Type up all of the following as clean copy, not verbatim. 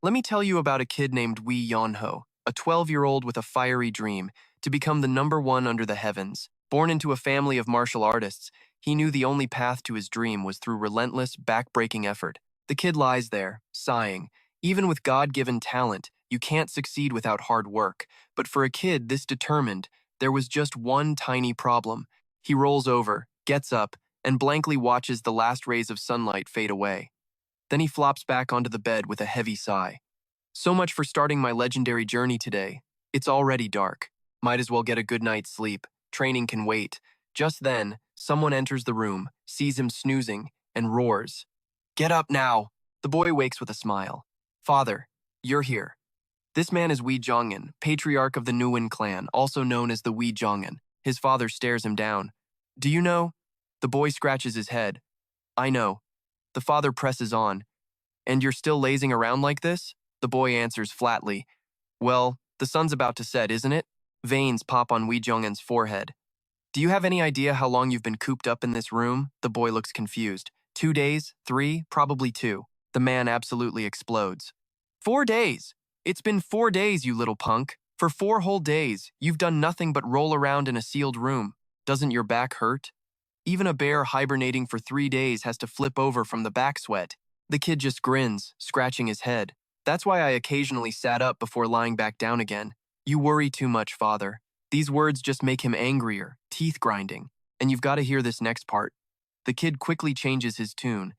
Let me tell you about a kid named Wee Yonho, a 12-year-old with a fiery dream to become the number one under the heavens. Born into a family of martial artists, he knew the only path to his dream was through relentless, back-breaking effort. The kid lies there, sighing. Even with God-given talent, you can't succeed without hard work. But for a kid this determined, there was just one tiny problem. He rolls over, gets up, and blankly watches the last rays of sunlight fade away. Then he flops back onto the bed with a heavy sigh. So much for starting my legendary journey today. It's already dark. Might as well get a good night's sleep. Training can wait. Just then, someone enters the room, sees him snoozing, and roars. Get up now! The boy wakes with a smile. Father, you're here. This man is Wee Jongin, patriarch of the Nguyen clan, also known as the Wee Jongin. His father stares him down. Do you know? The boy scratches his head. I know. The father presses on. And you're still lazing around like this? The boy answers flatly. Well, the sun's about to set, isn't it? Veins pop on Wee Jongin's forehead. Do you have any idea how long you've been cooped up in this room? The boy looks confused. 2 days? 3? Probably 2. The man absolutely explodes. 4 days! It's been 4 days, you little punk. For 4 whole days, you've done nothing but roll around in a sealed room. Doesn't your back hurt? Even a bear hibernating for 3 days has to flip over from the back sweat. The kid just grins, scratching his head. That's why I occasionally sat up before lying back down again. You worry too much, father. These words just make him angrier, teeth grinding. And you've got to hear this next part. The kid quickly changes his tune.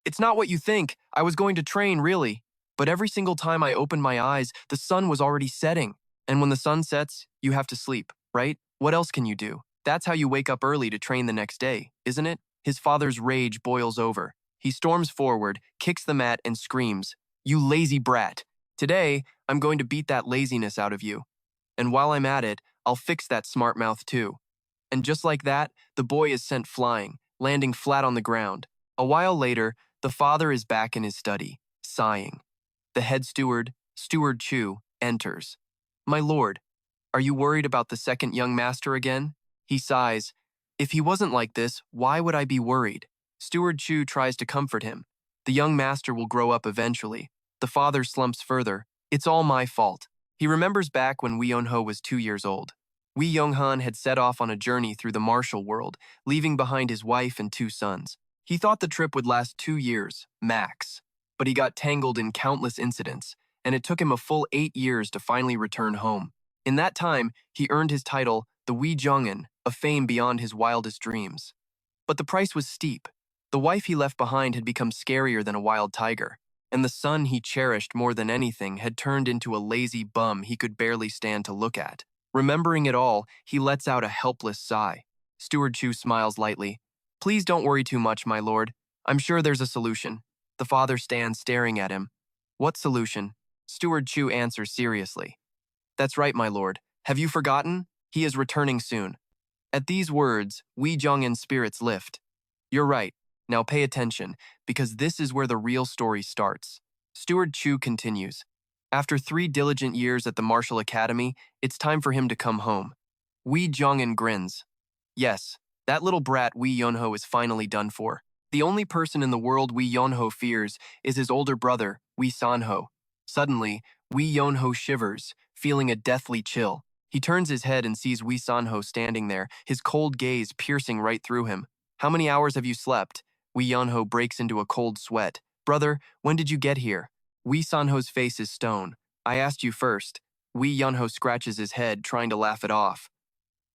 It's not what you think. I was going to train, really. But every single time I opened my eyes, the sun was already setting. And when the sun sets, you have to sleep, right? What else can you do? That's how you wake up early to train the next day, isn't it? His father's rage boils over. He storms forward, kicks the mat, and screams, You lazy brat! Today, I'm going to beat that laziness out of you. And while I'm at it, I'll fix that smart mouth too. And just like that, the boy is sent flying, landing flat on the ground. A while later, the father is back in his study, sighing. The head steward, Steward Chu, enters. My lord, are you worried about the second young master again? He sighs. If he wasn't like this, why would I be worried? Steward Chu tries to comfort him. The young master will grow up eventually. The father slumps further. It's all my fault. He remembers back when Wee Yonho was 2 years old. Wee Yonghan had set off on a journey through the martial world, leaving behind his wife and 2 sons. He thought the trip would last 2 years, max. But he got tangled in countless incidents, and it took him a full 8 years to finally return home. In that time, he earned his title, the Wee Jongin, a fame beyond his wildest dreams. But the price was steep. The wife he left behind had become scarier than a wild tiger, and the son he cherished more than anything had turned into a lazy bum he could barely stand to look at. Remembering it all, he lets out a helpless sigh. Steward Chu smiles lightly. Please don't worry too much, my lord. I'm sure there's a solution. The father stands staring at him. What solution? Steward Chu answers seriously. That's right, my lord. Have you forgotten? He is returning soon. At these words, Wee Jongin's spirits lift. You're right. Now pay attention, because this is where the real story starts. Steward Chu continues. After 3 diligent years at the Martial Academy, it's time for him to come home. Wee Jongin grins. Yes, that little brat Wee Yonho is finally done for. The only person in the world Wee Yonho fears is his older brother, Wee Sanho. Suddenly, Wee Yonho shivers, feeling a deathly chill. He turns his head and sees Wee Sanho standing there, his cold gaze piercing right through him. How many hours have you slept? Wee Yonho breaks into a cold sweat. Brother, when did you get here? Wee Sanho's face is stone. I asked you first. Wee Yonho scratches his head, trying to laugh it off.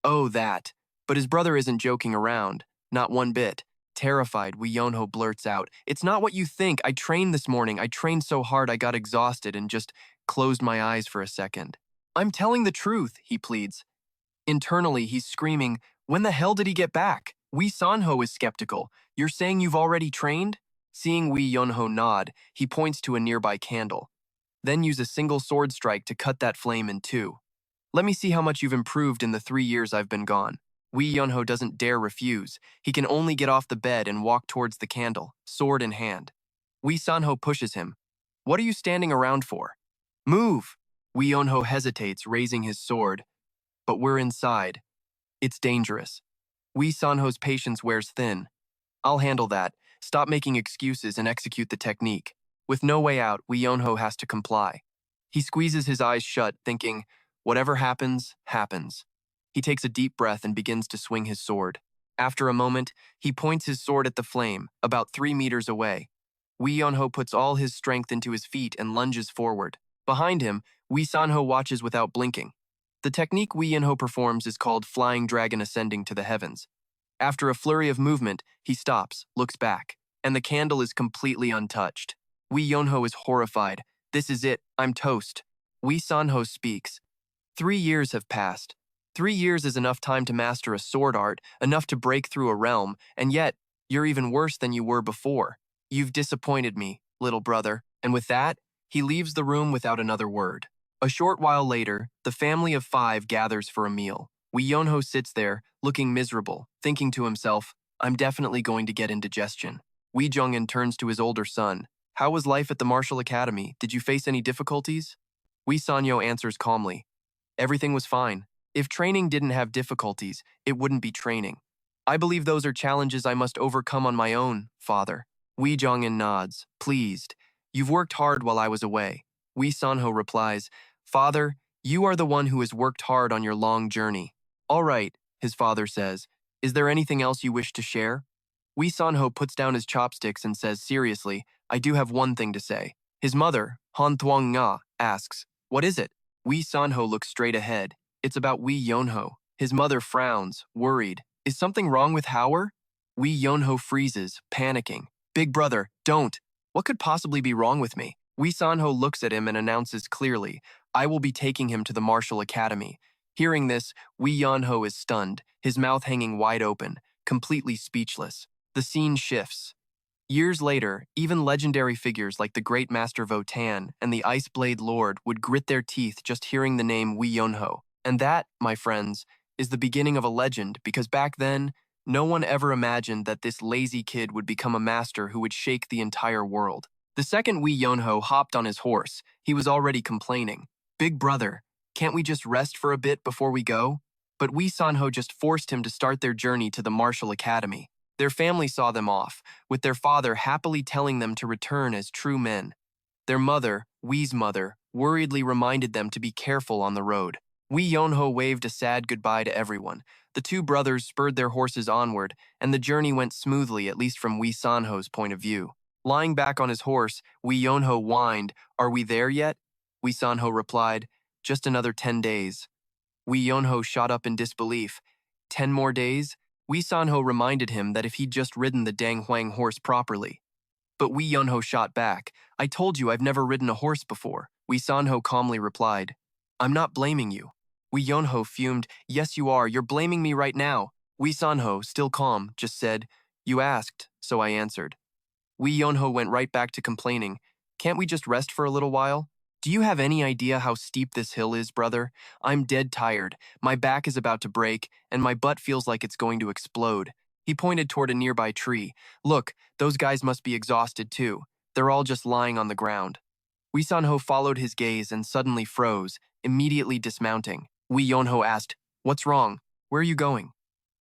Oh, that. But his brother isn't joking around. Not one bit. Terrified, Wee Yonho blurts out, It's not what you think. I trained this morning. I trained so hard I got exhausted and just closed my eyes for a second. I'm telling the truth, he pleads. Internally, he's screaming, When the hell did he get back? Wee Sanho is skeptical. You're saying you've already trained? Seeing Wee Yonho nod, he points to a nearby candle. Then use a single sword strike to cut that flame in 2. Let me see how much you've improved in the 3 years I've been gone. Wee Yonho doesn't dare refuse. He can only get off the bed and walk towards the candle, sword in hand. Wee Sanho pushes him. What are you standing around for? Move! Wee Yonho hesitates, raising his sword. But we're inside. It's dangerous. Wee Sanho's patience wears thin. I'll handle that. Stop making excuses and execute the technique. With no way out, Wee Yonho has to comply. He squeezes his eyes shut, thinking, whatever happens, happens. He takes a deep breath and begins to swing his sword. After a moment, he points his sword at the flame, about 3 meters away. Wee Yonho puts all his strength into his feet and lunges forward. Behind him, Wee Sanho watches without blinking. The technique Wee Yonho performs is called Flying Dragon Ascending to the Heavens. After a flurry of movement, he stops, looks back, and the candle is completely untouched. Wee Yonho is horrified. This is it, I'm toast. Wee Sanho speaks. 3 years have passed. 3 years is enough time to master a sword art, enough to break through a realm, and yet, you're even worse than you were before. You've disappointed me, little brother. And with that, he leaves the room without another word. A short while later, the family of 5 gathers for a meal. Wee Yonho sits there, looking miserable, thinking to himself, I'm definitely going to get indigestion. Wee Jongin turns to his older son. How was life at the Martial Academy? Did you face any difficulties? Wee Sanyo answers calmly. Everything was fine. If training didn't have difficulties, it wouldn't be training. I believe those are challenges I must overcome on my own, father. Wee Jongin nods, pleased. You've worked hard while I was away. Wee Sanho replies, Father, you are the one who has worked hard on your long journey. All right, his father says. Is there anything else you wish to share? Wee Sanho puts down his chopsticks and says seriously, I do have one thing to say. His mother, Han Thuong Nga, asks, What is it? Wee Sanho looks straight ahead. It's about Wee Yonho. His mother frowns, worried. Is something wrong with Hauer? Wee Yonho freezes, panicking. Big brother, don't. What could possibly be wrong with me? Wee Sanho looks at him and announces clearly, I will be taking him to the Martial Academy. Hearing this, Wee Yonho is stunned, his mouth hanging wide open, completely speechless. The scene shifts. Years later, even legendary figures like the Great Master Votan and the Ice Blade Lord would grit their teeth just hearing the name Wee Yonho. And that, my friends, is the beginning of a legend because back then, no one ever imagined that this lazy kid would become a master who would shake the entire world. The second Wee Yonho hopped on his horse, he was already complaining. Big brother, can't we just rest for a bit before we go? But Wee Sanho just forced him to start their journey to the Martial Academy. Their family saw them off, with their father happily telling them to return as true men. Their mother, Wee's mother, worriedly reminded them to be careful on the road. Wee Yonho waved a sad goodbye to everyone. The 2 brothers spurred their horses onward, and the journey went smoothly, at least from Wee Sanho's point of view. Lying back on his horse, Wee Yonho whined, Are we there yet? Wee Sanho replied, Just another 10 days. Wee Yonho shot up in disbelief. 10 more days? Wee Sanho reminded him that if he'd just ridden the Dang Huang horse properly. But Wee Yonho shot back, I told you I've never ridden a horse before. Wee Sanho calmly replied, I'm not blaming you. Wee Yonho fumed, Yes you are, you're blaming me right now. Wee Sanho, still calm, just said, You asked, so I answered. Wee Yonho went right back to complaining, Can't we just rest for a little while? Do you have any idea how steep this hill is, brother? I'm dead tired, my back is about to break, and my butt feels like it's going to explode. He pointed toward a nearby tree. Look, those guys must be exhausted too. They're all just lying on the ground. Wee Sanho followed his gaze and suddenly froze, immediately dismounting. Wee Yonho asked, What's wrong? Where are you going?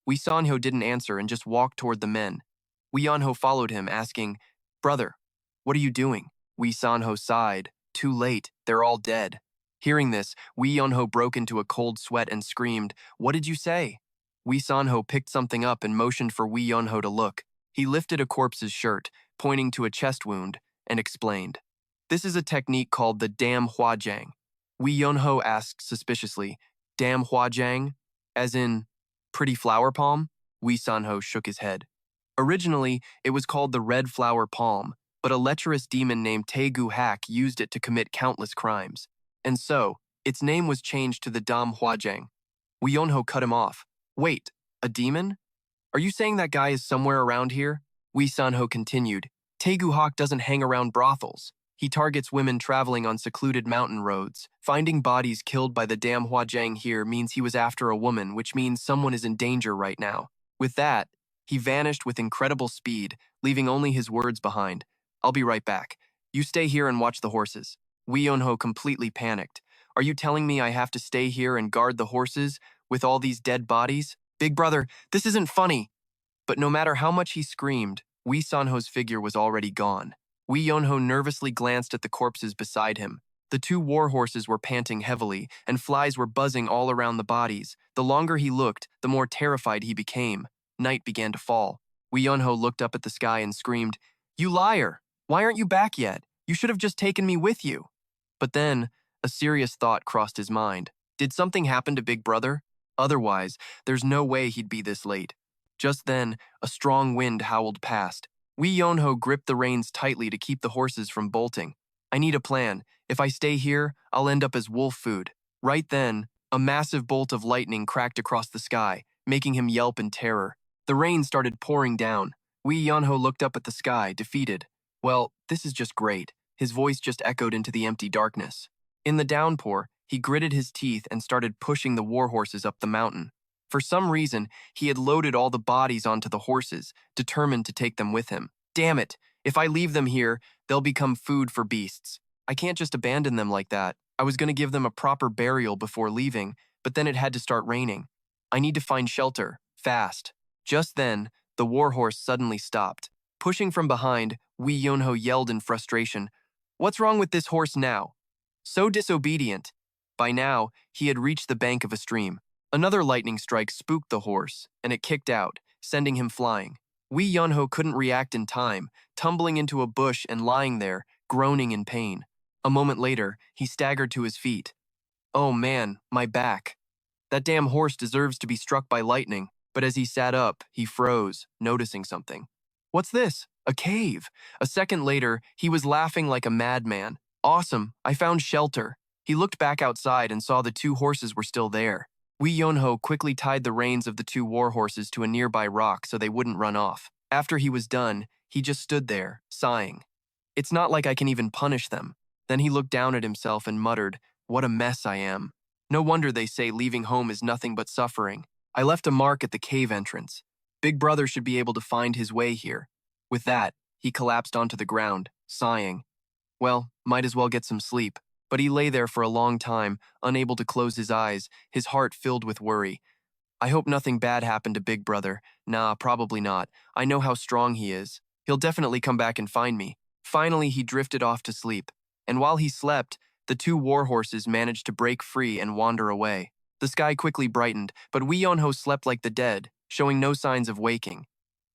Wee Sanho didn't answer and just walked toward the men. Wee Yonho followed him, asking, Brother, what are you doing? Wee Sanho sighed. Too late, they're all dead. Hearing this, Wee Yonho broke into a cold sweat and screamed, What did you say? Wee Sanho picked something up and motioned for Wee Yonho to look. He lifted a corpse's shirt, pointing to a chest wound, and explained, This is a technique called the Dam Huajang. Wee Yonho asked suspiciously, Dam Huajang? As in, pretty flower palm? Wee Sanho shook his head. Originally, it was called the Red Flower Palm, but a lecherous demon named Taegu Hak used it to commit countless crimes. And so, its name was changed to the Dam Huajang. Wee Yonho cut him off. Wait, a demon? Are you saying that guy is somewhere around here? Wee Sanho continued. Taegu Hak doesn't hang around brothels. He targets women traveling on secluded mountain roads. Finding bodies killed by the Dam Huajang here means he was after a woman, which means someone is in danger right now. With that, he vanished with incredible speed, leaving only his words behind. I'll be right back. You stay here and watch the horses. Wee Yonho completely panicked. Are you telling me I have to stay here and guard the horses with all these dead bodies? Big brother, this isn't funny. But no matter how much he screamed, Wee Sanho's figure was already gone. Wee Yonho nervously glanced at the corpses beside him. The two war horses were panting heavily, and flies were buzzing all around the bodies. The longer he looked, the more terrified he became. Night began to fall. Wee Yonho looked up at the sky and screamed, "You liar! Why aren't you back yet? You should have just taken me with you." But then, a serious thought crossed his mind. Did something happen to Big Brother? Otherwise, there's no way he'd be this late. Just then, a strong wind howled past. Wee Yonho gripped the reins tightly to keep the horses from bolting. "I need a plan. If I stay here, I'll end up as wolf food." Right then, a massive bolt of lightning cracked across the sky, making him yelp in terror. The rain started pouring down. Wee Yonho looked up at the sky, defeated. Well, this is just great. His voice just echoed into the empty darkness. In the downpour, he gritted his teeth and started pushing the war horses up the mountain. For some reason, he had loaded all the bodies onto the horses, determined to take them with him. Damn it! If I leave them here, they'll become food for beasts. I can't just abandon them like that. I was going to give them a proper burial before leaving, but then it had to start raining. I need to find shelter, fast. Just then, the warhorse suddenly stopped. Pushing from behind, Wee Yonho yelled in frustration, "What's wrong with this horse now? So disobedient." By now, he had reached the bank of a stream. Another lightning strike spooked the horse, and it kicked out, sending him flying. Wee Yonho couldn't react in time, tumbling into a bush and lying there, groaning in pain. A moment later, he staggered to his feet. "Oh man, my back. That damn horse deserves to be struck by lightning." But as he sat up, he froze, noticing something. "What's this? A cave." A second later, he was laughing like a madman. "Awesome, I found shelter." He looked back outside and saw the two horses were still there. Wee Yonho quickly tied the reins of the two war horses to a nearby rock so they wouldn't run off. After he was done, he just stood there, sighing. "It's not like I can even punish them." Then he looked down at himself and muttered, "What a mess I am. No wonder they say leaving home is nothing but suffering. I left a mark at the cave entrance. Big Brother should be able to find his way here." With that, he collapsed onto the ground, sighing. Well, might as well get some sleep. But he lay there for a long time, unable to close his eyes, his heart filled with worry. "I hope nothing bad happened to Big Brother. Nah, probably not. I know how strong he is. He'll definitely come back and find me." Finally, he drifted off to sleep. And while he slept, the two war horses managed to break free and wander away. The sky quickly brightened, but Wee Yonho slept like the dead, showing no signs of waking.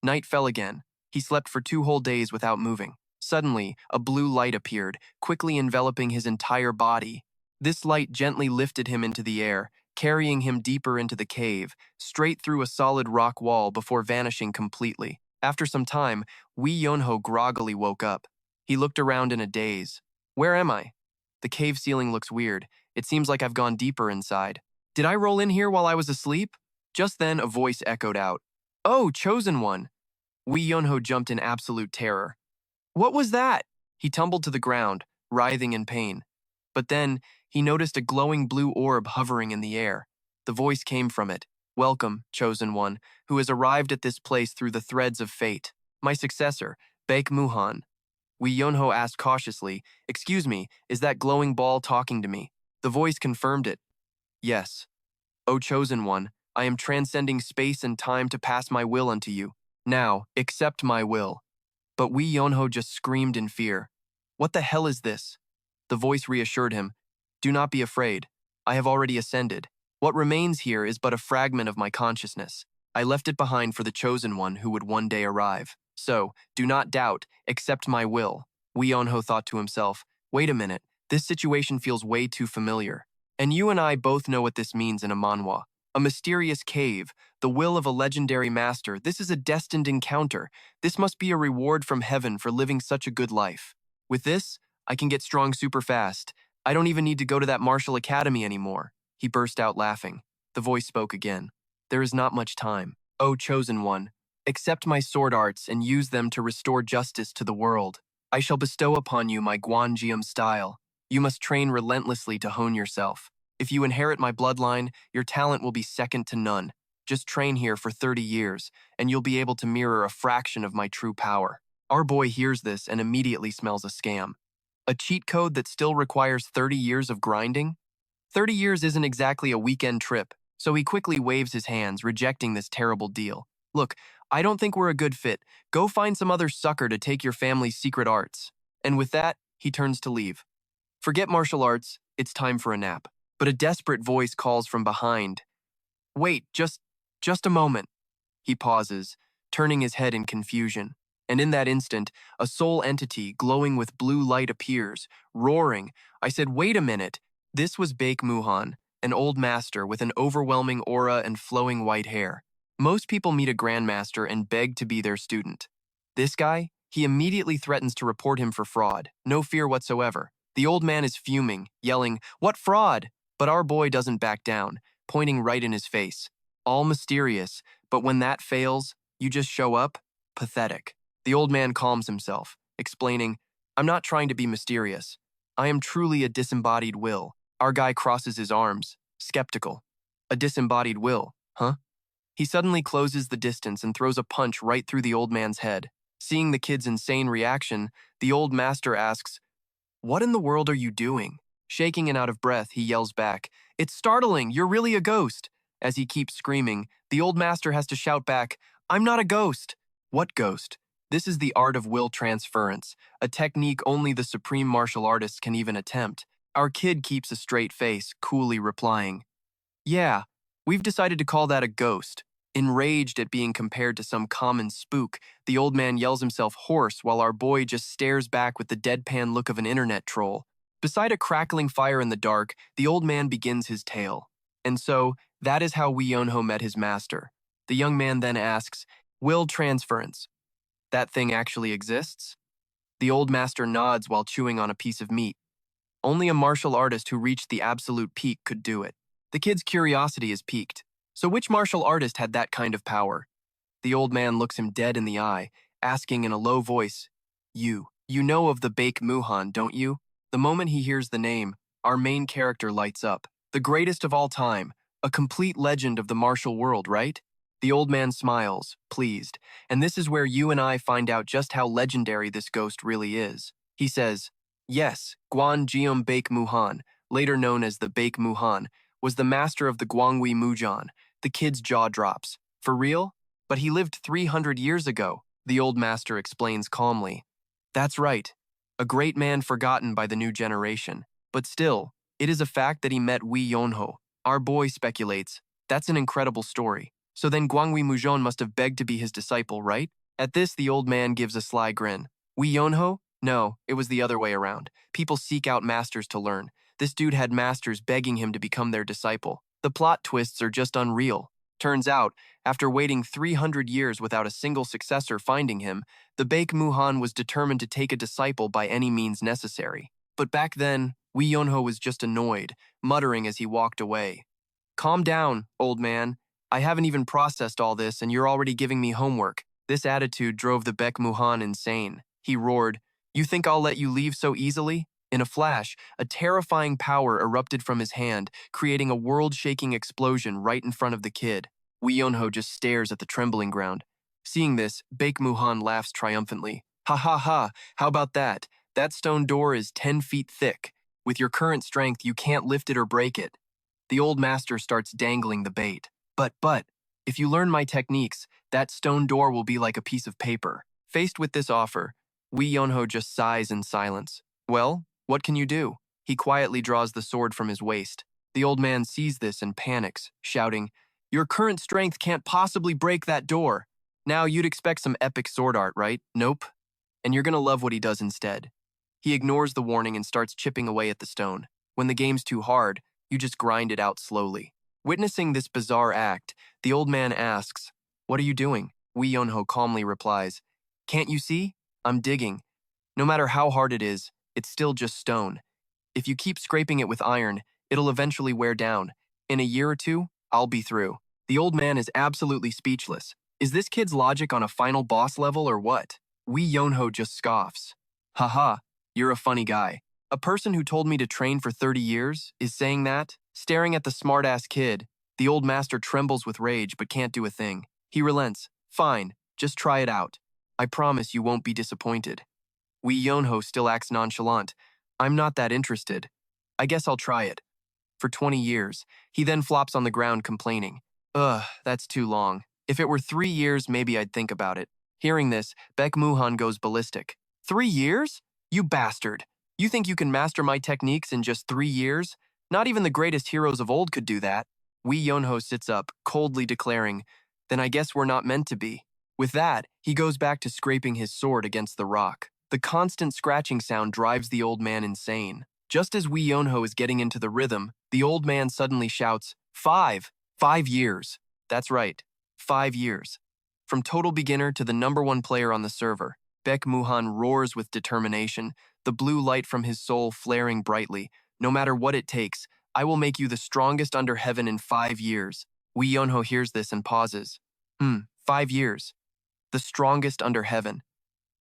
Night fell again. He slept for 2 whole days without moving. Suddenly, a blue light appeared, quickly enveloping his entire body. This light gently lifted him into the air, carrying him deeper into the cave, straight through a solid rock wall before vanishing completely. After some time, Wee Yonho groggily woke up. He looked around in a daze. "Where am I? The cave ceiling looks weird. It seems like I've gone deeper inside. Did I roll in here while I was asleep?" Just then, a voice echoed out. "Oh, Chosen One!" Wee Yonho jumped in absolute terror. "What was that?" He tumbled to the ground, writhing in pain. But then, he noticed a glowing blue orb hovering in the air. The voice came from it. "Welcome, Chosen One, who has arrived at this place through the threads of fate. My successor, Baek Muhan." Wee Yonho asked cautiously, "Excuse me, is that glowing ball talking to me?" The voice confirmed it. "Yes. O Chosen One, I am transcending space and time to pass my will unto you. Now, accept my will." But Wee Yonho just screamed in fear. "What the hell is this?" The voice reassured him. "Do not be afraid. I have already ascended. What remains here is but a fragment of my consciousness. I left it behind for the Chosen One who would one day arrive. So, do not doubt, accept my will." Wee Yonho thought to himself, "Wait a minute, this situation feels way too familiar. And you and I both know what this means in a manhwa. A mysterious cave, the will of a legendary master. This is a destined encounter. This must be a reward from heaven for living such a good life. With this, I can get strong super fast. I don't even need to go to that martial academy anymore." He burst out laughing. The voice spoke again. "There is not much time. O Chosen One, accept my sword arts and use them to restore justice to the world. I shall bestow upon you my Guanjium style. You must train relentlessly to hone yourself. If you inherit my bloodline, your talent will be second to none. Just train here for 30 years, and you'll be able to mirror a fraction of my true power." Our boy hears this and immediately smells a scam. A cheat code that still requires 30 years of grinding? 30 years isn't exactly a weekend trip, so he quickly waves his hands, rejecting this terrible deal. "Look, I don't think we're a good fit. Go find some other sucker to take your family's secret arts." And with that, he turns to leave. Forget martial arts, it's time for a nap. But a desperate voice calls from behind. Wait, just a moment. He pauses, turning his head in confusion. And in that instant, a soul entity glowing with blue light appears, roaring. I said, wait a minute. This was Baek Muhan, an old master with an overwhelming aura and flowing white hair. Most people meet a grandmaster and beg to be their student. This guy, he immediately threatens to report him for fraud, no fear whatsoever. The old man is fuming, yelling, what fraud? But our boy doesn't back down, pointing right in his face. All mysterious, but when that fails, you just show up? Pathetic. The old man calms himself, explaining, I'm not trying to be mysterious. I am truly a disembodied will. Our guy crosses his arms, skeptical. A disembodied will, huh? He suddenly closes the distance and throws a punch right through the old man's head. Seeing the kid's insane reaction, the old master asks, what in the world are you doing? Shaking and out of breath, he yells back, it's startling, you're really a ghost. As he keeps screaming, the old master has to shout back, I'm not a ghost. What ghost? This is the art of will transference, a technique only the supreme martial artists can even attempt. Our kid keeps a straight face, coolly replying, yeah, we've decided to call that a ghost. Enraged at being compared to some common spook, the old man yells himself hoarse while our boy just stares back with the deadpan look of an internet troll. Beside a crackling fire in the dark, the old man begins his tale. And so, that is how Wee Yonho met his master. The young man then asks, will transference. That thing actually exists? The old master nods while chewing on a piece of meat. Only a martial artist who reached the absolute peak could do it. The kid's curiosity is piqued. So which martial artist had that kind of power? The old man looks him dead in the eye, asking in a low voice, you know of the Baek Muhan, don't you? The moment he hears the name, our main character lights up. The greatest of all time, a complete legend of the martial world, right? The old man smiles, pleased, and this is where you and I find out just how legendary this ghost really is. He says, yes, Guan Jiom Baek Muhan, later known as the Baek Muhan, was the master of the Guanghui Mujan. The kid's jaw drops. For real? But he lived 300 years ago, the old master explains calmly. That's right. A great man forgotten by the new generation. But still, it is a fact that he met Wee Yonho. Our boy speculates. That's an incredible story. So then Guanghui Mujon must have begged to be his disciple, right? At this, the old man gives a sly grin. Wee Yonho? No, it was the other way around. People seek out masters to learn. This dude had masters begging him to become their disciple. The plot twists are just unreal. Turns out, after waiting 300 years without a single successor finding him, the Baek Muhan was determined to take a disciple by any means necessary. But back then, Wee Yonho was just annoyed, muttering as he walked away. Calm down, old man. I haven't even processed all this and you're already giving me homework. This attitude drove the Baek Muhan insane. He roared, you think I'll let you leave so easily? In a flash, a terrifying power erupted from his hand, creating a world-shaking explosion right in front of the kid. Wee Yonho just stares at the trembling ground. Seeing this, Baek Muhan laughs triumphantly. Ha ha ha, how about that? That stone door is 10 feet thick. With your current strength, you can't lift it or break it. The old master starts dangling the bait. But, if you learn my techniques, that stone door will be like a piece of paper. Faced with this offer, Wee Yonho just sighs in silence. Well, what can you do? He quietly draws the sword from his waist. The old man sees this and panics, shouting, your current strength can't possibly break that door. Now you'd expect some epic sword art, right? Nope. And you're gonna love what he does instead. He ignores the warning and starts chipping away at the stone. When the game's too hard, you just grind it out slowly. Witnessing this bizarre act, the old man asks, what are you doing? Wee Yonho calmly replies, can't you see? I'm digging. No matter how hard it is, it's still just stone. If you keep scraping it with iron, it'll eventually wear down. In a year or two, I'll be through. The old man is absolutely speechless. Is this kid's logic on a final boss level or what? Wee Yonho just scoffs. Haha, you're a funny guy. A person who told me to train for 30 years is saying that? Staring at the smart-ass kid, the old master trembles with rage but can't do a thing. He relents. Fine, just try it out. I promise you won't be disappointed. Wee Yonho still acts nonchalant. I'm not that interested. I guess I'll try it. For 20 years, he then flops on the ground complaining. Ugh, that's too long. If it were 3 years, maybe I'd think about it. Hearing this, Baek Muhan goes ballistic. 3 years? You bastard! You think you can master my techniques in just 3 years? Not even the greatest heroes of old could do that. Wee Yonho sits up, coldly declaring, then I guess we're not meant to be. With that, he goes back to scraping his sword against the rock. The constant scratching sound drives the old man insane. Just as Wee Yonho is getting into the rhythm, the old man suddenly shouts, 5! 5 years! That's right, 5 years. From total beginner to the #1 player on the server, Baek Muhan roars with determination, the blue light from his soul flaring brightly. No matter what it takes, I will make you the strongest under heaven in 5 years. Wee Yonho hears this and pauses. 5 years. The strongest under heaven.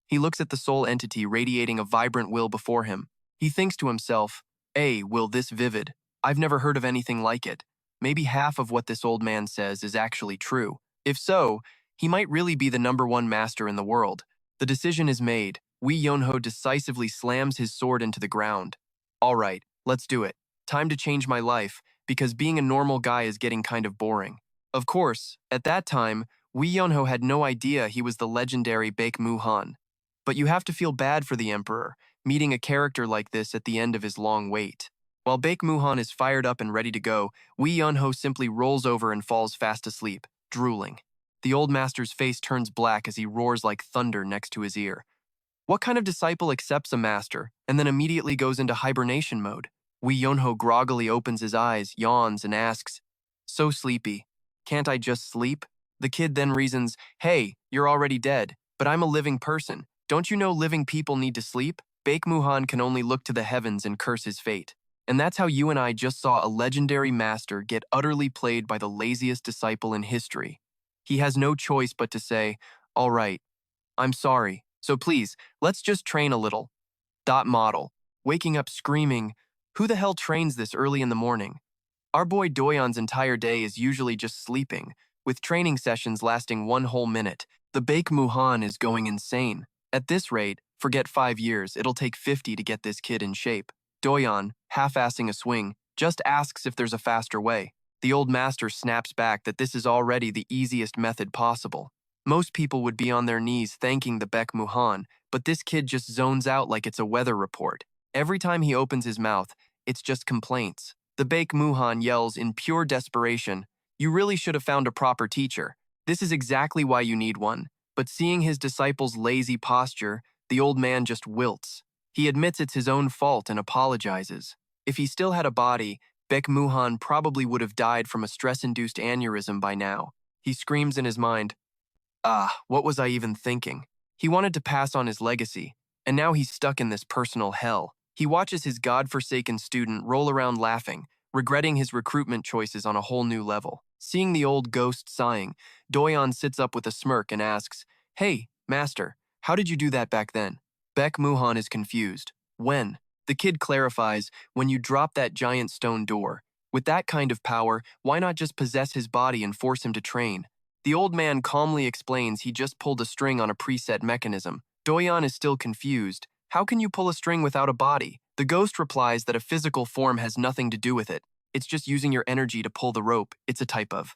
He looks at the soul entity radiating a vibrant will before him. He thinks to himself, will this vivid? I've never heard of anything like it. Maybe half of what this old man says is actually true. If so, he might really be the #1 master in the world. The decision is made. Wee Yonho decisively slams his sword into the ground. All right, let's do it. Time to change my life, because being a normal guy is getting kind of boring. Of course, at that time, Wee Yonho had no idea he was the legendary Baek Muhan. But you have to feel bad for the Emperor, meeting a character like this at the end of his long wait. While Baek Muhan is fired up and ready to go, Wee Yonho simply rolls over and falls fast asleep, drooling. The old master's face turns black as he roars like thunder next to his ear. What kind of disciple accepts a master and then immediately goes into hibernation mode? Wee Yonho groggily opens his eyes, yawns, and asks, so sleepy. Can't I just sleep? The kid then reasons, hey, you're already dead, but I'm a living person. Don't you know living people need to sleep? Baek Muhan can only look to the heavens and curse his fate. And that's how you and I just saw a legendary master get utterly played by the laziest disciple in history. He has no choice but to say, all right, I'm sorry, so please, let's just train a little. Model. Waking up screaming, who the hell trains this early in the morning? Our boy Doyeon's entire day is usually just sleeping, with training sessions lasting 1 whole minute. The Baek Muhan is going insane. At this rate, forget 5 years, it'll take 50 to get this kid in shape. Doyeon, half-assing a swing, just asks if there's a faster way. The old master snaps back that this is already the easiest method possible. Most people would be on their knees thanking the Baek Muhan, but this kid just zones out like it's a weather report. Every time he opens his mouth, it's just complaints. The Baek Muhan yells in pure desperation, you really should have found a proper teacher. This is exactly why you need one. But seeing his disciple's lazy posture, the old man just wilts. He admits it's his own fault and apologizes. If he still had a body, Baek Muhan probably would have died from a stress-induced aneurysm by now. He screams in his mind, what was I even thinking? He wanted to pass on his legacy, and now he's stuck in this personal hell. He watches his godforsaken student roll around laughing, regretting his recruitment choices on a whole new level. Seeing the old ghost sighing, Doyeon sits up with a smirk and asks, hey, master, how did you do that back then? Baek Muhan is confused. When? The kid clarifies, when you drop that giant stone door. With that kind of power, why not just possess his body and force him to train? The old man calmly explains he just pulled a string on a preset mechanism. Doyeon is still confused. How can you pull a string without a body? The ghost replies that a physical form has nothing to do with it. It's just using your energy to pull the rope. It's a type of.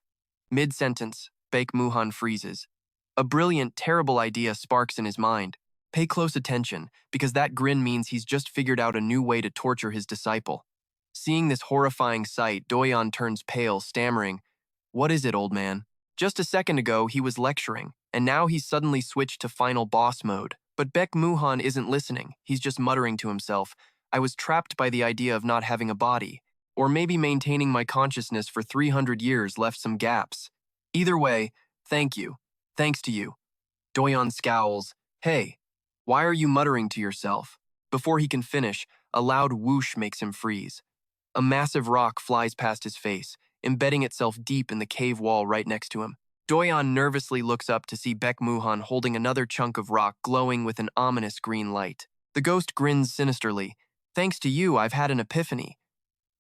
Mid-sentence, Baek Muhan freezes. A brilliant, terrible idea sparks in his mind. Pay close attention, because that grin means he's just figured out a new way to torture his disciple. Seeing this horrifying sight, Doyeon turns pale, stammering, what is it, old man? Just a second ago, he was lecturing, and now he's suddenly switched to final boss mode. But Baek Muhan isn't listening. He's just muttering to himself, I was trapped by the idea of not having a body. Or maybe maintaining my consciousness for 300 years left some gaps. Either way, thank you. Thanks to you. Doyeon scowls. Hey, why are you muttering to yourself? Before he can finish, a loud whoosh makes him freeze. A massive rock flies past his face, embedding itself deep in the cave wall right next to him. Doyeon nervously looks up to see Baek Muhan holding another chunk of rock glowing with an ominous green light. The ghost grins sinisterly. Thanks to you, I've had an epiphany.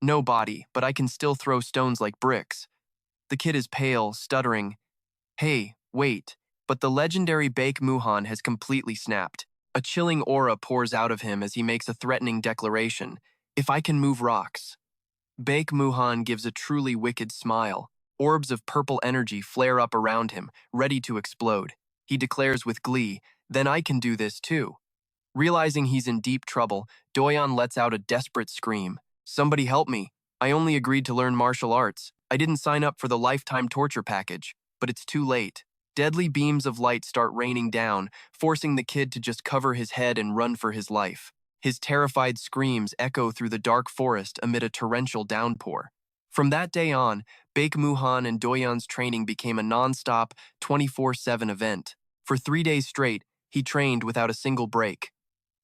No body, but I can still throw stones like bricks. The kid is pale, stuttering. Hey, wait, but the legendary Baek Muhan has completely snapped. A chilling aura pours out of him as he makes a threatening declaration. If I can move rocks. Baek Muhan gives a truly wicked smile. Orbs of purple energy flare up around him, ready to explode. He declares with glee, then I can do this too. Realizing he's in deep trouble, Doyon lets out a desperate scream. Somebody help me. I only agreed to learn martial arts. I didn't sign up for the lifetime torture package. But it's too late. Deadly beams of light start raining down, forcing the kid to just cover his head and run for his life. His terrified screams echo through the dark forest amid a torrential downpour. From that day on, Baek Muhan and Doyon's training became a non-stop, 24/7 event. For 3 days straight, he trained without a single break.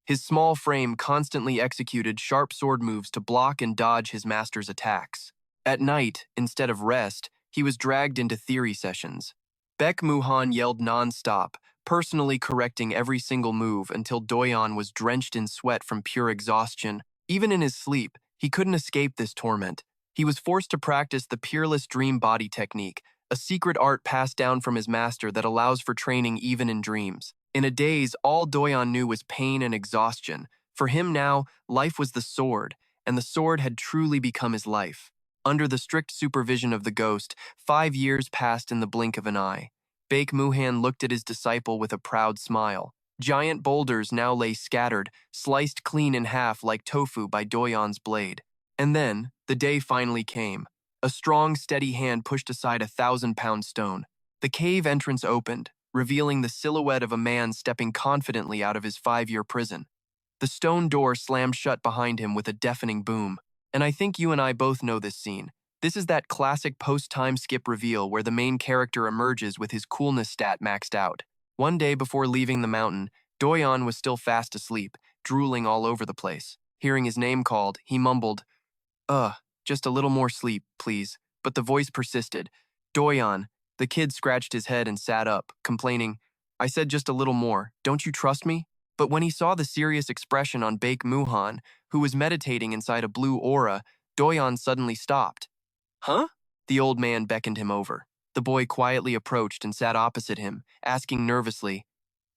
His small frame constantly executed sharp sword moves to block and dodge his master's attacks. At night, instead of rest, he was dragged into theory sessions. Baek Muhan yelled non-stop, personally correcting every single move until Doyon was drenched in sweat from pure exhaustion. Even in his sleep, he couldn't escape this torment. He was forced to practice the peerless dream body technique, a secret art passed down from his master that allows for training even in dreams. In a daze, all Doyon knew was pain and exhaustion. For him now, life was the sword, and the sword had truly become his life. Under the strict supervision of the ghost, 5 years passed in the blink of an eye. Baek Muhan looked at his disciple with a proud smile. Giant boulders now lay scattered, sliced clean in half like tofu by Doyon's blade. And then, the day finally came. A strong, steady hand pushed aside a 1,000-pound stone. The cave entrance opened, revealing the silhouette of a man stepping confidently out of his 5-year prison. The stone door slammed shut behind him with a deafening boom. And I think you and I both know this scene. This is that classic post-time skip reveal where the main character emerges with his coolness stat maxed out. One day before leaving the mountain, Doyon was still fast asleep, drooling all over the place. Hearing his name called, he mumbled, just a little more sleep, please. But the voice persisted. Doyon. The kid scratched his head and sat up, complaining, I said just a little more. Don't you trust me? But when he saw the serious expression on Baek Muhan, who was meditating inside a blue aura, Doyon suddenly stopped. Huh? The old man beckoned him over. The boy quietly approached and sat opposite him, asking nervously,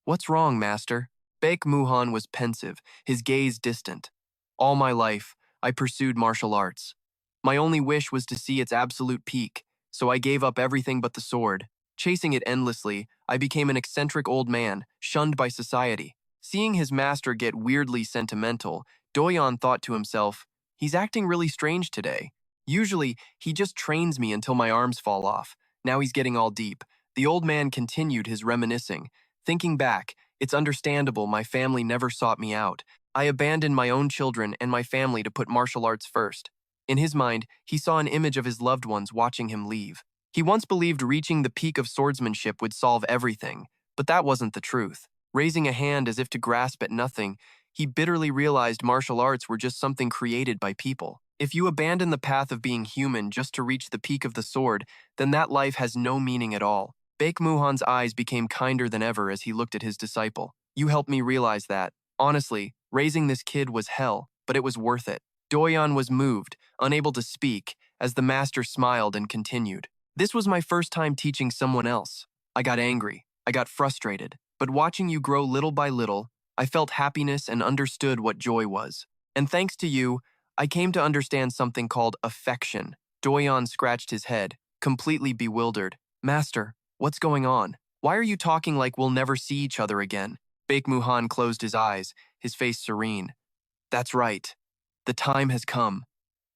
What's wrong, master? Baek Muhan was pensive, his gaze distant. All my life, I pursued martial arts. My only wish was to see its absolute peak, so I gave up everything but the sword. Chasing it endlessly, I became an eccentric old man, shunned by society. Seeing his master get weirdly sentimental, Doyon thought to himself, he's acting really strange today. Usually, he just trains me until my arms fall off. Now he's getting all deep. The old man continued his reminiscing. Thinking back, it's understandable my family never sought me out. I abandoned my own children and my family to put martial arts first. In his mind, he saw an image of his loved ones watching him leave. He once believed reaching the peak of swordsmanship would solve everything, but that wasn't the truth. Raising a hand as if to grasp at nothing, he bitterly realized martial arts were just something created by people. If you abandon the path of being human just to reach the peak of the sword, then that life has no meaning at all. Baek Muhan's eyes became kinder than ever as he looked at his disciple. You helped me realize that. Honestly, raising this kid was hell, but it was worth it. Doyon was moved, unable to speak, as the master smiled and continued. This was my first time teaching someone else. I got angry. I got frustrated. But watching you grow little by little, I felt happiness and understood what joy was. And thanks to you, I came to understand something called affection. Doyon scratched his head, completely bewildered. Master, what's going on? Why are you talking like we'll never see each other again? Baek Muhan closed his eyes, his face serene. That's right. The time has come.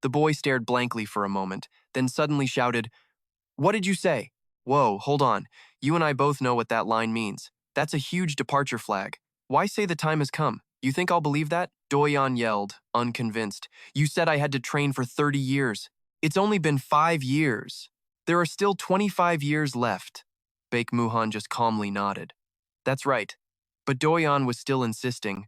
The boy stared blankly for a moment, then suddenly shouted, What did you say? Whoa, hold on. You and I both know what that line means. That's a huge departure flag. Why say the time has come? You think I'll believe that? Doyon yelled, unconvinced. You said I had to train for 30 years. It's only been 5 years. There are still 25 years left. Baek Muhan just calmly nodded. That's right. But Doyon was still insisting.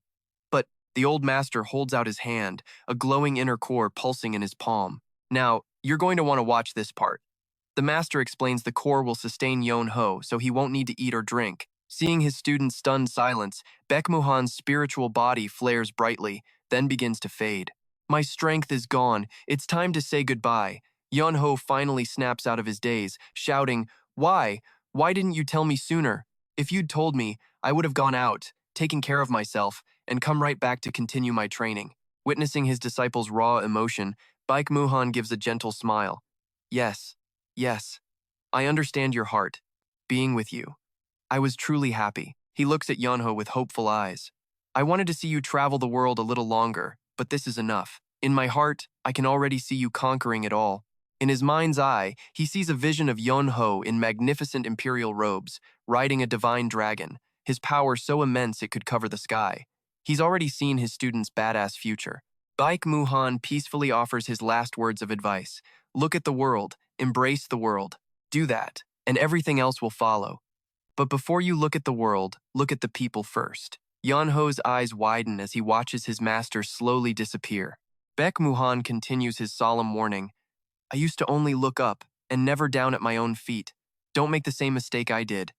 But the old master holds out his hand, a glowing inner core pulsing in his palm. Now, you're going to want to watch this part. The master explains the core will sustain Yon-ho, so he won't need to eat or drink. Seeing his student's stunned silence, Baek Muhan's spiritual body flares brightly, then begins to fade. My strength is gone. It's time to say goodbye. Yon-ho finally snaps out of his daze, shouting, Why? Why didn't you tell me sooner? If you'd told me, I would have gone out, taken care of myself, and come right back to continue my training. Witnessing his disciple's raw emotion, Baek Muhan gives a gentle smile. Yes, I understand your heart. Being with you. I was truly happy. He looks at Yon-ho with hopeful eyes. I wanted to see you travel the world a little longer, but this is enough. In my heart, I can already see you conquering it all. In his mind's eye, he sees a vision of Yeon-ho in magnificent imperial robes, riding a divine dragon, his power so immense it could cover the sky. He's already seen his student's badass future. Baek Muhan peacefully offers his last words of advice. Look at the world, embrace the world. Do that, and everything else will follow. But before you look at the world, look at the people first. Yeon-ho's eyes widen as he watches his master slowly disappear. Baek Muhan continues his solemn warning. I used to only look up and never down at my own feet. Don't make the same mistake I did.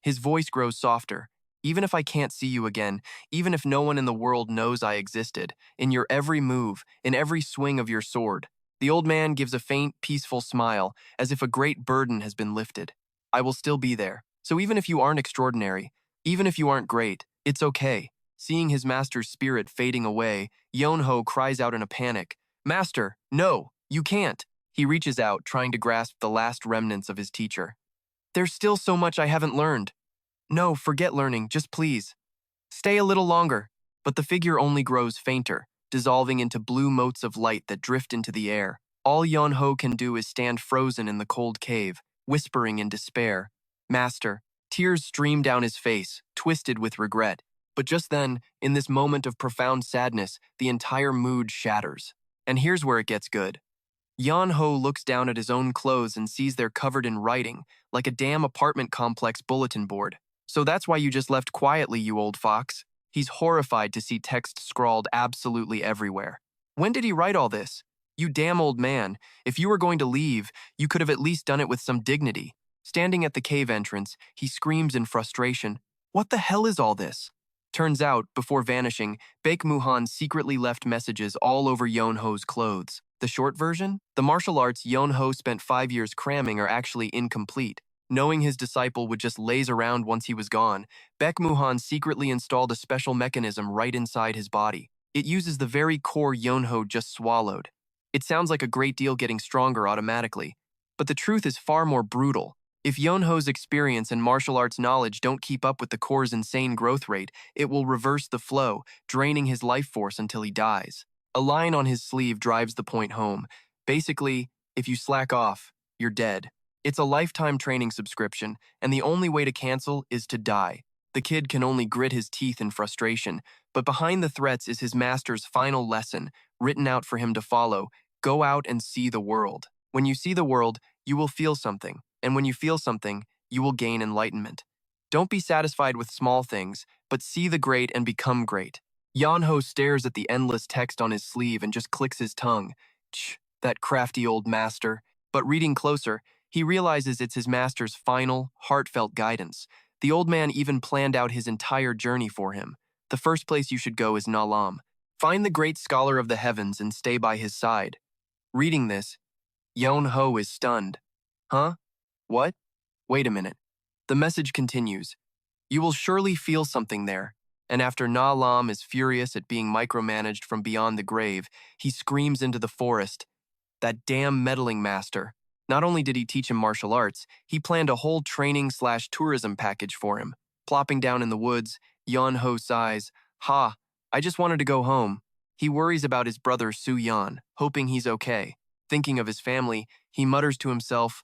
His voice grows softer. Even if I can't see you again, even if no one in the world knows I existed, in your every move, in every swing of your sword, the old man gives a faint, peaceful smile, as if a great burden has been lifted. I will still be there. So even if you aren't extraordinary, even if you aren't great, it's okay. Seeing his master's spirit fading away, Yeon-ho cries out in a panic, Master, no, you can't. He reaches out, trying to grasp the last remnants of his teacher. There's still so much I haven't learned. No, forget learning, just please. Stay a little longer. But the figure only grows fainter, dissolving into blue motes of light that drift into the air. All Yeon-ho can do is stand frozen in the cold cave, whispering in despair. Master. Tears stream down his face, twisted with regret. But just then, in this moment of profound sadness, the entire mood shatters. And here's where it gets good. Yeon-ho looks down at his own clothes and sees they're covered in writing, like a damn apartment complex bulletin board. So that's why you just left quietly, you old fox. He's horrified to see text scrawled absolutely everywhere. When did he write all this? You damn old man, if you were going to leave, you could have at least done it with some dignity. Standing at the cave entrance, he screams in frustration, What the hell is all this? Turns out, before vanishing, Baek Muhan secretly left messages all over Yeon-ho's clothes. The short version? The martial arts Yeon-ho spent 5 years cramming are actually incomplete. Knowing his disciple would just laze around once he was gone, Baek Muhan secretly installed a special mechanism right inside his body. It uses the very core Yeon-ho just swallowed. It sounds like a great deal getting stronger automatically, but the truth is far more brutal. If Yeon-ho's experience and martial arts knowledge don't keep up with the core's insane growth rate, it will reverse the flow, draining his life force until he dies. A line on his sleeve drives the point home. Basically, if you slack off, you're dead. It's a lifetime training subscription, and the only way to cancel is to die. The kid can only grit his teeth in frustration, but behind the threats is his master's final lesson, written out for him to follow. Go out and see the world. When you see the world, you will feel something, and when you feel something, you will gain enlightenment. Don't be satisfied with small things, but see the great and become great. Yeon-ho stares at the endless text on his sleeve and just clicks his tongue. Tch, that crafty old master. But reading closer, he realizes it's his master's final, heartfelt guidance. The old man even planned out his entire journey for him. The first place you should go is Nalam. Find the great scholar of the heavens and stay by his side. Reading this, Yeon-ho is stunned. Huh? What? Wait a minute. The message continues. You will surely feel something there. And after Na Lam is furious at being micromanaged from beyond the grave, he screams into the forest. That damn meddling master. Not only did he teach him martial arts, he planned a whole training/tourism package for him. Plopping down in the woods, Yeon-ho sighs, I just wanted to go home. He worries about his brother Soo-yeon, hoping he's okay. Thinking of his family, he mutters to himself,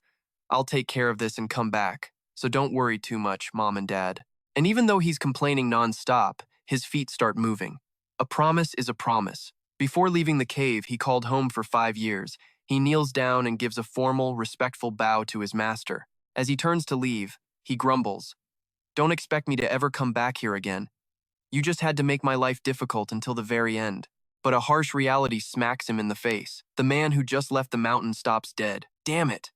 I'll take care of this and come back, so don't worry too much, Mom and Dad. And even though he's complaining non-stop, his feet start moving. A promise is a promise. Before leaving the cave he called home for 5 years, he kneels down and gives a formal, respectful bow to his master. As he turns to leave, he grumbles, Don't expect me to ever come back here again. You just had to make my life difficult until the very end. But a harsh reality smacks him in the face. The man who just left the mountain stops dead. Damn it!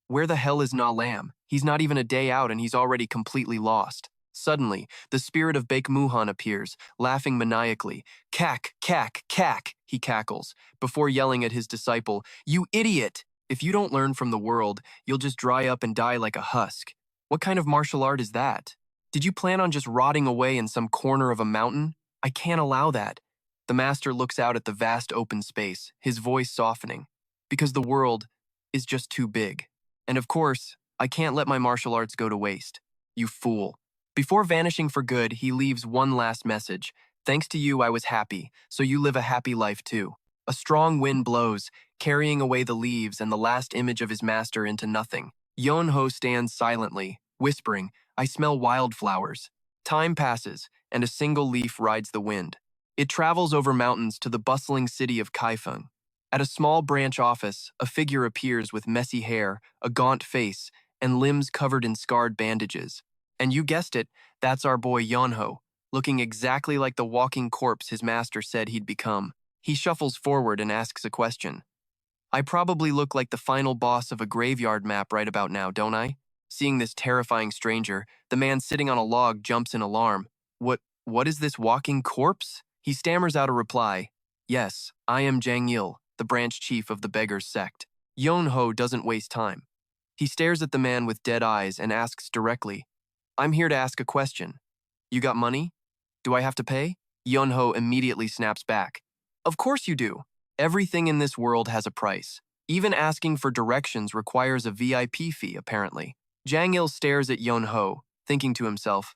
Where the hell is Na Lam? He's not even a day out and he's already completely lost. Suddenly, the spirit of Baek Muhan appears, laughing maniacally. Cack, cack, cack, he cackles, before yelling at his disciple, You idiot! If you don't learn from the world, you'll just dry up and die like a husk. What kind of martial art is that? Did you plan on just rotting away in some corner of a mountain? I can't allow that. The master looks out at the vast open space, his voice softening. Because the world is just too big. And of course, I can't let my martial arts go to waste. You fool. Before vanishing for good, he leaves one last message. Thanks to you, I was happy, so you live a happy life too. A strong wind blows, carrying away the leaves and the last image of his master into nothing. Yonho stands silently, whispering, I smell wildflowers. Time passes, and a single leaf rides the wind. It travels over mountains to the bustling city of Kaifeng. At a small branch office, a figure appears with messy hair, a gaunt face, and limbs covered in scarred bandages. And you guessed it, that's our boy Yonho, looking exactly like the walking corpse his master said he'd become. He shuffles forward and asks a question. I probably look like the final boss of a graveyard map right about now, don't I? Seeing this terrifying stranger, the man sitting on a log jumps in alarm. What is this walking corpse? He stammers out a reply. Yes, I am Jang Il, the branch chief of the Beggars Sect. Yonho doesn't waste time. He stares at the man with dead eyes and asks directly, I'm here to ask a question. You got money? Do I have to pay? Yonho immediately snaps back. Of course you do. Everything in this world has a price. Even asking for directions requires a VIP fee, apparently. Jang Il stares at Yonho, thinking to himself,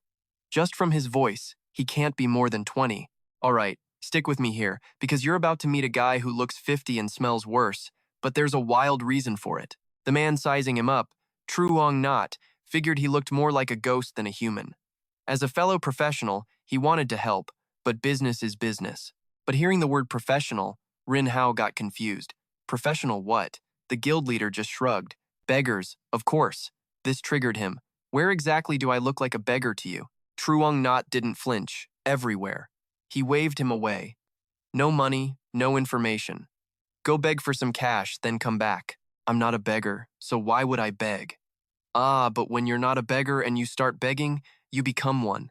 just from his voice, he can't be more than 20. All right, stick with me here, because you're about to meet a guy who looks 50 and smells worse, but there's a wild reason for it. The man sizing him up, Truong Not, figured he looked more like a ghost than a human. As a fellow professional, he wanted to help, but business is business. But hearing the word professional, Rin Hao got confused. Professional what? The guild leader just shrugged. Beggars, of course. This triggered him. Where exactly do I look like a beggar to you? Truong Not didn't flinch. Everywhere. He waved him away. No money, no information. Go beg for some cash, then come back. I'm not a beggar, so why would I beg? Ah, but when you're not a beggar and you start begging, you become one.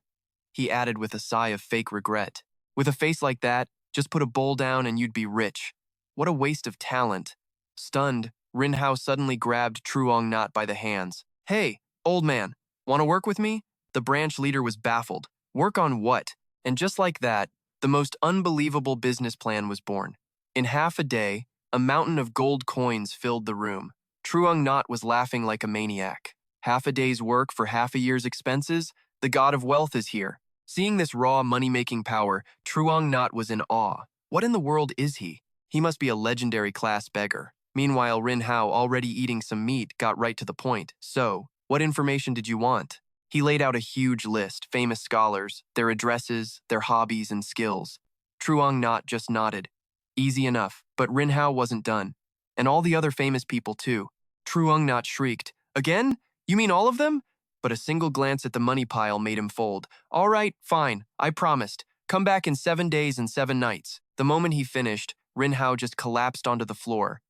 He added with a sigh of fake regret. With a face like that, just put a bowl down and you'd be rich. What a waste of talent. Stunned, Rin Hao suddenly grabbed Truong Not by the hands. Hey, old man, want to work with me? The branch leader was baffled. Work on what? And just like that, the most unbelievable business plan was born. In half a day, a mountain of gold coins filled the room. Truong Not was laughing like a maniac. Half a day's work for half a year's expenses? The god of wealth is here. Seeing this raw money-making power, Truong Not was in awe. What in the world is he? He must be a legendary class beggar. Meanwhile, Rin Hao, already eating some meat, got right to the point. So, what information did you want? He laid out a huge list, famous scholars, their addresses, their hobbies and skills. Truong Not just nodded. Easy enough, but Rin Hao wasn't done. And all the other famous people too. Truong Not shrieked, Again? You mean all of them? But a single glance at the money pile made him fold. All right, fine, I promised. Come back in 7 days and 7 nights. The moment he finished, Rin Hao just collapsed onto the floor.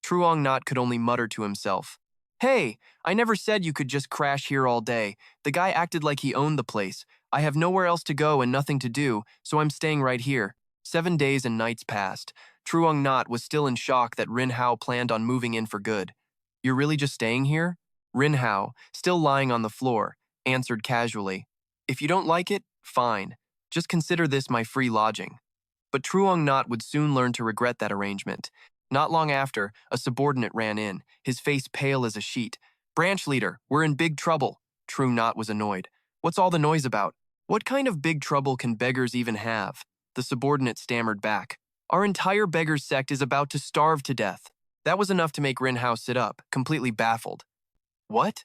Truong Not could only mutter to himself. Hey, I never said you could just crash here all day. The guy acted like he owned the place. I have nowhere else to go and nothing to do, so I'm staying right here. 7 days and nights passed. Truong Not was still in shock that Rin Hao planned on moving in for good. You're really just staying here? Rin Hao, still lying on the floor, answered casually. If you don't like it, fine. Just consider this my free lodging. But Truong Not would soon learn to regret that arrangement. Not long after, a subordinate ran in, his face pale as a sheet. Branch leader, we're in big trouble. Truong Not was annoyed. What's all the noise about? What kind of big trouble can beggars even have? The subordinate stammered back. Our entire Beggars Sect is about to starve to death. That was enough to make Rin Hao sit up, completely baffled. What?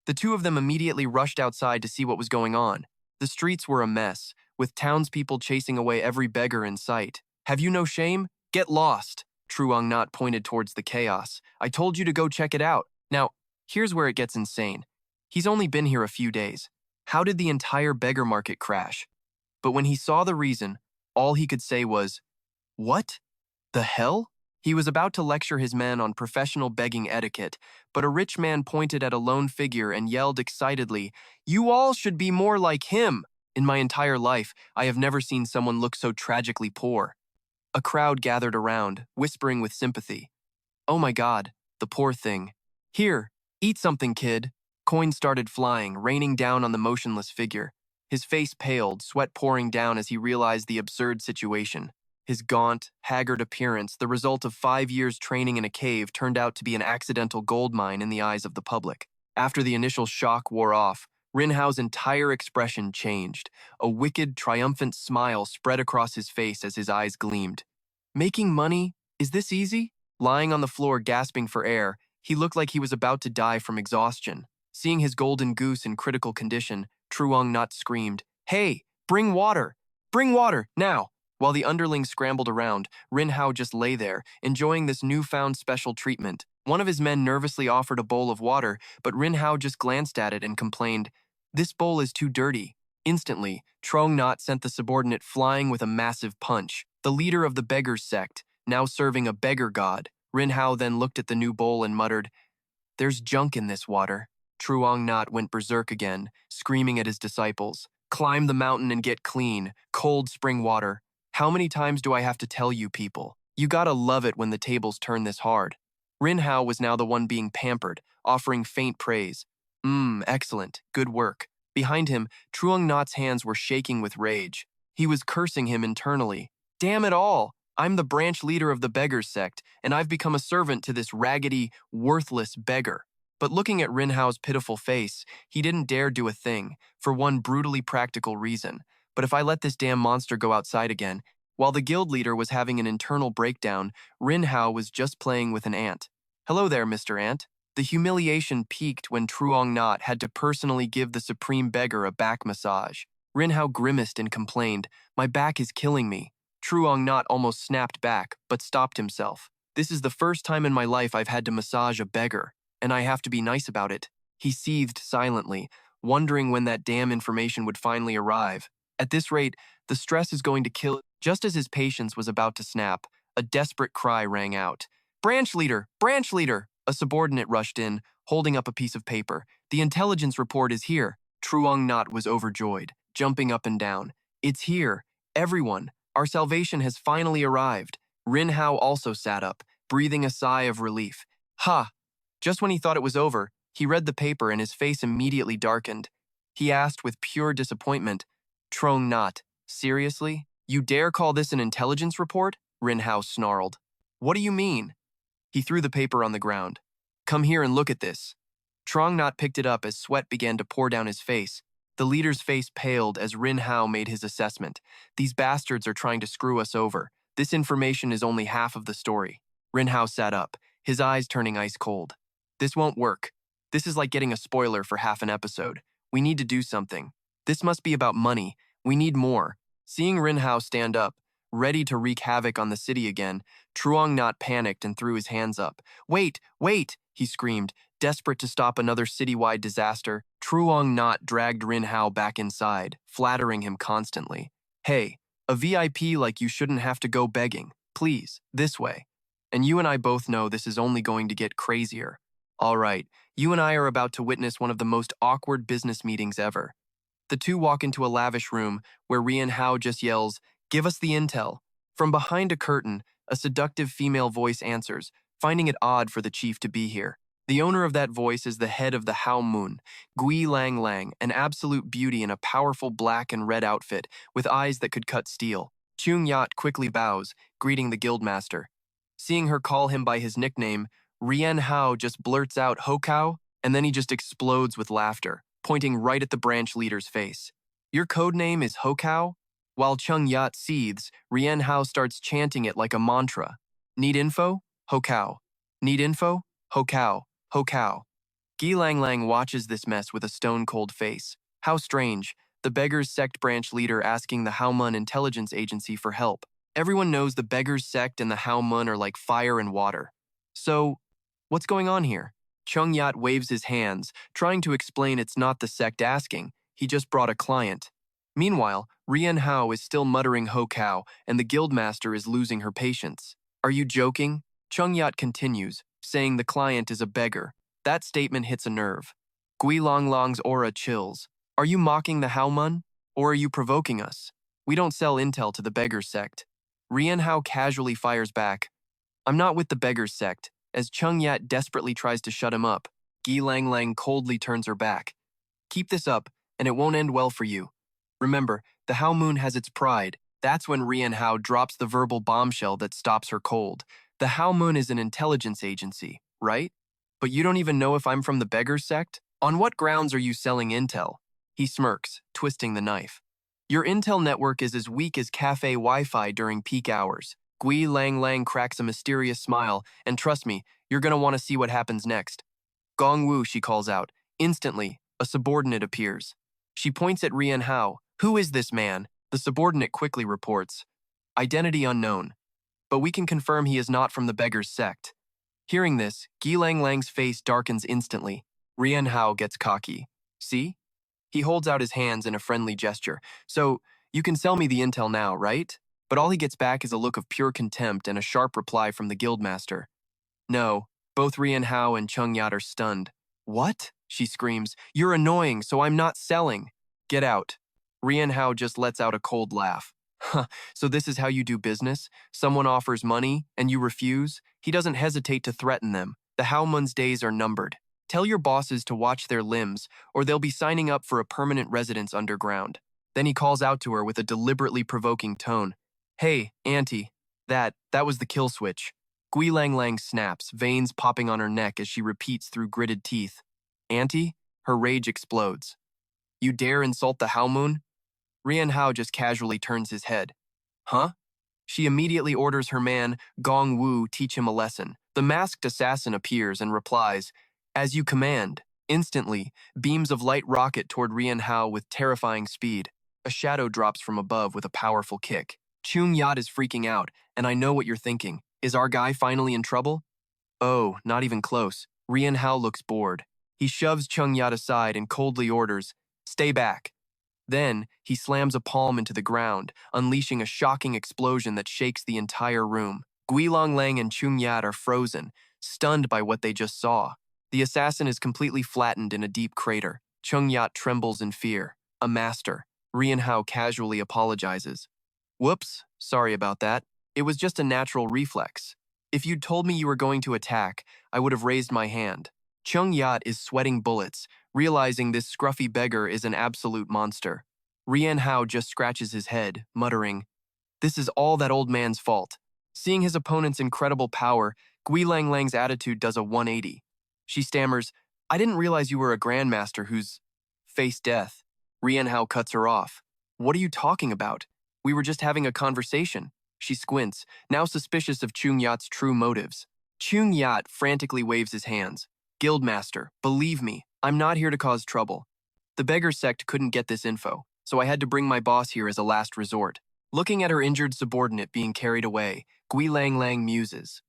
The two of them immediately rushed outside to see what was going on. The streets were a mess, with townspeople chasing away every beggar in sight. Have you no shame? Get lost! Truong Not pointed towards the chaos. I told you to go check it out. Now, here's where it gets insane. He's only been here a few days. How did the entire beggar market crash? But when he saw the reason, all he could say was, What? The hell? He was about to lecture his men on professional begging etiquette, but a rich man pointed at a lone figure and yelled excitedly, You all should be more like him! In my entire life, I have never seen someone look so tragically poor. A crowd gathered around, whispering with sympathy. Oh my God, the poor thing. Here, eat something, kid. Coins started flying, raining down on the motionless figure. His face paled, sweat pouring down as he realized the absurd situation. His gaunt, haggard appearance, the result of 5 years training in a cave, turned out to be an accidental gold mine in the eyes of the public. After the initial shock wore off, Rin Hao's entire expression changed. A wicked, triumphant smile spread across his face as his eyes gleamed. Making money? Is this easy? Lying on the floor gasping for air, he looked like he was about to die from exhaustion. Seeing his golden goose in critical condition, Truong Not screamed, "Hey, bring water! Bring water, now!" While the underlings scrambled around, Rin Hao just lay there, enjoying this newfound special treatment. One of his men nervously offered a bowl of water, but Rin Hao just glanced at it and complained, "This bowl is too dirty." Instantly, Truong Not sent the subordinate flying with a massive punch. The leader of the Beggars Sect, now serving a beggar god, Rin Hao then looked at the new bowl and muttered, "There's junk in this water." Truong Not went berserk again, screaming at his disciples, "Climb the mountain and get clean, cold spring water. How many times do I have to tell you people? You gotta love it when the tables turn this hard." Rin Hao was now the one being pampered, offering faint praise. Excellent, good work." Behind him, Truong Not's hands were shaking with rage. He was cursing him internally. "Damn it all! I'm the branch leader of the Beggars Sect, and I've become a servant to this raggedy, worthless beggar." But looking at Rin Hao's pitiful face, he didn't dare do a thing, for one brutally practical reason. But if I let this damn monster go outside again, while the guild leader was having an internal breakdown, Rin Hao was just playing with an ant. "Hello there, Mr. Ant." The humiliation peaked when Truong Not had to personally give the supreme beggar a back massage. Rin Hao grimaced and complained, "My back is killing me." Truong Not almost snapped back, but stopped himself. "This is the first time in my life I've had to massage a beggar, and I have to be nice about it." He seethed silently, wondering when that damn information would finally arrive. At this rate, the stress is going to kill. Just as his patience was about to snap, a desperate cry rang out. "Branch leader! Branch leader!" A subordinate rushed in, holding up a piece of paper. "The intelligence report is here." Truong Not was overjoyed, jumping up and down. "It's here. Everyone, our salvation has finally arrived." Rin Hao also sat up, breathing a sigh of relief. "Ha!" Just when he thought it was over, he read the paper and his face immediately darkened. He asked with pure disappointment, "Truong Not, seriously? You dare call this an intelligence report?" Rin Hao snarled. "What do you mean?" He threw the paper on the ground. "Come here and look at this." Truong Not picked it up as sweat began to pour down his face. The leader's face paled as Rin Hao made his assessment. "These bastards are trying to screw us over. This information is only half of the story." Rin Hao sat up, his eyes turning ice cold. "This won't work. This is like getting a spoiler for half an episode. We need to do something. This must be about money. We need more." Seeing Rin Hao stand up, ready to wreak havoc on the city again, Truong Not panicked and threw his hands up. "Wait, wait!" he screamed, desperate to stop another citywide disaster. Truong Not dragged Rin Hao back inside, flattering him constantly. "Hey, a VIP like you shouldn't have to go begging. Please, this way. And you and I both know this is only going to get crazier. All right, you and I are about to witness one of the most awkward business meetings ever." The two walk into a lavish room where Rin Hao just yells, "Give us the intel." From behind a curtain, a seductive female voice answers, finding it odd for the chief to be here. The owner of that voice is the head of the Hao Mun, Gui Lang Lang, an absolute beauty in a powerful black and red outfit with eyes that could cut steel. Chung Yat quickly bows, greeting the guildmaster. Seeing her call him by his nickname, Rin Hao just blurts out "Hokao," and then he just explodes with laughter, pointing right at the branch leader's face. "Your code name is Hokao?" While Chung Yat seethes, Rin Hao starts chanting it like a mantra. "Need info? Hokao. Need info? Hokao. Hokao." Gi Lang Lang watches this mess with a stone-cold face. How strange, the Beggars Sect branch leader asking the Hao Mun intelligence agency for help. Everyone knows the Beggars Sect and the Hao Mun are like fire and water. So, what's going on here? Chung Yat waves his hands, trying to explain it's not the sect asking, he just brought a client. Meanwhile, Rin Hao is still muttering "Hokao," and the guildmaster is losing her patience. "Are you joking?" Chung Yat continues, saying the client is a beggar. That statement hits a nerve. Gui Long Long's aura chills. "Are you mocking the Hao Mun? Or are you provoking us? We don't sell intel to the Beggars Sect." Rin Hao casually fires back, "I'm not with the Beggars Sect," as Chung Yat desperately tries to shut him up. Gi Lang Lang coldly turns her back. "Keep this up, and it won't end well for you. Remember, the Hao Mun has its pride." That's when Rin Hao drops the verbal bombshell that stops her cold. "The Hao Mun is an intelligence agency, right? But you don't even know if I'm from the Beggars Sect? On what grounds are you selling intel?" He smirks, twisting the knife. Your intel network is as weak as cafe Wi-Fi during peak hours. Gui Lang Lang cracks a mysterious smile, and trust me, you're gonna want to see what happens next. Gong Wu, she calls out. Instantly, a subordinate appears. She points at Rian Hao. Who is this man? The subordinate quickly reports. Identity unknown. But we can confirm he is not from the Beggars Sect. Hearing this, Gi Lang Lang's face darkens instantly. Rian Hao gets cocky. See? He holds out his hands in a friendly gesture. So, you can sell me the intel now, right? But all he gets back is a look of pure contempt and a sharp reply from the guildmaster. No, both Rian Hao and Chung Yat are stunned. What? She screams. You're annoying, so I'm not selling. Get out. Rian Hao just lets out a cold laugh. Huh, so this is how you do business? Someone offers money, and you refuse? He doesn't hesitate to threaten them. The Hao Mun's days are numbered. Tell your bosses to watch their limbs, or they'll be signing up for a permanent residence underground. Then he calls out to her with a deliberately provoking tone. Hey, Auntie, that was the kill switch. Gui Lang Lang snaps, veins popping on her neck as she repeats through gritted teeth. Auntie? Her rage explodes. You dare insult the Hao Mun? Rian Hao just casually turns his head. Huh? She immediately orders her man, Gong Wu, teach him a lesson. The masked assassin appears and replies, As you command. Instantly, beams of light rocket toward Rian Hao with terrifying speed. A shadow drops from above with a powerful kick. Chung Yat is freaking out, and I know what you're thinking. Is our guy finally in trouble? Oh, not even close. Rian Hao looks bored. He shoves Chung Yat aside and coldly orders, Stay back. Then, he slams a palm into the ground, unleashing a shocking explosion that shakes the entire room. Gui Long Lang and Chung Yat are frozen, stunned by what they just saw. The assassin is completely flattened in a deep crater. Chung Yat trembles in fear. A master. Rian Hao casually apologizes. Whoops, sorry about that. It was just a natural reflex. If you'd told me you were going to attack, I would have raised my hand. Chung Yat is sweating bullets, realizing this scruffy beggar is an absolute monster. Rian Hao just scratches his head, muttering, This is all that old man's fault. Seeing his opponent's incredible power, Gui Lang Lang's attitude does a 180. She stammers, I didn't realize you were a grandmaster who's faced death. Rian Hao cuts her off. What are you talking about? We were just having a conversation. She squints, now suspicious of Chung Yat's true motives. Chung Yat frantically waves his hands. Guildmaster, believe me, I'm not here to cause trouble. The Beggars Sect couldn't get this info, so I had to bring my boss here as a last resort. Looking at her injured subordinate being carried away, Gui Lang Lang muses.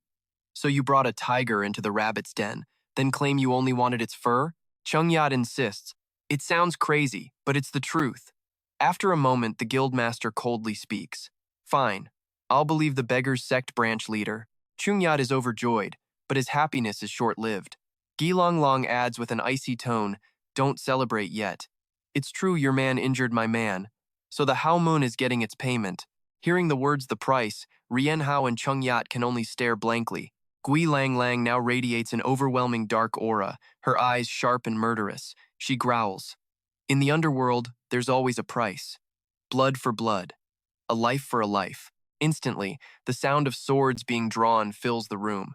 So you brought a tiger into the rabbit's den, then claim you only wanted its fur? Chung Yat insists. It sounds crazy, but it's the truth. After a moment, the guildmaster coldly speaks. Fine, I'll believe the Beggars Sect branch leader. Chung Yat is overjoyed, but his happiness is short-lived. Gi Long Long adds with an icy tone, Don't celebrate yet. It's true your man injured my man, so the Hao Mun is getting its payment. Hearing the words the price, Rian Hao and Chung Yat can only stare blankly. Gui Lang Lang now radiates an overwhelming dark aura, her eyes sharp and murderous. She growls. In the underworld, there's always a price. Blood for blood. A life for a life. Instantly, the sound of swords being drawn fills the room.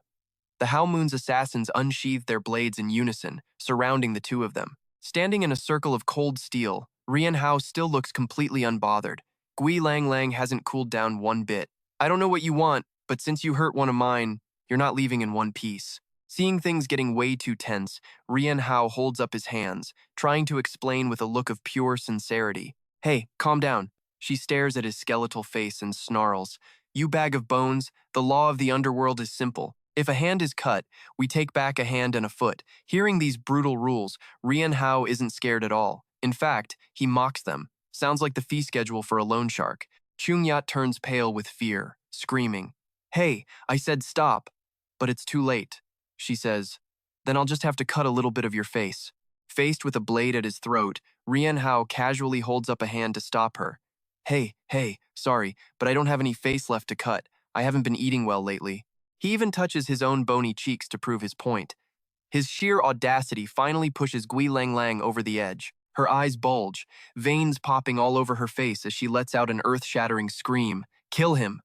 The Hao Mun's assassins unsheathe their blades in unison, surrounding the two of them. Standing in a circle of cold steel, Rian Hao still looks completely unbothered. Gui Lang Lang hasn't cooled down one bit. I don't know what you want, but since you hurt one of mine, you're not leaving in one piece. Seeing things getting way too tense, Rian Hao holds up his hands, trying to explain with a look of pure sincerity. Hey, calm down. She stares at his skeletal face and snarls. You bag of bones, the law of the underworld is simple. If a hand is cut, we take back a hand and a foot. Hearing these brutal rules, Rian Hao isn't scared at all. In fact, he mocks them. Sounds like the fee schedule for a loan shark. Chung Yat turns pale with fear, screaming, Hey, I said stop. But it's too late. She says, Then I'll just have to cut a little bit of your face. Faced with a blade at his throat, Rian Hao casually holds up a hand to stop her. Hey, sorry, but I don't have any face left to cut. I haven't been eating well lately. He even touches his own bony cheeks to prove his point. His sheer audacity finally pushes Gui Lang Lang over the edge. Her eyes bulge, veins popping all over her face as she lets out an earth-shattering scream. Kill him!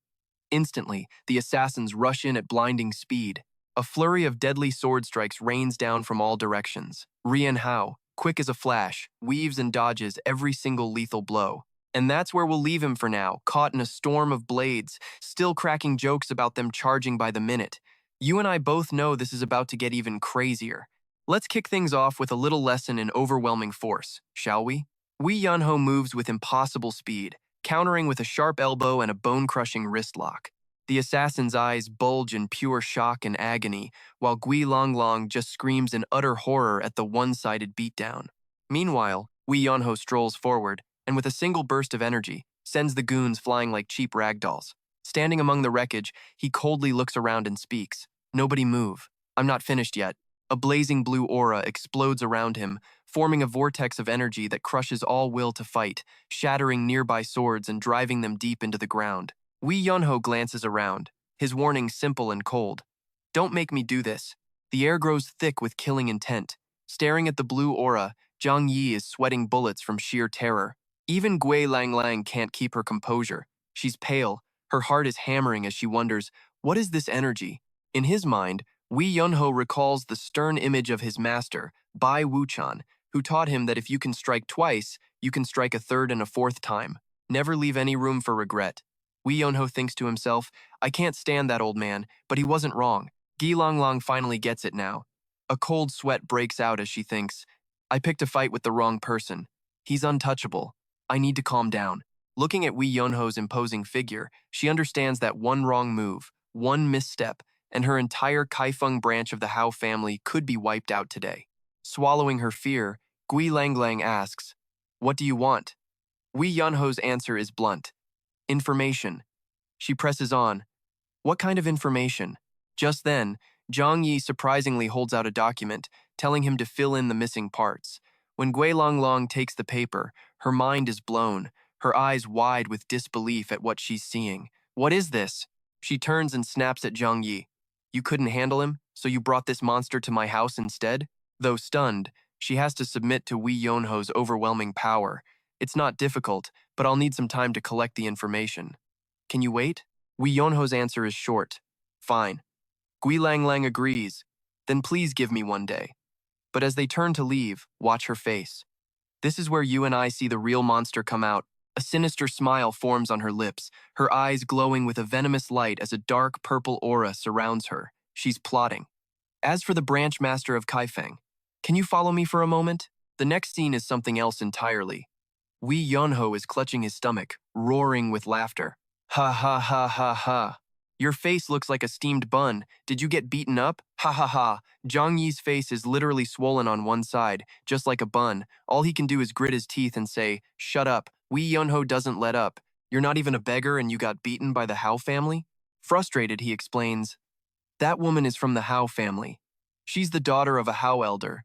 Instantly, the assassins rush in at blinding speed. A flurry of deadly sword strikes rains down from all directions. Rian Hao, quick as a flash, weaves and dodges every single lethal blow. And that's where we'll leave him for now, caught in a storm of blades, still cracking jokes about them charging by the minute. You and I both know this is about to get even crazier. Let's kick things off with a little lesson in overwhelming force, shall we? Wee Yunho moves with impossible speed, countering with a sharp elbow and a bone-crushing wrist lock. The assassin's eyes bulge in pure shock and agony, while Gui Longlong just screams in utter horror at the one-sided beatdown. Meanwhile, Wee Yunho strolls forward, and with a single burst of energy, sends the goons flying like cheap ragdolls. Standing among the wreckage, he coldly looks around and speaks. Nobody move. I'm not finished yet. A blazing blue aura explodes around him, forming a vortex of energy that crushes all will to fight, shattering nearby swords and driving them deep into the ground. Wee Yunho glances around, his warning simple and cold. Don't make me do this. The air grows thick with killing intent. Staring at the blue aura, Zhang Yi is sweating bullets from sheer terror. Even Gui Lang Lang can't keep her composure. She's pale, her heart is hammering as she wonders, what is this energy? In his mind, Wee Yunho recalls the stern image of his master, Bai Wuchan, who taught him that if you can strike twice, you can strike a third and a fourth time. Never leave any room for regret. Wee Yunho thinks to himself, I can't stand that old man, but he wasn't wrong. Gi Longlong finally gets it now. A cold sweat breaks out as she thinks, I picked a fight with the wrong person. He's untouchable. I need to calm down. Looking at Wee Yunho's imposing figure, she understands that one wrong move, one misstep, and her entire Kaifeng branch of the Hao family could be wiped out today. Swallowing her fear, Gui Langlang asks, What do you want? Wee Yunho's answer is blunt. Information. She presses on. What kind of information? Just then, Zhang Yi surprisingly holds out a document, telling him to fill in the missing parts. When Gui Longlong takes the paper, her mind is blown, her eyes wide with disbelief at what she's seeing. What is this? She turns and snaps at Zhang Yi. You couldn't handle him, so you brought this monster to my house instead? Though stunned, she has to submit to Wee Yunho's overwhelming power. It's not difficult, but I'll need some time to collect the information. Can you wait? Wee Yunho's answer is short. Fine. Gui Langlang agrees. Then please give me one day. But as they turn to leave, watch her face. This is where you and I see the real monster come out. A sinister smile forms on her lips, her eyes glowing with a venomous light as a dark purple aura surrounds her. She's plotting. As for the branch master of Kaifeng, can you follow me for a moment? The next scene is something else entirely. Wee Yunho is clutching his stomach, roaring with laughter. Ha ha ha ha ha. Your face looks like a steamed bun. Did you get beaten up? Ha ha ha. Zhang Yi's face is literally swollen on one side, just like a bun. All he can do is grit his teeth and say, Shut up. Wee Yunho doesn't let up. You're not even a beggar and you got beaten by the Hao family? Frustrated, he explains, That woman is from the Hao family. She's the daughter of a Hao elder.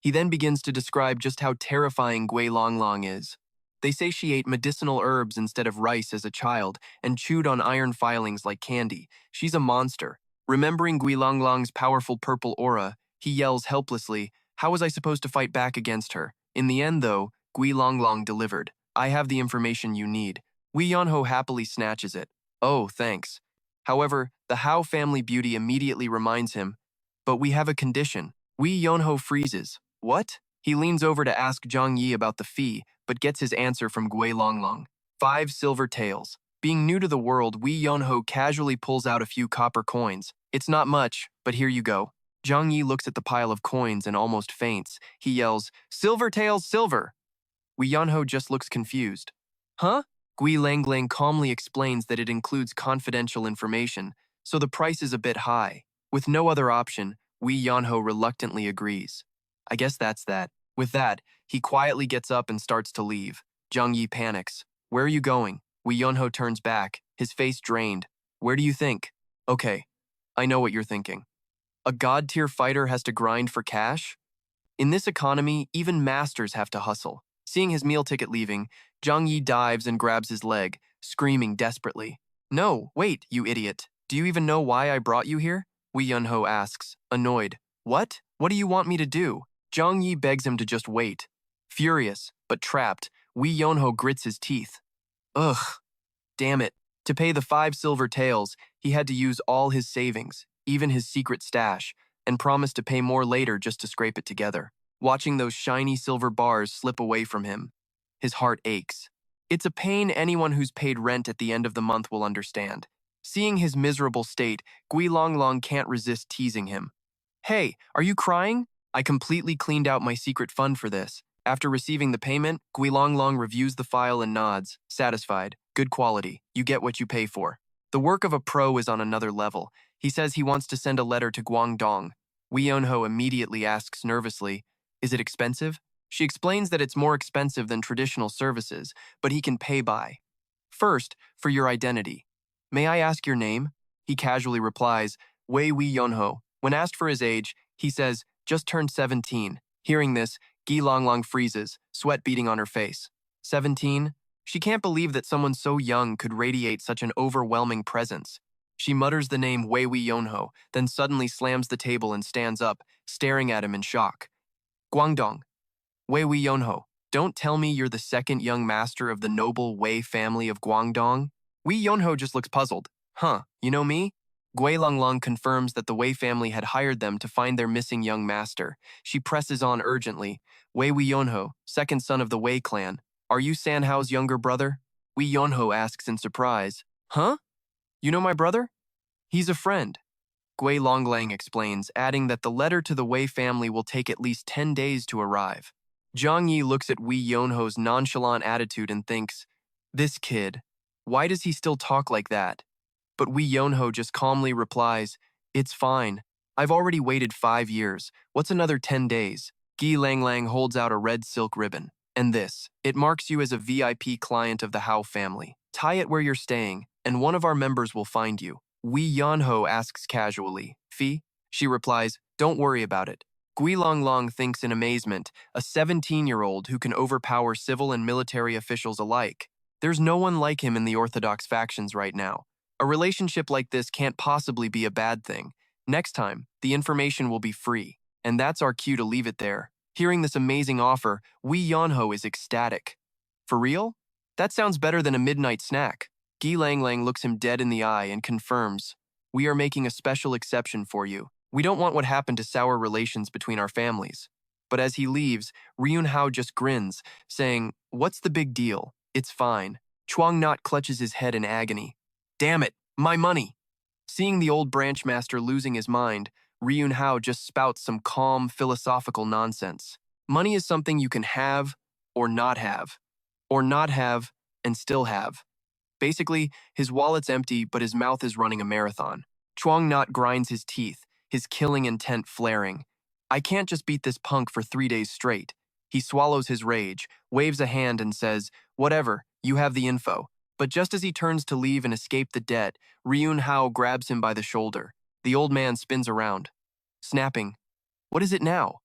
He then begins to describe just how terrifying Gui Longlong is. They say she ate medicinal herbs instead of rice as a child and chewed on iron filings like candy. She's a monster. Remembering Gui Longlong's powerful purple aura, he yells helplessly, How was I supposed to fight back against her? In the end, though, Gui Longlong delivered. I have the information you need. Wee Yunho happily snatches it. Oh, thanks. However, the Hao family beauty immediately reminds him, But we have a condition. Wee Yunho freezes. What? He leans over to ask Zhang Yi about the fee, but gets his answer from Gui Longlong. 5 silver taels. Being new to the world, Wee Yunho casually pulls out a few copper coins. It's not much, but here you go. Zhang Yi looks at the pile of coins and almost faints. He yells, Silver taels, silver! Wee Yunho just looks confused. Huh? Gui Langlang calmly explains that it includes confidential information, so the price is a bit high. With no other option, Wee Yunho reluctantly agrees. I guess that's that. With that, he quietly gets up and starts to leave. Zhang Yi panics. Where are you going? Wee Yunho turns back, his face drained. Where do you think? Okay, I know what you're thinking. A god-tier fighter has to grind for cash? In this economy, even masters have to hustle. Seeing his meal ticket leaving, Zhang Yi dives and grabs his leg, screaming desperately. No, wait, you idiot. Do you even know why I brought you here? Wee Yunho asks, annoyed. What? What do you want me to do? Zhang Yi begs him to just wait. Furious, but trapped, Wee Yunho grits his teeth. Ugh. Damn it. To pay the 5 silver taels, he had to use all his savings, even his secret stash, and promised to pay more later just to scrape it together. watching those shiny silver bars slip away from him. His heart aches. It's a pain anyone who's paid rent at the end of the month will understand. Seeing his miserable state, Gui Longlong can't resist teasing him. Hey, are you crying? I completely cleaned out my secret fund for this. After receiving the payment, Gui Longlong reviews the file and nods, satisfied. Good quality. You get what you pay for. The work of a pro is on another level. He says he wants to send a letter to Guangdong. Wei Yonho immediately asks nervously, "Is it expensive?" She explains that it's more expensive than traditional services, but he can pay by. First, for your identity. May I ask your name? He casually replies, Wei Yonho. When asked for his age, he says, just turned 17. Hearing this, Gi Longlong freezes, sweat beading on her face. 17? She can't believe that someone so young could radiate such an overwhelming presence. She mutters the name Wei Yonho, then suddenly slams the table and stands up, staring at him in shock. Guangdong. Wei Yonho, don't tell me you're the second young master of the noble Wei family of Guangdong? Wei Yonho just looks puzzled. Huh, you know me? Gui Longlong confirms that the Wei family had hired them to find their missing young master. She presses on urgently. Wei Yonho, second son of the Wei clan. Are you Sanhao's younger brother? Wei Yonho asks in surprise. Huh? You know my brother? He's a friend. Gui Longlong explains, adding that the letter to the Wei family will take at least 10 days to arrive. Zhang Yi looks at Wei Yonho's nonchalant attitude and thinks, this kid, why does he still talk like that? But Wei Yonho just calmly replies, it's fine. I've already waited 5 years. What's another 10 days? Gi Langlang holds out a red silk ribbon. And this, it marks you as a VIP client of the Hao family. Tie it where you're staying, and one of our members will find you. Wei Yonho asks casually, Fee? She replies, don't worry about it. Gui Longlong thinks in amazement, a 17-year-old who can overpower civil and military officials alike. There's no one like him in the Orthodox factions right now. A relationship like this can't possibly be a bad thing. Next time, the information will be free, and that's our cue to leave it there. Hearing this amazing offer, Wei Yonho is ecstatic. For real? That sounds better than a midnight snack. Gi Langlang looks him dead in the eye and confirms, we are making a special exception for you. We don't want what happened to sour relations between our families. But as he leaves, Ryun Hao just grins, saying, what's the big deal? It's fine. Chuang Not clutches his head in agony. Damn it, my money! Seeing the old branch master losing his mind, Ryun Hao just spouts some calm, philosophical nonsense. Money is something you can have or not have and still have. Basically, his wallet's empty, but his mouth is running a marathon. Chuang Not grinds his teeth, his killing intent flaring. I can't just beat this punk for 3 days straight. He swallows his rage, waves a hand and says, whatever, you have the info. But just as he turns to leave and escape the debt, Ryun Hao grabs him by the shoulder. The old man spins around, snapping, what is it now?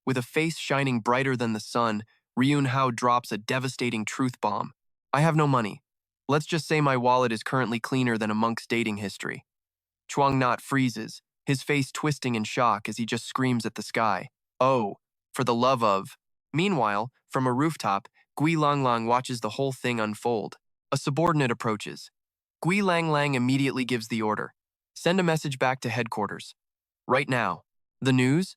With a face shining brighter than the sun, Ryun Hao drops a devastating truth bomb. I have no money. Let's just say my wallet is currently cleaner than a monk's dating history. Chuang Not freezes, his face twisting in shock as he just screams at the sky. Oh, for the love of... Meanwhile, from a rooftop, Gui Longlong watches the whole thing unfold. A subordinate approaches. Gui Langlang immediately gives the order. Send a message back to headquarters. Right now. The news?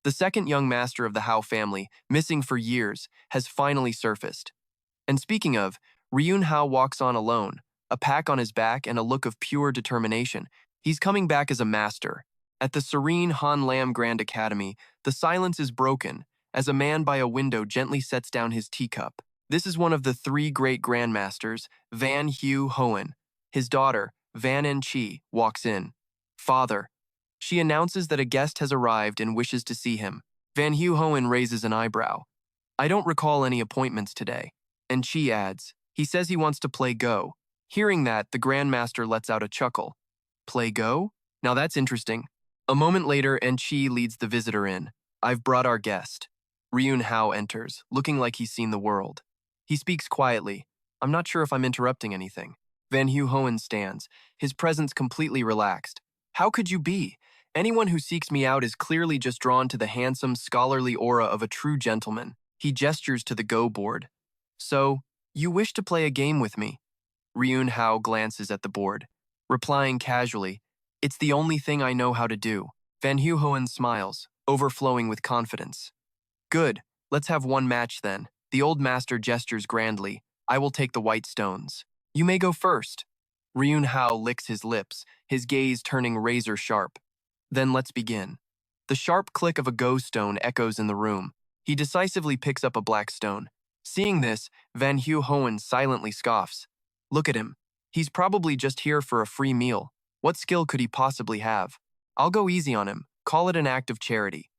The second young master of the Hao family, missing for years, has finally surfaced. And speaking of, Ryun Hao walks on alone, a pack on his back and a look of pure determination. He's coming back as a master. At the serene Hanlin Grand Academy, the silence is broken as a man by a window gently sets down his teacup. This is one of the 3 great grandmasters, Van Hu Hoen. His daughter, Van En Chi, walks in. Father. She announces that a guest has arrived and wishes to see him. Van Hu Hoen raises an eyebrow. I don't recall any appointments today. And Chi adds, he says he wants to play Go. Hearing that, the grandmaster lets out a chuckle. Play Go? Now that's interesting. A moment later, En Chi leads the visitor in. I've brought our guest. Ryun Hao enters, looking like he's seen the world. He speaks quietly. I'm not sure if I'm interrupting anything. Van Hu Hoen stands, his presence completely relaxed. How could you be? Anyone who seeks me out is clearly just drawn to the handsome, scholarly aura of a true gentleman. He gestures to the Go board. So, you wish to play a game with me? Ryun Hao glances at the board, replying casually, it's the only thing I know how to do. Van Hu Hoen smiles, overflowing with confidence. Good. Let's have one match then. The old master gestures grandly. I will take the white stones. You may go first. Ryun Hao licks his lips, his gaze turning razor sharp. Then let's begin. The sharp click of a go stone echoes in the room. He decisively picks up a black stone. Seeing this, Van Hoen silently scoffs. Look at him. He's probably just here for a free meal. What skill could he possibly have? I'll go easy on him, call it an act of charity.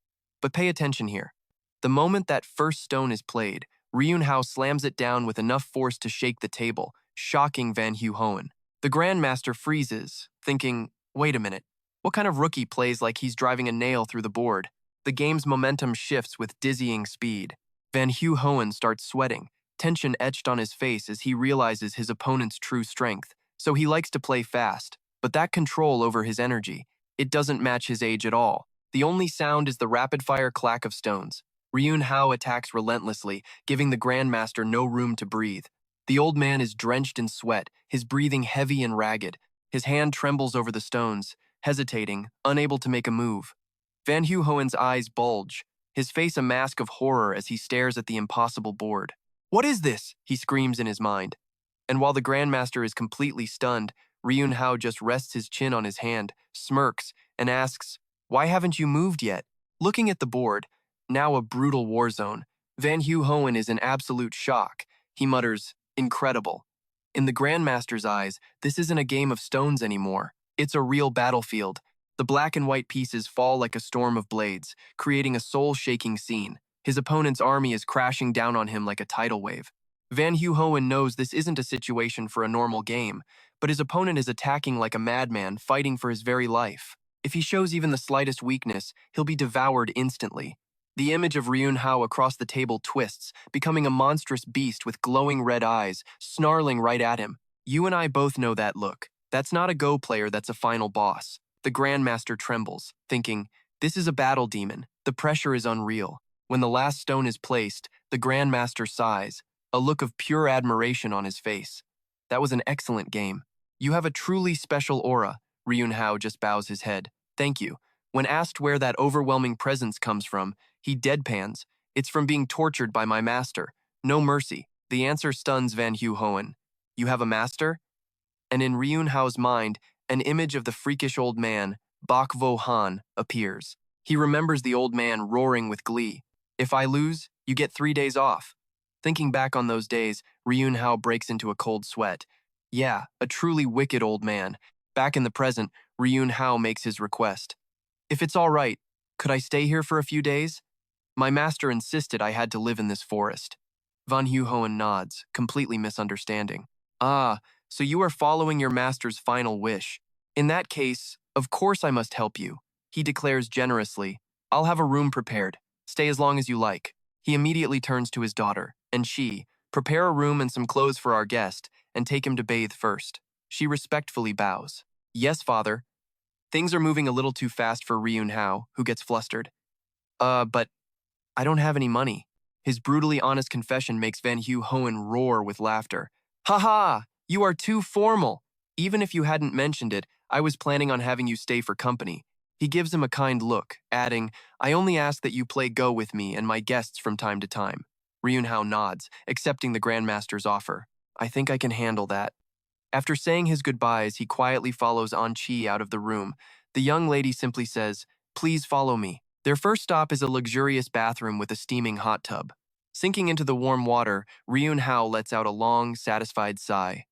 But pay attention here. The moment that first stone is played, Ryun Hao slams it down with enough force to shake the table, shocking Van Hoen. The grandmaster freezes, thinking, wait a minute, what kind of rookie plays like he's driving a nail through the board? The game's momentum shifts with dizzying speed. Van Hoen starts sweating, tension etched on his face as he realizes his opponent's true strength. So he likes to play fast, but that control over his energy, it doesn't match his age at all. The only sound is the rapid-fire clack of stones. Ryun Hao attacks relentlessly, giving the grandmaster no room to breathe. The old man is drenched in sweat, his breathing heavy and ragged. His hand trembles over the stones, hesitating, unable to make a move. Van Hoen's eyes bulge, his face a mask of horror as he stares at the impossible board. What is this? He screams in his mind. And while the grandmaster is completely stunned, Ryun Hao just rests his chin on his hand, smirks, and asks, why haven't you moved yet? Looking at the board, now a brutal war zone, Van Hoen is in absolute shock. He mutters, incredible. In the grandmaster's eyes, this isn't a game of stones anymore. It's a real battlefield. The black and white pieces fall like a storm of blades, creating a soul-shaking scene. His opponent's army is crashing down on him like a tidal wave. Van Hoen knows this isn't a situation for a normal game, but his opponent is attacking like a madman, fighting for his very life. If he shows even the slightest weakness, he'll be devoured instantly. The image of Ryun Hao across the table twists, becoming a monstrous beast with glowing red eyes, snarling right at him. You and I both know that look. That's not a Go player, that's a final boss. The grandmaster trembles, thinking, this is a battle demon. The pressure is unreal. When the last stone is placed, the grandmaster sighs, a look of pure admiration on his face. That was an excellent game. You have a truly special aura. Ryun Hao just bows his head. Thank you. When asked where that overwhelming presence comes from, he deadpans. It's from being tortured by my master. No mercy. The answer stuns Van Hoen. You have a master? And in Ryun Hao's mind, an image of the freakish old man, Baek Muhan, appears. He remembers the old man roaring with glee. If I lose, you get 3 days off. Thinking back on those days, Ryun Hao breaks into a cold sweat. Yeah, a truly wicked old man. Back in the present, Ryun Hao makes his request. If it's all right, could I stay here for a few days? My master insisted I had to live in this forest. Van Hoen nods, completely misunderstanding. Ah, so you are following your master's final wish. In that case, of course I must help you. He declares generously, I'll have a room prepared. Stay as long as you like. He immediately turns to his daughter, and she, prepare a room and some clothes for our guest, and take him to bathe first. She respectfully bows. Yes, father. Things are moving a little too fast for Ryun Hao, who gets flustered. But I don't have any money. His brutally honest confession makes Van Hoen roar with laughter. Ha ha! You are too formal. Even if you hadn't mentioned it, I was planning on having you stay for company. He gives him a kind look, adding, I only ask that you play Go with me and my guests from time to time. Ryun Hao nods, accepting the grandmaster's offer. I think I can handle that. After saying his goodbyes, he quietly follows An Chi out of the room. The young lady simply says, please follow me. Their first stop is a luxurious bathroom with a steaming hot tub. Sinking into the warm water, Ryun Hao lets out a long, satisfied sigh.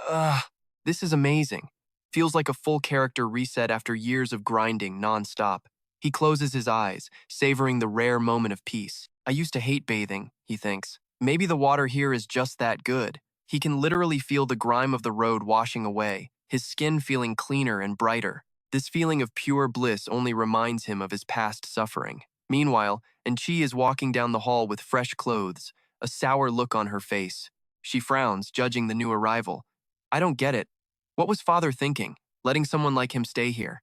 Ugh, this is amazing. Feels like a full character reset after years of grinding non-stop. He closes his eyes, savoring the rare moment of peace. I used to hate bathing, he thinks. Maybe the water here is just that good. He can literally feel the grime of the road washing away, his skin feeling cleaner and brighter. This feeling of pure bliss only reminds him of his past suffering. Meanwhile, Enchi is walking down the hall with fresh clothes, a sour look on her face. She frowns, judging the new arrival. I don't get it. What was father thinking, letting someone like him stay here?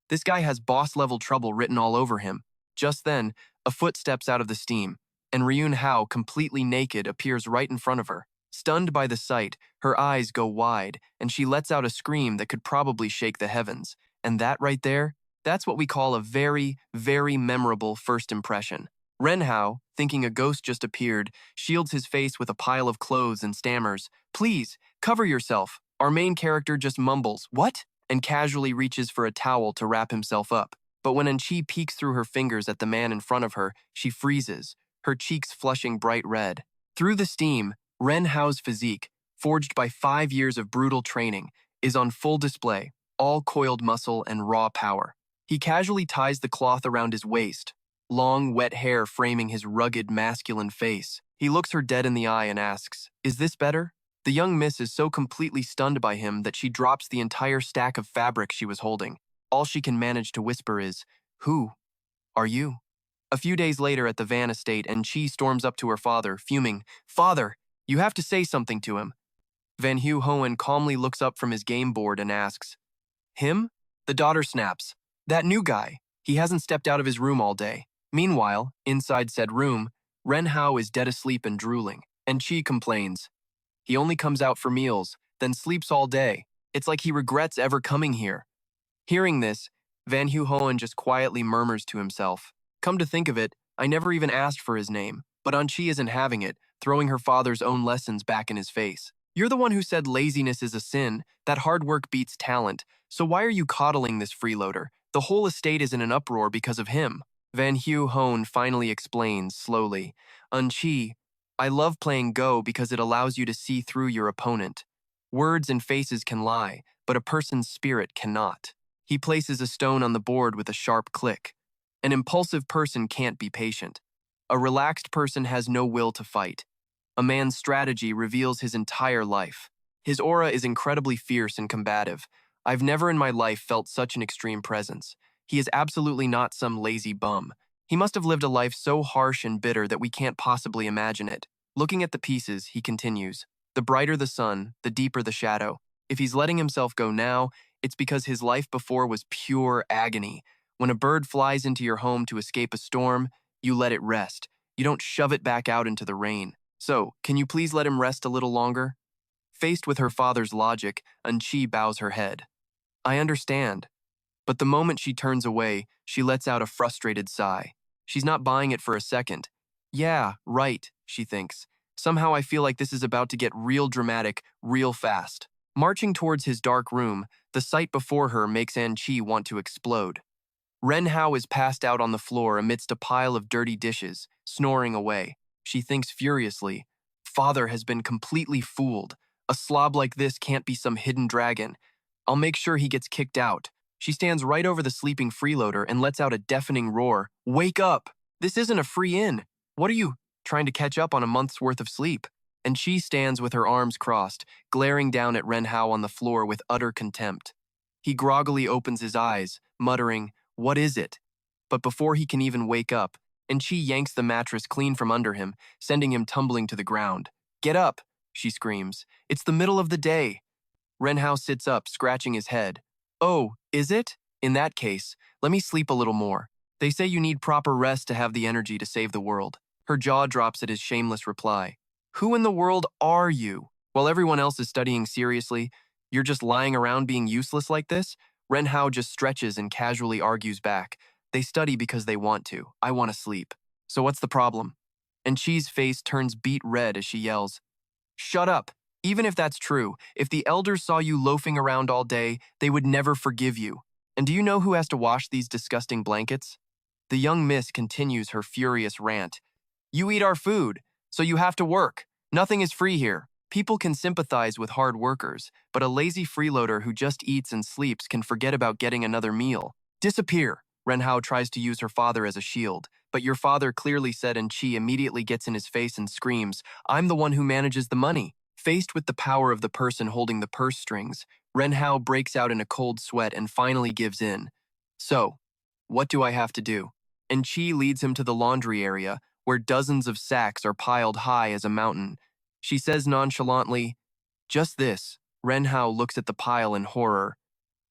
This guy has boss-level trouble written all over him. Just then, a foot steps out of the steam, and Ryun Hao, completely naked, appears right in front of her. Stunned by the sight, her eyes go wide, and she lets out a scream that could probably shake the heavens. And that right there, that's what we call a very, very memorable first impression. Ren Hao, thinking a ghost just appeared, shields his face with a pile of clothes and stammers. Please, cover yourself. Our main character just mumbles, what? And casually reaches for a towel to wrap himself up. But when Enchi peeks through her fingers at the man in front of her, she freezes, her cheeks flushing bright red. Through the steam, Ren Hao's physique, forged by 5 years of brutal training, is on full display, all coiled muscle and raw power. He casually ties the cloth around his waist, long, wet hair framing his rugged, masculine face. He looks her dead in the eye and asks, "Is this better?" The young miss is so completely stunned by him that she drops the entire stack of fabric she was holding. All she can manage to whisper is, "Who are you?" A few days later at the Van estate, Enchi storms up to her father, fuming, "Father, you have to say something to him." Van Hu Hoen calmly looks up from his game board and asks, "Him?" The daughter snaps, "That new guy. He hasn't stepped out of his room all day." Meanwhile, inside said room, Ren Hao is dead asleep and drooling, and Chi complains. He only comes out for meals, then sleeps all day. It's like he regrets ever coming here. Hearing this, Van Hu Hoen just quietly murmurs to himself, "Come to think of it, I never even asked for his name." But Anchi isn't having it, throwing her father's own lessons back in his face. "You're the one who said laziness is a sin, that hard work beats talent, so why are you coddling this freeloader? The whole estate is in an uproar because of him." Van Hu Hoen finally explains, slowly, "Anchi, I love playing Go because it allows you to see through your opponent. Words and faces can lie, but a person's spirit cannot." He places a stone on the board with a sharp click. An impulsive person can't be patient. A relaxed person has no will to fight. A man's strategy reveals his entire life. His aura is incredibly fierce and combative. I've never in my life felt such an extreme presence. He is absolutely not some lazy bum. He must have lived a life so harsh and bitter that we can't possibly imagine it. Looking at the pieces, he continues, "The brighter the sun, the deeper the shadow. If he's letting himself go now, it's because his life before was pure agony. When a bird flies into your home to escape a storm, you let it rest. You don't shove it back out into the rain. So, can you please let him rest a little longer?" Faced with her father's logic, Anchi bows her head. "I understand." But the moment she turns away, she lets out a frustrated sigh. She's not buying it for a second. "Yeah, right," she thinks. "Somehow I feel like this is about to get real dramatic, real fast." Marching towards his dark room, the sight before her makes Anchi want to explode. Ren Hao is passed out on the floor amidst a pile of dirty dishes, snoring away. She thinks furiously, "Father has been completely fooled. A slob like this can't be some hidden dragon. I'll make sure he gets kicked out." She stands right over the sleeping freeloader and lets out a deafening roar. "Wake up! This isn't a free inn. What are you, trying to catch up on a month's worth of sleep?" And she stands with her arms crossed, glaring down at Ren Hao on the floor with utter contempt. He groggily opens his eyes, muttering, "What is it?" But before he can even wake up, Enchi yanks the mattress clean from under him, sending him tumbling to the ground. "Get up!" she screams. "It's the middle of the day." Ren Hao sits up, scratching his head. "Oh, is it? In that case, let me sleep a little more. They say you need proper rest to have the energy to save the world." Her jaw drops at his shameless reply. "Who in the world are you? While everyone else is studying seriously, you're just lying around being useless like this?" Ren Hao just stretches and casually argues back. "They study because they want to. I want to sleep. So what's the problem?" And Chi's face turns beet red as she yells, "Shut up! Even if that's true, if the elders saw you loafing around all day, they would never forgive you. And do you know who has to wash these disgusting blankets?" The young miss continues her furious rant. "You eat our food, so you have to work. Nothing is free here. People can sympathize with hard workers, but a lazy freeloader who just eats and sleeps can forget about getting another meal. Disappear." Ren Hao tries to use her father as a shield, but your father clearly said, and Chi immediately gets in his face and screams, "I'm the one who manages the money." Faced with the power of the person holding the purse strings, Ren Hao breaks out in a cold sweat and finally gives in. "So, what do I have to do?" And Chi leads him to the laundry area, where dozens of sacks are piled high as a mountain. She says nonchalantly, "Just this." Ren Hao looks at the pile in horror.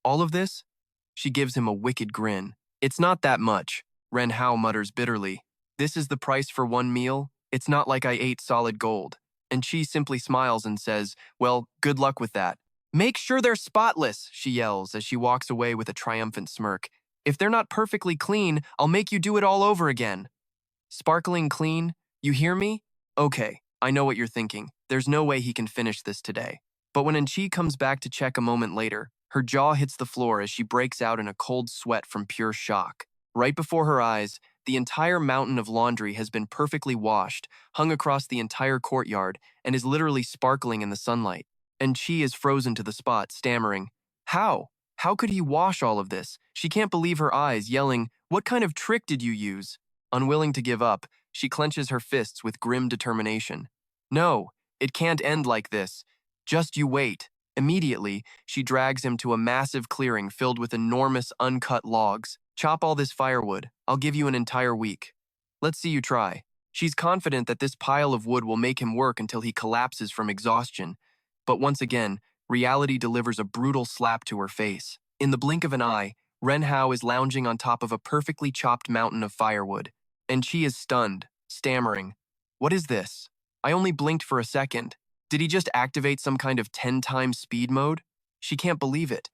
"All of this?" She gives him a wicked grin. "It's not that much," Ren Hao mutters bitterly. "This is the price for one meal? It's not like I ate solid gold." And she simply smiles and says, "Well, good luck with that." "Make sure they're spotless," she yells as she walks away with a triumphant smirk. "If they're not perfectly clean, I'll make you do it all over again." Sparkling clean? You hear me? Okay, I know what you're thinking. There's no way he can finish this today. But when Enchi comes back to check a moment later, her jaw hits the floor as she breaks out in a cold sweat from pure shock. Right before her eyes, the entire mountain of laundry has been perfectly washed, hung across the entire courtyard, and is literally sparkling in the sunlight. Enchi is frozen to the spot, stammering, "How? How could he wash all of this?" She can't believe her eyes, yelling, "What kind of trick did you use?" Unwilling to give up, she clenches her fists with grim determination. "No, it can't end like this. Just you wait." Immediately, she drags him to a massive clearing filled with enormous uncut logs. "Chop all this firewood. I'll give you an entire week. Let's see you try." She's confident that this pile of wood will make him work until he collapses from exhaustion. But once again, reality delivers a brutal slap to her face. In the blink of an eye, Ren Hao is lounging on top of a perfectly chopped mountain of firewood, and she is stunned, stammering, "What is this? I only blinked for a second. Did he just activate some kind of 10 times speed mode?" She can't believe it.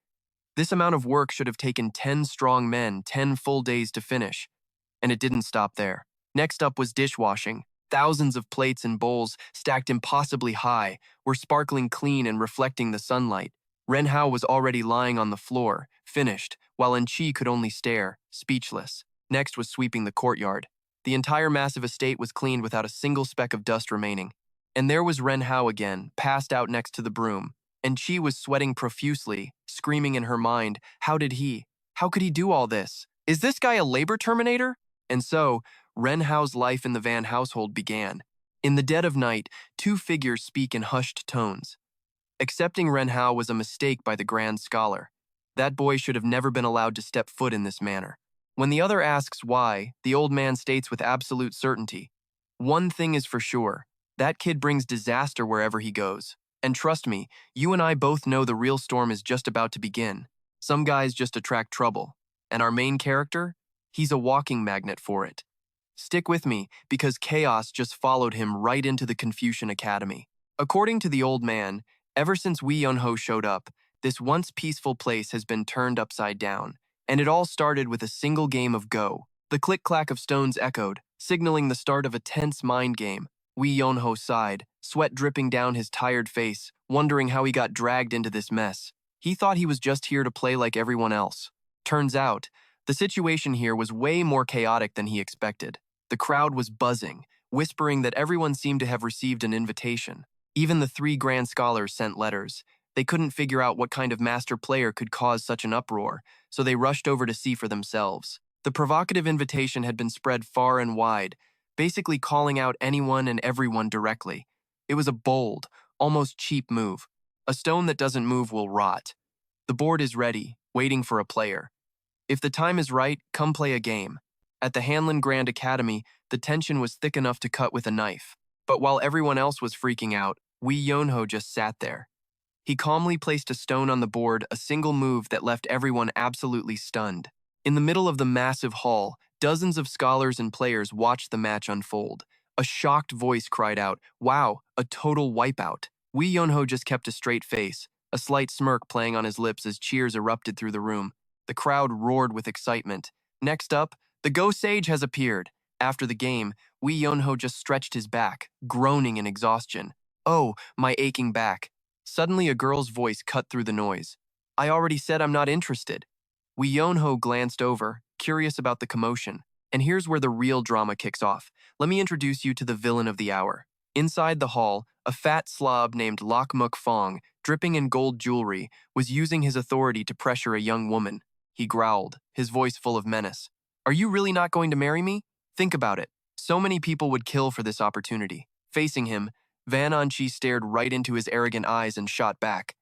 This amount of work should have taken 10 strong men 10 full days to finish, and it didn't stop there. Next up was dishwashing. Thousands of plates and bowls, stacked impossibly high, were sparkling clean and reflecting the sunlight. Ren Hao was already lying on the floor, finished, while Enchi could only stare, speechless. Next was sweeping the courtyard. The entire massive estate was cleaned without a single speck of dust remaining. And there was Ren Hao again, passed out next to the broom. Enchi was sweating profusely, screaming in her mind, how could he do all this? Is this guy a labor terminator? And so, Ren Hao's life in the Van household began. In the dead of night, two figures speak in hushed tones. Accepting Ren Hao was a mistake by the Grand Scholar. That boy should have never been allowed to step foot in this manner. When the other asks why, the old man states with absolute certainty, "One thing is for sure, that kid brings disaster wherever he goes. And trust me, you and I both know the real storm is just about to begin. Some guys just attract trouble. And our main character? He's a walking magnet for it." Stick with me, because chaos just followed him right into the Confucian Academy. According to the old man, ever since Wee Yun-ho showed up, this once peaceful place has been turned upside down, and it all started with a single game of Go. The click-clack of stones echoed, signaling the start of a tense mind game. Wee Yun-ho sighed, sweat dripping down his tired face, wondering how he got dragged into this mess. He thought he was just here to play like everyone else. Turns out, the situation here was way more chaotic than he expected. The crowd was buzzing, whispering that everyone seemed to have received an invitation. Even the three Grand Scholars sent letters. They couldn't figure out what kind of master player could cause such an uproar, so they rushed over to see for themselves. The provocative invitation had been spread far and wide, basically calling out anyone and everyone directly. It was a bold, almost cheap move. A stone that doesn't move will rot. The board is ready, waiting for a player. If the time is right, come play a game. At the Hanlin Grand Academy, the tension was thick enough to cut with a knife. But while everyone else was freaking out, Wee Yun-ho just sat there. He calmly placed a stone on the board, a single move that left everyone absolutely stunned. In the middle of the massive hall, dozens of scholars and players watched the match unfold. A shocked voice cried out, "Wow, a total wipeout." Wee Yun-ho just kept a straight face, a slight smirk playing on his lips as cheers erupted through the room. The crowd roared with excitement. Next up, the Go Sage has appeared. After the game, Wee Yun-ho just stretched his back, groaning in exhaustion. "Oh, my aching back." Suddenly a girl's voice cut through the noise. "I already said I'm not interested." Wee Yun-ho glanced over, curious about the commotion. And here's where the real drama kicks off. Let me introduce you to the villain of the hour. Inside the hall, a fat slob named Lok Muk Fong, dripping in gold jewelry, was using his authority to pressure a young woman. He growled, his voice full of menace. "Are you really not going to marry me? Think about it. So many people would kill for this opportunity." Facing him, Van Anchi stared right into his arrogant eyes and shot back.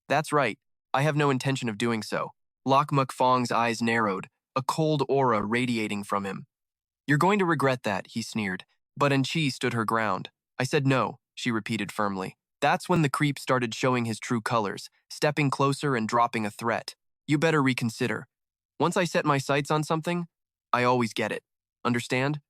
"That's right. I have no intention of doing so." Lok Muk Fong's eyes narrowed, a cold aura radiating from him. "You're going to regret that," he sneered. But Anchi stood her ground. "I said no," she repeated firmly. That's when the creep started showing his true colors, stepping closer and dropping a threat. "You better reconsider. Once I set my sights on something, I always get it. Understand?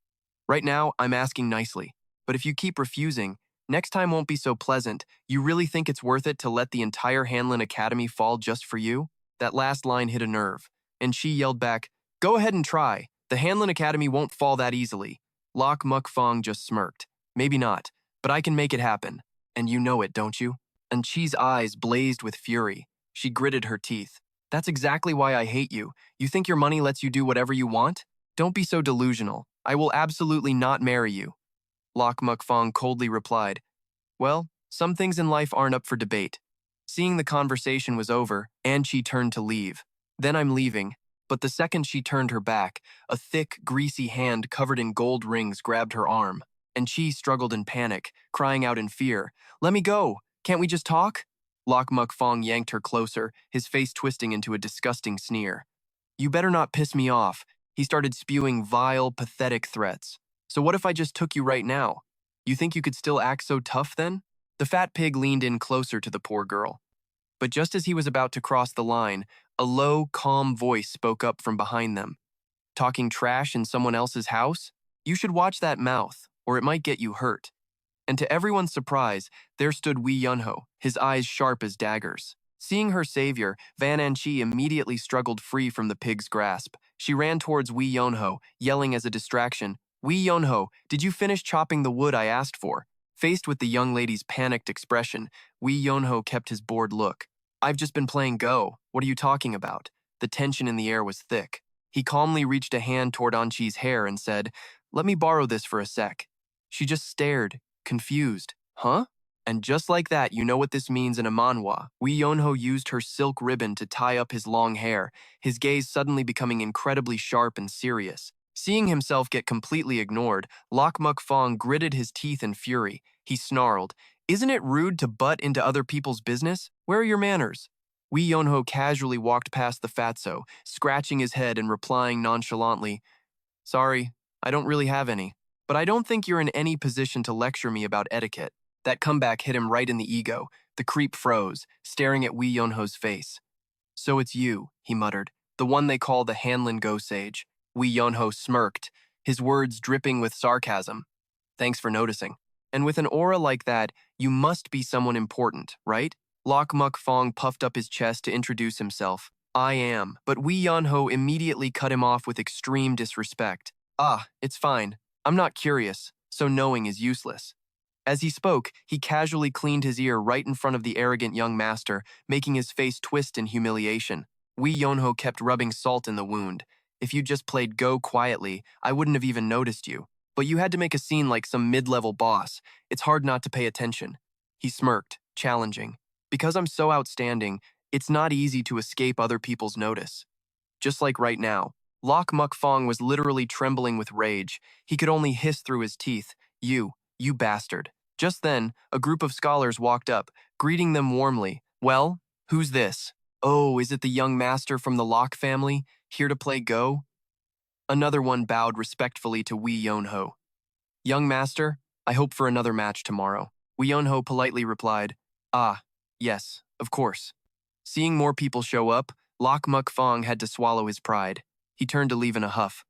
Right now, I'm asking nicely. But if you keep refusing, next time won't be so pleasant. You really think it's worth it to let the entire Hanlin Academy fall just for you?" That last line hit a nerve, and she yelled back, "Go ahead and try. The Hanlin Academy won't fall that easily." Lok Mukfong just smirked. Maybe not, but I can make it happen. And you know it, don't you? And Chi's eyes blazed with fury. She gritted her teeth. That's exactly why I hate you. You think your money lets you do whatever you want? Don't be so delusional. I will absolutely not marry you. Lok Mukfong coldly replied, well, some things in life aren't up for debate. Seeing the conversation was over, Chi turned to leave. Then I'm leaving. But the second she turned her back, a thick, greasy hand covered in gold rings grabbed her arm. And Chi struggled in panic, crying out in fear, let me go! Can't we just talk? Lok Mukfong yanked her closer, his face twisting into a disgusting sneer. You better not piss me off. He started spewing vile, pathetic threats. So what if I just took you right now? You think you could still act so tough then? The fat pig leaned in closer to the poor girl. But just as he was about to cross the line, a low, calm voice spoke up from behind them. Talking trash in someone else's house? You should watch that mouth, or it might get you hurt. And to everyone's surprise, there stood Wee Yunho, his eyes sharp as daggers. Seeing her savior, Van Anchi immediately struggled free from the pig's grasp. She ran towards Wee Yunho, yelling as a distraction, Wee Yunho, did you finish chopping the wood I asked for? Faced with the young lady's panicked expression, Wee Yunho kept his bored look. I've just been playing Go. What are you talking about? The tension in the air was thick. He calmly reached a hand toward Anchi's hair and said, let me borrow this for a sec. She just stared, confused. Huh? And just like that, you know what this means in a manhwa. Wee Yunho used her silk ribbon to tie up his long hair, his gaze suddenly becoming incredibly sharp and serious. Seeing himself get completely ignored, Lok Mukfong gritted his teeth in fury. He snarled, isn't it rude to butt into other people's business? Where are your manners? Wee Yunho casually walked past the fatso, scratching his head and replying nonchalantly, sorry, I don't really have any. But I don't think you're in any position to lecture me about etiquette. That comeback hit him right in the ego. The creep froze, staring at Wee Yunho's face. So it's you, he muttered, the one they call the Hanlin Sage. Wee Yunho smirked, his words dripping with sarcasm. Thanks for noticing. And with an aura like that, you must be someone important, right? Lok Mukfong puffed up his chest to introduce himself. I am. But Wee Yunho immediately cut him off with extreme disrespect. Ah, it's fine. I'm not curious, so knowing is useless. As he spoke, he casually cleaned his ear right in front of the arrogant young master, making his face twist in humiliation. Wee Yunho kept rubbing salt in the wound. If you just played Go quietly, I wouldn't have even noticed you. But you had to make a scene like some mid-level boss. It's hard not to pay attention. He smirked, challenging. Because I'm so outstanding, it's not easy to escape other people's notice. Just like right now, Lok Mukfong was literally trembling with rage. He could only hiss through his teeth, you bastard. Just then, a group of scholars walked up, greeting them warmly. Well, who's this? Oh, is it the young master from the Lok family, here to play Go? Another one bowed respectfully to Wee Yunho. Young master, I hope for another match tomorrow. Wee Yunho politely replied, ah, yes, of course. Seeing more people show up, Lok Mukfong had to swallow his pride. He turned to leave in a huff.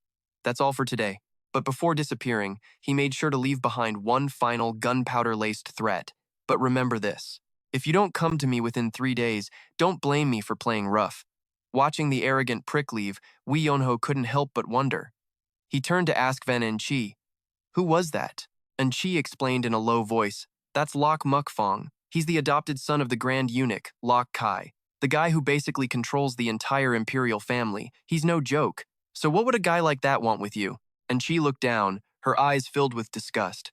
That's all for today. But before disappearing, he made sure to leave behind one final gunpowder-laced threat. But remember this. If you don't come to me within 3 days, don't blame me for playing rough. Watching the arrogant prick leave, Wee Yunho couldn't help but wonder. He turned to ask Van Anchi, who was that? Anchi explained in a low voice, that's Lok Mukfong. He's the adopted son of the Grand Eunuch, Lok Kai. The guy who basically controls the entire imperial family. He's no joke. So what would a guy like that want with you? And she looked down, her eyes filled with disgust.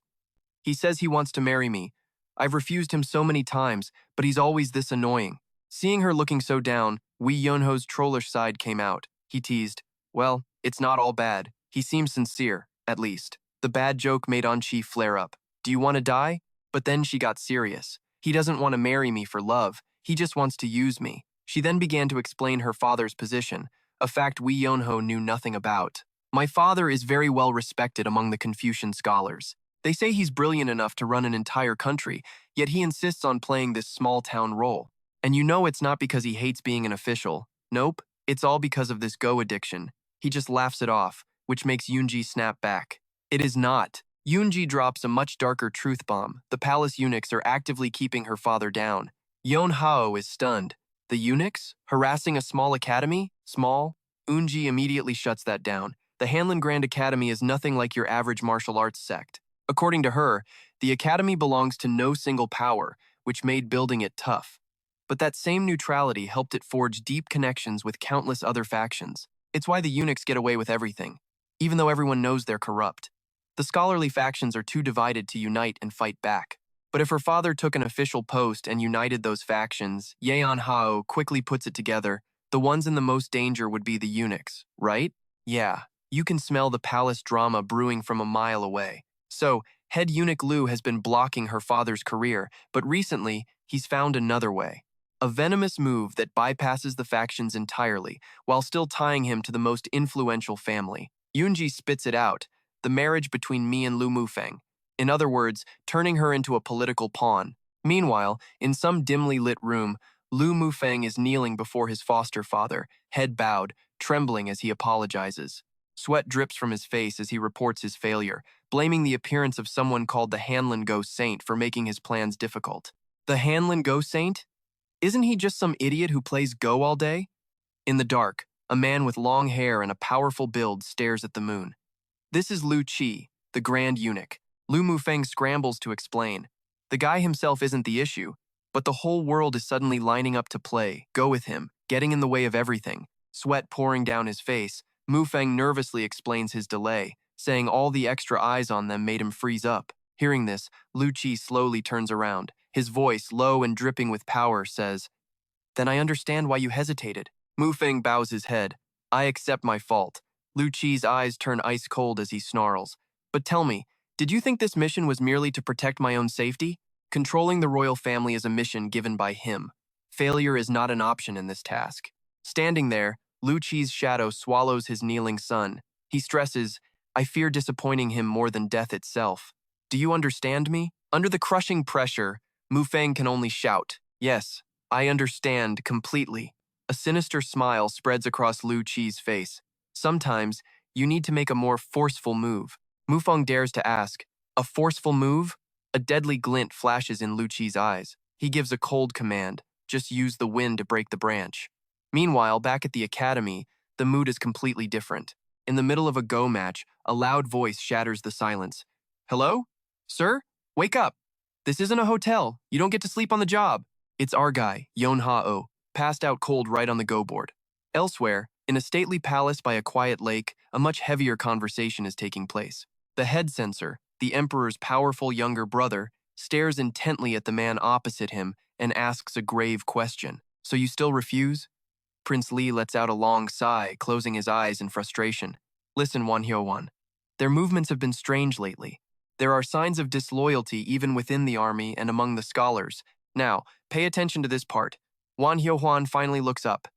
He says he wants to marry me. I've refused him so many times, but he's always this annoying. Seeing her looking so down, Wee Yunho's trollish side came out. He teased, well, it's not all bad. He seems sincere, at least. The bad joke made Anchi flare up. Do you want to die? But then she got serious. He doesn't want to marry me for love. He just wants to use me. She then began to explain her father's position, a fact Wee Yunho knew nothing about. My father is very well respected among the Confucian scholars. They say he's brilliant enough to run an entire country, yet he insists on playing this small-town role. And you know it's not because he hates being an official. Nope, it's all because of this Go addiction. He just laughs it off, which makes Yoonji snap back. It is not. Yoonji drops a much darker truth bomb. The palace eunuchs are actively keeping her father down. Yon Hao is stunned. The eunuchs? Harassing a small academy? Small? Yoonji immediately shuts that down. The Hanlin Grand Academy is nothing like your average martial arts sect. According to her, the academy belongs to no single power, which made building it tough. But that same neutrality helped it forge deep connections with countless other factions. It's why the eunuchs get away with everything, even though everyone knows they're corrupt. The scholarly factions are too divided to unite and fight back. But if her father took an official post and united those factions, Yeon Hao quickly puts it together, the ones in the most danger would be the eunuchs, right? Yeah, you can smell the palace drama brewing from a mile away. So, head eunuch Lu has been blocking her father's career, but recently, he's found another way. A venomous move that bypasses the factions entirely, while still tying him to the most influential family. Yunji spits it out, the marriage between me and Lu Mufeng. In other words, turning her into a political pawn. Meanwhile, in some dimly lit room, Lu Mufeng is kneeling before his foster father, head bowed, trembling as he apologizes. Sweat drips from his face as he reports his failure, blaming the appearance of someone called the Hanlin Ghost Saint for making his plans difficult. The Hanlin Ghost Saint? Isn't he just some idiot who plays Go all day? In the dark, a man with long hair and a powerful build stares at the moon. This is Lu Qi, the Grand Eunuch. Lu Mufeng scrambles to explain. The guy himself isn't the issue, but the whole world is suddenly lining up to play, go with him, getting in the way of everything. Sweat pouring down his face, Mufeng nervously explains his delay, saying all the extra eyes on them made him freeze up. Hearing this, Lu Qi slowly turns around. His voice, low and dripping with power, says, "Then I understand why you hesitated." Mufeng bows his head. "I accept my fault." Lu Qi's eyes turn ice cold as he snarls. "But tell me, did you think this mission was merely to protect my own safety? Controlling the royal family is a mission given by him. Failure is not an option in this task." Standing there, Lu Qi's shadow swallows his kneeling son. He stresses, "I fear disappointing him more than death itself. Do you understand me?" Under the crushing pressure, Mufeng can only shout, "Yes, I understand completely." A sinister smile spreads across Lu Qi's face. Sometimes, you need to make a more forceful move. Mufeng dares to ask, "A forceful move?" A deadly glint flashes in Lu Qi's eyes. He gives a cold command, "Just use the wind to break the branch." Meanwhile, back at the academy, the mood is completely different. In the middle of a Go match, a loud voice shatters the silence. "Hello? Sir? Wake up! This isn't a hotel. You don't get to sleep on the job." It's our guy, Yeon Ha-oh, passed out cold right on the Go board. Elsewhere, in a stately palace by a quiet lake, a much heavier conversation is taking place. The head censor, the emperor's powerful younger brother, stares intently at the man opposite him and asks a grave question. "So you still refuse?" Prince Li lets out a long sigh, closing his eyes in frustration. "Listen, Wan Hyo-wan. Their movements have been strange lately. There are signs of disloyalty even within the army and among the scholars. Now, pay attention to this part." Wan Hyo-hwan finally looks up.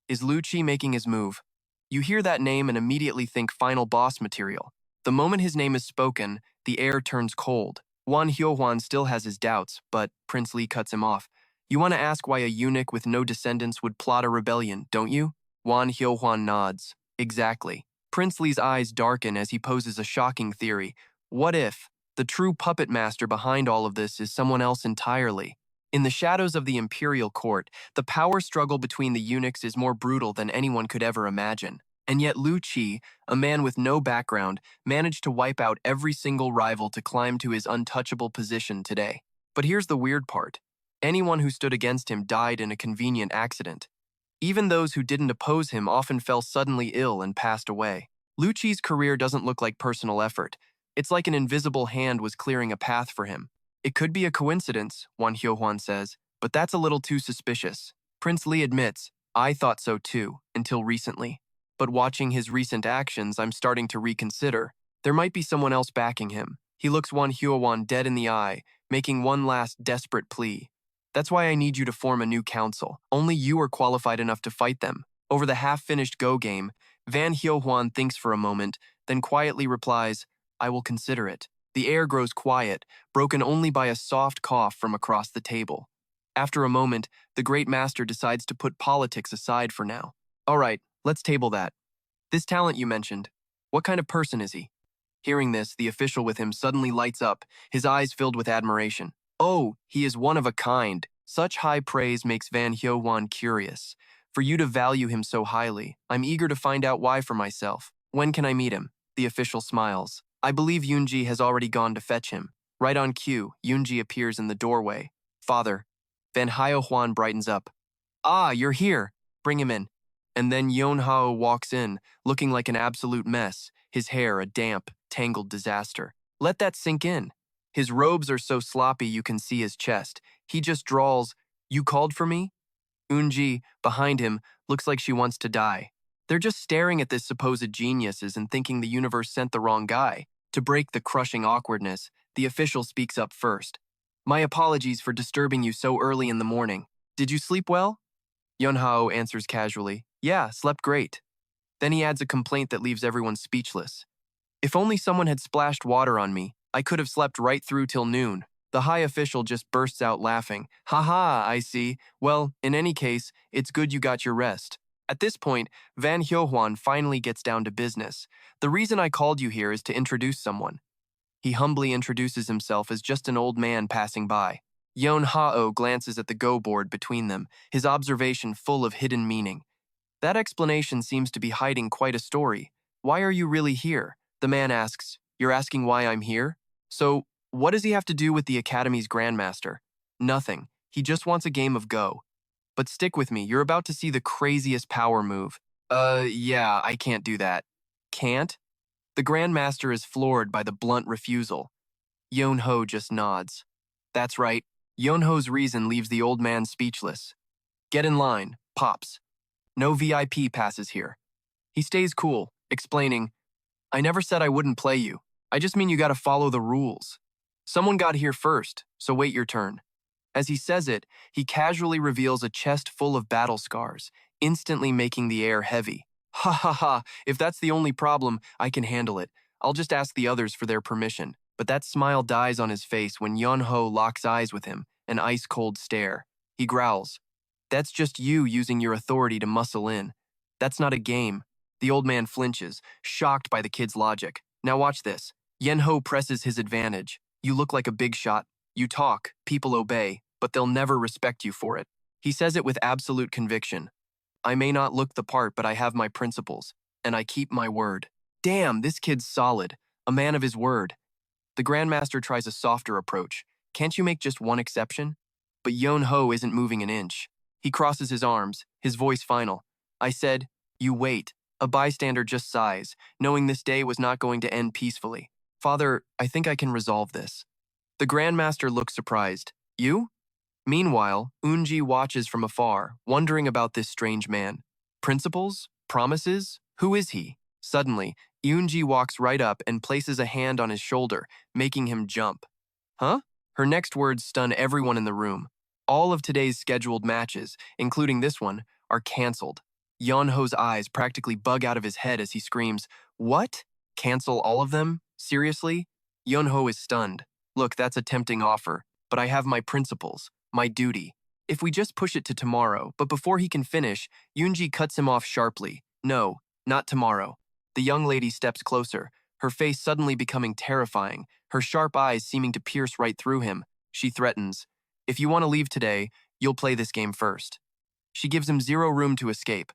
Is Lu Qi making his move? You hear that name and immediately think final boss material. The moment his name is spoken, the air turns cold. Wan Hyo-hwan still has his doubts, but Prince Li cuts him off. "You want to ask why a eunuch with no descendants would plot a rebellion, don't you?" Wan Hyo-hwan nods. "Exactly." Prince Li's eyes darken as he poses a shocking theory. What if the true puppet master behind all of this is someone else entirely? In the shadows of the imperial court, the power struggle between the eunuchs is more brutal than anyone could ever imagine. And yet Lu Qi, a man with no background, managed to wipe out every single rival to climb to his untouchable position today. But here's the weird part. Anyone who stood against him died in a convenient accident. Even those who didn't oppose him often fell suddenly ill and passed away. Lu Qi's career doesn't look like personal effort. It's like an invisible hand was clearing a path for him. "It could be a coincidence," Wan Hyo-hwan says, "but that's a little too suspicious." Prince Li admits, "I thought so too, until recently. But watching his recent actions, I'm starting to reconsider. There might be someone else backing him." He looks Wan Hyo-hwan dead in the eye, making one last desperate plea. "That's why I need you to form a new council. Only you are qualified enough to fight them." Over the half-finished Go game, Van Hyo-hwan thinks for a moment, then quietly replies, "I will consider it." The air grows quiet, broken only by a soft cough from across the table. After a moment, the great master decides to put politics aside for now. "All right, let's table that. This talent you mentioned, what kind of person is he?" Hearing this, the official with him suddenly lights up, his eyes filled with admiration. "Oh, he is one of a kind." Such high praise makes Van Hyo-hwan curious. "For you to value him so highly, I'm eager to find out why for myself." When can I meet him? The official smiles. I believe Yoonji has already gone to fetch him. Right on cue, Yoonji appears in the doorway. Father. Van Hyo Hwan brightens up. Ah, you're here. Bring him in. And then Yeonhao walks in, looking like an absolute mess, his hair a damp, tangled disaster. Let that sink in. His robes are so sloppy you can see his chest. He just drawls, "You called for me?" Eunji, behind him, looks like she wants to die. They're just staring at this supposed geniuses and thinking the universe sent the wrong guy. To break the crushing awkwardness, the official speaks up first. My apologies for disturbing you so early in the morning. Did you sleep well? Yeonhao answers casually, yeah, slept great. Then he adds a complaint that leaves everyone speechless. If only someone had splashed water on me, I could have slept right through till noon. The high official just bursts out laughing. Haha, I see. Well, in any case, it's good you got your rest. At this point, Van Hyohwan finally gets down to business. The reason I called you here is to introduce someone. He humbly introduces himself as just an old man passing by. Yeon Hao glances at the go board between them, his observation full of hidden meaning. That explanation seems to be hiding quite a story. Why are you really here? The man asks. You're asking why I'm here? So, what does he have to do with the Academy's grandmaster? Nothing. He just wants a game of Go. But stick with me, you're about to see the craziest power move. Yeah, I can't do that. Can't? The grandmaster is floored by the blunt refusal. Yeonho just nods. That's right. Yeonho's reason leaves the old man speechless. Get in line, Pops. No VIP passes here. He stays cool, explaining, I never said I wouldn't play you. I just mean you gotta follow the rules. Someone got here first, so wait your turn. As he says it, he casually reveals a chest full of battle scars, instantly making the air heavy. Ha ha ha, if that's the only problem, I can handle it. I'll just ask the others for their permission. But that smile dies on his face when Yeonho locks eyes with him, an ice-cold stare. He growls, that's just you using your authority to muscle in. That's not a game. The old man flinches, shocked by the kid's logic. Now watch this. Yeonho presses his advantage. You look like a big shot. You talk, people obey, but they'll never respect you for it. He says it with absolute conviction. I may not look the part, but I have my principles, and I keep my word. Damn, this kid's solid, a man of his word. The grandmaster tries a softer approach. Can't you make just one exception? But Yeonho isn't moving an inch. He crosses his arms, his voice final. I said, you wait. A bystander just sighs, knowing this day was not going to end peacefully. Father, I think I can resolve this. The grandmaster looks surprised. You? Meanwhile, Eunji watches from afar, wondering about this strange man. Principles? Promises? Who is he? Suddenly, Eunji walks right up and places a hand on his shoulder, making him jump. Huh? Her next words stun everyone in the room. All of today's scheduled matches, including this one, are cancelled. Yeonho's eyes practically bug out of his head as he screams, What? Cancel all of them? Seriously? Yeonho is stunned. Look, that's a tempting offer, but I have my principles. My duty. If we just push it to tomorrow, but before he can finish, Yoonji cuts him off sharply. No, not tomorrow. The young lady steps closer, her face suddenly becoming terrifying, her sharp eyes seeming to pierce right through him. She threatens, if you want to leave today, you'll play this game first. She gives him zero room to escape.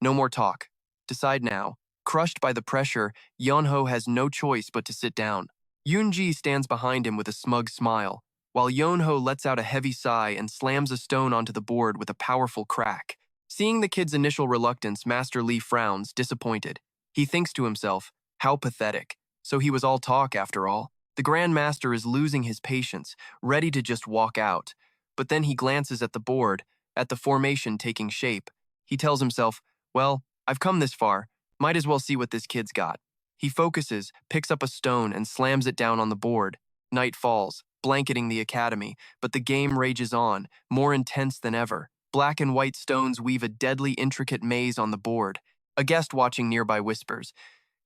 No more talk. Decide now. Crushed by the pressure, Yeonho has no choice but to sit down. Yoonji stands behind him with a smug smile, while Yeonho lets out a heavy sigh and slams a stone onto the board with a powerful crack. Seeing the kid's initial reluctance, Master Lee frowns, disappointed. He thinks to himself, how pathetic. So he was all talk after all. The Grand Master is losing his patience, ready to just walk out. But then he glances at the board, at the formation taking shape. He tells himself, well, I've come this far. Might as well see what this kid's got. He focuses, picks up a stone, and slams it down on the board. Night falls, blanketing the academy, but the game rages on, more intense than ever. Black and white stones weave a deadly, intricate maze on the board. A guest watching nearby whispers,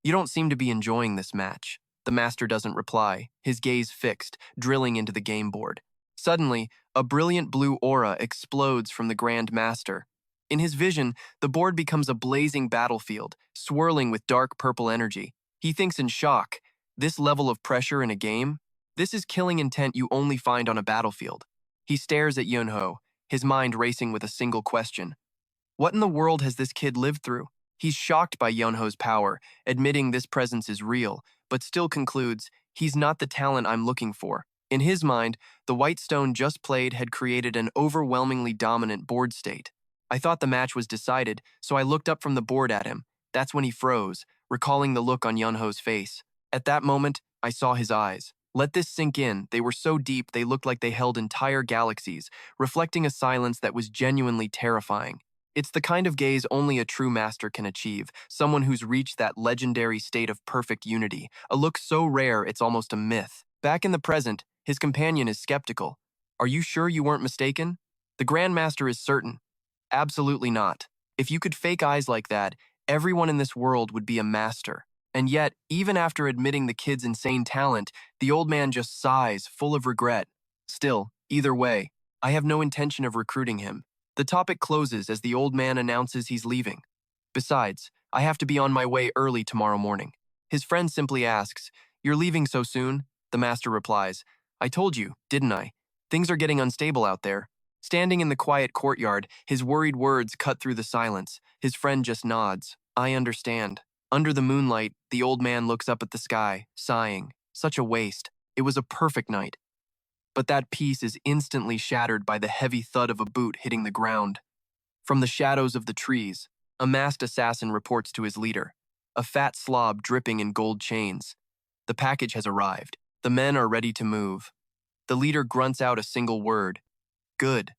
you don't seem to be enjoying this match. The master doesn't reply, his gaze fixed, drilling into the game board. Suddenly, a brilliant blue aura explodes from the Grand Master. In his vision, the board becomes a blazing battlefield, swirling with dark purple energy. He thinks in shock, this level of pressure in a game? This is killing intent you only find on a battlefield. He stares at Yeonho, his mind racing with a single question. What in the world has this kid lived through? He's shocked by Yunho's power, admitting this presence is real, but still concludes, he's not the talent I'm looking for. In his mind, the white stone just played had created an overwhelmingly dominant board state. I thought the match was decided, so I looked up from the board at him. That's when he froze, recalling the look on Yunho's face. At that moment, I saw his eyes. Let this sink in. They were so deep they looked like they held entire galaxies, reflecting a silence that was genuinely terrifying. It's the kind of gaze only a true master can achieve, someone who's reached that legendary state of perfect unity, a look so rare it's almost a myth. Back in the present, his companion is skeptical. Are you sure you weren't mistaken? The grandmaster is certain. Absolutely not. If you could fake eyes like that, everyone in this world would be a master. And yet, even after admitting the kid's insane talent, the old man just sighs, full of regret. Still, either way, I have no intention of recruiting him. The topic closes as the old man announces he's leaving. Besides, I have to be on my way early tomorrow morning. His friend simply asks, "You're leaving so soon?" The master replies, "I told you, didn't I? Things are getting unstable out there." Standing in the quiet courtyard, his worried words cut through the silence. His friend just nods. I understand. Under the moonlight, the old man looks up at the sky, sighing. Such a waste. It was a perfect night. But that peace is instantly shattered by the heavy thud of a boot hitting the ground. From the shadows of the trees, a masked assassin reports to his leader, a fat slob dripping in gold chains. The package has arrived. The men are ready to move. The leader grunts out a single word. Good.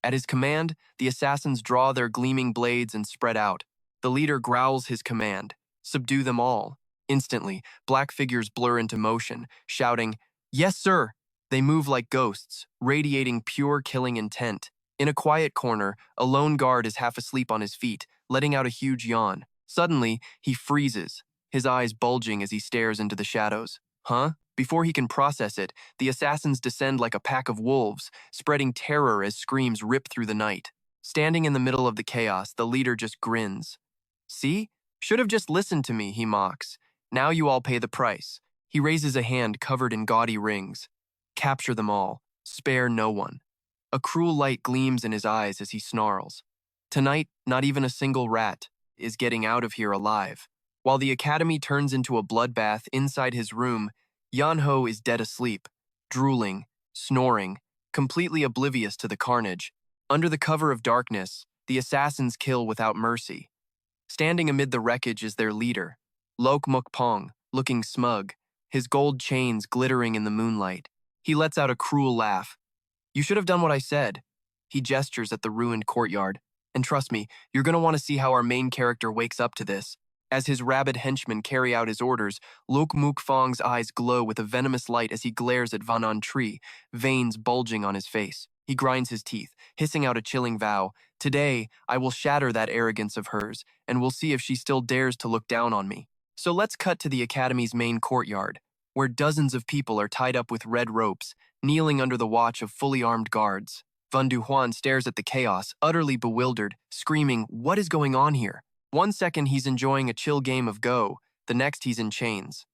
At his command, the assassins draw their gleaming blades and spread out. The leader growls his command. Subdue them all. Instantly, black figures blur into motion, shouting, "Yes, sir!" They move like ghosts, radiating pure killing intent. In a quiet corner, a lone guard is half asleep on his feet, letting out a huge yawn. Suddenly, he freezes, his eyes bulging as he stares into the shadows. Huh? Before he can process it, the assassins descend like a pack of wolves, spreading terror as screams rip through the night. Standing in the middle of the chaos, the leader just grins. See? Should have just listened to me, he mocks. Now you all pay the price. He raises a hand covered in gaudy rings. Capture them all. Spare no one. A cruel light gleams in his eyes as he snarls. Tonight, not even a single rat is getting out of here alive. While the academy turns into a bloodbath inside his room, Yunho is dead asleep, drooling, snoring, completely oblivious to the carnage. Under the cover of darkness, the assassins kill without mercy. Standing amid the wreckage is their leader, Lok Mukpong, looking smug, his gold chains glittering in the moonlight. He lets out a cruel laugh. You should have done what I said. He gestures at the ruined courtyard. And trust me, you're going to want to see how our main character wakes up to this. As his rabid henchmen carry out his orders, Lok Mukfong's eyes glow with a venomous light as he glares at Vanan Tree, veins bulging on his face. He grinds his teeth, hissing out a chilling vow. Today, I will shatter that arrogance of hers, and we'll see if she still dares to look down on me. So let's cut to the academy's main courtyard, where dozens of people are tied up with red ropes, kneeling under the watch of fully armed guards. Van Du Huan stares at the chaos, utterly bewildered, screaming, "What is going on here?" One second he's enjoying a chill game of Go, the next he's in chains.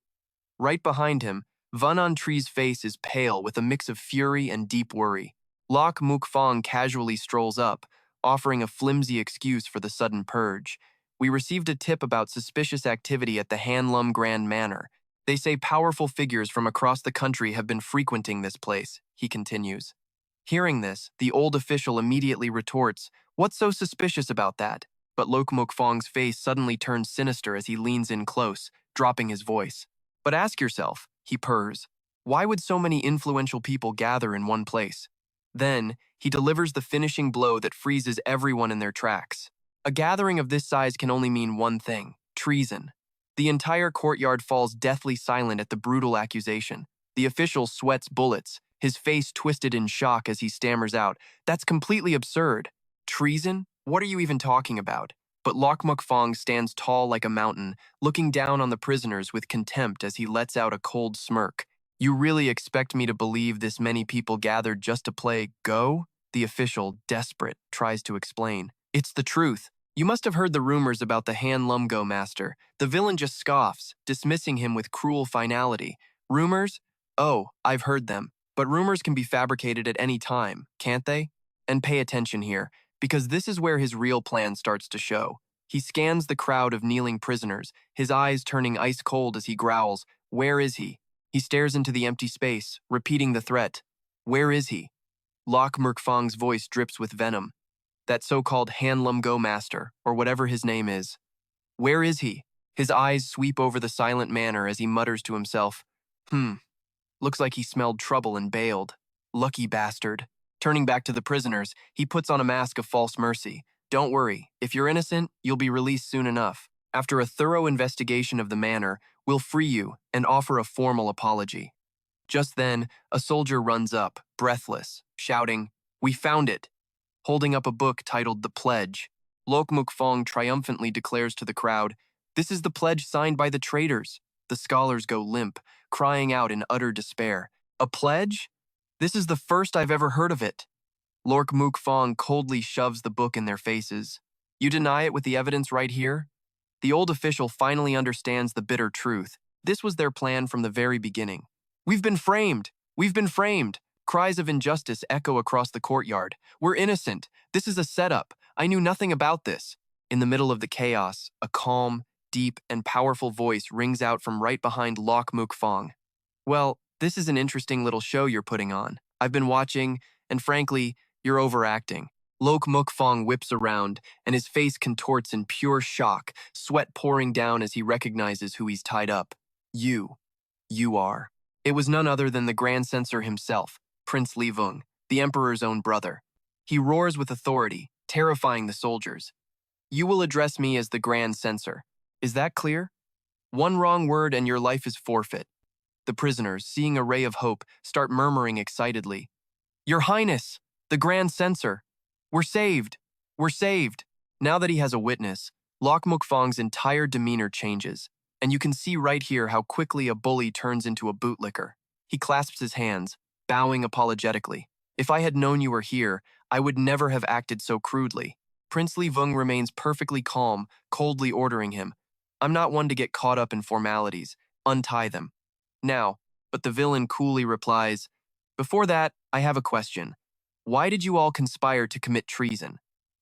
Right behind him, Vanan Tree's face is pale with a mix of fury and deep worry. Lok Mukfong casually strolls up, offering a flimsy excuse for the sudden purge. We received a tip about suspicious activity at the Hanlin Grand Manor. They say powerful figures from across the country have been frequenting this place, he continues. Hearing this, the old official immediately retorts, "What's so suspicious about that?" But Lok Mukfong's face suddenly turns sinister as he leans in close, dropping his voice. "But ask yourself," he purrs, "why would so many influential people gather in one place?" Then, he delivers the finishing blow that freezes everyone in their tracks. A gathering of this size can only mean one thing: treason. The entire courtyard falls deathly silent at the brutal accusation. The official sweats bullets, his face twisted in shock as he stammers out, "That's completely absurd. Treason? What are you even talking about?" But Lok Mukfong stands tall like a mountain, looking down on the prisoners with contempt as he lets out a cold smirk. "You really expect me to believe this many people gathered just to play Go?" The official, desperate, tries to explain. "It's the truth. You must have heard the rumors about the Han Lumgo master. The villain just scoffs, dismissing him with cruel finality. Rumors? Oh, I've heard them. But rumors can be fabricated at any time, can't they? And pay attention here, because this is where his real plan starts to show." He scans the crowd of kneeling prisoners, his eyes turning ice cold as he growls, "Where is he?" He stares into the empty space, repeating the threat. "Where is he?" Lok Mukfong's voice drips with venom. That so-called Hanlin Master, or whatever his name is. Where is he? His eyes sweep over the silent manor as he mutters to himself, looks like he smelled trouble and bailed. Lucky bastard." Turning back to the prisoners, he puts on a mask of false mercy. "Don't worry, if you're innocent, you'll be released soon enough. After a thorough investigation of the manor, we'll free you and offer a formal apology." Just then, a soldier runs up, breathless, shouting, "We found it!" Holding up a book titled The Pledge. Lok Mukfong triumphantly declares to the crowd, "This is the pledge signed by the traitors." The scholars go limp, crying out in utter despair. "A pledge? This is the first I've ever heard of it." Lok Mukfong coldly shoves the book in their faces. "You deny it with the evidence right here?" The old official finally understands the bitter truth. This was their plan from the very beginning. "We've been framed! We've been framed!" Cries of injustice echo across the courtyard. "We're innocent! This is a setup! I knew nothing about this!" In the middle of the chaos, a calm, deep, and powerful voice rings out from right behind Lok Mukfong. "Well, this is an interesting little show you're putting on. I've been watching, and frankly, you're overacting." Lok Mukfong whips around, and his face contorts in pure shock, sweat pouring down as he recognizes who he's tied up. You are. It was none other than the Grand Censor himself, Prince Li Vung, the Emperor's own brother. He roars with authority, terrifying the soldiers. "You will address me as the Grand Censor. Is that clear? One wrong word and your life is forfeit." The prisoners, seeing a ray of hope, start murmuring excitedly. "Your Highness, the Grand Censor! We're saved! We're saved!" Now that he has a witness, Lok Mukfong's entire demeanor changes, and you can see right here how quickly a bully turns into a bootlicker. He clasps his hands, bowing apologetically. "If I had known you were here, I would never have acted so crudely." Prince Li Vung remains perfectly calm, coldly ordering him, "I'm not one to get caught up in formalities. Untie them." Now, but the villain coolly replies, "Before that, I have a question. Why did you all conspire to commit treason?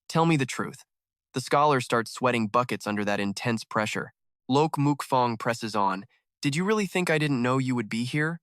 Tell me the truth." The scholar starts sweating buckets under that intense pressure. Lok Mukfong presses on, "Did you really think I didn't know you would be here?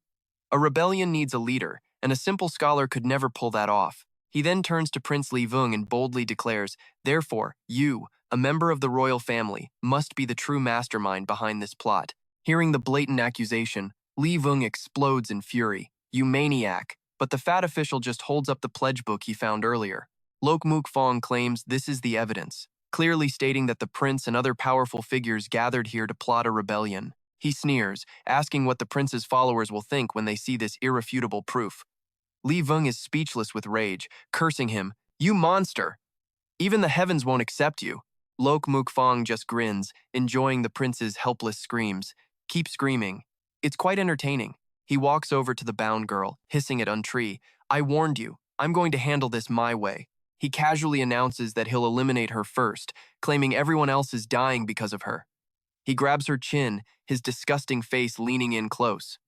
A rebellion needs a leader, and a simple scholar could never pull that off." He then turns to Prince Li Vung and boldly declares, "Therefore, you, a member of the royal family, must be the true mastermind behind this plot." Hearing the blatant accusation, Li Vung explodes in fury. "You maniac!" But the fat official just holds up the pledge book he found earlier. Lok Mukfong claims this is the evidence, clearly stating that the prince and other powerful figures gathered here to plot a rebellion. He sneers, asking what the prince's followers will think when they see this irrefutable proof. Li Vung is speechless with rage, cursing him, "You monster! Even the heavens won't accept you." Lok Mukfong just grins, enjoying the prince's helpless screams. "Keep screaming. It's quite entertaining." He walks over to the bound girl, hissing at Untree, "I warned you. I'm going to handle this my way." He casually announces that he'll eliminate her first, claiming everyone else is dying because of her. He grabs her chin, his disgusting face leaning in close.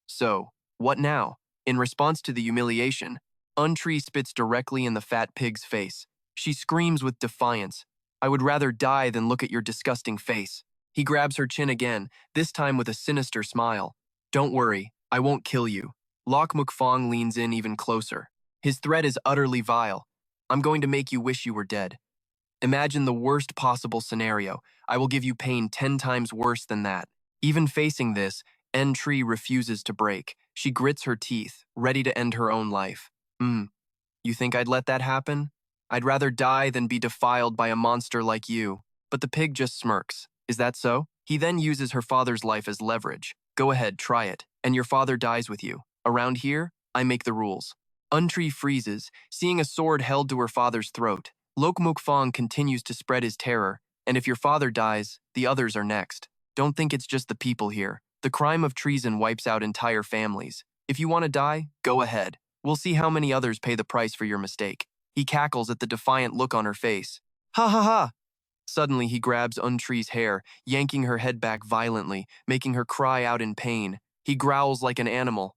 "So, what now?" In response to the humiliation, Untree spits directly in the fat pig's face. She screams with defiance, "I would rather die than look at your disgusting face." He grabs her chin again, this time with a sinister smile. "Don't worry, I won't kill you." Lok Mukfong leans in even closer. His threat is utterly vile. "I'm going to make you wish you were dead. Imagine the worst possible scenario. I will give you pain 10 times worse than that." Even facing this, Tree refuses to break. She grits her teeth, ready to end her own life. You think I'd let that happen? I'd rather die than be defiled by a monster like you." But the pig just smirks. "Is that so?" He then uses her father's life as leverage. "Go ahead, try it, and your father dies with you. Around here, I make the rules." Untree freezes, seeing a sword held to her father's throat. Lok Mukfong continues to spread his terror, "And if your father dies, the others are next. Don't think it's just the people here. The crime of treason wipes out entire families. If you want to die, go ahead. We'll see how many others pay the price for your mistake." He cackles at the defiant look on her face. "Ha ha ha!" Suddenly, he grabs Untree's hair, yanking her head back violently, making her cry out in pain. He growls like an animal.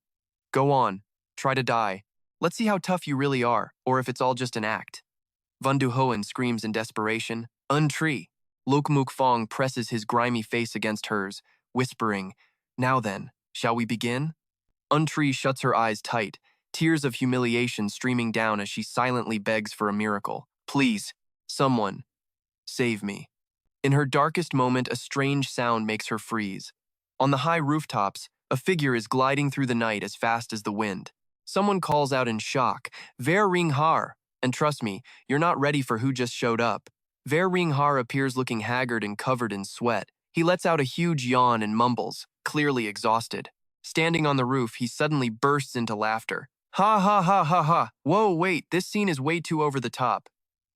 "Go on. Try to die. Let's see how tough you really are, or if it's all just an act." Van Du Hoen screams in desperation, "Untree, Lokmuk Fong presses his grimy face against hers, whispering, "Now then, shall we begin?" Untree shuts her eyes tight, tears of humiliation streaming down as she silently begs for a miracle. "Please, someone, save me." In her darkest moment, a strange sound makes her freeze. On the high rooftops, a figure is gliding through the night as fast as the wind. Someone calls out in shock, "Ver Ring Har!" And trust me, you're not ready for who just showed up. Ver Ring Har appears looking haggard and covered in sweat. He lets out a huge yawn and mumbles, clearly exhausted. Standing on the roof, he suddenly bursts into laughter. "Ha ha ha ha ha! Whoa, wait, this scene is way too over the top.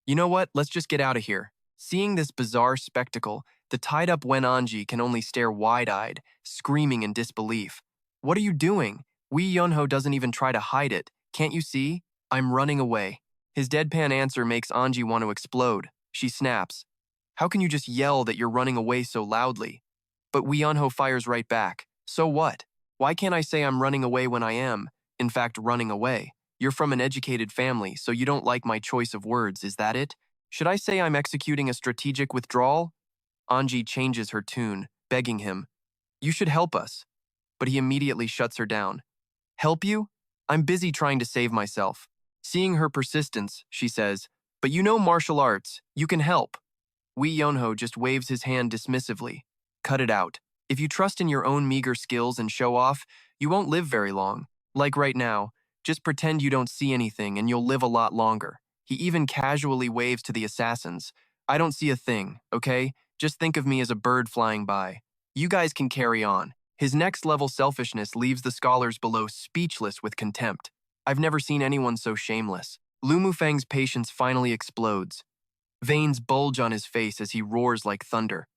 You know what? Let's just get out of here." Seeing this bizarre spectacle, the tied-up Wenanji can only stare wide-eyed, screaming in disbelief. "What are you doing? Wee Yunho doesn't even try to hide it. Can't you see? I'm running away." His deadpan answer makes Anji want to explode. She snaps. "How can you just yell that you're running away so loudly?" But Wee Yunho fires right back. "So what? Why can't I say I'm running away when I am, in fact, running away? You're from an educated family, so you don't like my choice of words, is that it? Should I say I'm executing a strategic withdrawal?" Anji changes her tune, begging him, "You should help us." But he immediately shuts her down. "Help you? I'm busy trying to save myself." Seeing her persistence, she says, "But you know martial arts. You can help." Wee Yunho just waves his hand dismissively. "Cut it out. If you trust in your own meager skills and show off, you won't live very long. Like right now, just pretend you don't see anything and you'll live a lot longer." He even casually waves to the assassins. "I don't see a thing, okay? Just think of me as a bird flying by. You guys can carry on." His next-level selfishness leaves the scholars below speechless with contempt. I've never seen anyone so shameless. Lu Mufang's patience finally explodes. Veins bulge on his face as he roars like thunder.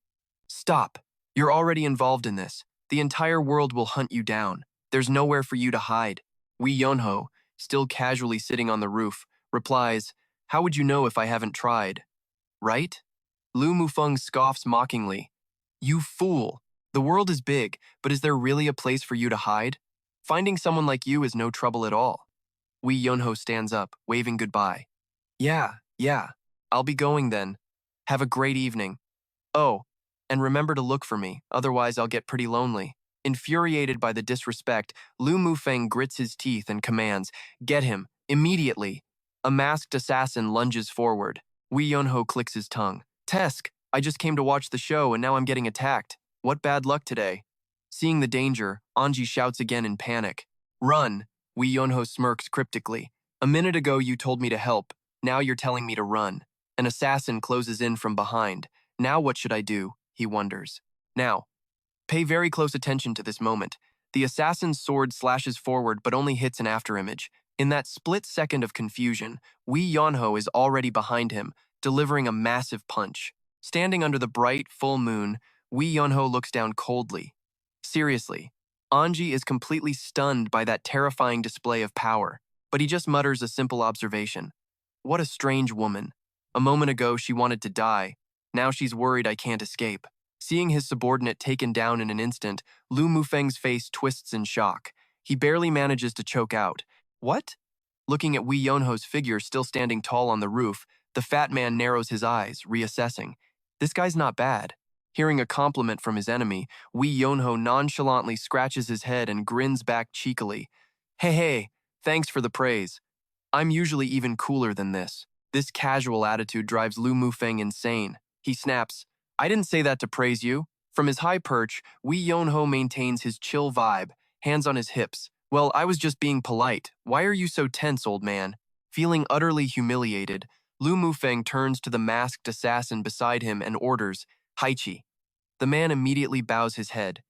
"Stop. You're already involved in this. The entire world will hunt you down. There's nowhere for you to hide." Wee Yunho, still casually sitting on the roof, replies, "How would you know if I haven't tried? Right?" Lu Mufeng scoffs mockingly. "You fool. The world is big, but is there really a place for you to hide? Finding someone like you is no trouble at all." Wee Yunho stands up, waving goodbye. Yeah, I'll be going then. Have a great evening. Oh, and remember to look for me, otherwise I'll get pretty lonely." Infuriated by the disrespect, Lu Mufeng grits his teeth and commands, "Get him, immediately." A masked assassin lunges forward. Wee Yunho clicks his tongue. "Tesk, I just came to watch the show and now I'm getting attacked. What bad luck today." Seeing the danger, Anji shouts again in panic. "Run!" Wee Yunho smirks cryptically. "A minute ago you told me to help. Now you're telling me to run." An assassin closes in from behind. Now what should I do? He wonders. Now, pay very close attention to this moment. The assassin's sword slashes forward but only hits an afterimage. In that split second of confusion, Wee Yunho is already behind him, delivering a massive punch. Standing under the bright, full moon, Wee Yunho looks down coldly. Seriously, Anji is completely stunned by that terrifying display of power, but he just mutters a simple observation. "What a strange woman. A moment ago she wanted to die. Now she's worried I can't escape." Seeing his subordinate taken down in an instant, Lu Mufeng's face twists in shock. He barely manages to choke out, "What?" Looking at Wee Yunho's figure still standing tall on the roof, the fat man narrows his eyes, reassessing. This guy's not bad. Hearing a compliment from his enemy, Wee Yunho nonchalantly scratches his head and grins back cheekily. Hey, thanks for the praise. I'm usually even cooler than this." This casual attitude drives Lu Mufeng insane. He snaps, "I didn't say that to praise you." From his high perch, Wee Yunho maintains his chill vibe, hands on his hips. "Well, I was just being polite. Why are you so tense, old man?" Feeling utterly humiliated, Lu Mufeng turns to the masked assassin beside him and orders, "Haichi." The man immediately bows his head.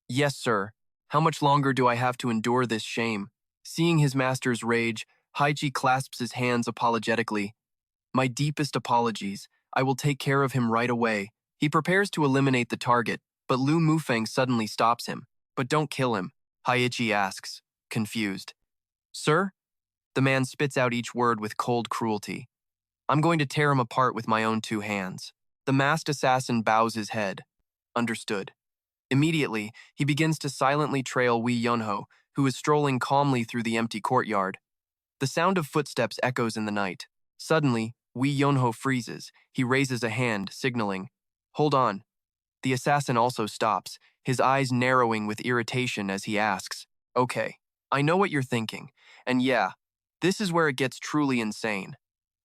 "Yes, sir. How much longer do I have to endure this shame?" Seeing his master's rage, Haichi clasps his hands apologetically. "My deepest apologies. I will take care of him right away." He prepares to eliminate the target, but Lu Mufeng suddenly stops him. "But don't kill him," Haichi asks, confused. "Sir?" The man spits out each word with cold cruelty. "I'm going to tear him apart with my own two hands." The masked assassin bows his head. "Understood." Immediately, he begins to silently trail Wee Yunho, who is strolling calmly through the empty courtyard. The sound of footsteps echoes in the night. Suddenly, Wee Yunho freezes. He raises a hand, signaling. Hold on. The assassin also stops, his eyes narrowing with irritation as he asks, Okay, I know what you're thinking, and yeah, this is where it gets truly insane.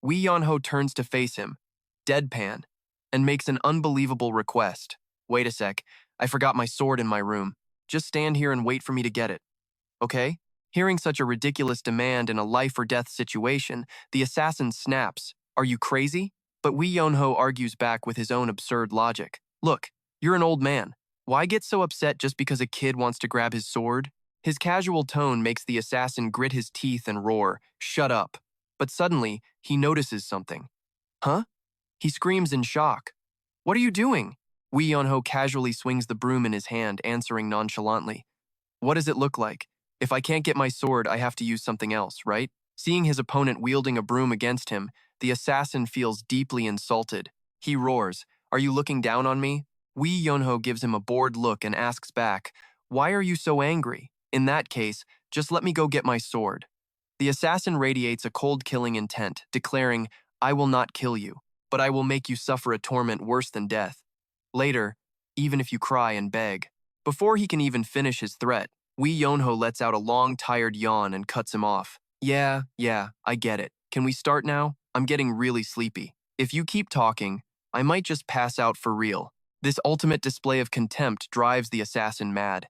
Wee Yeon-ho turns to face him, deadpan, and makes an unbelievable request. Wait a sec, I forgot my sword in my room. Just stand here and wait for me to get it, okay? Hearing such a ridiculous demand in a life-or-death situation, the assassin snaps. Are you crazy? But Wee Yeon-ho argues back with his own absurd logic. Look, you're an old man. Why get so upset just because a kid wants to grab his sword? His casual tone makes the assassin grit his teeth and roar, Shut up. But suddenly, he notices something. Huh? He screams in shock. What are you doing? Wee Yeon-ho casually swings the broom in his hand, answering nonchalantly. What does it look like? If I can't get my sword, I have to use something else, right? Seeing his opponent wielding a broom against him, the assassin feels deeply insulted. He roars, Are you looking down on me? Wee Yeon-ho gives him a bored look and asks back, Why are you so angry? In that case, just let me go get my sword. The assassin radiates a cold-killing intent, declaring, I will not kill you, but I will make you suffer a torment worse than death. Later, even if you cry and beg. Before he can even finish his threat, Wee Yeon-ho lets out a long, tired yawn and cuts him off. Yeah, I get it. Can we start now? I'm getting really sleepy. If you keep talking, I might just pass out for real. This ultimate display of contempt drives the assassin mad.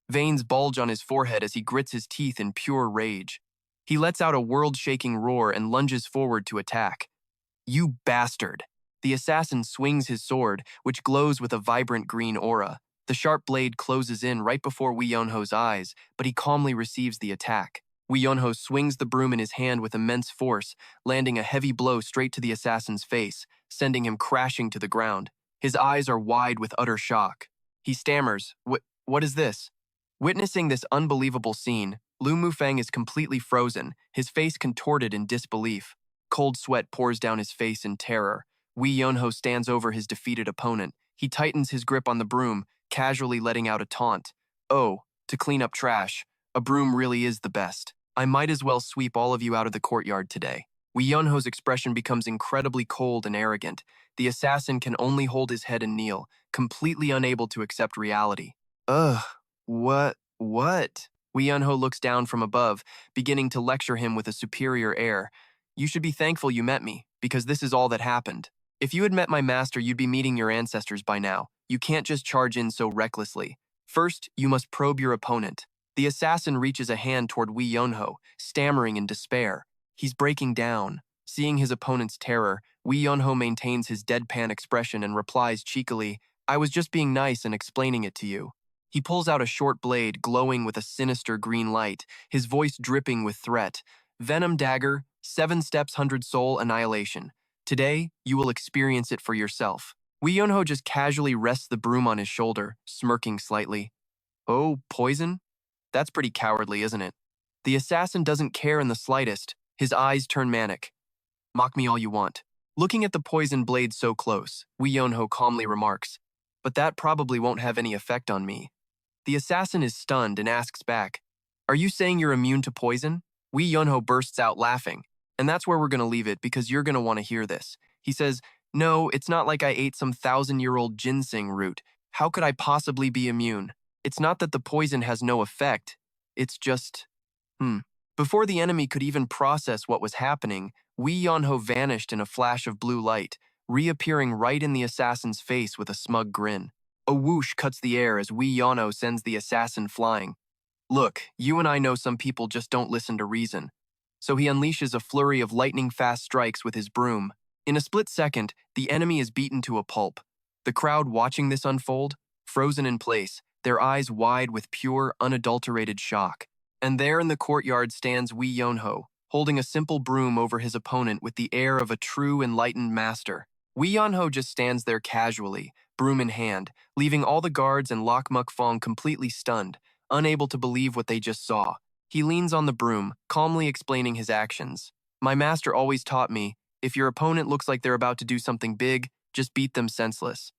Veins bulge on his forehead as he grits his teeth in pure rage. He lets out a world-shaking roar and lunges forward to attack. You bastard! The assassin swings his sword, which glows with a vibrant green aura. The sharp blade closes in right before Wee Yeon-ho's eyes, but he calmly receives the attack. Wee Yeon-ho swings the broom in his hand with immense force, landing a heavy blow straight to the assassin's face, sending him crashing to the ground. His eyes are wide with utter shock. He stammers, What is this? Witnessing this unbelievable scene, Lu Mufang is completely frozen, his face contorted in disbelief. Cold sweat pours down his face in terror. Wee Yeon-ho stands over his defeated opponent. He tightens his grip on the broom, casually letting out a taunt. Oh, to clean up trash. A broom really is the best. I might as well sweep all of you out of the courtyard today. Wee Yeon-ho's expression becomes incredibly cold and arrogant. The assassin can only hold his head and kneel, completely unable to accept reality. Ugh, what? Wee Yeon-ho looks down from above, beginning to lecture him with a superior air. You should be thankful you met me, because this is all that happened. If you had met my master, you'd be meeting your ancestors by now. You can't just charge in so recklessly. First, you must probe your opponent. The assassin reaches a hand toward Wee Yeon-ho, stammering in despair. He's breaking down. Seeing his opponent's terror, Wee Yeon-ho maintains his deadpan expression and replies cheekily, I was just being nice and explaining it to you. He pulls out a short blade glowing with a sinister green light, his voice dripping with threat. Venom dagger, 7 steps 100 soul annihilation. Today, you will experience it for yourself. Wee Yeon-ho just casually rests the broom on his shoulder, smirking slightly. Oh, poison? That's pretty cowardly, isn't it? The assassin doesn't care in the slightest. His eyes turn manic. Mock me all you want. Looking at the poison blade so close, Wee Yeon-ho calmly remarks, But that probably won't have any effect on me. The assassin is stunned and asks back, Are you saying you're immune to poison? Wee Yeon-ho bursts out laughing. And that's where we're going to leave it because you're going to want to hear this. He says, No, it's not like I ate some 1,000-year-old ginseng root. How could I possibly be immune? It's not that the poison has no effect. It's just… Before the enemy could even process what was happening, Wee Yeon-ho vanished in a flash of blue light, reappearing right in the assassin's face with a smug grin. A whoosh cuts the air as Wee Yeon-ho sends the assassin flying. Look, you and I know some people just don't listen to reason. So he unleashes a flurry of lightning-fast strikes with his broom. In a split second, the enemy is beaten to a pulp. The crowd watching this unfold, frozen in place, their eyes wide with pure, unadulterated shock. And there in the courtyard stands Wee Yeon-ho, holding a simple broom over his opponent with the air of a true enlightened master. Wee Yeon-ho just stands there casually, broom in hand, leaving all the guards and Lok Muk-fong completely stunned, unable to believe what they just saw. He leans on the broom, calmly explaining his actions. My master always taught me, if your opponent looks like they're about to do something big, just beat them senseless.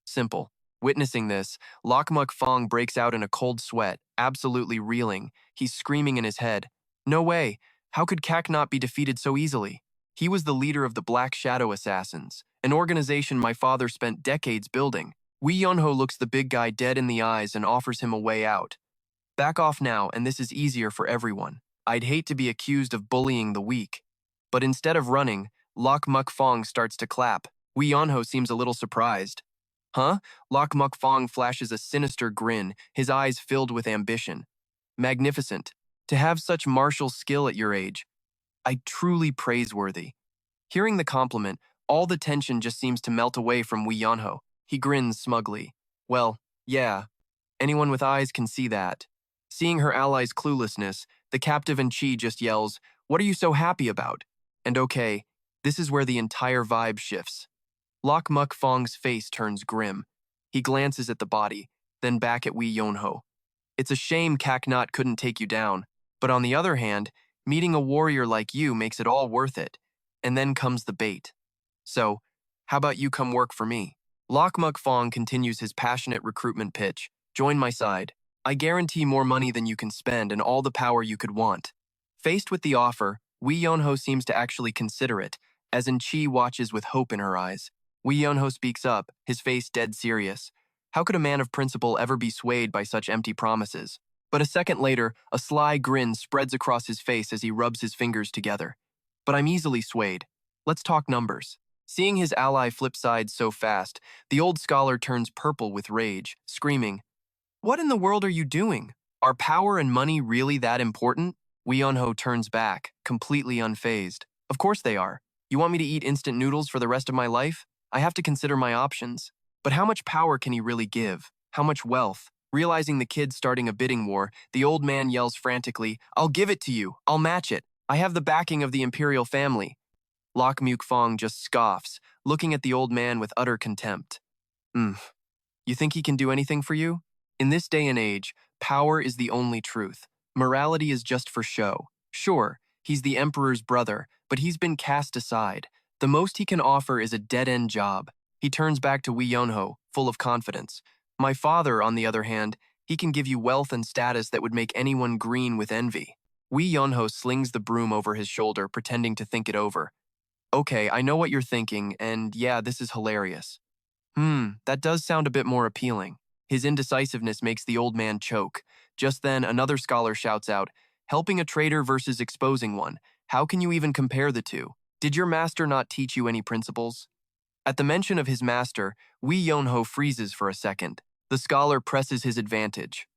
Simple. Witnessing this, Lok Muk-fong breaks out in a cold sweat, absolutely reeling. He's screaming in his head. No way! How could Kak not be defeated so easily? He was the leader of the Black Shadow Assassins, an organization my father spent decades building. Wee Yonho looks the big guy dead in the eyes and offers him a way out. Back off now, and this is easier for everyone. I'd hate to be accused of bullying the weak. But instead of running, Lok Muk Fong starts to clap. Wee Yonho seems a little surprised. Huh? Lok Muk Fong flashes a sinister grin, his eyes filled with ambition. Magnificent. To have such martial skill at your age. Truly praiseworthy. Hearing the compliment, all the tension just seems to melt away from Wee Yonho. He grins smugly. Well, yeah. Anyone with eyes can see that. Seeing her ally's cluelessness, the captive and Chi just yells, "What are you so happy about?" And okay, this is where the entire vibe shifts. Lok Muk Fong's face turns grim. He glances at the body, then back at Wee Yonho. It's a shame Kak Not couldn't take you down, but on the other hand, meeting a warrior like you makes it all worth it. And then comes the bait. So, how about you come work for me? Lok Muk Fong continues his passionate recruitment pitch. Join my side. I guarantee more money than you can spend and all the power you could want. Faced with the offer, Wee Yonho seems to actually consider it, as Chi watches with hope in her eyes. Wee Yonho speaks up, his face dead serious. How could a man of principle ever be swayed by such empty promises? But a second later, a sly grin spreads across his face as he rubs his fingers together. But I'm easily swayed. Let's talk numbers. Seeing his ally flip sides so fast, the old scholar turns purple with rage, screaming, "What in the world are you doing? Are power and money really that important?" Wee Yonho turns back, completely unfazed. Of course they are. You want me to eat instant noodles for the rest of my life? I have to consider my options. But how much power can he really give? How much wealth? Realizing the kid's starting a bidding war, the old man yells frantically, "I'll give it to you. I'll match it. I have the backing of the imperial family." Lok Muk Fong just scoffs, looking at the old man with utter contempt. You think he can do anything for you? In this day and age, power is the only truth. Morality is just for show. Sure, he's the emperor's brother, but he's been cast aside. The most he can offer is a dead-end job. He turns back to Wee Yonho, full of confidence. My father, on the other hand, he can give you wealth and status that would make anyone green with envy. Wee Yonho slings the broom over his shoulder, pretending to think it over. Okay, I know what you're thinking, and yeah, this is hilarious. That does sound a bit more appealing. His indecisiveness makes the old man choke. Just then, another scholar shouts out, "Helping a traitor versus exposing one. How can you even compare the two? Did your master not teach you any principles?" At the mention of his master, Wee Yonho freezes for a second. The scholar presses his advantage.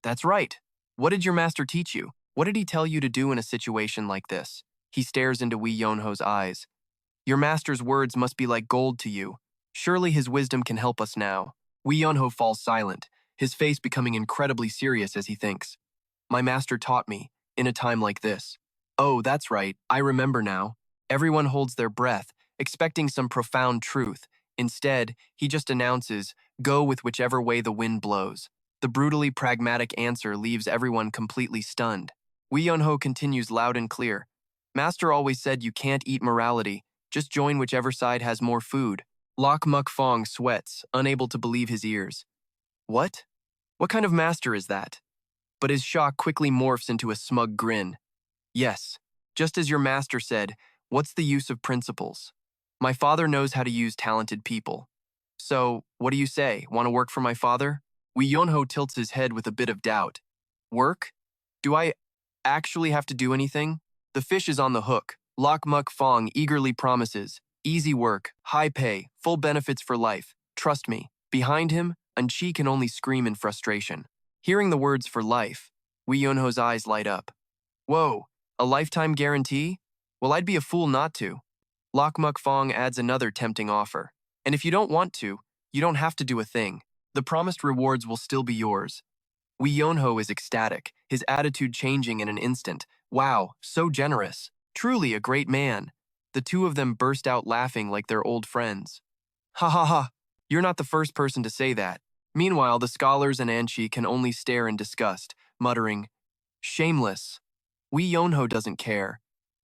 "That's right. What did your master teach you? What did he tell you to do in a situation like this?" He stares into Wee Yonho's eyes. "Your master's words must be like gold to you. Surely his wisdom can help us now." Wee Yonho falls silent, his face becoming incredibly serious as he thinks. "My master taught me, in a time like this." Oh, that's right, I remember now. Everyone holds their breath, expecting some profound truth. Instead, he just announces, "Go with whichever way the wind blows." The brutally pragmatic answer leaves everyone completely stunned. Wee Yonho continues loud and clear. "Master always said you can't eat morality, just join whichever side has more food." Lok Muk Fong sweats, unable to believe his ears. What? What kind of master is that? But his shock quickly morphs into a smug grin. Yes, just as your master said, what's the use of principles? My father knows how to use talented people. So, what do you say, want to work for my father? Wee Yonho tilts his head with a bit of doubt. Work? Do I actually have to do anything? The fish is on the hook. Lok Muk Fong eagerly promises, easy work, high pay, full benefits for life. Trust me. Behind him, Chi can only scream in frustration. Hearing the words for life, Wee Yonho's eyes light up. Whoa, a lifetime guarantee? Well, I'd be a fool not to. Lok Muk Fong adds another tempting offer. And if you don't want to, you don't have to do a thing. The promised rewards will still be yours. Wee Yonho is ecstatic, his attitude changing in an instant. Wow, so generous. Truly a great man. The two of them burst out laughing like they're old friends. Ha ha ha, you're not the first person to say that. Meanwhile, the scholars and Anchi can only stare in disgust, muttering, shameless. Wee Yonho doesn't care.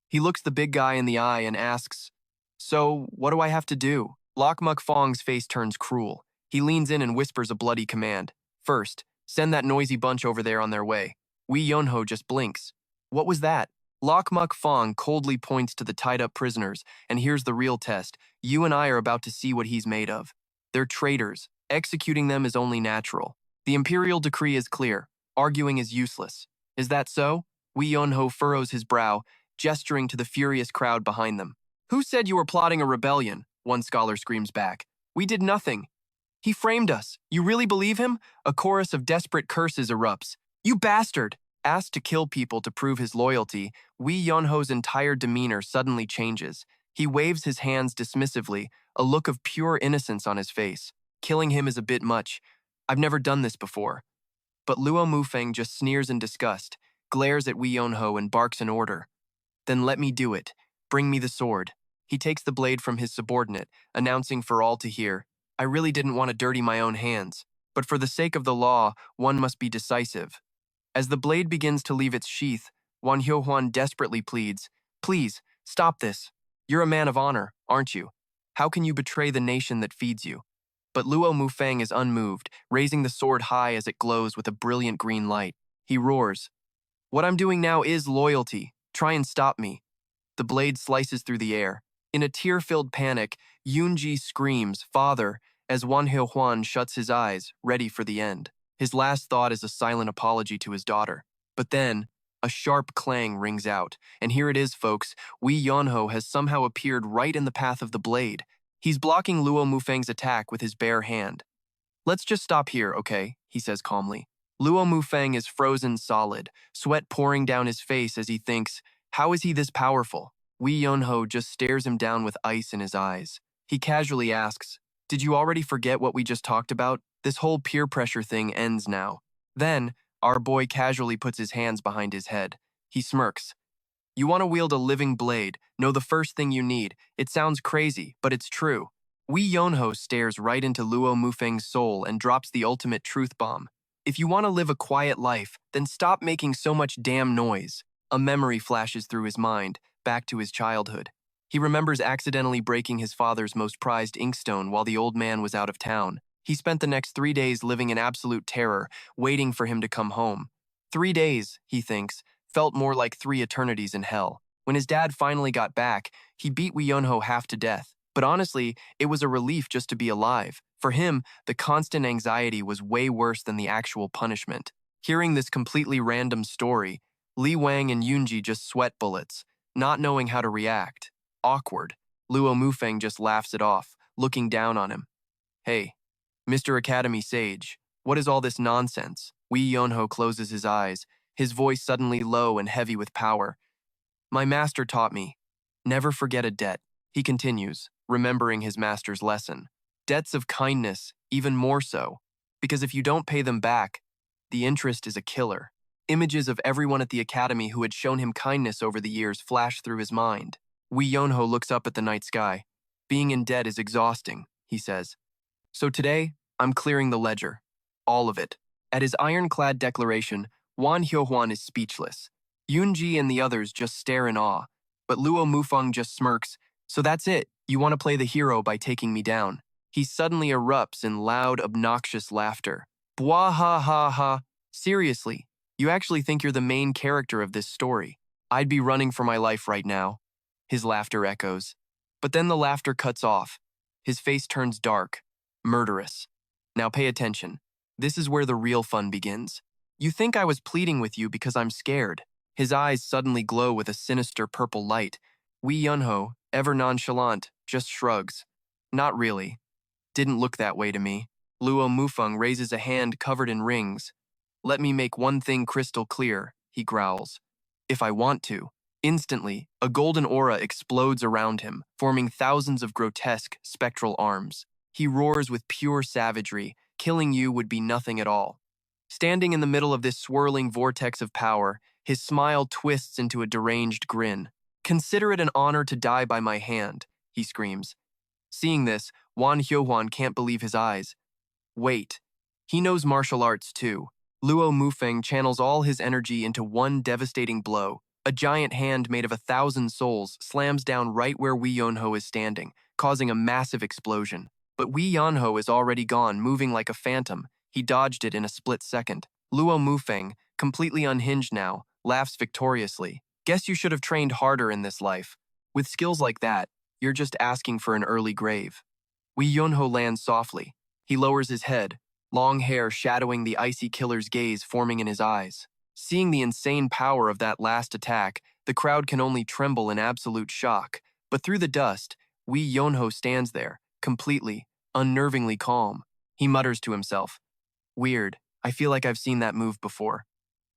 He looks the big guy in the eye and asks, so, what do I have to do? Lok Muk Fong's face turns cruel. He leans in and whispers a bloody command. First, send that noisy bunch over there on their way. Wee Yonho just blinks. What was that? Lok Muk Fong coldly points to the tied-up prisoners, and here's the real test. You and I are about to see what he's made of. They're traitors. Executing them is only natural. The imperial decree is clear. Arguing is useless. Is that so? Wee Yun-ho furrows his brow, gesturing to the furious crowd behind them. Who said you were plotting a rebellion? One scholar screams back. We did nothing. He framed us. You really believe him? A chorus of desperate curses erupts. You bastard! Asked to kill people to prove his loyalty, Wee Yun-ho's entire demeanor suddenly changes. He waves his hands dismissively, a look of pure innocence on his face. Killing him is a bit much. I've never done this before. But Luo Mufeng just sneers in disgust, glares at Wee Yun-ho and barks an order. Then let me do it. Bring me the sword. He takes the blade from his subordinate, announcing for all to hear. I really didn't want to dirty my own hands, but for the sake of the law, one must be decisive. As the blade begins to leave its sheath, Wan Hyo-hwan desperately pleads, Please, stop this. You're a man of honor, aren't you? How can you betray the nation that feeds you? But Luo Mufeng is unmoved, raising the sword high as it glows with a brilliant green light. He roars, What I'm doing now is loyalty. Try and stop me. The blade slices through the air. In a tear-filled panic, Yoonji screams, Father, as Wan Hyo-hwan shuts his eyes, ready for the end. His last thought is a silent apology to his daughter. But then, a sharp clang rings out, and here it is, folks. Wee Yun-ho has somehow appeared right in the path of the blade. He's blocking Luo Mufeng's attack with his bare hand. Let's just stop here, okay? He says calmly. Luo Mufeng is frozen solid, sweat pouring down his face as he thinks, how is he this powerful? Wee Yun-ho just stares him down with ice in his eyes. He casually asks, Did you already forget what we just talked about? This whole peer pressure thing ends now. Then, our boy casually puts his hands behind his head. He smirks. You want to wield a living blade, know the first thing you need. It sounds crazy, but it's true. Wee Yun-ho stares right into Luo Mufeng's soul and drops the ultimate truth bomb. If you want to live a quiet life, then stop making so much damn noise. A memory flashes through his mind, back to his childhood. He remembers accidentally breaking his father's most prized inkstone while the old man was out of town. He spent the next 3 days living in absolute terror, waiting for him to come home. 3 days, he thinks, felt more like 3 eternities in hell. When his dad finally got back, he beat Wee Yun-ho half to death. But honestly, it was a relief just to be alive. For him, the constant anxiety was way worse than the actual punishment. Hearing this completely random story, Li Wang and Yoonji just sweat bullets, not knowing how to react. Awkward. Luo Mufeng just laughs it off, looking down on him. Hey, Mr. Academy Sage, what is all this nonsense? Wee Yun-ho closes his eyes, his voice suddenly low and heavy with power. My master taught me. Never forget a debt, he continues, remembering his master's lesson. Debts of kindness, even more so, because if you don't pay them back, the interest is a killer. Images of everyone at the academy who had shown him kindness over the years flash through his mind. Wee Yun-ho looks up at the night sky. Being in debt is exhausting, he says. So today, I'm clearing the ledger. All of it. At his ironclad declaration, Wan Hyo-hwan is speechless. Yoonji and the others just stare in awe. But Luo Mufeng just smirks. So that's it. You want to play the hero by taking me down. He suddenly erupts in loud, obnoxious laughter. Bwah ha ha ha. Seriously, you actually think you're the main character of this story. I'd be running for my life right now. His laughter echoes. But then the laughter cuts off. His face turns dark. Murderous. Now pay attention. This is where the real fun begins. You think I was pleading with you because I'm scared. His eyes suddenly glow with a sinister purple light. Wee Yun-ho, ever nonchalant, just shrugs. Not really. Didn't look that way to me. Luo Mufeng raises a hand covered in rings. Let me make one thing crystal clear, he growls. If I want to. Instantly, a golden aura explodes around him, forming thousands of grotesque, spectral arms. He roars with pure savagery. Killing you would be nothing at all. Standing in the middle of this swirling vortex of power, his smile twists into a deranged grin. Consider it an honor to die by my hand, he screams. Seeing this, Wan Hyo-hwan can't believe his eyes. Wait. He knows martial arts too. Luo Mufeng channels all his energy into one devastating blow. A giant hand made of 1,000 souls slams down right where Wee Yun-ho is standing, causing a massive explosion. But Wee Yun-ho is already gone, moving like a phantom. He dodged it in a split second. Luo Mufeng, completely unhinged now, laughs victoriously. Guess you should have trained harder in this life. With skills like that, you're just asking for an early grave. Wee Yunho lands softly. He lowers his head, long hair shadowing the icy killer's gaze forming in his eyes. Seeing the insane power of that last attack, the crowd can only tremble in absolute shock. But through the dust, Wee Yunho stands there, completely, unnervingly calm. He mutters to himself, "Weird, I feel like I've seen that move before."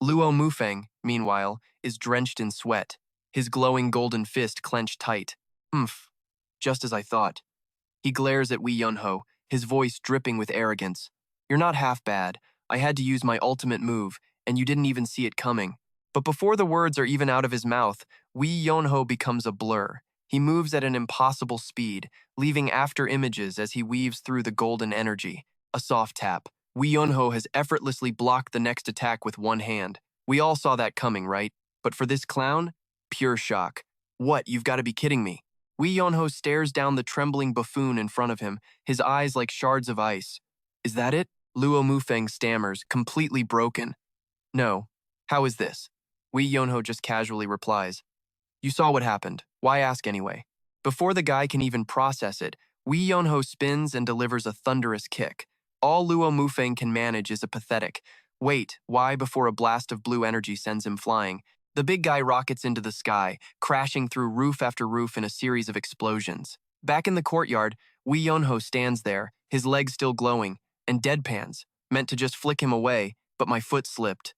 Luo Mufeng, meanwhile, is drenched in sweat, his glowing golden fist clenched tight. Humph, just as I thought. He glares at Wee Yunho, his voice dripping with arrogance. "You're not half bad. I had to use my ultimate move, and you didn't even see it coming." But before the words are even out of his mouth, Wee Yunho becomes a blur. He moves at an impossible speed, leaving after images as he weaves through the golden energy. A soft tap. Wee Yunho has effortlessly blocked the next attack with one hand. We all saw that coming, right? But for this clown, pure shock. What, you've got to be kidding me. Wee Yunho stares down the trembling buffoon in front of him, his eyes like shards of ice. Is that it? Luo Mufeng stammers, completely broken. No. How is this? Wee Yunho just casually replies. You saw what happened. Why ask anyway? Before the guy can even process it, Wee Yunho spins and delivers a thunderous kick. All Luo Mufeng can manage is a pathetic, "Wait, why?" before a blast of blue energy sends him flying. The big guy rockets into the sky, crashing through roof after roof in a series of explosions. Back in the courtyard, Wee Yunho stands there, his legs still glowing, and deadpans, meant to just flick him away, but my foot slipped.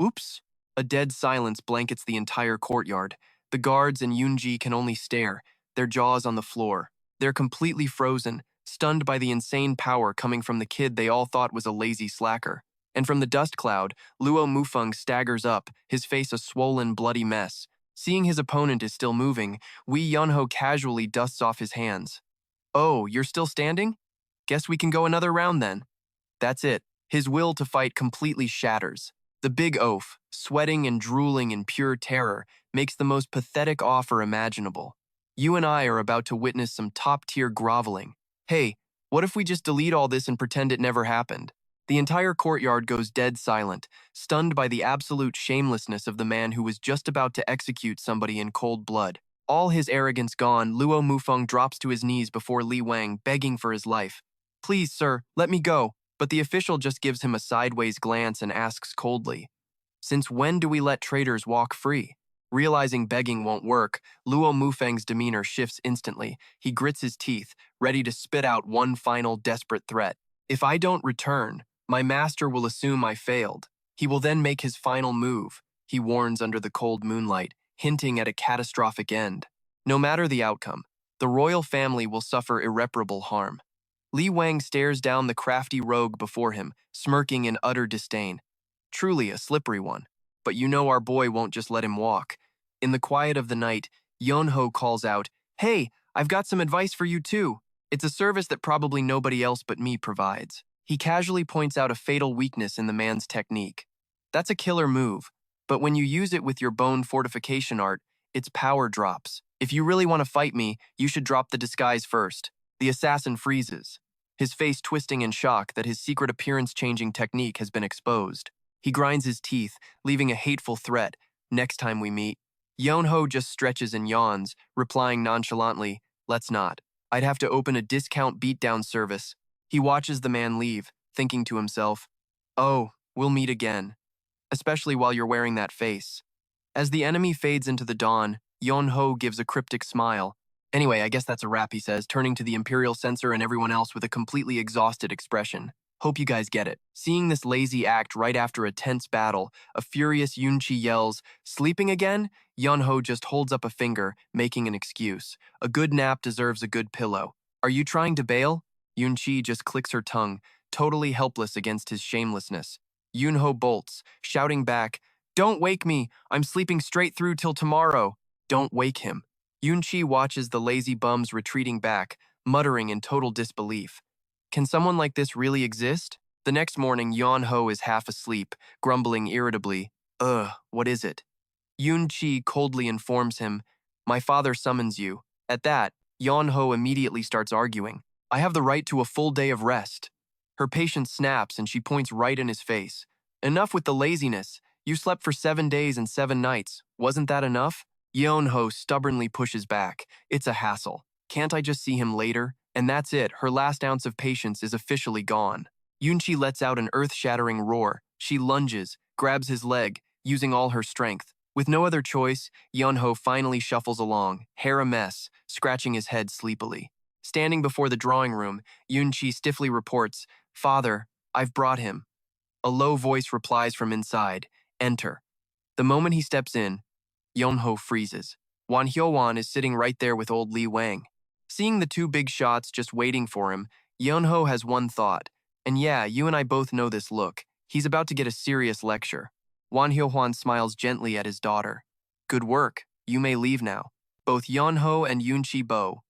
Oops. A dead silence blankets the entire courtyard. The guards and Yunji can only stare, their jaws on the floor. They're completely frozen, stunned by the insane power coming from the kid they all thought was a lazy slacker. And from the dust cloud, Luo Mufeng staggers up, his face a swollen, bloody mess. Seeing his opponent is still moving, Wee Yunho casually dusts off his hands. "Oh, you're still standing? Guess we can go another round then." That's it. His will to fight completely shatters. The big oaf, sweating and drooling in pure terror, makes the most pathetic offer imaginable. You and I are about to witness some top-tier groveling. Hey, what if we just delete all this and pretend it never happened? The entire courtyard goes dead silent, stunned by the absolute shamelessness of the man who was just about to execute somebody in cold blood. All his arrogance gone, Luo Mufeng drops to his knees before Li Wang, begging for his life. "Please, sir, let me go." But the official just gives him a sideways glance and asks coldly, "Since when do we let traitors walk free?" Realizing begging won't work, Luo Mufeng's demeanor shifts instantly. He grits his teeth, ready to spit out one final desperate threat. "If I don't return, my master will assume I failed. He will then make his final move," he warns under the cold moonlight, hinting at a catastrophic end. No matter the outcome, the royal family will suffer irreparable harm. Li Wang stares down the crafty rogue before him, smirking in utter disdain. Truly a slippery one. But you know our boy won't just let him walk. In the quiet of the night, Yunho calls out, "Hey, I've got some advice for you too. It's a service that probably nobody else but me provides." He casually points out a fatal weakness in the man's technique. That's a killer move, but when you use it with your bone fortification art, its power drops. If you really want to fight me, you should drop the disguise first. The assassin freezes, his face twisting in shock that his secret appearance-changing technique has been exposed. He grinds his teeth, leaving a hateful threat, "Next time we meet." Yunho just stretches and yawns, replying nonchalantly, "Let's not. I'd have to open a discount beatdown service." He watches the man leave, thinking to himself, "Oh, we'll meet again. Especially while you're wearing that face." As the enemy fades into the dawn, Yunho gives a cryptic smile. "Anyway, I guess that's a wrap," he says, turning to the Imperial Censor and everyone else with a completely exhausted expression. "Hope you guys get it." Seeing this lazy act right after a tense battle, a furious Yunchi yells, "Sleeping again?" Yunho just holds up a finger, making an excuse. A good nap deserves a good pillow. "Are you trying to bail?" Yunchi just clicks her tongue, totally helpless against his shamelessness. Yunho bolts, shouting back, "Don't wake me! I'm sleeping straight through till tomorrow." Don't wake him. Yunchi watches the lazy bums retreating back, muttering in total disbelief. Can someone like this really exist? The next morning, Yunho is half asleep, grumbling irritably, what is it?" Yunchi coldly informs him, "My father summons you." At that, Yunho immediately starts arguing. "I have the right to a full day of rest." Her patience snaps and she points right in his face. "Enough with the laziness." You slept for 7 days and 7 nights. Wasn't that enough? Yeonho stubbornly pushes back. It's a hassle. Can't I just see him later? And that's it, her last ounce of patience is officially gone. Yoonchi lets out an earth-shattering roar. She lunges, grabs his leg, using all her strength. With no other choice, Yeonho finally shuffles along, hair a mess, scratching his head sleepily. Standing before the drawing room, Yoonchi stiffly reports, "Father, I've brought him." A low voice replies from inside, "Enter." The moment he steps in, Yeonho freezes. Wan Hyo-wan is sitting right there with old Lee Wang. Seeing the two big shots just waiting for him, Yeonho has one thought. And yeah, you and I both know this look. He's about to get a serious lecture. Wan Hyo-hwan smiles gently at his daughter. "Good work. You may leave now." Both Yeonho and Yoonchi bow.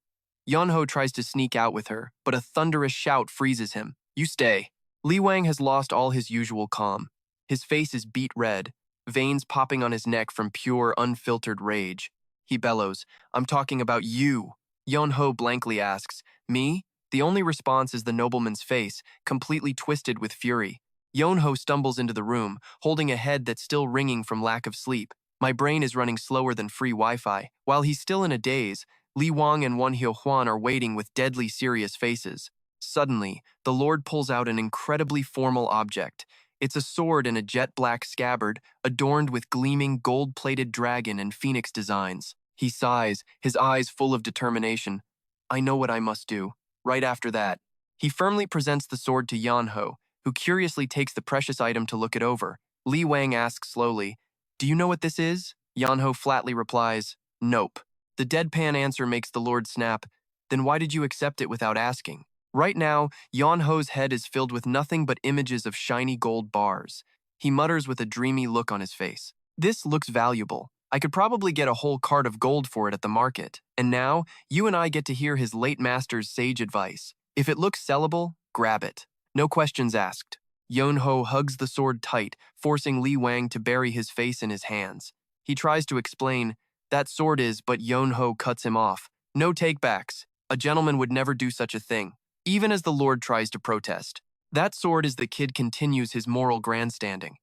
Yeonho tries to sneak out with her, but a thunderous shout freezes him. "You stay." Lee Wang has lost all his usual calm. His face is beet red, veins popping on his neck from pure, unfiltered rage. He bellows, "I'm talking about you." Yeonho blankly asks, "Me?" The only response is the nobleman's face, completely twisted with fury. Yeonho stumbles into the room, holding a head that's still ringing from lack of sleep. My brain is running slower than free Wi-Fi. While he's still in a daze, Lee Wang and Wan Hyo-hwan are waiting with deadly serious faces. Suddenly, the Lord pulls out an incredibly formal object. It's a sword in a jet-black scabbard, adorned with gleaming gold-plated dragon and phoenix designs. He sighs, his eyes full of determination. "I know what I must do." Right after that, he firmly presents the sword to Yeonho, who curiously takes the precious item to look it over. Lee Wang asks slowly, "Do you know what this is?" Yeonho flatly replies, "Nope." The deadpan answer makes the Lord snap, "Then why did you accept it without asking?" Right now, Yeonho's head is filled with nothing but images of shiny gold bars. He mutters with a dreamy look on his face. "This looks valuable. I could probably get a whole cart of gold for it at the market. And now, you and I get to hear his late master's sage advice. If it looks sellable, grab it. No questions asked." Yeonho hugs the sword tight, forcing Lee Wang to bury his face in his hands. He tries to explain, "That sword is," but Yeonho cuts him off. "No takebacks. A gentleman would never do such a thing." Even as the Lord tries to protest. "That sword," as the kid continues his moral grandstanding.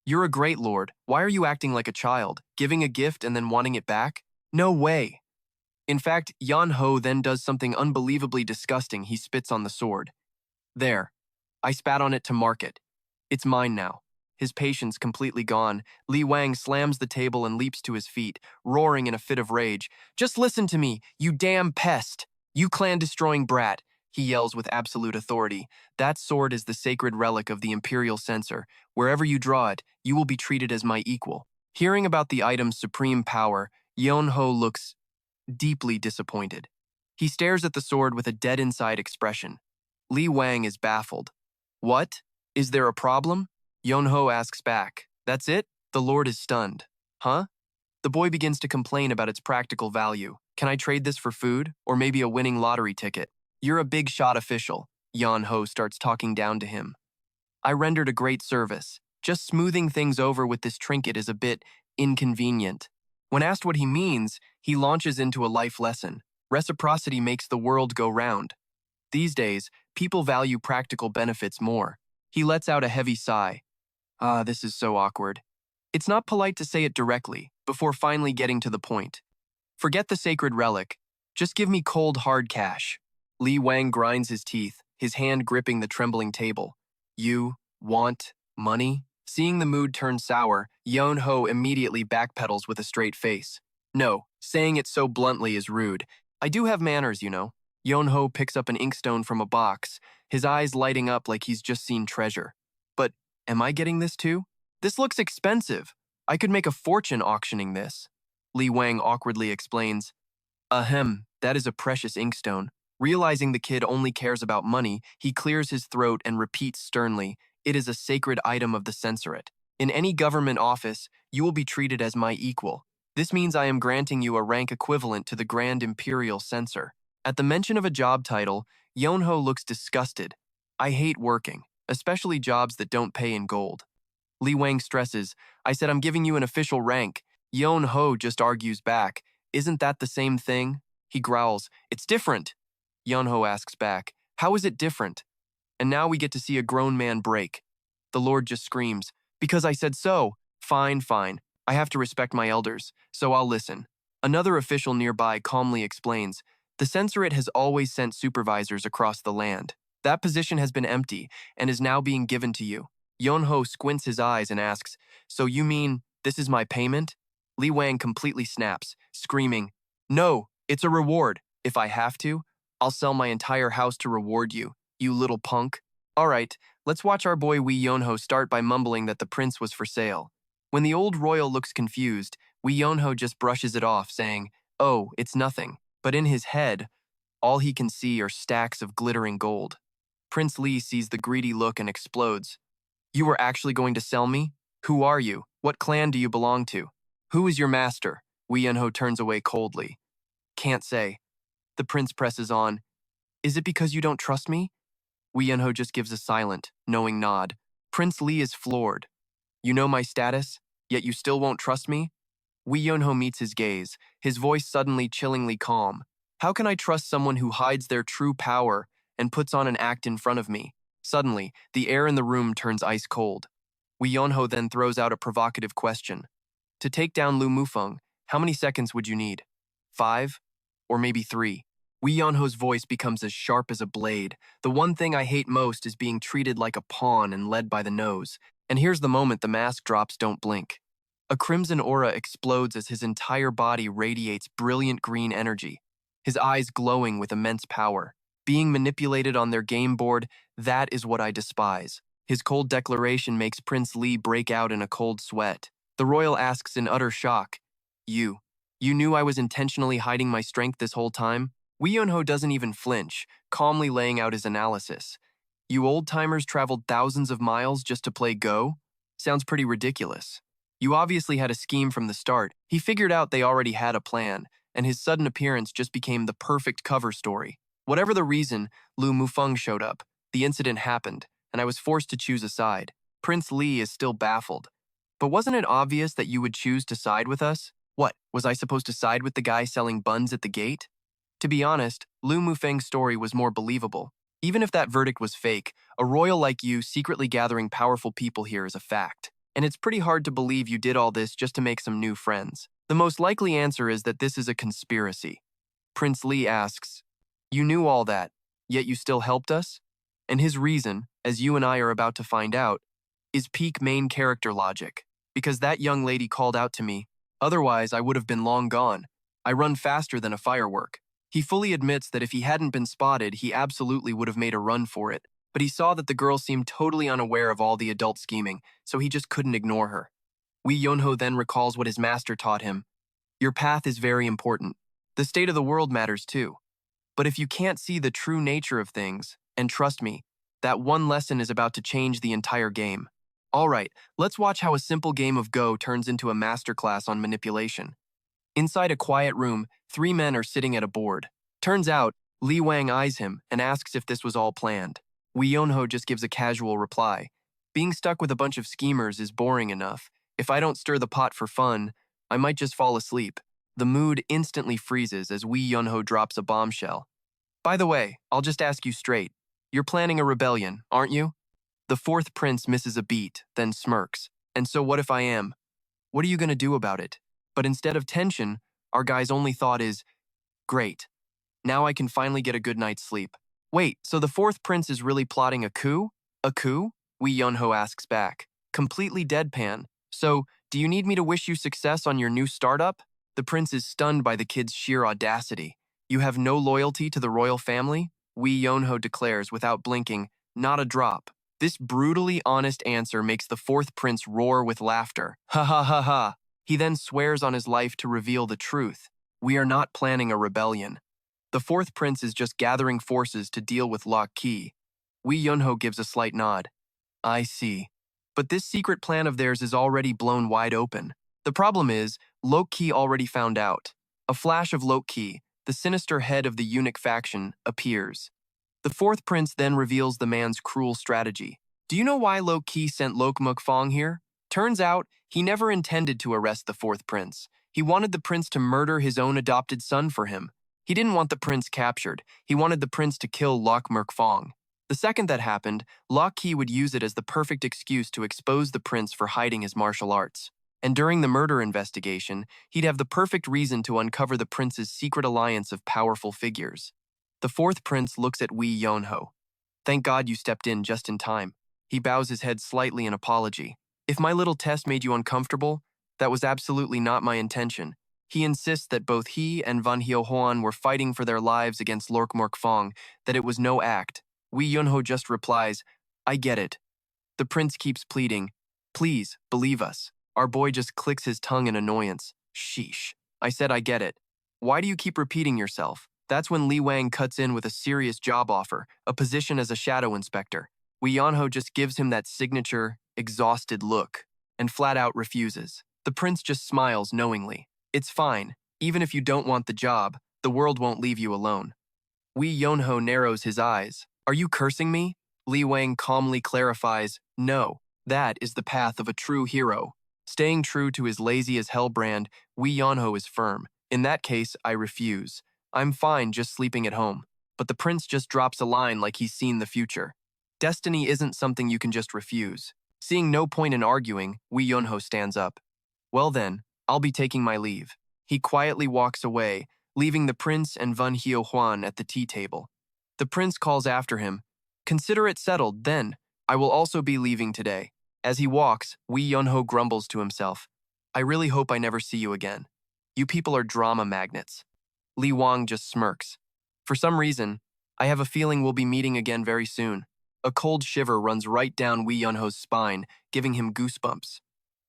"You're a great lord. Why are you acting like a child, giving a gift and then wanting it back? No way." In fact, Yeonho then does something unbelievably disgusting. He spits on the sword. "There. I spat on it to mark it. It's mine now." His patience completely gone, Lee Wang slams the table and leaps to his feet, roaring in a fit of rage. "Just listen to me, you damn pest! You clan-destroying brat!" He yells with absolute authority. "That sword is the sacred relic of the Imperial Censor. Wherever you draw it, you will be treated as my equal." Hearing about the item's supreme power, Yeonho looks deeply disappointed. He stares at the sword with a dead-inside expression. Lee Wang is baffled. "What? Is there a problem?" Yeonho asks back. "That's it?" The Lord is stunned. "Huh?" The boy begins to complain about its practical value. "Can I trade this for food? Or maybe a winning lottery ticket?" "You're a big shot official." Yeonho starts talking down to him. "I rendered a great service. Just smoothing things over with this trinket is a bit inconvenient." When asked what he means, he launches into a life lesson. Reciprocity makes the world go round. These days, people value practical benefits more. He lets out a heavy sigh. This is so awkward. It's not polite to say it directly, before finally getting to the point. "Forget the sacred relic. Just give me cold, hard cash." Lee Wang grinds his teeth, his hand gripping the trembling table. "You want money?" Seeing the mood turn sour, Yeonho immediately backpedals with a straight face. "No, saying it so bluntly is rude. I do have manners, you know." Yeonho picks up an inkstone from a box, his eyes lighting up like he's just seen treasure. "But am I getting this too? This looks expensive. I could make a fortune auctioning this." Lee Wang awkwardly explains, "Ahem, that is a precious inkstone." Realizing the kid only cares about money, he clears his throat and repeats sternly, "It is a sacred item of the censorate. In any government office, you will be treated as my equal. This means I am granting you a rank equivalent to the Grand Imperial Censor." At the mention of a job title, Yeonho looks disgusted. "I hate working, especially jobs that don't pay in gold." Lee Wang stresses, "I said I'm giving you an official rank." Yeonho just argues back, "Isn't that the same thing?" He growls, "It's different." Yeonho asks back, "How is it different?" And now we get to see a grown man break. The Lord just screams, "Because I said so. Fine, fine. I have to respect my elders, so I'll listen. Another official nearby calmly explains, the censorate has always sent supervisors across the land. That position has been empty and is now being given to you. Yonho squints his eyes and asks, so you mean this is my payment? Li Wang completely snaps, screaming, no, it's a reward. If I have to, I'll sell my entire house to reward you, you little punk. All right, let's watch our boy Wee Yonho start by mumbling that the prince was for sale. When the old royal looks confused, Wee Yonho just brushes it off, saying, oh, it's nothing. But in his head, all he can see are stacks of glittering gold. Prince Li sees the greedy look and explodes. You were actually going to sell me? Who are you? What clan do you belong to? Who is your master? Wee Yonho turns away coldly. Can't say. The prince presses on. Is it because you don't trust me? Wee Yonho just gives a silent, knowing nod. Prince Li is floored. You know my status, yet you still won't trust me? Wee Yonho meets his gaze, his voice suddenly chillingly calm. How can I trust someone who hides their true power and puts on an act in front of me? Suddenly, the air in the room turns ice cold. Wee Yonho then throws out a provocative question. To take down Lu Mufeng, how many seconds would you need? 5? Or maybe 3? Wee Yonho's voice becomes as sharp as a blade. The one thing I hate most is being treated like a pawn and led by the nose. And here's the moment the mask drops, don't blink. A crimson aura explodes as his entire body radiates brilliant green energy, his eyes glowing with immense power. Being manipulated on their game board, that is what I despise. His cold declaration makes Prince Li break out in a cold sweat. The royal asks in utter shock, You knew I was intentionally hiding my strength this whole time? Wee Yonho doesn't even flinch, calmly laying out his analysis. You old-timers traveled thousands of miles just to play Go? Sounds pretty ridiculous. You obviously had a scheme from the start. He figured out they already had a plan, and his sudden appearance just became the perfect cover story. Whatever the reason, Lu Mufeng showed up. The incident happened, and I was forced to choose a side. Prince Li is still baffled. But wasn't it obvious that you would choose to side with us? What, was I supposed to side with the guy selling buns at the gate? To be honest, Lu Mufeng's story was more believable. Even if that verdict was fake, a royal like you secretly gathering powerful people here is a fact. And it's pretty hard to believe you did all this just to make some new friends. The most likely answer is that this is a conspiracy. Prince Li asks, You knew all that, yet you still helped us? And his reason, as you and I are about to find out, is peak main character logic. Because that young lady called out to me, otherwise I would have been long gone. I run faster than a firework. He fully admits that if he hadn't been spotted, he absolutely would have made a run for it. But he saw that the girl seemed totally unaware of all the adult scheming, so he just couldn't ignore her. Wee Yonho then recalls what his master taught him. Your path is very important. The state of the world matters too. But if you can't see the true nature of things, and trust me, that one lesson is about to change the entire game. All right, let's watch how a simple game of Go turns into a masterclass on manipulation. Inside a quiet room, 3 men are sitting at a board. Turns out, Li Wang eyes him and asks if this was all planned. Wee Yonho just gives a casual reply. Being stuck with a bunch of schemers is boring enough. If I don't stir the pot for fun, I might just fall asleep. The mood instantly freezes as Wee Yonho drops a bombshell. By the way, I'll just ask you straight. You're planning a rebellion, aren't you? The 4th prince misses a beat, then smirks. And so what if I am? What are you going to do about it? But instead of tension, our guy's only thought is, great. Now I can finally get a good night's sleep. Wait, so the 4th prince is really plotting a coup? A coup? Wee Yonho asks back, completely deadpan. So, do you need me to wish you success on your new startup? The prince is stunned by the kid's sheer audacity. You have no loyalty to the royal family? Wee Yonho declares without blinking, not a drop. This brutally honest answer makes the 4th prince roar with laughter. Ha ha ha ha. He then swears on his life to reveal the truth. We are not planning a rebellion. The 4th prince is just gathering forces to deal with Lok Ki. Wee Yonho gives a slight nod. I see. But this secret plan of theirs is already blown wide open. The problem is, Lok Ki already found out. A flash of Lok Ki, the sinister head of the eunuch faction, appears. The 4th prince then reveals the man's cruel strategy. Do you know why Lok Ki sent Lok Mukfong here? Turns out, he never intended to arrest the 4th prince. He wanted the prince to murder his own adopted son for him. He didn't want the prince captured. He wanted the prince to kill Lok Mukfong. The second that happened, Lok Ki would use it as the perfect excuse to expose the prince for hiding his martial arts. And during the murder investigation, he'd have the perfect reason to uncover the prince's secret alliance of powerful figures. The fourth prince looks at Wee Yonho. Thank God you stepped in just in time. He bows his head slightly in apology. If my little test made you uncomfortable, that was absolutely not my intention. He insists that both he and Van Hyo Hoan were fighting for their lives against Lork Mork Fong, that it was no act. Wee Yunho just replies, I get it. The prince keeps pleading, please, believe us. Our boy just clicks his tongue in annoyance. Sheesh. I said I get it. Why do you keep repeating yourself? That's when Li Wang cuts in with a serious job offer, a position as a shadow inspector. Wee Yonho just gives him that signature, exhausted look, and flat out refuses. The prince just smiles knowingly. It's fine. Even if you don't want the job, the world won't leave you alone. Wee Yonho narrows his eyes. Are you cursing me? Li Wang calmly clarifies, no, that is the path of a true hero. Staying true to his lazy as hell brand, Wee Yonho is firm. In that case, I refuse. I'm fine just sleeping at home. But the prince just drops a line like he's seen the future. Destiny isn't something you can just refuse. Seeing no point in arguing, Wee Yonho stands up. Well then, I'll be taking my leave. He quietly walks away, leaving the prince and Van Hyo Huan at the tea table. The prince calls after him. Consider it settled, then. I will also be leaving today. As he walks, Wee Yonho grumbles to himself. I really hope I never see you again. You people are drama magnets. Li Wang just smirks. For some reason, I have a feeling we'll be meeting again very soon. A cold shiver runs right down Wee Yunho's spine, giving him goosebumps.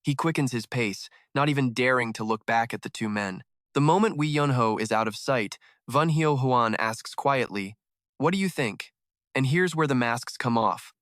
He quickens his pace, not even daring to look back at the two men. The moment Wee Yunho is out of sight, Van Hyo Huan asks quietly, What do you think? And here's where the masks come off.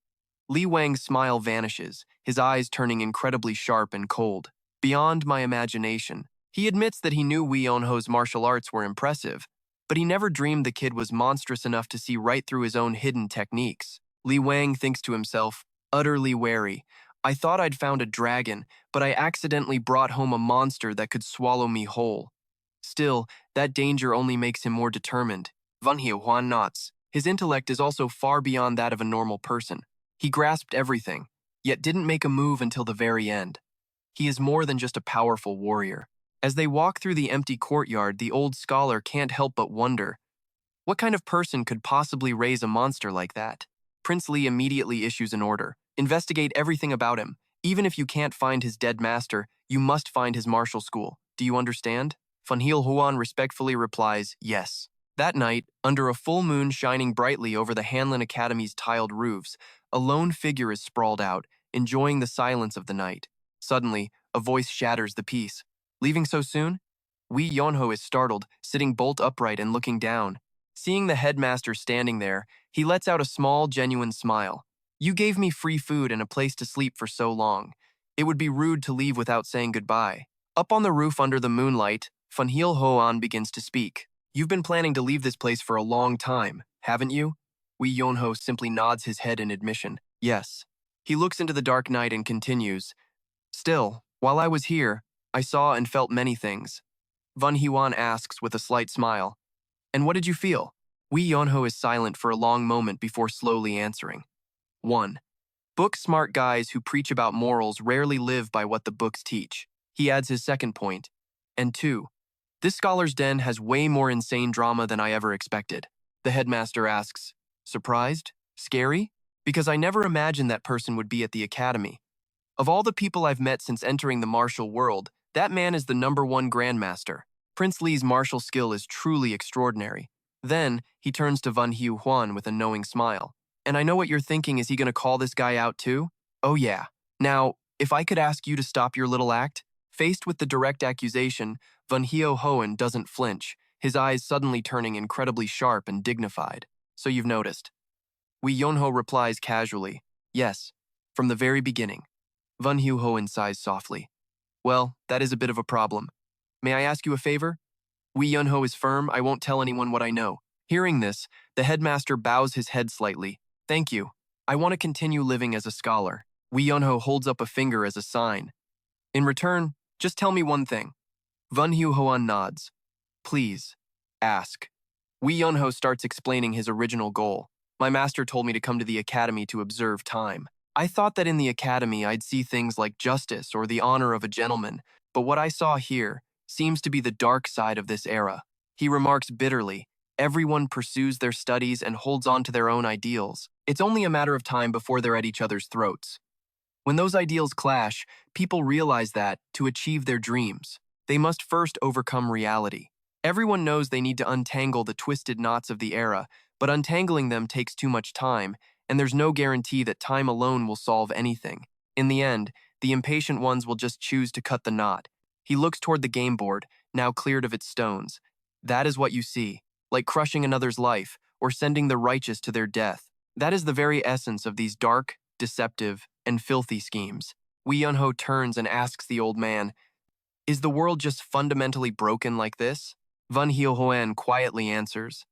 Li Wang's smile vanishes, his eyes turning incredibly sharp and cold. Beyond my imagination. He admits that he knew Wee Yunho's martial arts were impressive, but he never dreamed the kid was monstrous enough to see right through his own hidden techniques. Li Wang thinks to himself, utterly wary. I thought I'd found a dragon, but I accidentally brought home a monster that could swallow me whole. Still, that danger only makes him more determined. Van Hyo Huan nods. His intellect is also far beyond that of a normal person. He grasped everything, yet didn't make a move until the very end. He is more than just a powerful warrior. As they walk through the empty courtyard, the old scholar can't help but wonder, what kind of person could possibly raise a monster like that? Prince Li immediately issues an order. Investigate everything about him. Even if you can't find his dead master, you must find his martial school. Do you understand? Van Hyo Huan respectfully replies, yes. That night, under a full moon shining brightly over the Hanlin Academy's tiled roofs, a lone figure is sprawled out, enjoying the silence of the night. Suddenly, a voice shatters the peace. Leaving so soon? Wee Yonho is startled, sitting bolt upright and looking down. Seeing the headmaster standing there, he lets out a small, genuine smile. You gave me free food and a place to sleep for so long. It would be rude to leave without saying goodbye. Up on the roof under the moonlight, Van Hyo Huan begins to speak. You've been planning to leave this place for a long time, haven't you? Wee Yonho simply nods his head in admission. Yes. He looks into the dark night and continues. Still, while I was here, I saw and felt many things. Van Huan asks with a slight smile. And what did you feel? Wee Yonho is silent for a long moment before slowly answering. 1. Book-smart guys who preach about morals rarely live by what the books teach. He adds his second point. And 2. This scholar's den has way more insane drama than I ever expected. The headmaster asks, surprised? Scary? Because I never imagined that person would be at the academy. Of all the people I've met since entering the martial world, that man is the #1 grandmaster. Prince Li's martial skill is truly extraordinary. Then, he turns to Van Hyo Huan with a knowing smile. And I know what you're thinking, is he going to call this guy out too? Oh yeah. Now, if I could ask you to stop your little act? Faced with the direct accusation, Van Hyo Huan doesn't flinch, his eyes suddenly turning incredibly sharp and dignified. So you've noticed. Wee Yonho replies casually, yes, from the very beginning. Van Hyo Huan sighs softly. Well, that is a bit of a problem. May I ask you a favor? Wee Yonho is firm, I won't tell anyone what I know. Hearing this, the headmaster bows his head slightly. Thank you. I want to continue living as a scholar. Wee Yonho holds up a finger as a sign. In return, just tell me one thing. Van Hyo Huan nods. Please, ask. Wee Yonho starts explaining his original goal. My master told me to come to the academy to observe time. I thought that in the academy I'd see things like justice or the honor of a gentleman, but what I saw here seems to be the dark side of this era. He remarks bitterly, everyone pursues their studies and holds on to their own ideals. It's only a matter of time before they're at each other's throats. When those ideals clash, people realize that, to achieve their dreams, they must first overcome reality. Everyone knows they need to untangle the twisted knots of the era, but untangling them takes too much time, and there's no guarantee that time alone will solve anything. In the end, the impatient ones will just choose to cut the knot. He looks toward the game board, now cleared of its stones. That is what you see, like crushing another's life, or sending the righteous to their death. That is the very essence of these dark, deceptive, and filthy schemes. Wee Yun-ho turns and asks the old man, "Is the world just fundamentally broken like this?" Van Hyo-hoen quietly answers,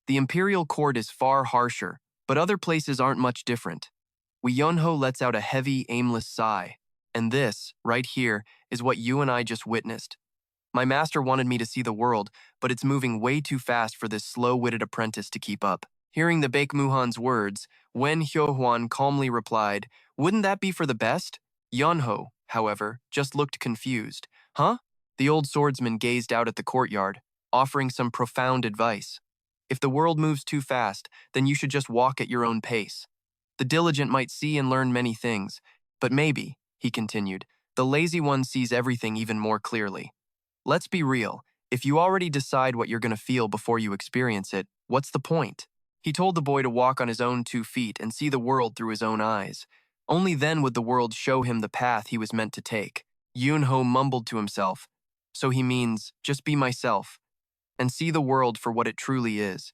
"The imperial court is far harsher, but other places aren't much different." Wee Yun-ho lets out a heavy, aimless sigh. And this, right here, is what you and I just witnessed. My master wanted me to see the world, but it's moving way too fast for this slow-witted apprentice to keep up. Hearing the Baek Muhan's words, Wen Hyo-hwan calmly replied, "Wouldn't that be for the best?" Yun-ho, however, just looked confused. "Huh?" The old swordsman gazed out at the courtyard, offering some profound advice. "If the world moves too fast, then you should just walk at your own pace. The diligent might see and learn many things, but maybe," he continued, "the lazy one sees everything even more clearly. Let's be real, if you already decide what you're going to feel before you experience it, what's the point?" He told the boy to walk on his own 2 feet and see the world through his own eyes. Only then would the world show him the path he was meant to take. Yun-ho mumbled to himself, "So he means, just be myself, and see the world for what it truly is."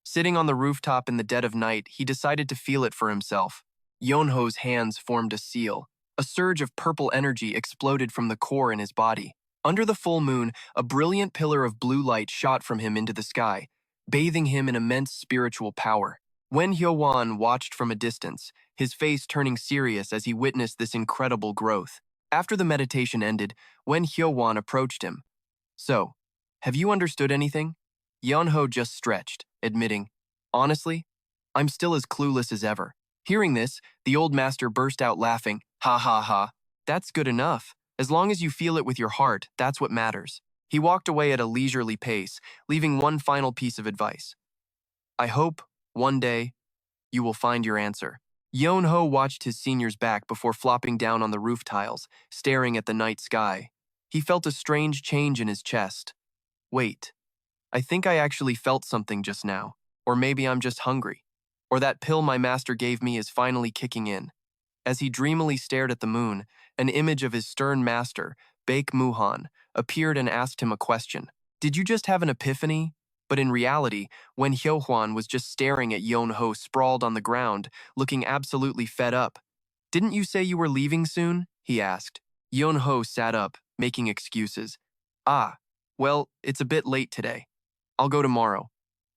Sitting on the rooftop in the dead of night, he decided to feel it for himself. Yun-ho's hands formed a seal. A surge of purple energy exploded from the core in his body. Under the full moon, a brilliant pillar of blue light shot from him into the sky, bathing him in immense spiritual power. Wen Hyo-wan watched from a distance, his face turning serious as he witnessed this incredible growth. After the meditation ended, Wen Hyo-wan approached him. "So, have you understood anything?" Yun-ho just stretched, admitting, "Honestly, I'm still as clueless as ever." Hearing this, the old master burst out laughing. "Ha ha ha. That's good enough. As long as you feel it with your heart, that's what matters." He walked away at a leisurely pace, leaving one final piece of advice. "I hope, one day, you will find your answer." Yun-ho watched his senior's back before flopping down on the roof tiles, staring at the night sky. He felt a strange change in his chest. "Wait, I think I actually felt something just now. Or maybe I'm just hungry. Or that pill my master gave me is finally kicking in." As he dreamily stared at the moon, an image of his stern master, Baek Muhan, appeared and asked him a question. "Did you just have an epiphany?" But in reality, when Hyo-hwan was just staring at Yun-ho sprawled on the ground, looking absolutely fed up. "Didn't you say you were leaving soon?" he asked. Yun-ho sat up, making excuses. "Ah, well, it's a bit late today. I'll go tomorrow.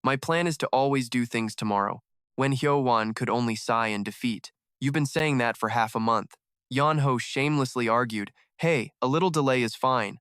My plan is to always do things tomorrow." When Hyo-hwan could only sigh in defeat. "You've been saying that for half a month." Yun-ho shamelessly argued, "Hey, a little delay is fine."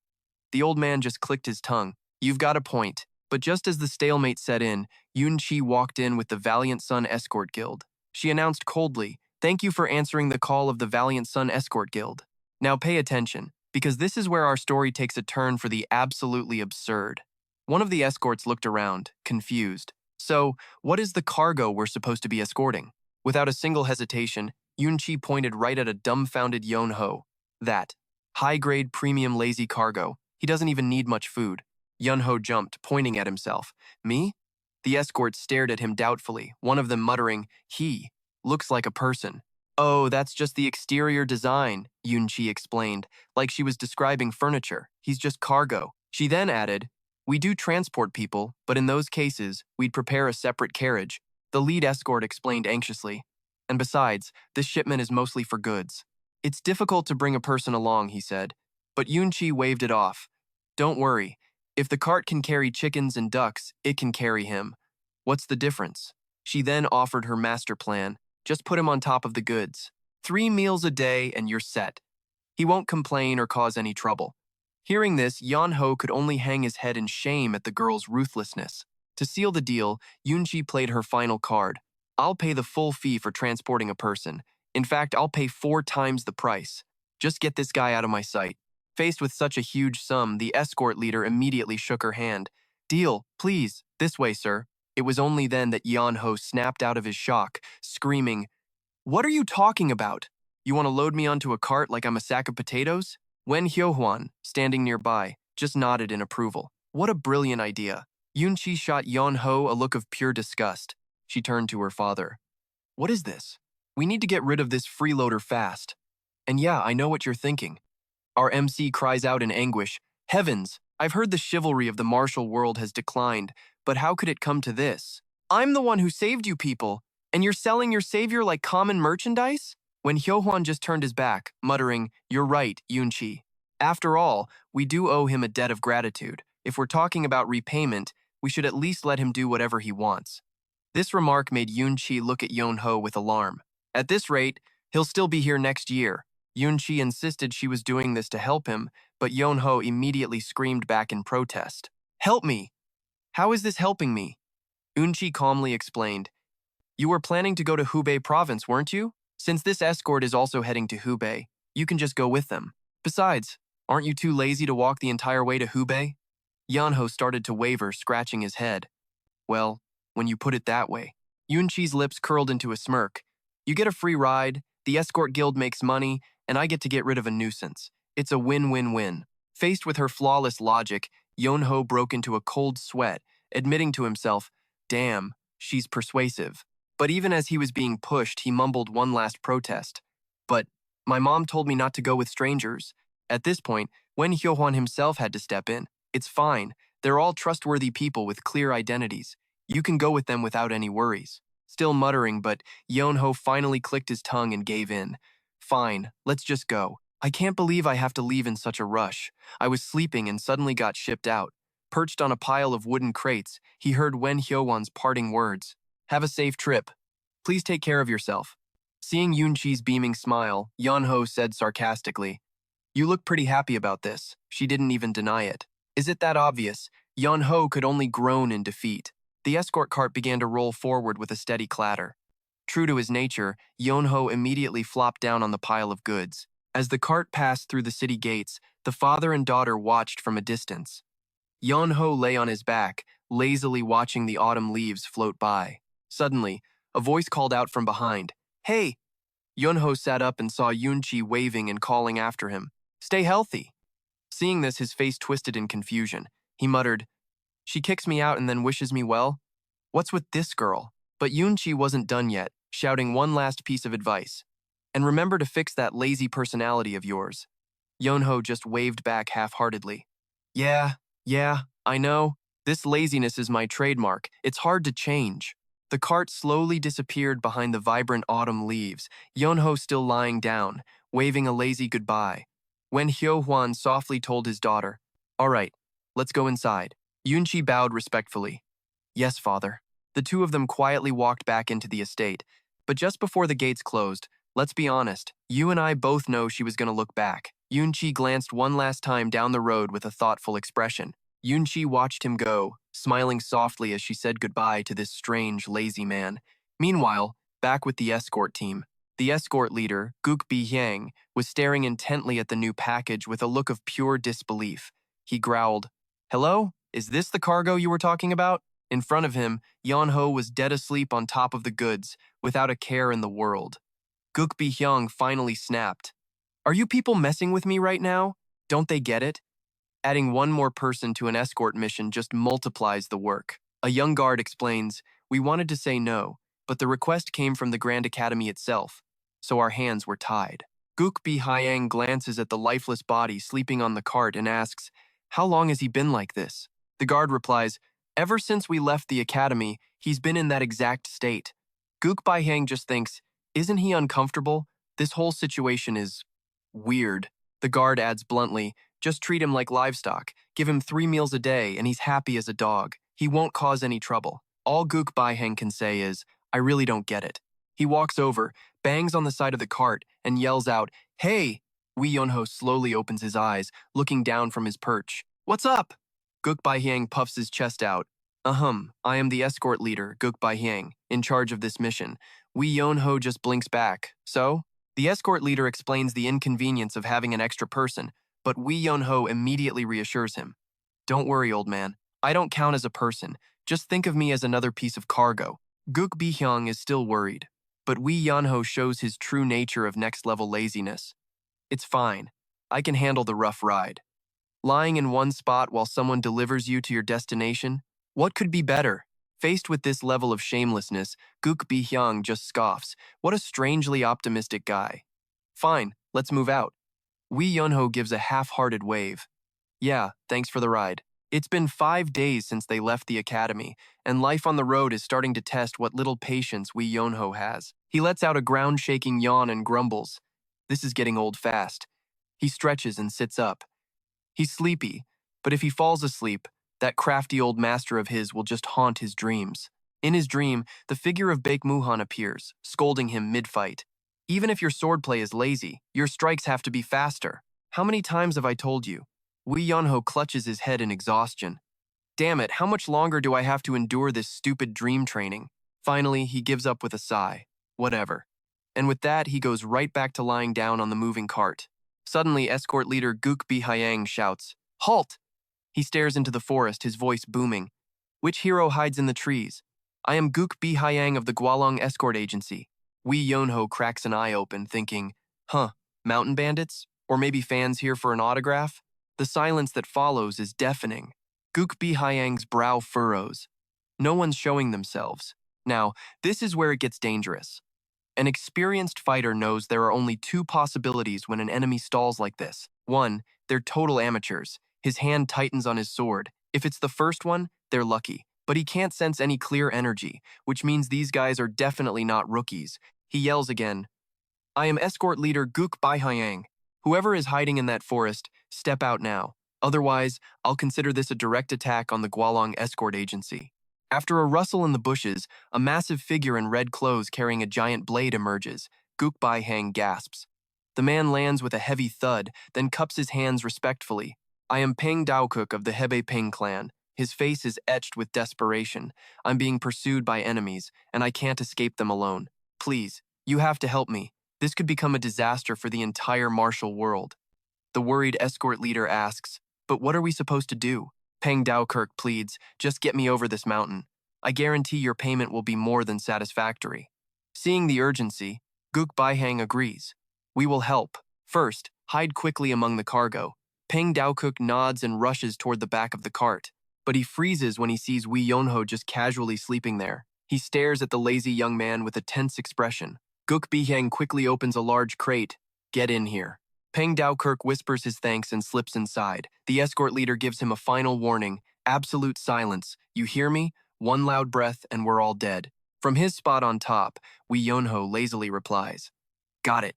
The old man just clicked his tongue. "You've got a point." But just as the stalemate set in, Yun-chi walked in with the Valiant Sun Escort Guild. She announced coldly, "Thank you for answering the call of the Valiant Sun Escort Guild. Now pay attention, because this is where our story takes a turn for the absolutely absurd." One of the escorts looked around, confused. "So, what is the cargo we're supposed to be escorting?" Without a single hesitation, Yun-chi pointed right at a dumbfounded Yun-ho. "That. High-grade premium lazy cargo. He doesn't even need much food." Yun-ho jumped, pointing at himself. "Me?" The escorts stared at him doubtfully, one of them muttering, "He looks like a person." "Oh, that's just the exterior design," Yun-chi explained, like she was describing furniture. "He's just cargo." She then added, "We do transport people, but in those cases, we'd prepare a separate carriage." The lead escort explained anxiously. "And besides, this shipment is mostly for goods. It's difficult to bring a person along," he said. But Yun-chi waved it off. "Don't worry. If the cart can carry chickens and ducks, it can carry him. What's the difference?" She then offered her master plan. "Just put him on top of the goods. 3 meals a day and you're set. He won't complain or cause any trouble." Hearing this, Yun-ho could only hang his head in shame at the girl's ruthlessness. To seal the deal, Yun-chi played her final card. "I'll pay the full fee for transporting a person. In fact, I'll pay 4 times the price. Just get this guy out of my sight. Faced with such a huge sum, the escort leader immediately shook her hand. Deal, please, this way, sir. It was only then that Yeon-ho snapped out of his shock, screaming, "What are you talking about? You want to load me onto a cart like I'm a sack of potatoes?" Wen Hyo-hwan, standing nearby, just nodded in approval. What a brilliant idea. Yoon-chi shot Yeon-ho a look of pure disgust. She turned to her father. What is this? We need to get rid of this freeloader fast. And yeah, I know what you're thinking. Our MC cries out in anguish, Heavens, I've heard the chivalry of the martial world has declined, but how could it come to this? I'm the one who saved you people, and you're selling your savior like common merchandise? When Hyo-hwan just turned his back, muttering, You're right, Yoon-chi. After all, we do owe him a debt of gratitude. If we're talking about repayment, we should at least let him do whatever he wants. This remark made Yoon-chi look at Yeon-ho with alarm. At this rate, he'll still be here next year. Yoon-chi insisted she was doing this to help him, but Yeon-ho immediately screamed back in protest. Help me! How is this helping me? Yoon-chi calmly explained. You were planning to go to Hubei province, weren't you? Since this escort is also heading to Hubei, you can just go with them. Besides, aren't you too lazy to walk the entire way to Hubei? Yeon-ho started to waver, scratching his head. Well, when you put it that way. Yoon-chi's lips curled into a smirk. You get a free ride, the escort guild makes money, and I get to get rid of a nuisance. It's a win-win-win. Faced with her flawless logic, Yeon-ho broke into a cold sweat, admitting to himself, damn, she's persuasive. But even as he was being pushed, he mumbled one last protest. But my mom told me not to go with strangers. At this point, Wen Hyo-hwan himself had to step in. It's fine. They're all trustworthy people with clear identities. You can go with them without any worries. Still muttering, but Yeon-ho finally clicked his tongue and gave in. Fine, let's just go. I can't believe I have to leave in such a rush. I was sleeping and suddenly got shipped out. Perched on a pile of wooden crates, he heard Wen Hyo-hwan's parting words. Have a safe trip. Please take care of yourself. Seeing Yoon-chi's beaming smile, Yeon-ho said sarcastically, You look pretty happy about this. She didn't even deny it. Is it that obvious? Yeon-ho could only groan in defeat. The escort cart began to roll forward with a steady clatter. True to his nature, Yeon-ho immediately flopped down on the pile of goods. As the cart passed through the city gates, the father and daughter watched from a distance. Yeon-ho lay on his back, lazily watching the autumn leaves float by. Suddenly, a voice called out from behind, Hey! Yeon-ho sat up and saw Yoon-chi waving and calling after him. Stay healthy! Seeing this, his face twisted in confusion. He muttered, She kicks me out and then wishes me well? What's with this girl? But Yoon-chi wasn't done yet, shouting one last piece of advice. And remember to fix that lazy personality of yours. Yeon-ho just waved back half-heartedly. Yeah, I know. This laziness is my trademark. It's hard to change. The cart slowly disappeared behind the vibrant autumn leaves, Yeon-ho still lying down, waving a lazy goodbye. When Hyo-hwan softly told his daughter, All right, let's go inside. Yoon-chi bowed respectfully. Yes, father. The two of them quietly walked back into the estate, but just before the gates closed, let's be honest, you and I both know she was going to look back. Yoon-chi glanced one last time down the road with a thoughtful expression. Yoon-chi watched him go, smiling softly as she said goodbye to this strange, lazy man. Meanwhile, back with the escort team, the escort leader, Guk Bi-hyang, was staring intently at the new package with a look of pure disbelief. He growled, Hello? Is this the cargo you were talking about? In front of him, Yeon-ho was dead asleep on top of the goods, without a care in the world. Guk Bi-hyang finally snapped. Are you people messing with me right now? Don't they get it? Adding one more person to an escort mission just multiplies the work. A young guard explains, We wanted to say no, but the request came from the Grand Academy itself, so our hands were tied. Guk Bi-hyang glances at the lifeless body sleeping on the cart and asks, How long has he been like this? The guard replies, Ever since we left the academy, he's been in that exact state. Guk Bi-hyang just thinks, Isn't he uncomfortable? This whole situation is weird. The guard adds bluntly, Just treat him like livestock. Give him 3 meals a day and he's happy as a dog. He won't cause any trouble. All Guk Bi-hyang can say is, I really don't get it. He walks over, bangs on the side of the cart, and yells out, Hey! Wee Yeon-ho slowly opens his eyes, looking down from his perch. What's up? Guk Bi-hyang puffs his chest out. I am the escort leader, Guk Bai Hyang, in charge of this mission. Wee Yonho just blinks back. So? The escort leader explains the inconvenience of having an extra person, but Wee Yonho immediately reassures him. Don't worry, old man. I don't count as a person. Just think of me as another piece of cargo. Guk Bai Hyang is still worried, but Wee Yonho shows his true nature of next-level laziness. It's fine. I can handle the rough ride. Lying in one spot while someone delivers you to your destination? What could be better? Faced with this level of shamelessness, Guk Bai Hyang just scoffs. What a strangely optimistic guy. Fine, let's move out. Wee Yunho gives a half-hearted wave. Yeah, thanks for the ride. It's been 5 days since they left the academy, and life on the road is starting to test what little patience Wee Yonho has. He lets out a ground-shaking yawn and grumbles. This is getting old fast. He stretches and sits up. He's sleepy, but if he falls asleep, that crafty old master of his will just haunt his dreams. In his dream, the figure of Baek Muhan appears, scolding him mid-fight. Even if your swordplay is lazy, your strikes have to be faster. How many times have I told you? Wee Yonho clutches his head in exhaustion. Damn it, how much longer do I have to endure this stupid dream training? Finally, he gives up with a sigh. Whatever. And with that, he goes right back to lying down on the moving cart. Suddenly, escort leader Guk Bai Hyang shouts, "Halt!" He stares into the forest, his voice booming. Which hero hides in the trees? I am Guk Bai Hyang of the Gualong Escort Agency. Wee Yonho cracks an eye open, thinking, mountain bandits? Or maybe fans here for an autograph? The silence that follows is deafening. Guk Bai Hyang's brow furrows. No one's showing themselves. Now, this is where it gets dangerous. An experienced fighter knows there are only two possibilities when an enemy stalls like this. One, they're total amateurs. His hand tightens on his sword. If it's the first one, they're lucky. But he can't sense any clear energy, which means these guys are definitely not rookies. He yells again, I am escort leader Guk Bai Hyang. Whoever is hiding in that forest, step out now. Otherwise, I'll consider this a direct attack on the Gualong Escort Agency. After a rustle in the bushes, a massive figure in red clothes carrying a giant blade emerges. Guk Bai Hyang gasps. The man lands with a heavy thud, then cups his hands respectfully. I am Peng Daokuk of the Hebe Peng clan. His face is etched with desperation. I'm being pursued by enemies, and I can't escape them alone. Please, you have to help me. This could become a disaster for the entire martial world. The worried escort leader asks, but what are we supposed to do? Peng Daokuk pleads, just get me over this mountain. I guarantee your payment will be more than satisfactory. Seeing the urgency, Guk Bai Hyang agrees. We will help. First, hide quickly among the cargo. Peng Daokuk nods and rushes toward the back of the cart, but he freezes when he sees Wee Yonho just casually sleeping there. He stares at the lazy young man with a tense expression. Guk Bai Hyang quickly opens a large crate. Get in here. Peng Daokuk whispers his thanks and slips inside. The escort leader gives him a final warning. Absolute silence. You hear me? One loud breath and we're all dead. From his spot on top, Wee Yonho lazily replies, Got it.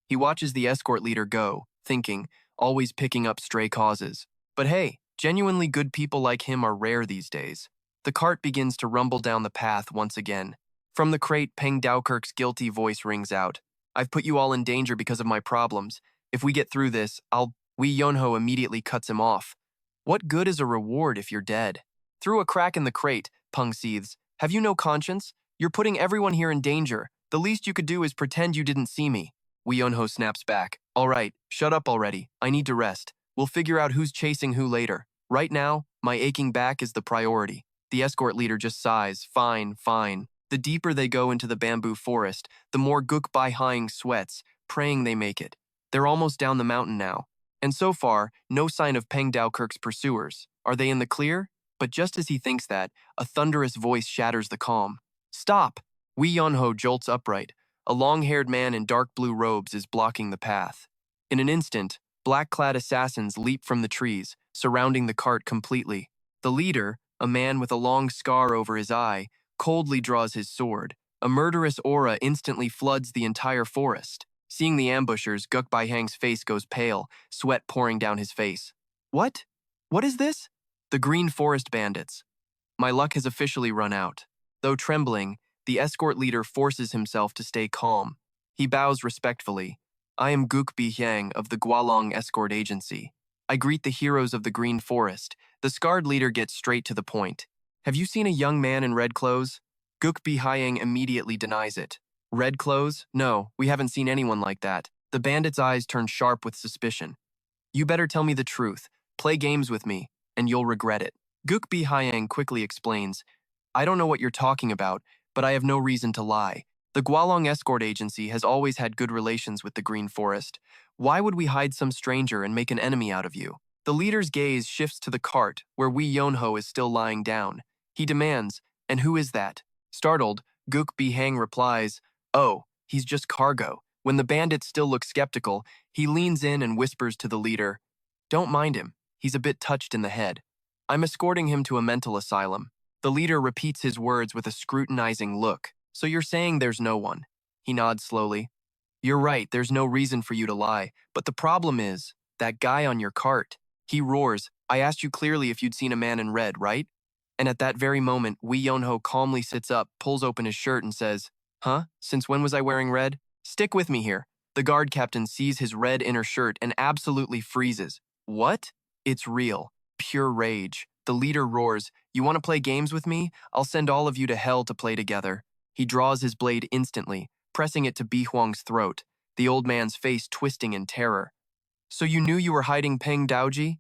He watches the escort leader go, thinking, always picking up stray causes. But hey, genuinely good people like him are rare these days. The cart begins to rumble down the path once again. From the crate, Peng Daokuk's guilty voice rings out. I've put you all in danger because of my problems. If we get through this, Wee Yonho immediately cuts him off. What good is a reward if you're dead? Through a crack in the crate, Peng seethes. Have you no conscience? You're putting everyone here in danger. The least you could do is pretend you didn't see me. Wee Yonho snaps back. All right, shut up already. I need to rest. We'll figure out who's chasing who later. Right now, my aching back is the priority. The escort leader just sighs. Fine, fine. The deeper they go into the bamboo forest, the more Guk Bai Hyang sweats, praying they make it. They're almost down the mountain now. And so far, no sign of Peng Daokuk's pursuers. Are they in the clear? But just as he thinks that, a thunderous voice shatters the calm. Stop! Wee Yonho jolts upright. A long-haired man in dark blue robes is blocking the path. In an instant, black-clad assassins leap from the trees, surrounding the cart completely. The leader, a man with a long scar over his eye, coldly draws his sword. A murderous aura instantly floods the entire forest. Seeing the ambushers, Guk Bai Hyang's face goes pale, sweat pouring down his face. What? What is this? The Green Forest Bandits. My luck has officially run out. Though trembling, the escort leader forces himself to stay calm. He bows respectfully. I am Guk Bai Hyang of the Gualong Escort Agency. I greet the heroes of the Green Forest. The scarred leader gets straight to the point. Have you seen a young man in red clothes? Guk Bihayang immediately denies it. Red clothes? No, we haven't seen anyone like that. The bandit's eyes turn sharp with suspicion. You better tell me the truth. Play games with me, and you'll regret it. Guk Bihayang quickly explains, I don't know what you're talking about, but I have no reason to lie. The Gualong Escort Agency has always had good relations with the Green Forest. Why would we hide some stranger and make an enemy out of you? The leader's gaze shifts to the cart, where Wee Yonho is still lying down. He demands, and who is that? Startled, Guk Bihang replies, oh, he's just cargo. When the bandit still looks skeptical, he leans in and whispers to the leader, don't mind him, he's a bit touched in the head. I'm escorting him to a mental asylum. The leader repeats his words with a scrutinizing look. So you're saying there's no one? He nods slowly. You're right, there's no reason for you to lie, but the problem is, that guy on your cart. He roars, I asked you clearly if you'd seen a man in red, right? And at that very moment, Wee Yonho calmly sits up, pulls open his shirt and says, huh? Since when was I wearing red? Stick with me here. The guard captain sees his red inner shirt and absolutely freezes. What? It's real. Pure rage. The leader roars, you want to play games with me? I'll send all of you to hell to play together. He draws his blade instantly, pressing it to Bi Huang's throat, the old man's face twisting in terror. So you knew you were hiding Peng Daoji?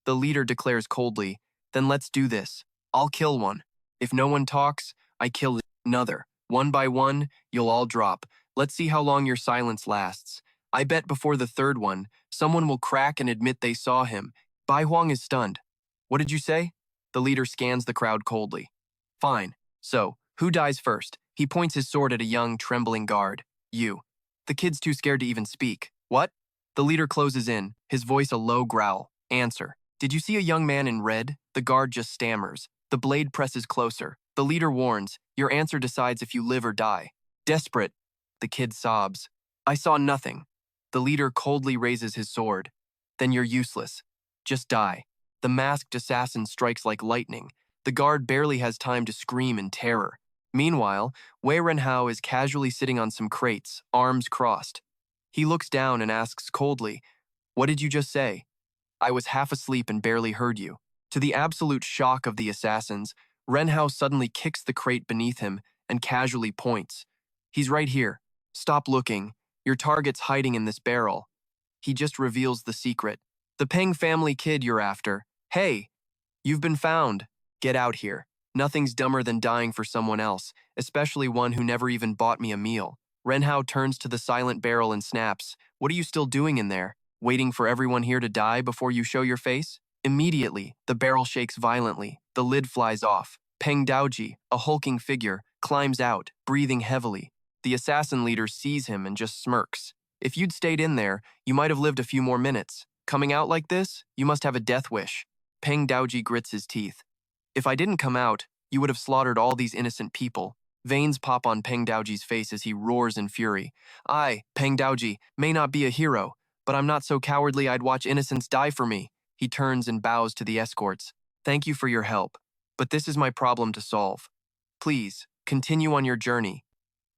The leader declares coldly, then let's do this. I'll kill one. If no one talks, I kill another. One by one, you'll all drop. Let's see how long your silence lasts. I bet before the third one, someone will crack and admit they saw him. Bai Huang is stunned. What did you say? The leader scans the crowd coldly. Fine. So, who dies first? He points his sword at a young, trembling guard. You. The kid's too scared to even speak. What? The leader closes in, his voice a low growl. Answer. Did you see a young man in red? The guard just stammers. The blade presses closer. The leader warns, your answer decides if you live or die. Desperate. The kid sobs. I saw nothing. The leader coldly raises his sword. Then you're useless. Just die. The masked assassin strikes like lightning. The guard barely has time to scream in terror. Meanwhile, Wei Renhao is casually sitting on some crates, arms crossed. He looks down and asks coldly, what did you just say? I was half asleep and barely heard you. To the absolute shock of the assassins, Renhao suddenly kicks the crate beneath him and casually points. He's right here. Stop looking. Your target's hiding in this barrel. He just reveals the secret. The Peng family kid you're after. Hey, you've been found. Get out here. Nothing's dumber than dying for someone else, especially one who never even bought me a meal. Renhao turns to the silent barrel and snaps. What are you still doing in there? Waiting for everyone here to die before you show your face? Immediately, the barrel shakes violently. The lid flies off. Peng Daoji, a hulking figure, climbs out, breathing heavily. The assassin leader sees him and just smirks. If you'd stayed in there, you might have lived a few more minutes. Coming out like this, you must have a death wish. Peng Daoji grits his teeth. If I didn't come out, you would have slaughtered all these innocent people. Veins pop on Peng Daoji's face as he roars in fury. I, Peng Daoji, may not be a hero, but I'm not so cowardly I'd watch innocents die for me. He turns and bows to the escorts. Thank you for your help, but this is my problem to solve. Please, continue on your journey.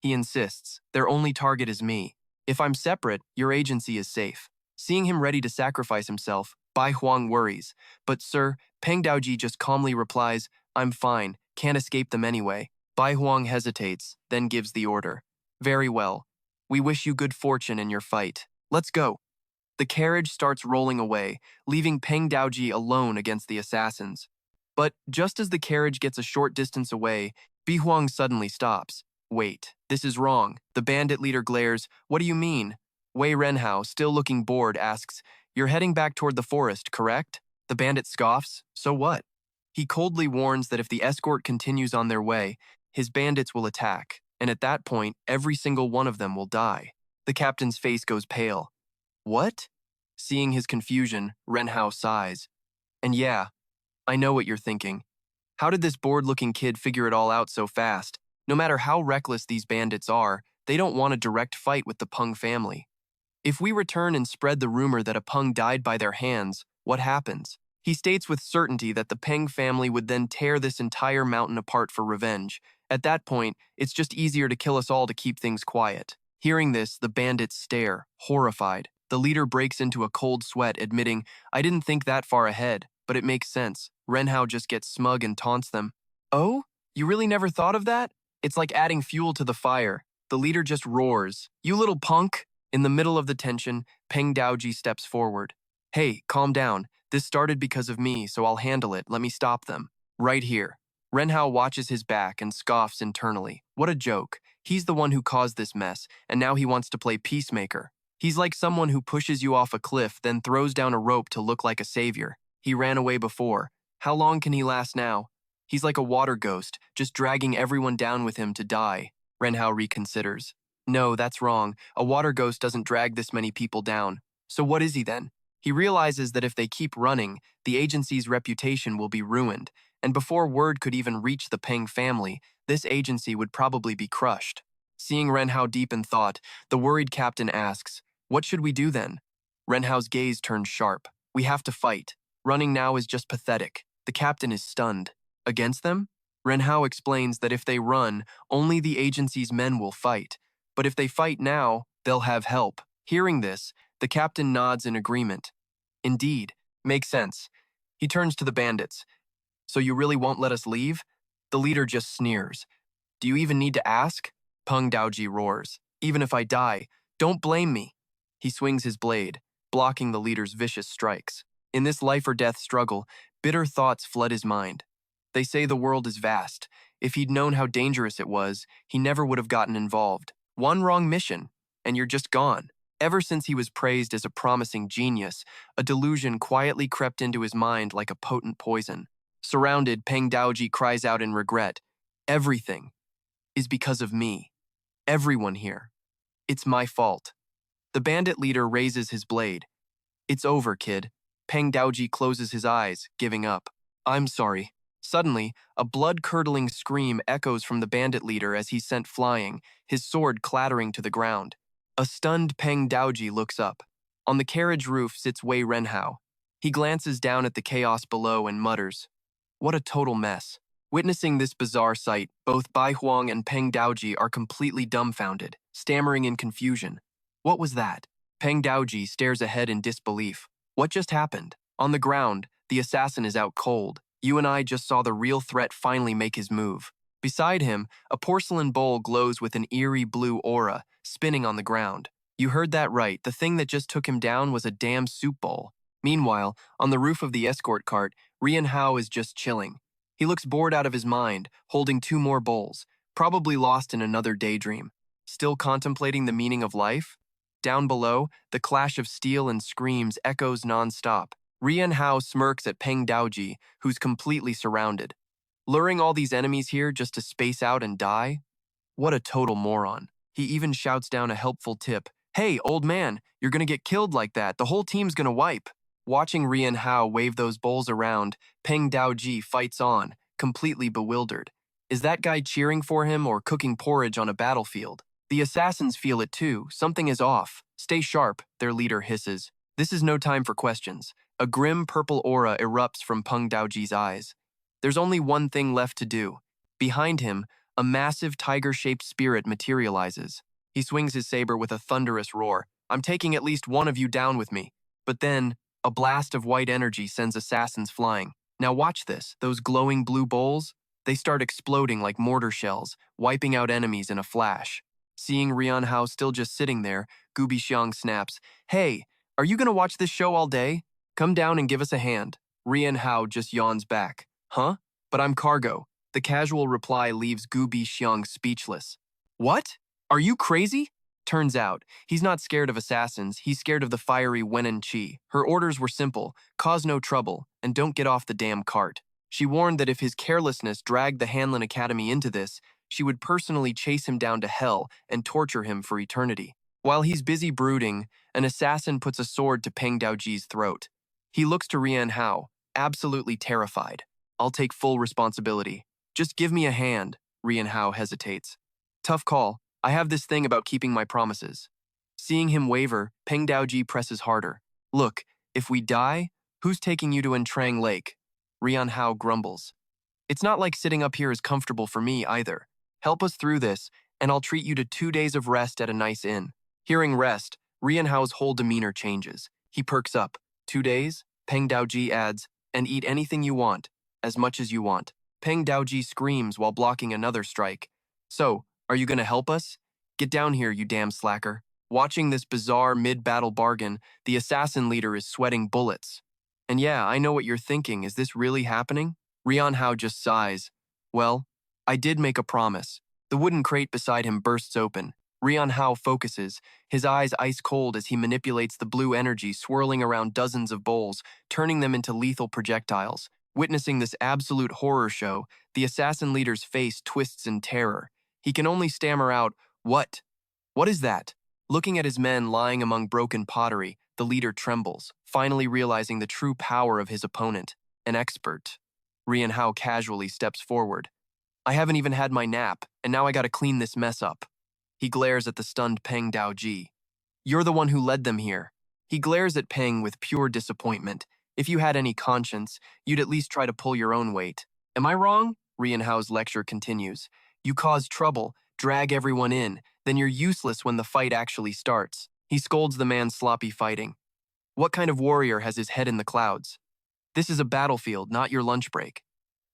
He insists, their only target is me. If I'm separate, your agency is safe. Seeing him ready to sacrifice himself, Bai Huang worries. But sir, Peng Daoji just calmly replies, I'm fine, can't escape them anyway. Bai Huang hesitates, then gives the order. Very well. We wish you good fortune in your fight. Let's go. The carriage starts rolling away, leaving Peng Daoji alone against the assassins. But just as the carriage gets a short distance away, Bi Huang suddenly stops. Wait, this is wrong. The bandit leader glares. What do you mean? Wei Renhao, still looking bored, asks, you're heading back toward the forest, correct? The bandit scoffs. So what? He coldly warns that if the escort continues on their way, his bandits will attack, and at that point, every single one of them will die. The captain's face goes pale. What? Seeing his confusion, Renhao sighs. And yeah, I know what you're thinking. How did this bored-looking kid figure it all out so fast? No matter how reckless these bandits are, they don't want a direct fight with the Peng family. If we return and spread the rumor that a Peng died by their hands, what happens? He states with certainty that the Peng family would then tear this entire mountain apart for revenge. At that point, it's just easier to kill us all to keep things quiet. Hearing this, the bandits stare, horrified. The leader breaks into a cold sweat, admitting, I didn't think that far ahead, but it makes sense. Renhao just gets smug and taunts them. Oh? You really never thought of that? It's like adding fuel to the fire. The leader just roars. You little punk! In the middle of the tension, Peng Daoji steps forward. Hey, calm down. This started because of me, so I'll handle it. Let me stop them. Right here. Ren Hao watches his back and scoffs internally. What a joke. He's the one who caused this mess, and now he wants to play peacemaker. He's like someone who pushes you off a cliff, then throws down a rope to look like a savior. He ran away before. How long can he last now? He's like a water ghost, just dragging everyone down with him to die. Ren Hao reconsiders. No, that's wrong. A water ghost doesn't drag this many people down. So what is he then? He realizes that if they keep running, the agency's reputation will be ruined, and before word could even reach the Peng family, this agency would probably be crushed. Seeing Ren Hao deep in thought, the worried captain asks, what should we do then? Ren Hao's gaze turns sharp. We have to fight. Running now is just pathetic. The captain is stunned. Against them? Ren Hao explains that if they run, only the agency's men will fight. But if they fight now, they'll have help. Hearing this, the captain nods in agreement. Indeed, makes sense. He turns to the bandits. So you really won't let us leave? The leader just sneers. Do you even need to ask? Peng Daoji roars. Even if I die, don't blame me. He swings his blade, blocking the leader's vicious strikes. In this life-or-death struggle, bitter thoughts flood his mind. They say the world is vast. If he'd known how dangerous it was, he never would have gotten involved. One wrong mission, and you're just gone. Ever since he was praised as a promising genius, a delusion quietly crept into his mind like a potent poison. Surrounded, Peng Daoji cries out in regret. Everything is because of me. Everyone here. It's my fault. The bandit leader raises his blade. It's over, kid. Peng Daoji closes his eyes, giving up. I'm sorry. Suddenly, a blood-curdling scream echoes from the bandit leader as he's sent flying, his sword clattering to the ground. A stunned Peng Daoji looks up. On the carriage roof sits Wei Renhao. He glances down at the chaos below and mutters, what a total mess. Witnessing this bizarre sight, both Bai Huang and Peng Daoji are completely dumbfounded, stammering in confusion. What was that? Peng Daoji stares ahead in disbelief. What just happened? On the ground, the assassin is out cold. You and I just saw the real threat finally make his move. Beside him, a porcelain bowl glows with an eerie blue aura, spinning on the ground. You heard that right, the thing that just took him down was a damn soup bowl. Meanwhile, on the roof of the escort cart, Rian Hao is just chilling. He looks bored out of his mind, holding 2 more bowls, probably lost in another daydream. Still contemplating the meaning of life? Down below, the clash of steel and screams echoes non-stop. Rian Hao smirks at Peng Daoji, who's completely surrounded. Luring all these enemies here just to space out and die? What a total moron. He even shouts down a helpful tip. Hey, old man, you're gonna get killed like that. The whole team's gonna wipe. Watching Rian Hao wave those bowls around, Peng Daoji fights on, completely bewildered. Is that guy cheering for him or cooking porridge on a battlefield? The assassins feel it too. Something is off. Stay sharp, their leader hisses. This is no time for questions. A grim purple aura erupts from Peng Daoji's eyes. There's only one thing left to do. Behind him, a massive tiger-shaped spirit materializes. He swings his saber with a thunderous roar. I'm taking at least one of you down with me. But then, a blast of white energy sends assassins flying. Now watch this. Those glowing blue bowls? They start exploding like mortar shells, wiping out enemies in a flash. Seeing Rian Hao still just sitting there, Gubi Xiang snaps, Hey, are you gonna watch this show all day? Come down and give us a hand. Rian Hao just yawns back. Huh? But I'm cargo. The casual reply leaves Gubi Xiang speechless. What? Are you crazy? Turns out, he's not scared of assassins, he's scared of the fiery Wenan Chi. Her orders were simple, cause no trouble, and don't get off the damn cart. She warned that if his carelessness dragged the Hanlin Academy into this, she would personally chase him down to hell and torture him for eternity. While he's busy brooding, an assassin puts a sword to Peng Daoji's throat. He looks to Rian Hao, absolutely terrified. I'll take full responsibility. Just give me a hand, Rian Hao hesitates. Tough call. I have this thing about keeping my promises. Seeing him waver, Peng Daoji presses harder. Look, if we die, who's taking you to Entrang Lake? Rian Hao grumbles. It's not like sitting up here is comfortable for me either. Help us through this, and I'll treat you to 2 days of rest at a nice inn. Hearing rest, Rian Hao's whole demeanor changes. He perks up. 2 days? Peng Daoji adds, and eat anything you want, as much as you want. Peng Daoji screams while blocking another strike. So, are you gonna help us? Get down here, you damn slacker. Watching this bizarre mid-battle bargain, the assassin leader is sweating bullets. And yeah, I know what you're thinking, is this really happening? Rian Hao just sighs. Well, I did make a promise. The wooden crate beside him bursts open. Rian Hao focuses, his eyes ice cold as he manipulates the blue energy swirling around dozens of bowls, turning them into lethal projectiles. Witnessing this absolute horror show, the assassin leader's face twists in terror. He can only stammer out, "What? What is that?" Looking at his men lying among broken pottery, the leader trembles, finally realizing the true power of his opponent, an expert. Rian Hao casually steps forward. I haven't even had my nap, and now I gotta clean this mess up. He glares at the stunned Peng Daoji. You're the one who led them here. He glares at Peng with pure disappointment. If you had any conscience, you'd at least try to pull your own weight. Am I wrong? Rian Hao's lecture continues. You cause trouble, drag everyone in, then you're useless when the fight actually starts. He scolds the man's sloppy fighting. What kind of warrior has his head in the clouds? This is a battlefield, not your lunch break.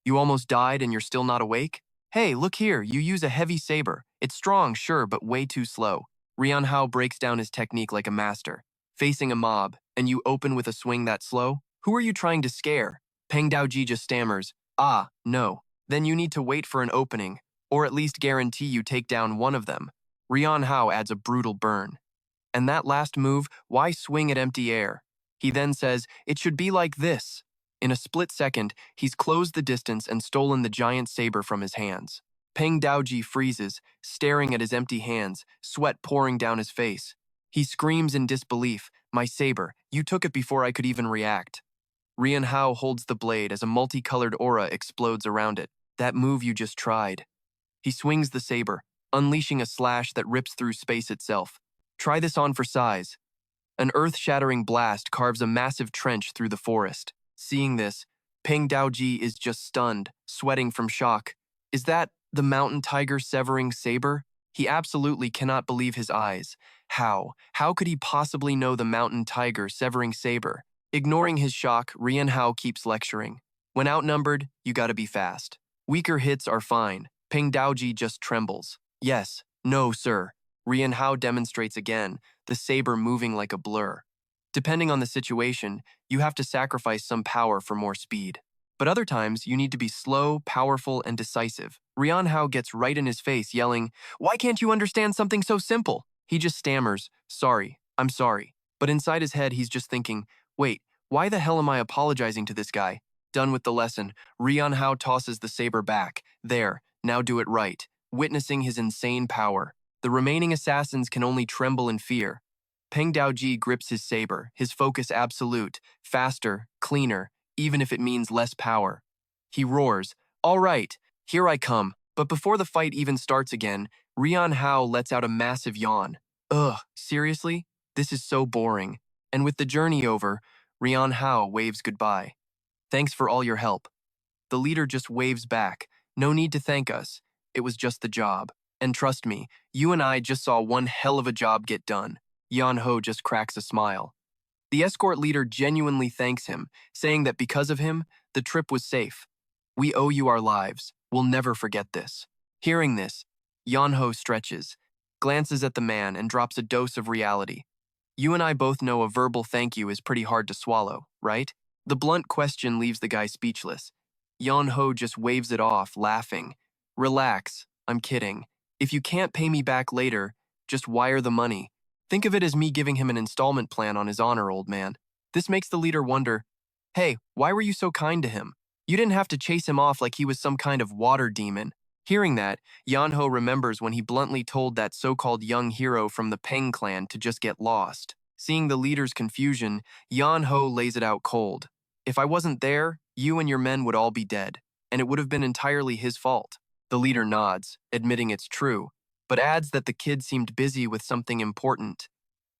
You almost died and you're still not awake? Hey, look here, you use a heavy saber. It's strong, sure, but way too slow. Rian Hao breaks down his technique like a master. Facing a mob, and you open with a swing that slow? Who are you trying to scare? Peng Daoji just stammers. Ah, no. Then you need to wait for an opening, or at least guarantee you take down one of them. Rian Hao adds a brutal burn. And that last move, why swing at empty air? He then says, it should be like this. In a split second, he's closed the distance and stolen the giant saber from his hands. Peng Daoji freezes, staring at his empty hands, sweat pouring down his face. He screams in disbelief, my saber, you took it before I could even react. Rian Hao holds the blade as a multicolored aura explodes around it. That move you just tried. He swings the saber, unleashing a slash that rips through space itself. Try this on for size. An earth-shattering blast carves a massive trench through the forest. Seeing this, Peng Daoji is just stunned, sweating from shock. Is that the mountain tiger severing saber? He absolutely cannot believe his eyes. How? How could he possibly know the mountain tiger severing saber? Ignoring his shock, Rian Hao keeps lecturing. When outnumbered, you gotta be fast. Weaker hits are fine. Peng Daoji just trembles. Yes, no, sir. Rian Hao demonstrates again, the saber moving like a blur. Depending on the situation, you have to sacrifice some power for more speed. But other times, you need to be slow, powerful, and decisive. Rian Hao gets right in his face, yelling, why can't you understand something so simple? He just stammers, sorry, I'm sorry. But inside his head, he's just thinking, wait, why the hell am I apologizing to this guy? Done with the lesson, Rian Hao tosses the saber back. There, now do it right. Witnessing his insane power. The remaining assassins can only tremble in fear. Peng Daoji grips his saber, his focus absolute, faster, cleaner, even if it means less power. He roars, all right, here I come. But before the fight even starts again, Rian Hao lets out a massive yawn. Ugh, seriously? This is so boring. And with the journey over, Rian Hao waves goodbye. Thanks for all your help. The leader just waves back. No need to thank us. It was just the job. And trust me, you and I just saw one hell of a job get done. Yan Ho just cracks a smile. The escort leader genuinely thanks him, saying that because of him, the trip was safe. We owe you our lives. We'll never forget this. Hearing this, Yan Ho stretches, glances at the man, and drops a dose of reality. You and I both know a verbal thank you is pretty hard to swallow, right? The blunt question leaves the guy speechless. Yan Ho just waves it off, laughing. Relax, I'm kidding. If you can't pay me back later, just wire the money. Think of it as me giving him an installment plan on his honor, old man. This makes the leader wonder, hey, why were you so kind to him? You didn't have to chase him off like he was some kind of water demon. Hearing that, Yan Ho remembers when he bluntly told that so-called young hero from the Peng clan to just get lost. Seeing the leader's confusion, Yan Ho lays it out cold. If I wasn't there, you and your men would all be dead, and it would have been entirely his fault. The leader nods, admitting it's true, but adds that the kid seemed busy with something important.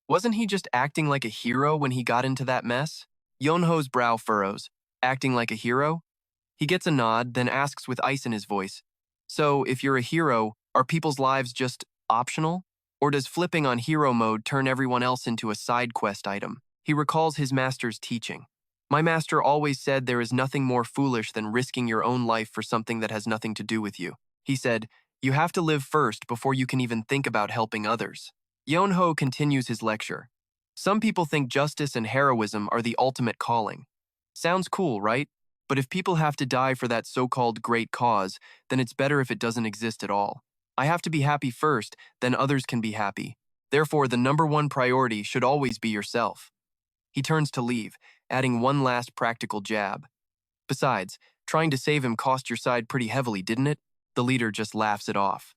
Wasn't he just acting like a hero when he got into that mess? Yonho's brow furrows. Acting like a hero? He gets a nod, then asks with ice in his voice, so if you're a hero, are people's lives just optional? Or does flipping on hero mode turn everyone else into a side quest item? He recalls his master's teaching. My master always said there is nothing more foolish than risking your own life for something that has nothing to do with you. He said, you have to live first before you can even think about helping others. Yonho continues his lecture. Some people think justice and heroism are the ultimate calling. Sounds cool, right? But if people have to die for that so-called great cause, then it's better if it doesn't exist at all. I have to be happy first, then others can be happy. Therefore, the number one priority should always be yourself. He turns to leave, adding one last practical jab. Besides, trying to save him cost your side pretty heavily, didn't it? The leader just laughs it off.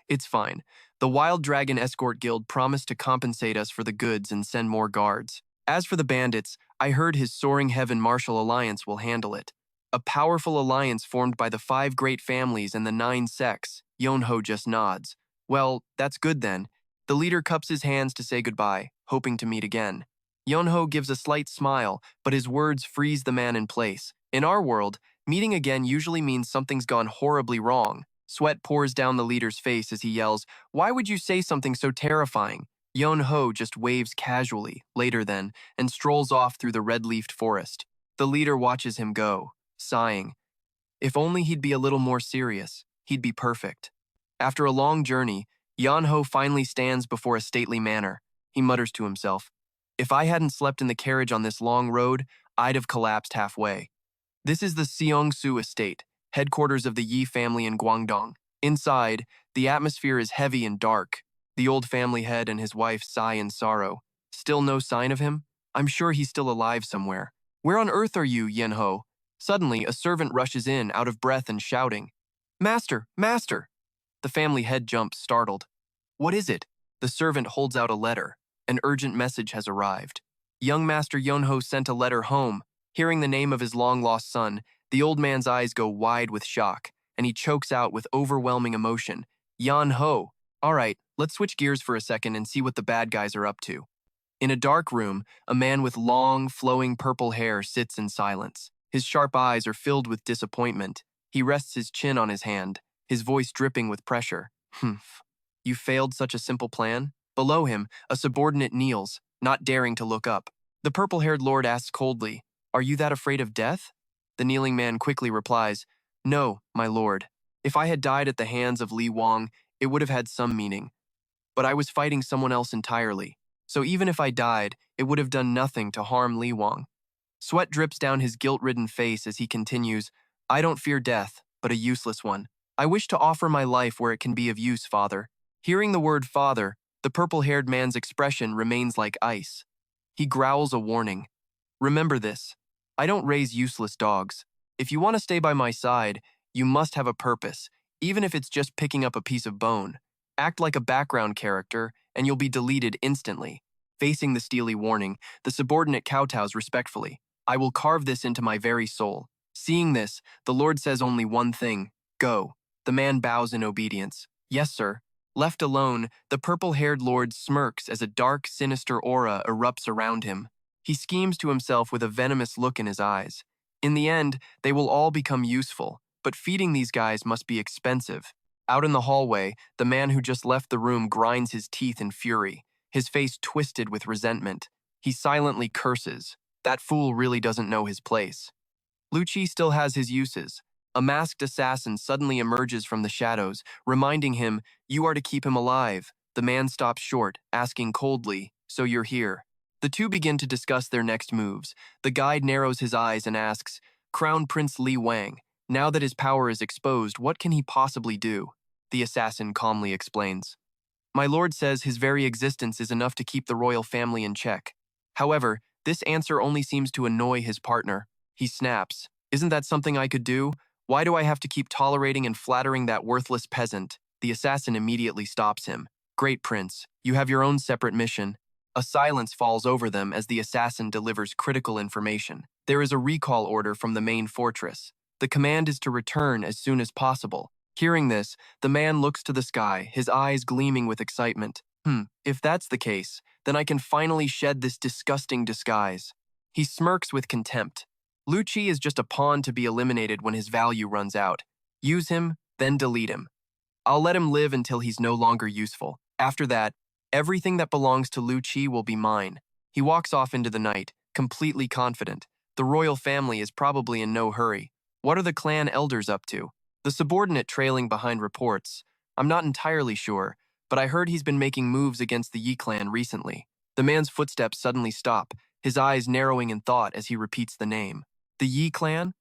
It's fine. The Wild Dragon Escort Guild promised to compensate us for the goods and send more guards. As for the bandits, I heard his Soaring Heaven Martial Alliance will handle it. A powerful alliance formed by the 5 great families and the 9 sects. Yonho just nods. Well, that's good then. The leader cups his hands to say goodbye, hoping to meet again. Yonho gives a slight smile, but his words freeze the man in place. In our world, meeting again usually means something's gone horribly wrong. Sweat pours down the leader's face as he yells, "Why would you say something so terrifying?" Yonho just waves casually, later then, and strolls off through the red-leafed forest. The leader watches him go, sighing. If only he'd be a little more serious, he'd be perfect. After a long journey, Yonho finally stands before a stately manor. He mutters to himself, if I hadn't slept in the carriage on this long road, I'd have collapsed halfway. This is the Seongsu estate, headquarters of the Yi family in Guangdong. Inside, the atmosphere is heavy and dark. The old family head and his wife sigh in sorrow. Still no sign of him? I'm sure he's still alive somewhere. Where on earth are you, Yenho? Suddenly, a servant rushes in, out of breath and shouting, Master! Master! The family head jumps, startled. What is it? The servant holds out a letter. An urgent message has arrived. Young Master Yonho sent a letter home. Hearing the name of his long-lost son, the old man's eyes go wide with shock, and he chokes out with overwhelming emotion. Yonho! All right, let's switch gears for a second and see what the bad guys are up to. In a dark room, a man with long, flowing purple hair sits in silence. His sharp eyes are filled with disappointment. He rests his chin on his hand, his voice dripping with pressure. Humph. You failed such a simple plan? Below him, a subordinate kneels, not daring to look up. The purple-haired lord asks coldly, Are you that afraid of death? The kneeling man quickly replies, No, my lord. If I had died at the hands of Li Wang, it would have had some meaning. But I was fighting someone else entirely. So even if I died, it would have done nothing to harm Li Wang. Sweat drips down his guilt-ridden face as he continues, I don't fear death, but a useless one. I wish to offer my life where it can be of use, father. Hearing the word father, the purple-haired man's expression remains like ice. He growls a warning. Remember this. I don't raise useless dogs. If you want to stay by my side, you must have a purpose, even if it's just picking up a piece of bone. Act like a background character, and you'll be deleted instantly. Facing the steely warning, the subordinate kowtows respectfully. I will carve this into my very soul. Seeing this, the Lord says only one thing. Go. The man bows in obedience. Yes, sir. Left alone, the purple-haired lord smirks as a dark, sinister aura erupts around him. He schemes to himself with a venomous look in his eyes. In the end, they will all become useful, but feeding these guys must be expensive. Out in the hallway, the man who just left the room grinds his teeth in fury, his face twisted with resentment. He silently curses. That fool really doesn't know his place. Lucci still has his uses. A masked assassin suddenly emerges from the shadows, reminding him, you are to keep him alive. The man stops short, asking coldly, so you're here. The two begin to discuss their next moves. The guide narrows his eyes and asks, Crown Prince Li Wang, now that his power is exposed, what can he possibly do? The assassin calmly explains. My lord says his very existence is enough to keep the royal family in check. However, this answer only seems to annoy his partner. He snaps, Isn't that something I could do? Why do I have to keep tolerating and flattering that worthless peasant? The assassin immediately stops him. Great prince, you have your own separate mission. A silence falls over them as the assassin delivers critical information. There is a recall order from the main fortress. The command is to return as soon as possible. Hearing this, the man looks to the sky, his eyes gleaming with excitement. If that's the case, then I can finally shed this disgusting disguise. He smirks with contempt. Lucci is just a pawn to be eliminated when his value runs out. Use him, then delete him. I'll let him live until he's no longer useful. After that, everything that belongs to Lucci will be mine. He walks off into the night, completely confident. The royal family is probably in no hurry. What are the clan elders up to? The subordinate trailing behind reports. I'm not entirely sure, but I heard he's been making moves against the Yi clan recently. The man's footsteps suddenly stop, his eyes narrowing in thought as he repeats the name. The Yi clan?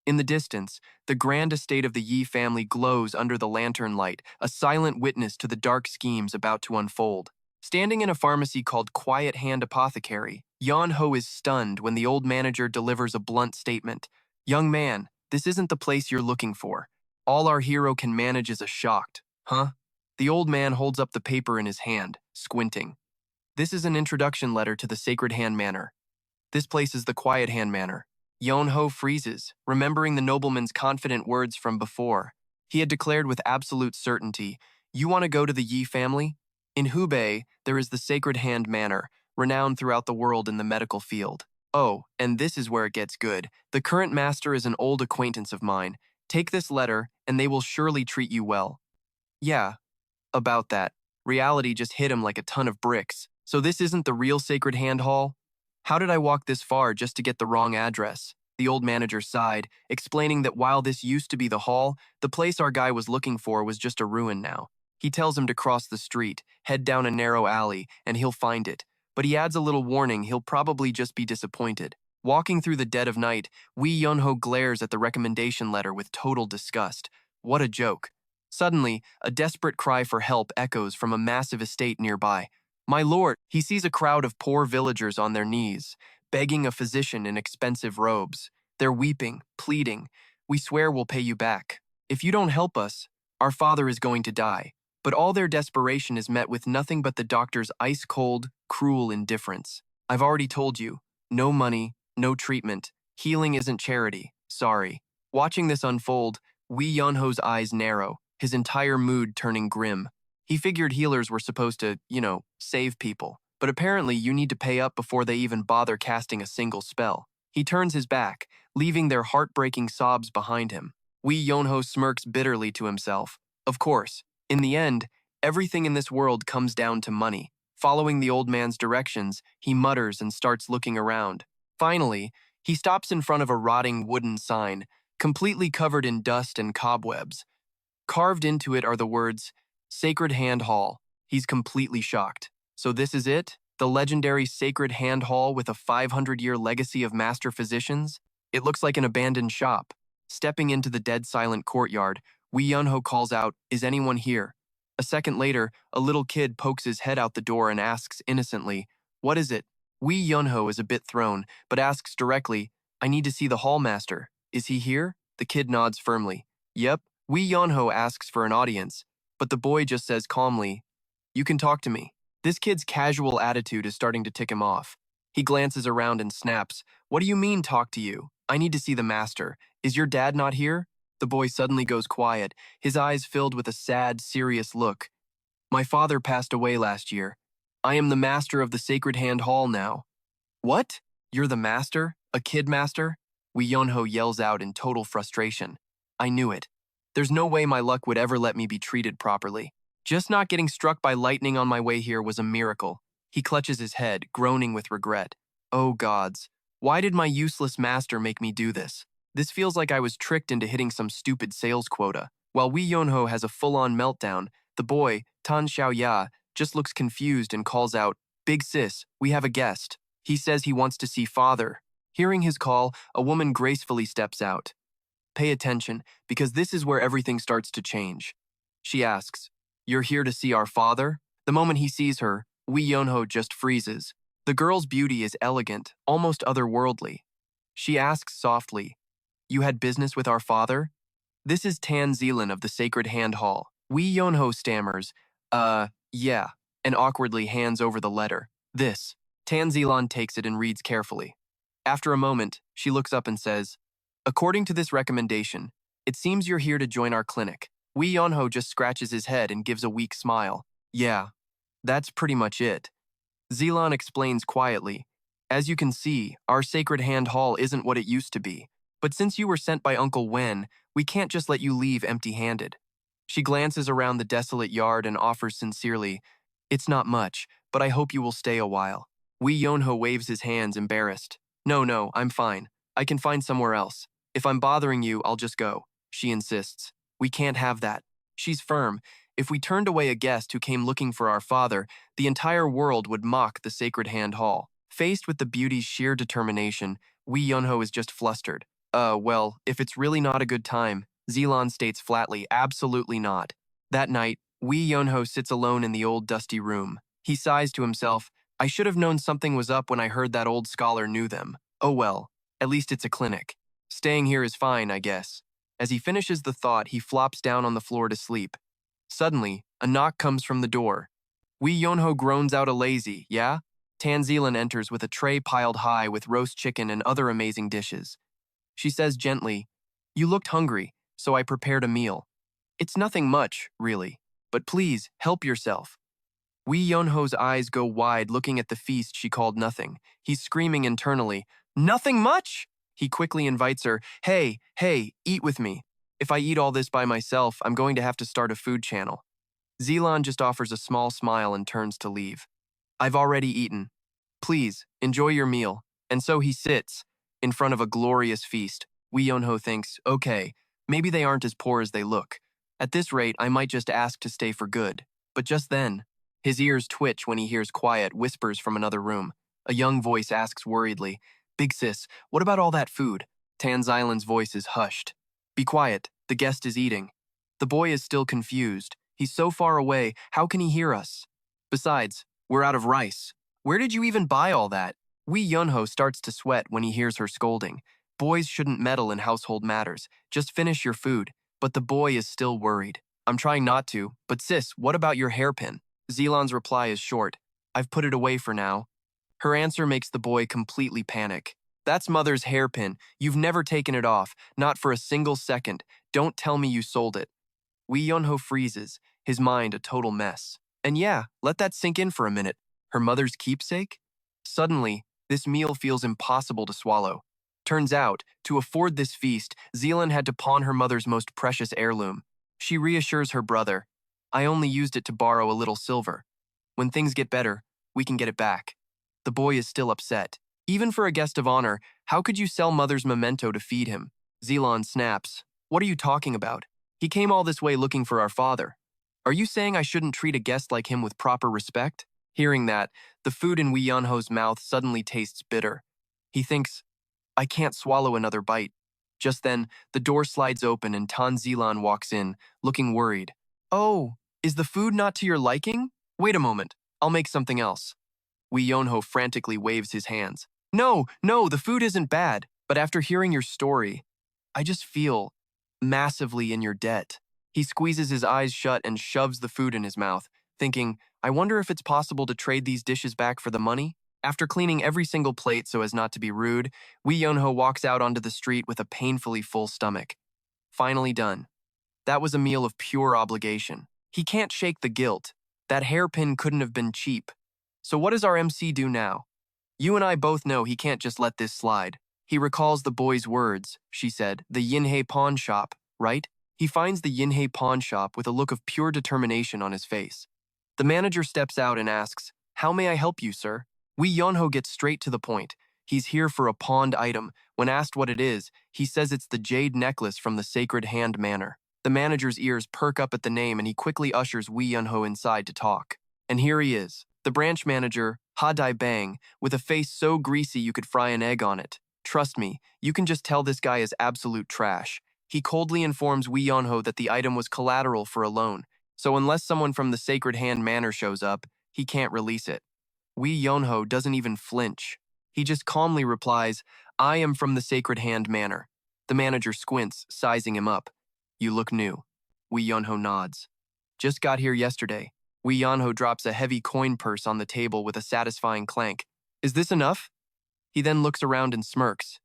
In the distance, the grand estate of the Yi family glows under the lantern light, a silent witness to the dark schemes about to unfold. Standing in a pharmacy called Quiet Hand Apothecary, Yon Ho is stunned when the old manager delivers a blunt statement. Young man, this isn't the place you're looking for. All our hero can manage is a shocked. Huh? The old man holds up the paper in his hand, squinting. This is an introduction letter to the Sacred Hand Manor. This place is the Quiet Hand Manor. Yon Ho freezes, remembering the nobleman's confident words from before. He had declared with absolute certainty, "You want to go to the Yi family?" In Hubei, there is the Sacred Hand Manor, renowned throughout the world in the medical field. Oh, and this is where it gets good. The current master is an old acquaintance of mine. Take this letter, and they will surely treat you well. Yeah, about that. Reality just hit him like a ton of bricks. So this isn't the real Sacred Hand Hall? How did I walk this far just to get the wrong address? The old manager sighed, explaining that while this used to be the hall, the place our guy was looking for was just a ruin now. He tells him to cross the street, head down a narrow alley, and he'll find it. But he adds a little warning he'll probably just be disappointed. Walking through the dead of night, Wee Yun-ho glares at the recommendation letter with total disgust. What a joke. Suddenly, a desperate cry for help echoes from a massive estate nearby. My lord, he sees a crowd of poor villagers on their knees, begging a physician in expensive robes. They're weeping, pleading, "We swear we'll pay you back. If you don't help us, our father is going to die." But all their desperation is met with nothing but the doctor's ice-cold, cruel indifference. I've already told you, no money, no treatment. Healing isn't charity. Sorry. Watching this unfold, Wee Yun-ho's eyes narrow, his entire mood turning grim. He figured healers were supposed to, save people. But apparently you need to pay up before they even bother casting a single spell. He turns his back, leaving their heartbreaking sobs behind him. Wee Yun-ho smirks bitterly to himself. Of course, in the end, everything in this world comes down to money. Following the old man's directions, he mutters and starts looking around. Finally, he stops in front of a rotting wooden sign, completely covered in dust and cobwebs. Carved into it are the words, Sacred Hand Hall. He's completely shocked. So this is it? The legendary Sacred Hand Hall with a 500-year legacy of master physicians? It looks like an abandoned shop. Stepping into the dead silent courtyard, Wee Yun-ho calls out, "Is anyone here?" A second later, a little kid pokes his head out the door and asks innocently, "What is it?" Wee Yun-ho is a bit thrown, but asks directly, "I need to see the hallmaster. Is he here?" The kid nods firmly. Yep. Wee Yun-ho asks for an audience, but the boy just says calmly, "You can talk to me." This kid's casual attitude is starting to tick him off. He glances around and snaps, "What do you mean, talk to you? I need to see the master. Is your dad not here?" The boy suddenly goes quiet, his eyes filled with a sad, serious look. "My father passed away last year. I am the master of the Sacred Hand Hall now." "What? You're the master? A kid master?" Wee Yun-ho yells out in total frustration. "I knew it. There's no way my luck would ever let me be treated properly. Just not getting struck by lightning on my way here was a miracle." He clutches his head, groaning with regret. "Oh gods, why did my useless master make me do this? This feels like I was tricked into hitting some stupid sales quota." While Wee Yun-ho has a full-on meltdown, the boy, Tan Xiaoya, just looks confused and calls out, "Big sis, we have a guest. He says he wants to see father." Hearing his call, a woman gracefully steps out. Pay attention, because this is where everything starts to change. She asks, "You're here to see our father?" The moment he sees her, Wee Yun-ho just freezes. The girl's beauty is elegant, almost otherworldly. She asks softly, "You had business with our father?" "This is Tan Zealand of the Sacred Hand Hall." Wee Yun-ho stammers, yeah, and awkwardly hands over the letter. "This." Tan Zealand takes it and reads carefully. After a moment, she looks up and says, "According to this recommendation, it seems you're here to join our clinic." Wee Yun-ho just scratches his head and gives a weak smile. "Yeah, that's pretty much it." Zealand explains quietly, "As you can see, our Sacred Hand Hall isn't what it used to be. But since you were sent by Uncle Wen, we can't just let you leave empty-handed." She glances around the desolate yard and offers sincerely, "It's not much, but I hope you will stay a while." Wee Yonho waves his hands, embarrassed. No, I'm fine. I can find somewhere else. If I'm bothering you, I'll just go. She insists. We can't have that. She's firm. If we turned away a guest who came looking for our father, the entire world would mock the Sacred Hand Hall. Faced with the beauty's sheer determination, Wee Yunho is just flustered. Well, if it's really not a good time, Zeelan states flatly, absolutely not. That night, Wee Yunho sits alone in the old dusty room. He sighs to himself, I should have known something was up when I heard that old scholar knew them. Oh well, at least it's a clinic. Staying here is fine, I guess. As he finishes the thought, he flops down on the floor to sleep. Suddenly, a knock comes from the door. Wee Yonho groans out a lazy, yeah? Tan Zealand enters with a tray piled high with roast chicken and other amazing dishes. She says gently, You looked hungry, so I prepared a meal. It's nothing much, really, but please, help yourself. Wee Yonho's eyes go wide looking at the feast she called nothing. He's screaming internally, Nothing much? He quickly invites her, Hey, eat with me. If I eat all this by myself, I'm going to have to start a food channel. Zeelan just offers a small smile and turns to leave. I've already eaten. Please, enjoy your meal. And so he sits, in front of a glorious feast. Wee Yonho thinks, okay, maybe they aren't as poor as they look. At this rate, I might just ask to stay for good. But just then, his ears twitch when he hears quiet whispers from another room. A young voice asks worriedly, Big sis, what about all that food? Tan Zylan's voice is hushed. Be quiet, the guest is eating. The boy is still confused. He's so far away, how can he hear us? Besides, we're out of rice. Where did you even buy all that? Wee Yunho starts to sweat when he hears her scolding. Boys shouldn't meddle in household matters. Just finish your food. But the boy is still worried. I'm trying not to, but sis, what about your hairpin? Zeelan's reply is short. I've put it away for now. Her answer makes the boy completely panic. That's mother's hairpin. You've never taken it off, not for a single second. Don't tell me you sold it. Wee Yunho freezes, his mind a total mess. And yeah, let that sink in for a minute. Her mother's keepsake? Suddenly, this meal feels impossible to swallow. Turns out, to afford this feast, Zeelan had to pawn her mother's most precious heirloom. She reassures her brother, I only used it to borrow a little silver. When things get better, we can get it back. The boy is still upset. Even for a guest of honor, how could you sell mother's memento to feed him? Zeelan snaps. What are you talking about? He came all this way looking for our father. Are you saying I shouldn't treat a guest like him with proper respect? Hearing that, the food in Wee Yunho's mouth suddenly tastes bitter. He thinks, I can't swallow another bite. Just then, the door slides open and Tan Zeelan walks in, looking worried. Oh, is the food not to your liking? Wait a moment, I'll make something else. Wee Yunho frantically waves his hands. No, the food isn't bad, but after hearing your story, I just feel massively in your debt. He squeezes his eyes shut and shoves the food in his mouth, thinking, I wonder if it's possible to trade these dishes back for the money? After cleaning every single plate so as not to be rude, Wee Yunho walks out onto the street with a painfully full stomach. Finally done. That was a meal of pure obligation. He can't shake the guilt. That hairpin couldn't have been cheap. So what does our MC do now? You and I both know he can't just let this slide. He recalls the boy's words, she said, the Yinhei pawn shop, right? He finds the Yinhei pawn shop with a look of pure determination on his face. The manager steps out and asks, How may I help you, sir? Wee Yunho gets straight to the point. He's here for a pawned item. When asked what it is, he says it's the jade necklace from the Sacred Hand Manor. The manager's ears perk up at the name and he quickly ushers Wee Yunho inside to talk. And here he is, the branch manager, Ha Dai Bang, with a face so greasy you could fry an egg on it. Trust me, you can just tell this guy is absolute trash. He coldly informs Wee Yunho that the item was collateral for a loan, so unless someone from the Sacred Hand Manor shows up, he can't release it. Wee Yunho doesn't even flinch. He just calmly replies, I am from the Sacred Hand Manor. The manager squints, sizing him up. You look new. Wee Yunho nods. Just got here yesterday. Wee Yunho drops a heavy coin purse on the table with a satisfying clank. Is this enough? He then looks around and smirks.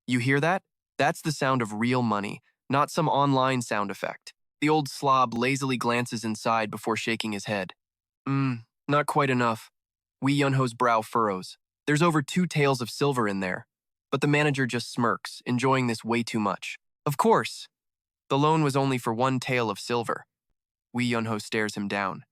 You hear that? That's the sound of real money, not some online sound effect. The old slob lazily glances inside before shaking his head. Not quite enough. Wee Yunho's brow furrows. There's over 2 taels of silver in there. But the manager just smirks, enjoying this way too much. Of course. The loan was only for 1 tael of silver. Wee Yunho stares him down.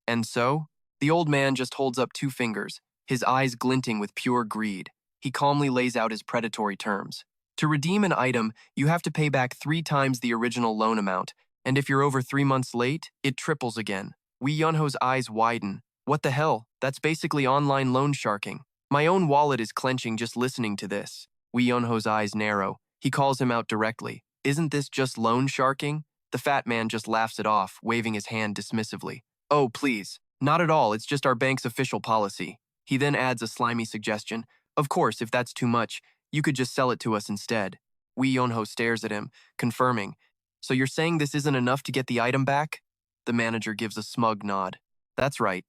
And so? The old man just holds up 2 fingers. his eyes glinting with pure greed. He calmly lays out his predatory terms. To redeem an item, you have to pay back 3 times the original loan amount, and if you're over 3 months late, it triples again. Wee Yunho's eyes widen. What the hell? That's basically online loan sharking. My own wallet is clenching just listening to this. Wee Yunho's eyes narrow. He calls him out directly. Isn't this just loan sharking? The fat man just laughs it off, waving his hand dismissively. Oh, please. Not at all, it's just our bank's official policy. He then adds a slimy suggestion. Of course, if that's too much, you could just sell it to us instead. Wee Yunho stares at him, confirming. So you're saying this isn't enough to get the item back? The manager gives a smug nod. That's right.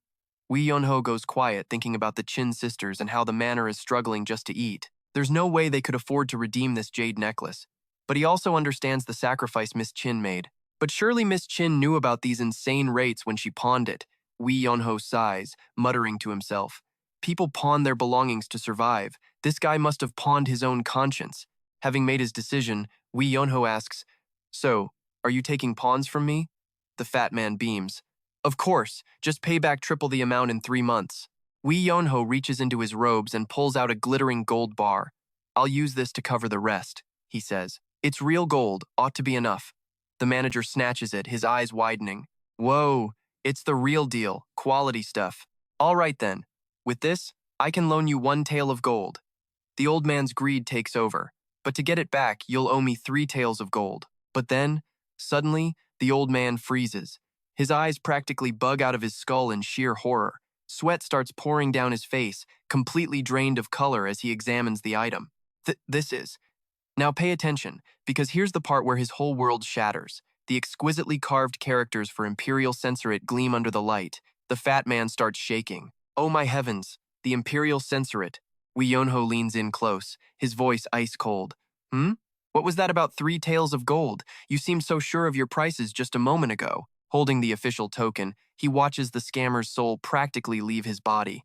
Wee Yunho goes quiet, thinking about the Chin sisters and how the manor is struggling just to eat. There's no way they could afford to redeem this jade necklace. But he also understands the sacrifice Miss Chin made. But surely Miss Chin knew about these insane rates when she pawned it. Wee Yunho sighs, muttering to himself. People pawn their belongings to survive. This guy must have pawned his own conscience. Having made his decision, Wee Yunho asks, So, are you taking pawns from me? The fat man beams. Of course, just pay back triple the amount in 3 months. Wee Yunho reaches into his robes and pulls out a glittering gold bar. I'll use this to cover the rest, he says. It's real gold, ought to be enough. The manager snatches it, his eyes widening. Whoa, it's the real deal, quality stuff. All right then. With this, I can loan you 1 tael of gold. The old man's greed takes over, but to get it back, you'll owe me 3 taels of gold. But then, suddenly, the old man freezes. His eyes practically bug out of his skull in sheer horror. Sweat starts pouring down his face, completely drained of color as he examines the item. This is. Now pay attention, because here's the part where his whole world shatters. The exquisitely carved characters for Imperial Censorate gleam under the light. The fat man starts shaking. Oh my heavens, the Imperial Censorate. Wee Yunho leans in close, his voice ice cold. What was that about 3 taels of gold? You seemed so sure of your prices just a moment ago. Holding the official token, he watches the scammer's soul practically leave his body.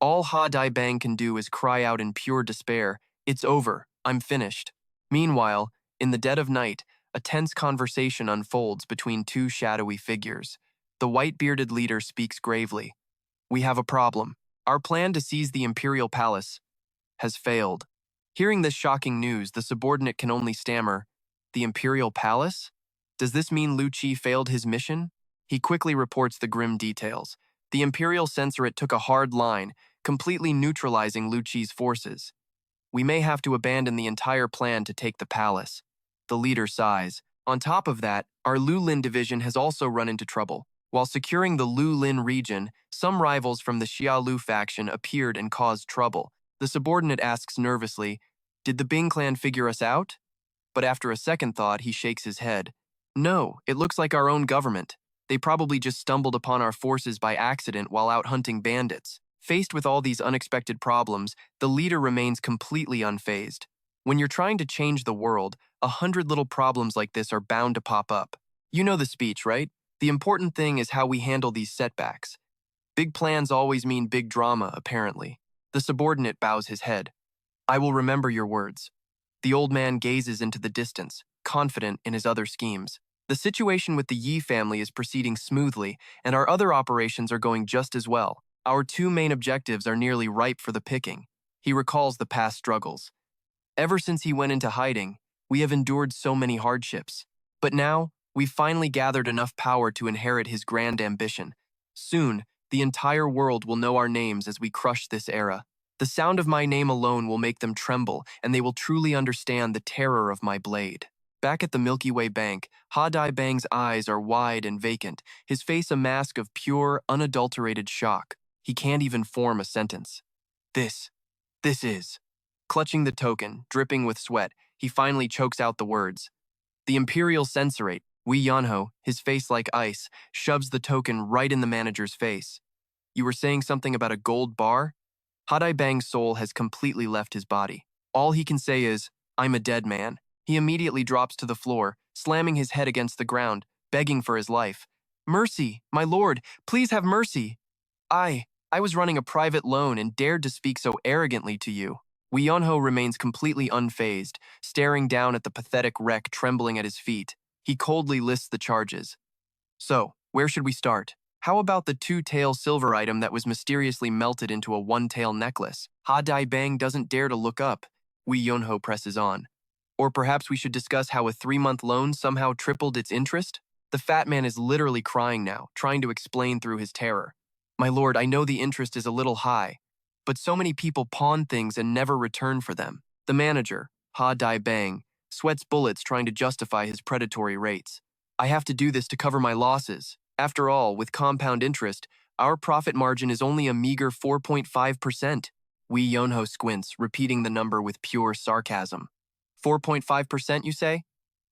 All Ha Dai Bang can do is cry out in pure despair, It's over, I'm finished. Meanwhile, in the dead of night, a tense conversation unfolds between 2 shadowy figures. The white-bearded leader speaks gravely. We have a problem. Our plan to seize the Imperial Palace has failed. Hearing this shocking news, the subordinate can only stammer, The Imperial Palace? Does this mean Lu Qi failed his mission? He quickly reports the grim details. The Imperial Censorate took a hard line, completely neutralizing Lu Qi's forces. We may have to abandon the entire plan to take the palace. The leader sighs. On top of that, our Lu Lin division has also run into trouble. While securing the Lu Lin region, some rivals from the Xia Lu faction appeared and caused trouble. The subordinate asks nervously, Did the Bing clan figure us out? But after a second thought, he shakes his head. No, it looks like our own government. They probably just stumbled upon our forces by accident while out hunting bandits. Faced with all these unexpected problems, the leader remains completely unfazed. When you're trying to change the world, 100 little problems like this are bound to pop up. You know the speech, right? The important thing is how we handle these setbacks. Big plans always mean big drama, apparently. The subordinate bows his head. I will remember your words. The old man gazes into the distance, confident in his other schemes. The situation with the Yi family is proceeding smoothly, and our other operations are going just as well. Our 2 main objectives are nearly ripe for the picking. He recalls the past struggles. Ever since he went into hiding, we have endured so many hardships. But now, we've finally gathered enough power to inherit his grand ambition. Soon, the entire world will know our names as we crush this era. The sound of my name alone will make them tremble, and they will truly understand the terror of my blade. Back at the Milky Way Bank, Ha Dai Bang's eyes are wide and vacant, his face a mask of pure, unadulterated shock. He can't even form a sentence. This is. Clutching the token, dripping with sweat, he finally chokes out the words. The Imperial Censorate, Wee Yunho, his face like ice, shoves the token right in the manager's face. You were saying something about a gold bar? Ha Dai Bang's soul has completely left his body. All he can say is, I'm a dead man. He immediately drops to the floor, slamming his head against the ground, begging for his life. Mercy, my lord, please have mercy. I was running a private loan and dared to speak so arrogantly to you. Wee Yunho remains completely unfazed, staring down at the pathetic wreck trembling at his feet. He coldly lists the charges. So, where should we start? How about the two-tail silver item that was mysteriously melted into a one-tail necklace? Ha Dai Bang doesn't dare to look up. Wee Yonho presses on. Or perhaps we should discuss how a 3-month loan somehow tripled its interest? The fat man is literally crying now, trying to explain through his terror. My lord, I know the interest is a little high, but so many people pawn things and never return for them. The manager, Ha Dai Bang, sweats bullets trying to justify his predatory rates. I have to do this to cover my losses. After all, with compound interest, our profit margin is only a meager 4.5%. Wee Yonho squints, repeating the number with pure sarcasm. 4.5%, you say?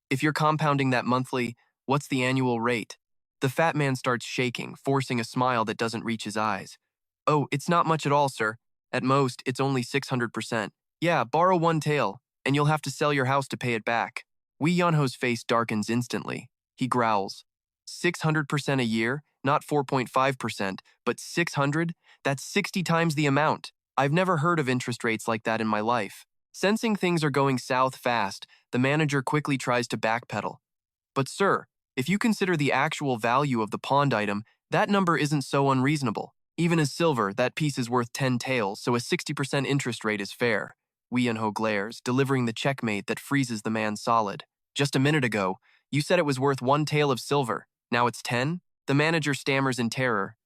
If you're compounding that monthly, what's the annual rate? The fat man starts shaking, forcing a smile that doesn't reach his eyes. Oh, it's not much at all, sir. At most, it's only 600%. Yeah, borrow one tael, and you'll have to sell your house to pay it back. Wee Yonho's face darkens instantly. He growls. 600% a year? Not 4.5%, but 600? That's 60 times the amount. I've never heard of interest rates like that in my life. Sensing things are going south fast, the manager quickly tries to backpedal. But sir, if you consider the actual value of the pawned item, that number isn't so unreasonable. Even as silver, that piece is worth 10 taels, so a 60% interest rate is fair. Wee Yonho glares, delivering the checkmate that freezes the man solid. Just a minute ago, you said it was worth 1 tael of silver. Now it's 10? The manager stammers in terror,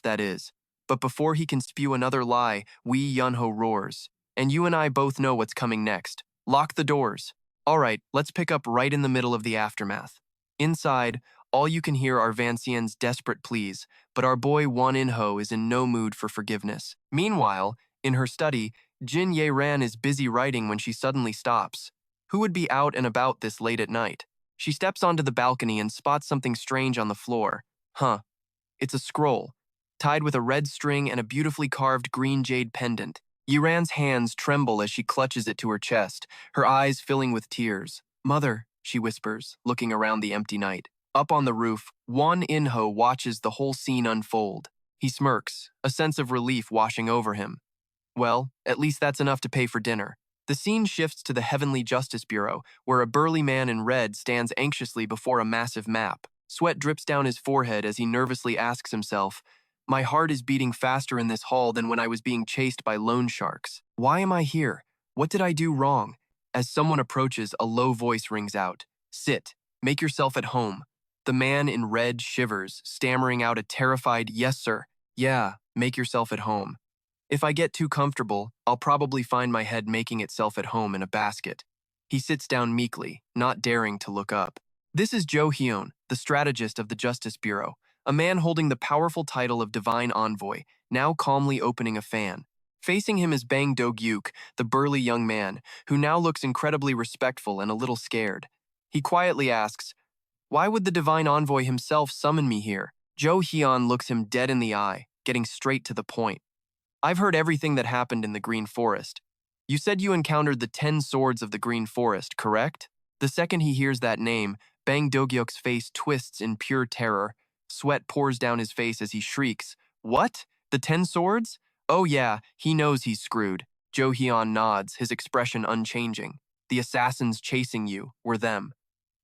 that is. But before he can spew another lie, Wee Yonho roars. And you and I both know what's coming next. Lock the doors. All right, let's pick up right in the middle of the aftermath. Inside, all you can hear are Vancien's desperate pleas, but our boy Wan In-ho is in no mood for forgiveness. Meanwhile, in her study, Jin Ye-ran is busy writing when she suddenly stops. Who would be out and about this late at night? She steps onto the balcony and spots something strange on the floor. It's a scroll, tied with a red string and a beautifully carved green jade pendant. Yiran's hands tremble as she clutches it to her chest, her eyes filling with tears. Mother, she whispers, looking around the empty night. Up on the roof, Wan In-ho watches the whole scene unfold. He smirks, a sense of relief washing over him. Well, at least that's enough to pay for dinner. The scene shifts to the Heavenly Justice Bureau, where a burly man in red stands anxiously before a massive map. Sweat drips down his forehead as he nervously asks himself, my heart is beating faster in this hall than when I was being chased by loan sharks. Why am I here? What did I do wrong? As someone approaches, a low voice rings out. Sit. Make yourself at home. The man in red shivers, stammering out a terrified, yes, sir. Yeah, make yourself at home. If I get too comfortable, I'll probably find my head making itself at home in a basket. He sits down meekly, not daring to look up. This is Jo Hyun, the strategist of the Justice Bureau, a man holding the powerful title of Divine Envoy, now calmly opening a fan. Facing him is Bang Do-gyuk, the burly young man, who now looks incredibly respectful and a little scared. He quietly asks, why would the Divine Envoy himself summon me here? Jo Hyun looks him dead in the eye, getting straight to the point. I've heard everything that happened in the Green Forest. You said you encountered the 10 swords of the Green Forest, correct? The second he hears that name, Bang Do-gyuk's face twists in pure terror. Sweat pours down his face as he shrieks, what? The 10 swords? Oh yeah, he knows he's screwed. Jo Hyun nods, his expression unchanging. The assassins chasing you were them.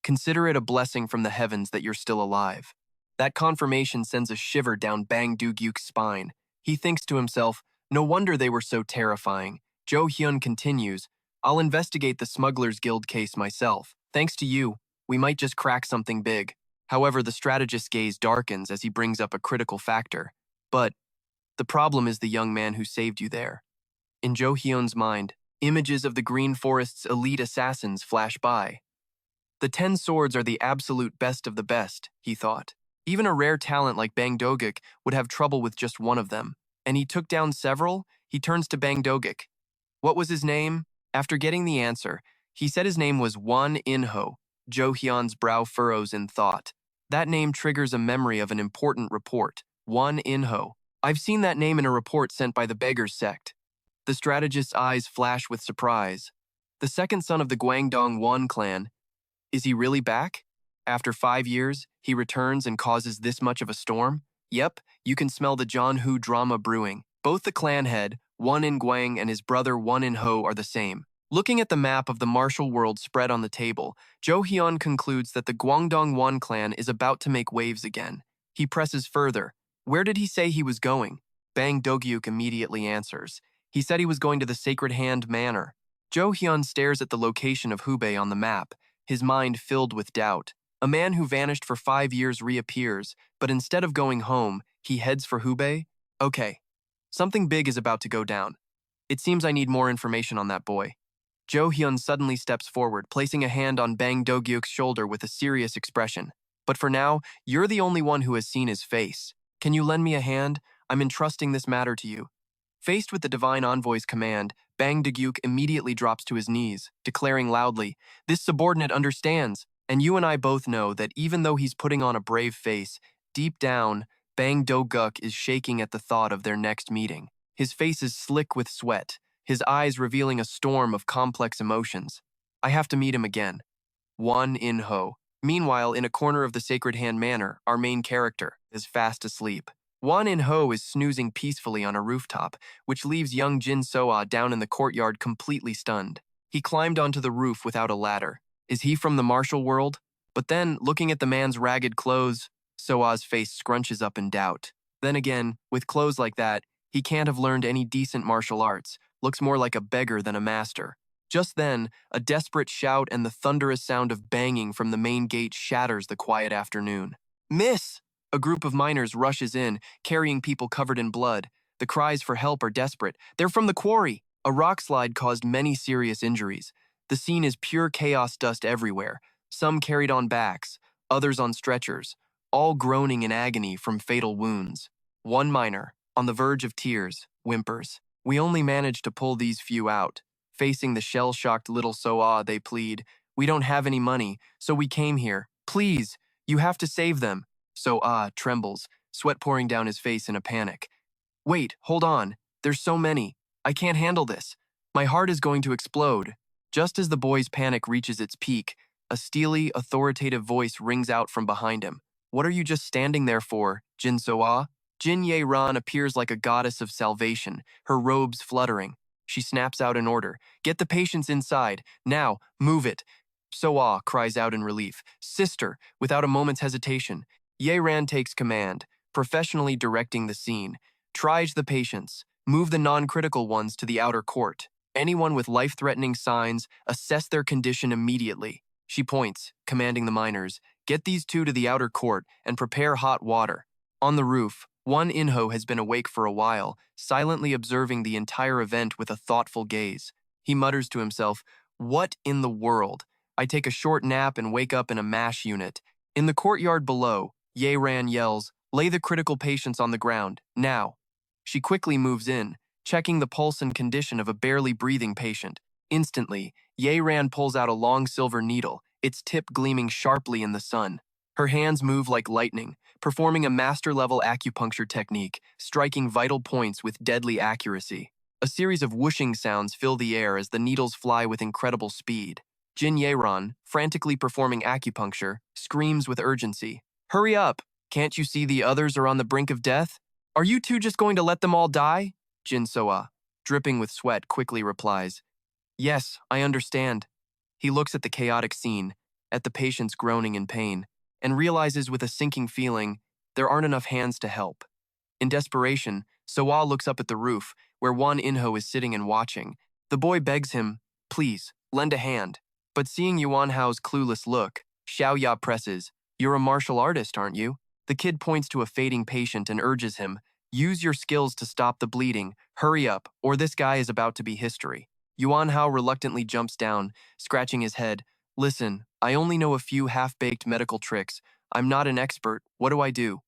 Consider it a blessing from the heavens that you're still alive. That confirmation sends a shiver down Bang Do-gyuk's spine. He thinks to himself, no wonder they were so terrifying. Jo Hyun continues, I'll investigate the Smugglers Guild case myself. Thanks to you, we might just crack something big. However, the strategist's gaze darkens as he brings up a critical factor. But the problem is the young man who saved you there. In Jo Hyun's mind, images of the Green Forest's elite assassins flash by. The 10 swords are the absolute best of the best, he thought. Even a rare talent like Bang Do-gyuk would have trouble with just one of them. And he took down several? He turns to Bang Do-gyuk. What was his name? After getting the answer, he said his name was Wan In-ho. Jo Hyun's brow furrows in thought. That name triggers a memory of an important report. Wan In-ho. I've seen that name in a report sent by the Beggars Sect. The strategist's eyes flash with surprise. The second son of the Guangdong Wan clan. Is he really back? After 5 years, he returns and causes this much of a storm? Yep, you can smell the John Hu drama brewing. Both the clan head, Wan In-gwang and his brother Wan In-ho are the same. Looking at the map of the martial world spread on the table, Jo Hyun concludes that the Guangdong Wan clan is about to make waves again. He presses further. Where did he say he was going? Bang Dogyuk immediately answers. He said he was going to the Sacred Hand Manor. Jo Hyun stares at the location of Hubei on the map, his mind filled with doubt. A man who vanished for 5 years reappears, but instead of going home, he heads for Hubei? Okay. Something big is about to go down. It seems I need more information on that boy. Jo Hyun suddenly steps forward, placing a hand on Bang Do-gyuk's shoulder with a serious expression. But for now, you're the only one who has seen his face. Can you lend me a hand? I'm entrusting this matter to you. Faced with the Divine Envoy's command, Bang Do-gyuk immediately drops to his knees, declaring loudly, "This subordinate understands, and you and I both know that even though he's putting on a brave face, deep down, Bang Do-gyuk is shaking at the thought of their next meeting. His face is slick with sweat, his eyes revealing a storm of complex emotions. I have to meet him again." Won In-ho. Meanwhile, in a corner of the Sacred Hand Manor, our main character is fast asleep. Won In-ho is snoozing peacefully on a rooftop, which leaves young Jin So-ah down in the courtyard completely stunned. He climbed onto the roof without a ladder. Is he from the martial world? But then, looking at the man's ragged clothes, So-ah's face scrunches up in doubt. Then again, with clothes like that, he can't have learned any decent martial arts, looks more like a beggar than a master. Just then, a desperate shout and the thunderous sound of banging from the main gate shatters the quiet afternoon. "Miss!" A group of miners rushes in, carrying people covered in blood. The cries for help are desperate. They're from the quarry. A rock slide caused many serious injuries. The scene is pure chaos dust everywhere, some carried on backs, others on stretchers, all groaning in agony from fatal wounds. One miner, on the verge of tears, whimpers. "We only managed to pull these few out." Facing the shell-shocked little So-ah, they plead, "We don't have any money, so we came here. Please, you have to save them." So-ah trembles, sweat pouring down his face in a panic. "Wait, hold on. There's so many. I can't handle this. My heart is going to explode." Just as the boy's panic reaches its peak, a steely, authoritative voice rings out from behind him. "What are you just standing there for, Jin So-ah?" Jin Ye-ran appears like a goddess of salvation, her robes fluttering. She snaps out an order. "Get the patients inside. Now, move it." So-ah cries out in relief. "Sister," without a moment's hesitation. Ye-ran takes command, professionally directing the scene. "Triage the patients. Move the non-critical ones to the outer court. Anyone with life-threatening signs, assess their condition immediately." She points, commanding the miners. "Get these two to the outer court and prepare hot water." On the roof, Won In-ho has been awake for a while, silently observing the entire event with a thoughtful gaze. He mutters to himself, "What in the world? I take a short nap and wake up in a MASH unit." In the courtyard below, Ye-ran yells, "Lay the critical patients on the ground, now." She quickly moves in, checking the pulse and condition of a barely breathing patient. Instantly, Ye-ran pulls out a long silver needle, its tip gleaming sharply in the sun. Her hands move like lightning, performing a master-level acupuncture technique, striking vital points with deadly accuracy. A series of whooshing sounds fill the air as the needles fly with incredible speed. Jin Ye-ran, frantically performing acupuncture, screams with urgency. "Hurry up! Can't you see the others are on the brink of death? Are you two just going to let them all die?" Jin So-ah, dripping with sweat, quickly replies, "Yes, I understand." He looks at the chaotic scene, at the patients groaning in pain, and realizes with a sinking feeling there aren't enough hands to help. In desperation, So-ah looks up at the roof, where Won In-ho is sitting and watching. The boy begs him, "Please, lend a hand." But seeing Yuan Hao's clueless look, Xiao Ya presses, "You're a martial artist, aren't you?" The kid points to a fading patient and urges him, "Use your skills to stop the bleeding, hurry up, or this guy is about to be history." Yuan Hao reluctantly jumps down, scratching his head. "Listen, I only know a few half-baked medical tricks. I'm not an expert. What do I do?"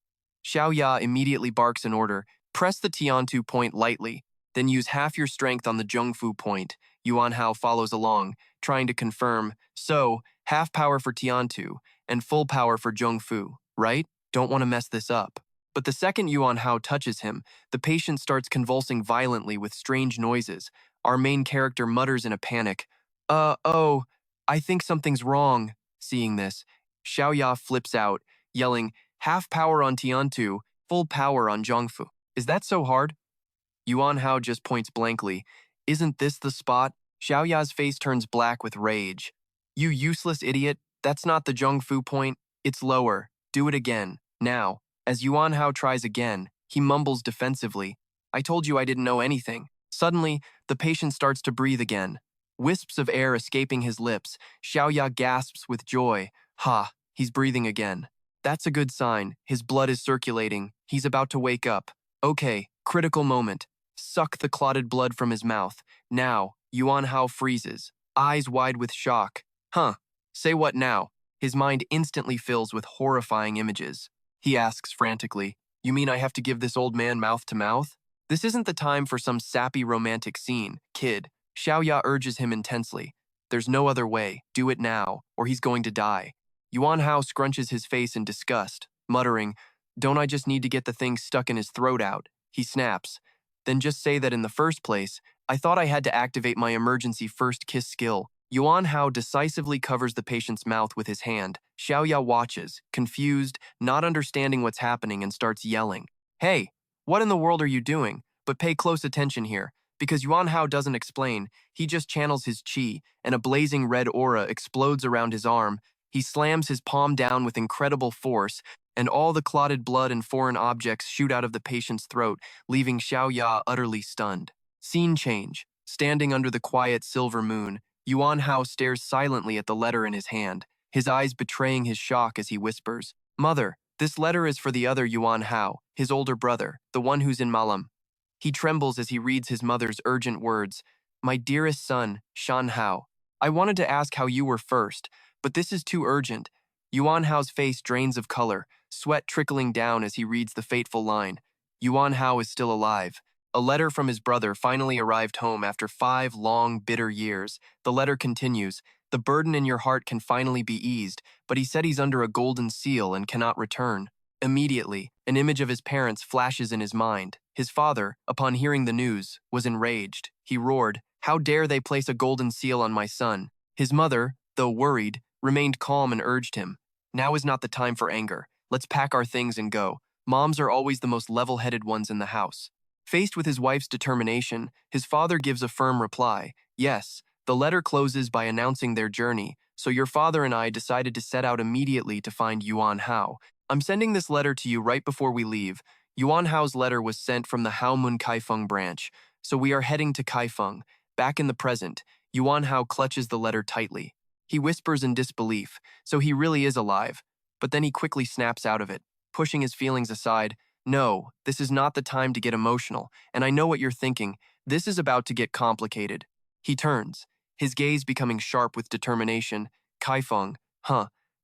Xiao Ya immediately barks an order. "Press the Tiantu point lightly, then use half your strength on the Zhongfu point." Yuan Hao follows along, trying to confirm, "So, half power for Tiantu and full power for Zhongfu, right? Don't want to mess this up." But the second Yuan Hao touches him, the patient starts convulsing violently with strange noises. Our main character mutters in a panic, Oh, I think something's wrong." Seeing this, Xiao Ya flips out, yelling, "Half power on Tiantu, full power on Zhongfu. Is that so hard?" Yuan Hao just points blankly. "Isn't this the spot?" Xiao Ya's face turns black with rage. "You useless idiot, that's not the Zhongfu point. It's lower. Do it again, now." As Yuan Hao tries again, he mumbles defensively, I told you I didn't know anything. Suddenly, the patient starts to breathe again. Wisps of air escaping his lips, Xiaoya gasps with joy. Ha, he's breathing again. That's a good sign. His blood is circulating. He's about to wake up. Okay, critical moment. Suck the clotted blood from his mouth. Now, Yuan Hao freezes, eyes wide with shock. Huh, say what now? His mind instantly fills with horrifying images. He asks frantically, You mean I have to give this old man mouth to mouth? This isn't the time for some sappy romantic scene, kid. Xiaoya urges him intensely. There's no other way. Do it now, or he's going to die. Yuan Hao scrunches his face in disgust, muttering, Don't I just need to get the thing stuck in his throat out? He snaps. Then just say that in the first place, I thought I had to activate my emergency first kiss skill. Yuan Hao decisively covers the patient's mouth with his hand. Xiaoya watches, confused, not understanding what's happening, and starts yelling. Hey, what in the world are you doing? But pay close attention here, because Yuan Hao doesn't explain. He just channels his qi, and a blazing red aura explodes around his arm. He slams his palm down with incredible force, and all the clotted blood and foreign objects shoot out of the patient's throat, leaving Xiaoya utterly stunned. Scene change. Standing under the quiet silver moon, Yuan Hao stares silently at the letter in his hand, his eyes betraying his shock as he whispers, Mother, this letter is for the other Yuan Hao, his older brother, the one who's in Malam. He trembles as he reads his mother's urgent words, My dearest son, Shan Hao, I wanted to ask how you were first, but this is too urgent. Yuan Hao's face drains of color, sweat trickling down as he reads the fateful line. Yuan Hao is still alive. A letter from his brother finally arrived home after 5 long, bitter years. The letter continues, The burden in your heart can finally be eased, but he said he's under a golden seal and cannot return. Immediately, an image of his parents flashes in his mind. His father, upon hearing the news, was enraged. He roared, How dare they place a golden seal on my son? His mother, though worried, remained calm and urged him, Now is not the time for anger. Let's pack our things and go. Moms are always the most level-headed ones in the house. Faced with his wife's determination, his father gives a firm reply. Yes, the letter closes by announcing their journey, so your father and I decided to set out immediately to find Yuan Hao. I'm sending this letter to you right before we leave. Yuan Hao's letter was sent from the Hao Mun Kaifeng branch, so we are heading to Kaifeng. Back in the present, Yuan Hao clutches the letter tightly. He whispers in disbelief, so he really is alive, but then he quickly snaps out of it, pushing his feelings aside. No, this is not the time to get emotional, and I know what you're thinking. This is about to get complicated. He turns, his gaze becoming sharp with determination. Kaifeng,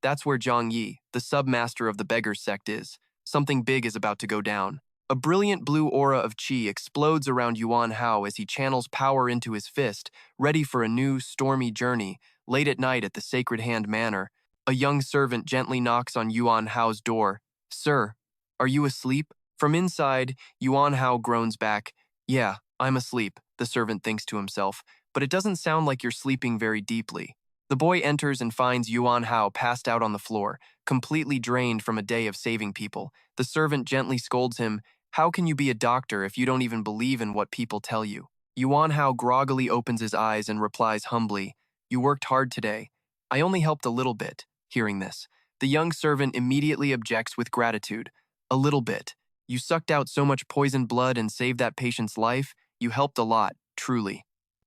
that's where Zhang Yi, the submaster of the Beggars Sect, is. Something big is about to go down. A brilliant blue aura of qi explodes around Yuan Hao as he channels power into his fist, ready for a new, stormy journey. Late at night at the Sacred Hand Manor, a young servant gently knocks on Yuan Hao's door. Sir, are you asleep? From inside, Yuan Hao groans back. Yeah, I'm asleep, the servant thinks to himself, but it doesn't sound like you're sleeping very deeply. The boy enters and finds Yuan Hao passed out on the floor, completely drained from a day of saving people. The servant gently scolds him, How can you be a doctor if you don't even believe in what people tell you? Yuan Hao groggily opens his eyes and replies humbly, You worked hard today. I only helped a little bit. Hearing this, the young servant immediately objects with gratitude. A little bit. You sucked out so much poisoned blood and saved that patient's life. You helped a lot, truly.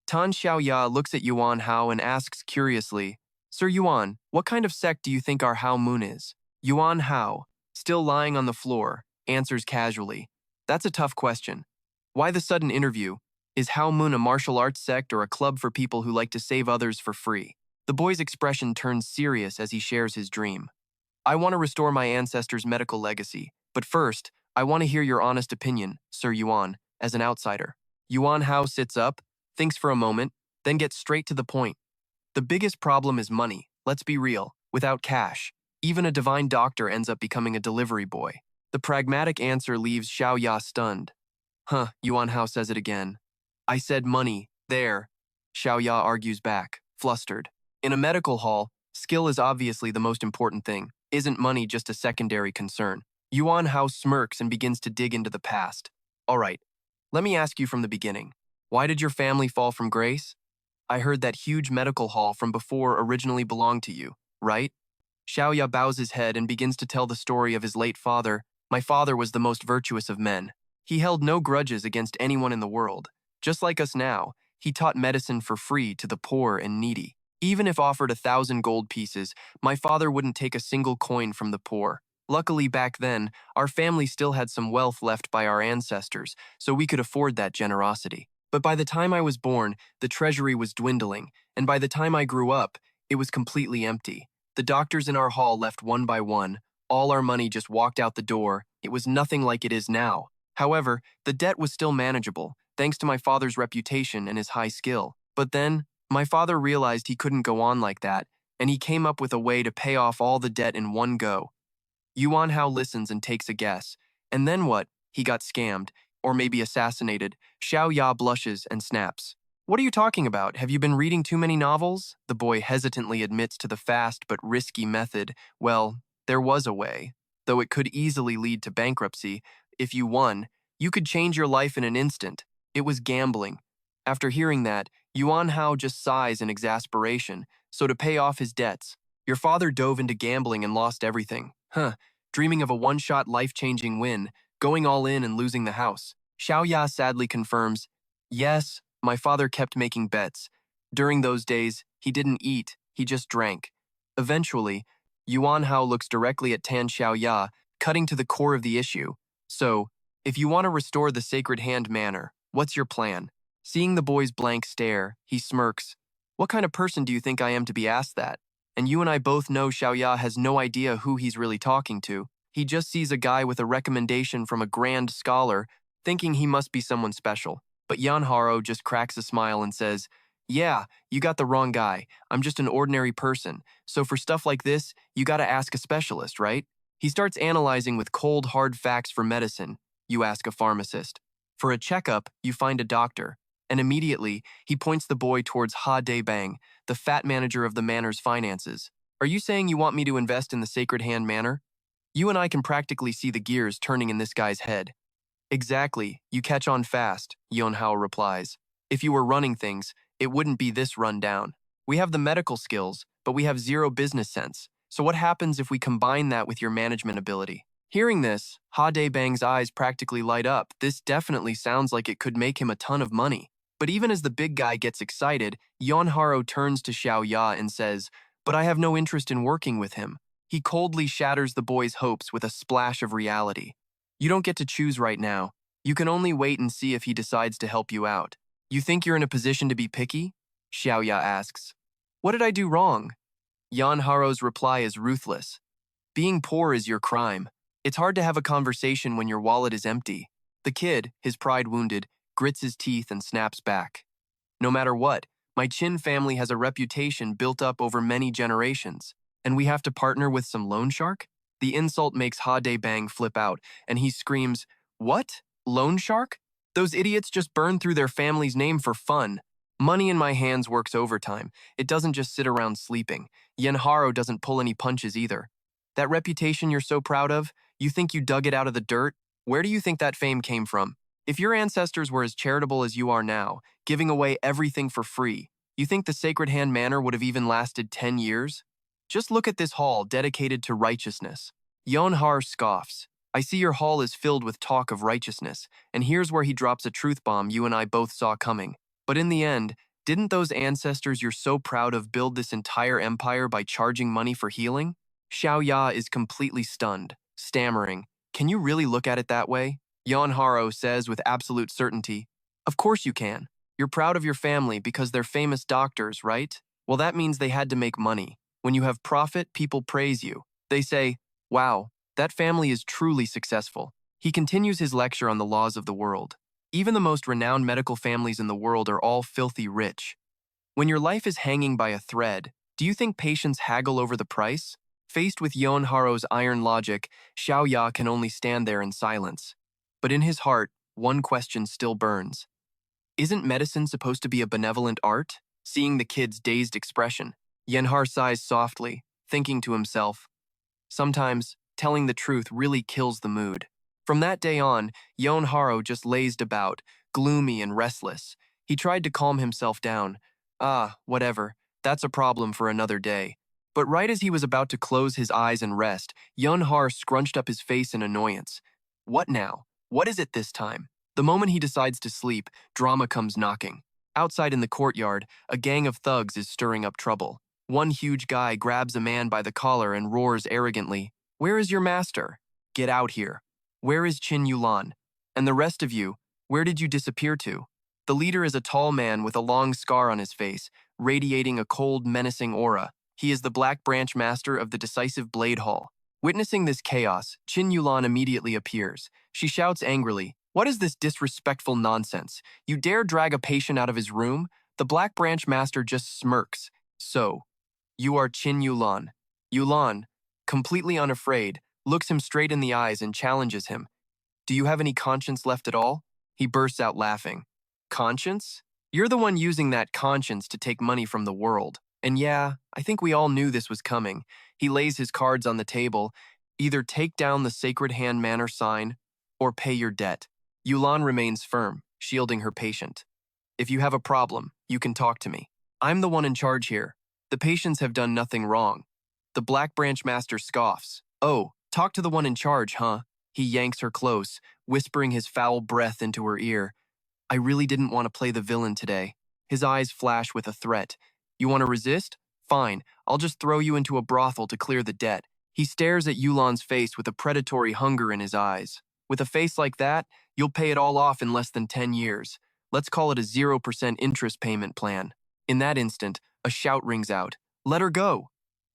Tan Xiaoya looks at Yuan Hao and asks curiously, Sir Yuan, what kind of sect do you think our Hao Mun is? Yuan Hao, still lying on the floor, answers casually, That's a tough question. Why the sudden interview? Is Hao Mun a martial arts sect or a club for people who like to save others for free? The boy's expression turns serious as he shares his dream. I want to restore my ancestors' medical legacy, but first, I want to hear your honest opinion, Sir Yuan, as an outsider. Yuan Hao sits up, thinks for a moment, then gets straight to the point. The biggest problem is money, let's be real. Without cash, even a divine doctor ends up becoming a delivery boy. The pragmatic answer leaves Xiaoya stunned. Yuan Hao says it again. I said money, there. Xiaoya argues back, flustered. In a medical hall, skill is obviously the most important thing. Isn't money just a secondary concern? Yuan Hao smirks and begins to dig into the past. All right, let me ask you from the beginning. Why did your family fall from grace? I heard that huge medical hall from before originally belonged to you, right? Xiaoya bows his head and begins to tell the story of his late father. My father was the most virtuous of men. He held no grudges against anyone in the world. Just like us now, he taught medicine for free to the poor and needy. Even if offered 1,000 gold pieces, my father wouldn't take a single coin from the poor. Luckily, back then, our family still had some wealth left by our ancestors, so we could afford that generosity. But by the time I was born, the treasury was dwindling, and by the time I grew up, it was completely empty. The doctors in our hall left one by one. All our money just walked out the door. It was nothing like it is now. However, the debt was still manageable, thanks to my father's reputation and his high skill. But then, my father realized he couldn't go on like that, and he came up with a way to pay off all the debt in one go. Yuan Hao listens and takes a guess. And then what? He got scammed, or maybe assassinated. Xiao Ya blushes and snaps. What are you talking about? Have you been reading too many novels? The boy hesitantly admits to the fast but risky method. Well, there was a way. Though it could easily lead to bankruptcy, if you won, you could change your life in an instant. It was gambling. After hearing that, Yuan Hao just sighs in exasperation. So to pay off his debts, your father dove into gambling and lost everything. Huh, dreaming of a one-shot life-changing win, going all in and losing the house. Xiao Ya sadly confirms, yes, my father kept making bets. During those days, he didn't eat, he just drank. Eventually, Yuan Hao looks directly at Tan Xiao Ya, cutting to the core of the issue. So, if you want to restore the sacred hand manner, what's your plan? Seeing the boy's blank stare, he smirks. What kind of person do you think I am to be asked that? And you and I both know Xiao Ya has no idea who he's really talking to. He just sees a guy with a recommendation from a grand scholar, thinking he must be someone special. But Yan Haro just cracks a smile and says, yeah, you got the wrong guy. I'm just an ordinary person. So for stuff like this, you gotta ask a specialist, right? He starts analyzing with cold, hard facts for medicine. You ask a pharmacist. For a checkup, you find a doctor. And immediately, he points the boy towards Ha Day Bang, the fat manager of the manor's finances. Are you saying you want me to invest in the Sacred Hand Manor? You and I can practically see the gears turning in this guy's head. Exactly, you catch on fast, Yonhao replies. If you were running things, it wouldn't be this run down. We have the medical skills, but we have zero business sense. So what happens if we combine that with your management ability? Hearing this, Ha Day Bang's eyes practically light up. This definitely sounds like it could make him a ton of money. But even as the big guy gets excited, Yonharo turns to Xiao Ya and says, but I have no interest in working with him. He coldly shatters the boy's hopes with a splash of reality. You don't get to choose right now. You can only wait and see if he decides to help you out. You think you're in a position to be picky? Xiao Ya asks. What did I do wrong? Yonharo's reply is ruthless. Being poor is your crime. It's hard to have a conversation when your wallet is empty. The kid, his pride wounded, grits his teeth and snaps back. No matter what, my Chin family has a reputation built up over many generations, and we have to partner with some loan shark? The insult makes Ha Day Bang flip out, and he screams, what? Loan shark? Those idiots just burn through their family's name for fun. Money in my hands works overtime. It doesn't just sit around sleeping. Yenharo doesn't pull any punches either. That reputation you're so proud of, you think you dug it out of the dirt? Where do you think that fame came from? If your ancestors were as charitable as you are now, giving away everything for free, you think the Sacred Hand Manor would have even lasted 10 years? Just look at this hall dedicated to righteousness. Yonhar scoffs. I see your hall is filled with talk of righteousness, and here's where he drops a truth bomb you and I both saw coming. But in the end, didn't those ancestors you're so proud of build this entire empire by charging money for healing? Xiao Ya is completely stunned, stammering, can you really look at it that way? Yonharo says with absolute certainty, of course you can. You're proud of your family because they're famous doctors, right? Well, that means they had to make money. When you have profit, people praise you. They say, wow, that family is truly successful. He continues his lecture on the laws of the world. Even the most renowned medical families in the world are all filthy rich. When your life is hanging by a thread, do you think patients haggle over the price? Faced with Yonharo's iron logic, Xiao Ya can only stand there in silence. But in his heart, one question still burns. Isn't medicine supposed to be a benevolent art? Seeing the kid's dazed expression, Yenhar sighs softly, thinking to himself, sometimes, telling the truth really kills the mood. From that day on, Yonharo just lazed about, gloomy and restless. He tried to calm himself down. Ah, whatever, that's a problem for another day. But right as he was about to close his eyes and rest, Yun-har scrunched up his face in annoyance. What now? What is it this time? The moment he decides to sleep, drama comes knocking. Outside in the courtyard, a gang of thugs is stirring up trouble. One huge guy grabs a man by the collar and roars arrogantly, "Where is your master? Get out here. Where is Qin Yulan? And the rest of you, where did you disappear to?" The leader is a tall man with a long scar on his face, radiating a cold, menacing aura. He is the Black Branch Master of the Decisive Blade Hall. Witnessing this chaos, Qin Yulan immediately appears. She shouts angrily, "What is this disrespectful nonsense? You dare drag a patient out of his room?" The Black Branch Master just smirks. "So, you are Qin Yulan." Yulan, completely unafraid, looks him straight in the eyes and challenges him. "Do you have any conscience left at all?" He bursts out laughing. "Conscience? You're the one using that conscience to take money from the world. And yeah, I think we all knew this was coming." He lays his cards on the table. "Either take down the Sacred Hand Manor sign, or pay your debt." Yulan remains firm, shielding her patient. "If you have a problem, you can talk to me. I'm the one in charge here. The patients have done nothing wrong." The Black Branch Master scoffs. "Oh, talk to the one in charge, huh?" He yanks her close, whispering his foul breath into her ear. "I really didn't want to play the villain today." His eyes flash with a threat. "You want to resist? Fine, I'll just throw you into a brothel to clear the debt." He stares at Yulan's face with a predatory hunger in his eyes. "With a face like that, you'll pay it all off in less than 10 years. Let's call it a 0% interest payment plan." In that instant, a shout rings out. "Let her go!"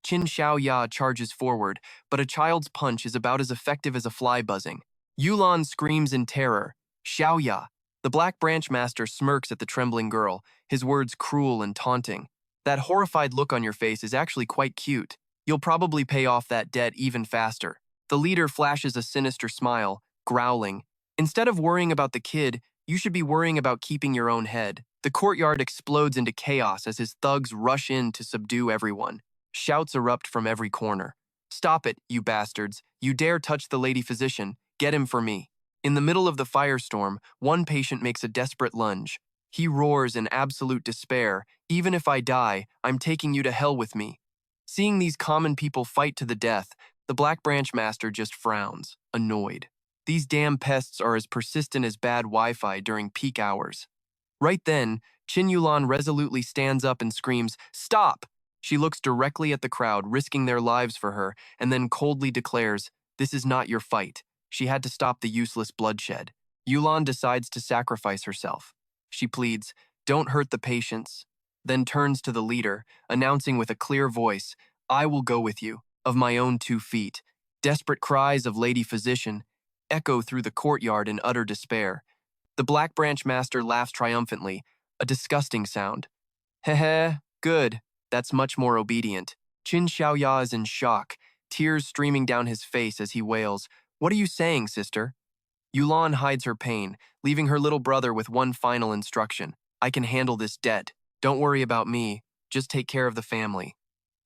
Qin Xiaoya charges forward, but a child's punch is about as effective as a fly buzzing. Yulan screams in terror, "Xiaoya!" The Black Branch Master smirks at the trembling girl, his words cruel and taunting. "That horrified look on your face is actually quite cute. You'll probably pay off that debt even faster." The leader flashes a sinister smile, growling, "Instead of worrying about the kid, you should be worrying about keeping your own head." The courtyard explodes into chaos as his thugs rush in to subdue everyone. Shouts erupt from every corner. "Stop it, you bastards. You dare touch the lady physician. Get him for me." In the middle of the firestorm, one patient makes a desperate lunge. He roars in absolute despair, "Even if I die, I'm taking you to hell with me." Seeing these common people fight to the death, the Black Branch Master just frowns, annoyed. These damn pests are as persistent as bad Wi-Fi during peak hours. Right then, Qin Yulan resolutely stands up and screams, "Stop!" She looks directly at the crowd, risking their lives for her, and then coldly declares, "This is not your fight." She had to stop the useless bloodshed. Yulan decides to sacrifice herself. She pleads, "Don't hurt the patients," then turns to the leader, announcing with a clear voice, "I will go with you, of my own 2 feet." Desperate cries of "Lady Physician" echo through the courtyard in utter despair. The Black Branch Master laughs triumphantly, a disgusting sound. "Heh, good. That's much more obedient." Qin Xiaoya is in shock, tears streaming down his face as he wails, "What are you saying, sister?" Yulan hides her pain, leaving her little brother with one final instruction. "I can handle this debt. Don't worry about me. Just take care of the family."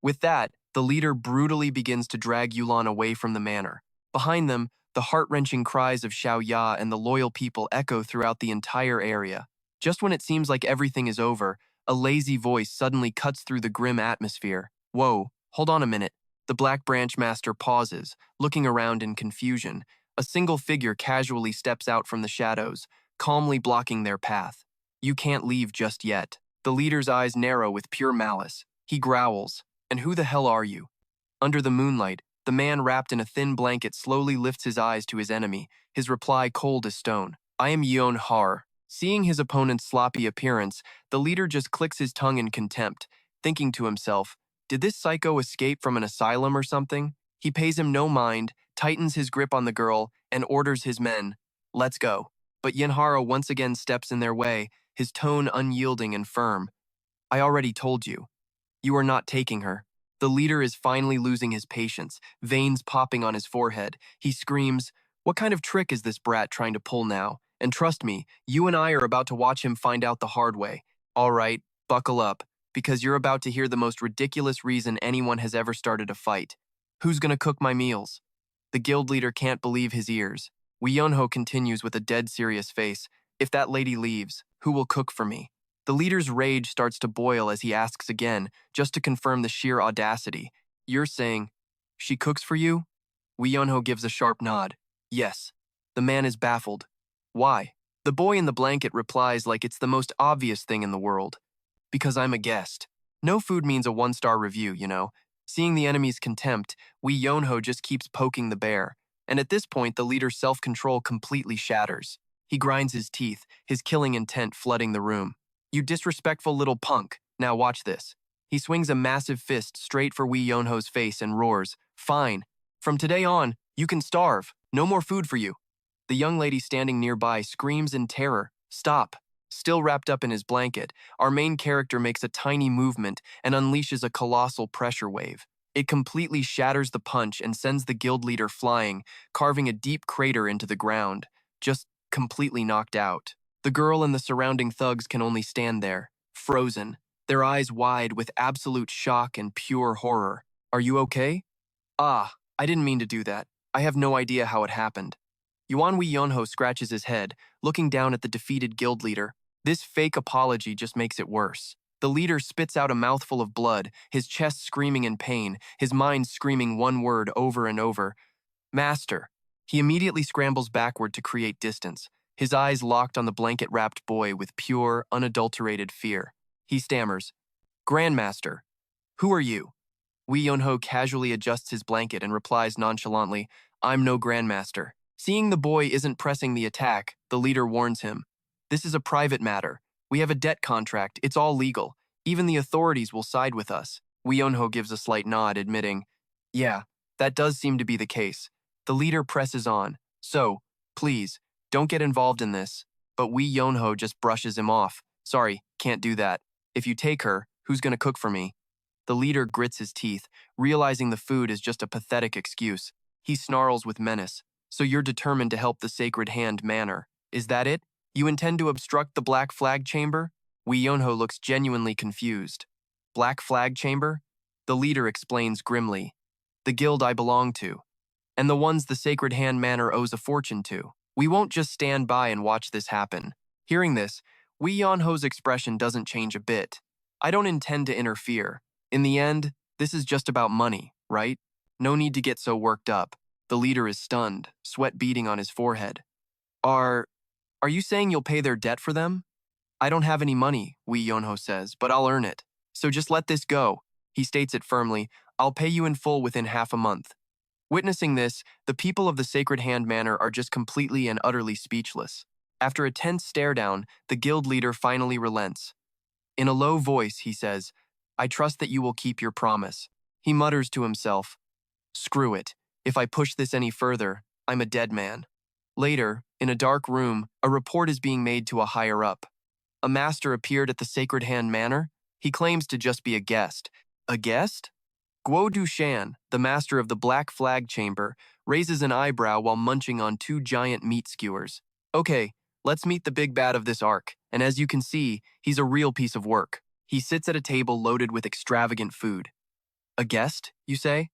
With that, the leader brutally begins to drag Yulan away from the manor. Behind them, the heart-wrenching cries of Xiaoya and the loyal people echo throughout the entire area. Just when it seems like everything is over, a lazy voice suddenly cuts through the grim atmosphere. "Whoa, hold on a minute." The Black Branch Master pauses, looking around in confusion. A single figure casually steps out from the shadows, calmly blocking their path. "You can't leave just yet." The leader's eyes narrow with pure malice. He growls, "And who the hell are you?" Under the moonlight, the man wrapped in a thin blanket slowly lifts his eyes to his enemy, his reply cold as stone. "I am Yeon-har." Seeing his opponent's sloppy appearance, the leader just clicks his tongue in contempt, thinking to himself, "Did this psycho escape from an asylum or something?" He pays him no mind, tightens his grip on the girl, and orders his men, "Let's go." But Yenhara once again steps in their way, his tone unyielding and firm. "I already told you. You are not taking her." The leader is finally losing his patience, veins popping on his forehead. He screams, "What kind of trick is this brat trying to pull now? And trust me, you and I are about to watch him find out the hard way. All right, buckle up, because you're about to hear the most ridiculous reason anyone has ever started a fight. Who's gonna cook my meals?" The guild leader can't believe his ears. Yeonho continues with a dead serious face, "If that lady leaves, who will cook for me?" The leader's rage starts to boil as he asks again, just to confirm the sheer audacity. You're saying, she cooks for you? Wee Yunho gives a sharp nod. Yes. The man is baffled. Why? The boy in the blanket replies like it's the most obvious thing in the world. Because I'm a guest. No food means a one-star review, you know. Seeing the enemy's contempt, Wee Yunho just keeps poking the bear. And at this point, the leader's self-control completely shatters. He grinds his teeth, his killing intent flooding the room. You disrespectful little punk. Now watch this. He swings a massive fist straight for Wee Yunho's face and roars, Fine. From today on, you can starve. No more food for you. The young lady standing nearby screams in terror, Stop. Still wrapped up in his blanket, our main character makes a tiny movement and unleashes a colossal pressure wave. It completely shatters the punch and sends the guild leader flying, carving a deep crater into the ground, just completely knocked out. The girl and the surrounding thugs can only stand there, frozen, their eyes wide with absolute shock and pure horror. Are you okay? Ah, I didn't mean to do that. I have no idea how it happened. Yuan Wee Yunho scratches his head, looking down at the defeated guild leader. This fake apology just makes it worse. The leader spits out a mouthful of blood, his chest screaming in pain, his mind screaming one word over and over. Master. He immediately scrambles backward to create distance, his eyes locked on the blanket-wrapped boy with pure, unadulterated fear. He stammers, Grandmaster. Who are you? Wee Yunho casually adjusts his blanket and replies nonchalantly, I'm no grandmaster. Seeing the boy isn't pressing the attack, the leader warns him. This is a private matter. We have a debt contract. It's all legal. Even the authorities will side with us. Wee Yunho gives a slight nod, admitting, Yeah, that does seem to be the case. The leader presses on. So, please, don't get involved in this. But Wee Yunho just brushes him off. Sorry, can't do that. If you take her, who's gonna cook for me? The leader grits his teeth, realizing the food is just a pathetic excuse. He snarls with menace. So you're determined to help the Sacred Hand Manor. Is that it? You intend to obstruct the Black Flag Chamber? Wee Yunho looks genuinely confused. Black Flag Chamber? The leader explains grimly. The guild I belong to. And the ones the Sacred Hand Manor owes a fortune to. We won't just stand by and watch this happen. Hearing this, Wee Yunho's expression doesn't change a bit. I don't intend to interfere. In the end, this is just about money, right? No need to get so worked up. The leader is stunned, sweat beading on his forehead. Are you saying you'll pay their debt for them? I don't have any money, Wee Yunho says, but I'll earn it. So just let this go. He states it firmly, I'll pay you in full within half a month. Witnessing this, the people of the Sacred Hand Manor are just completely and utterly speechless. After a tense stare-down, the guild leader finally relents. In a low voice, he says, I trust that you will keep your promise. He mutters to himself, Screw it. If I push this any further, I'm a dead man. Later, in a dark room, a report is being made to a higher-up. A master appeared at the Sacred Hand Manor. He claims to just be a guest. A guest? Guo Dushan, the master of the Black Flag Chamber, raises an eyebrow while munching on two giant meat skewers. Okay, let's meet the big bad of this arc, and as you can see, he's a real piece of work. He sits at a table loaded with extravagant food. A guest, you say?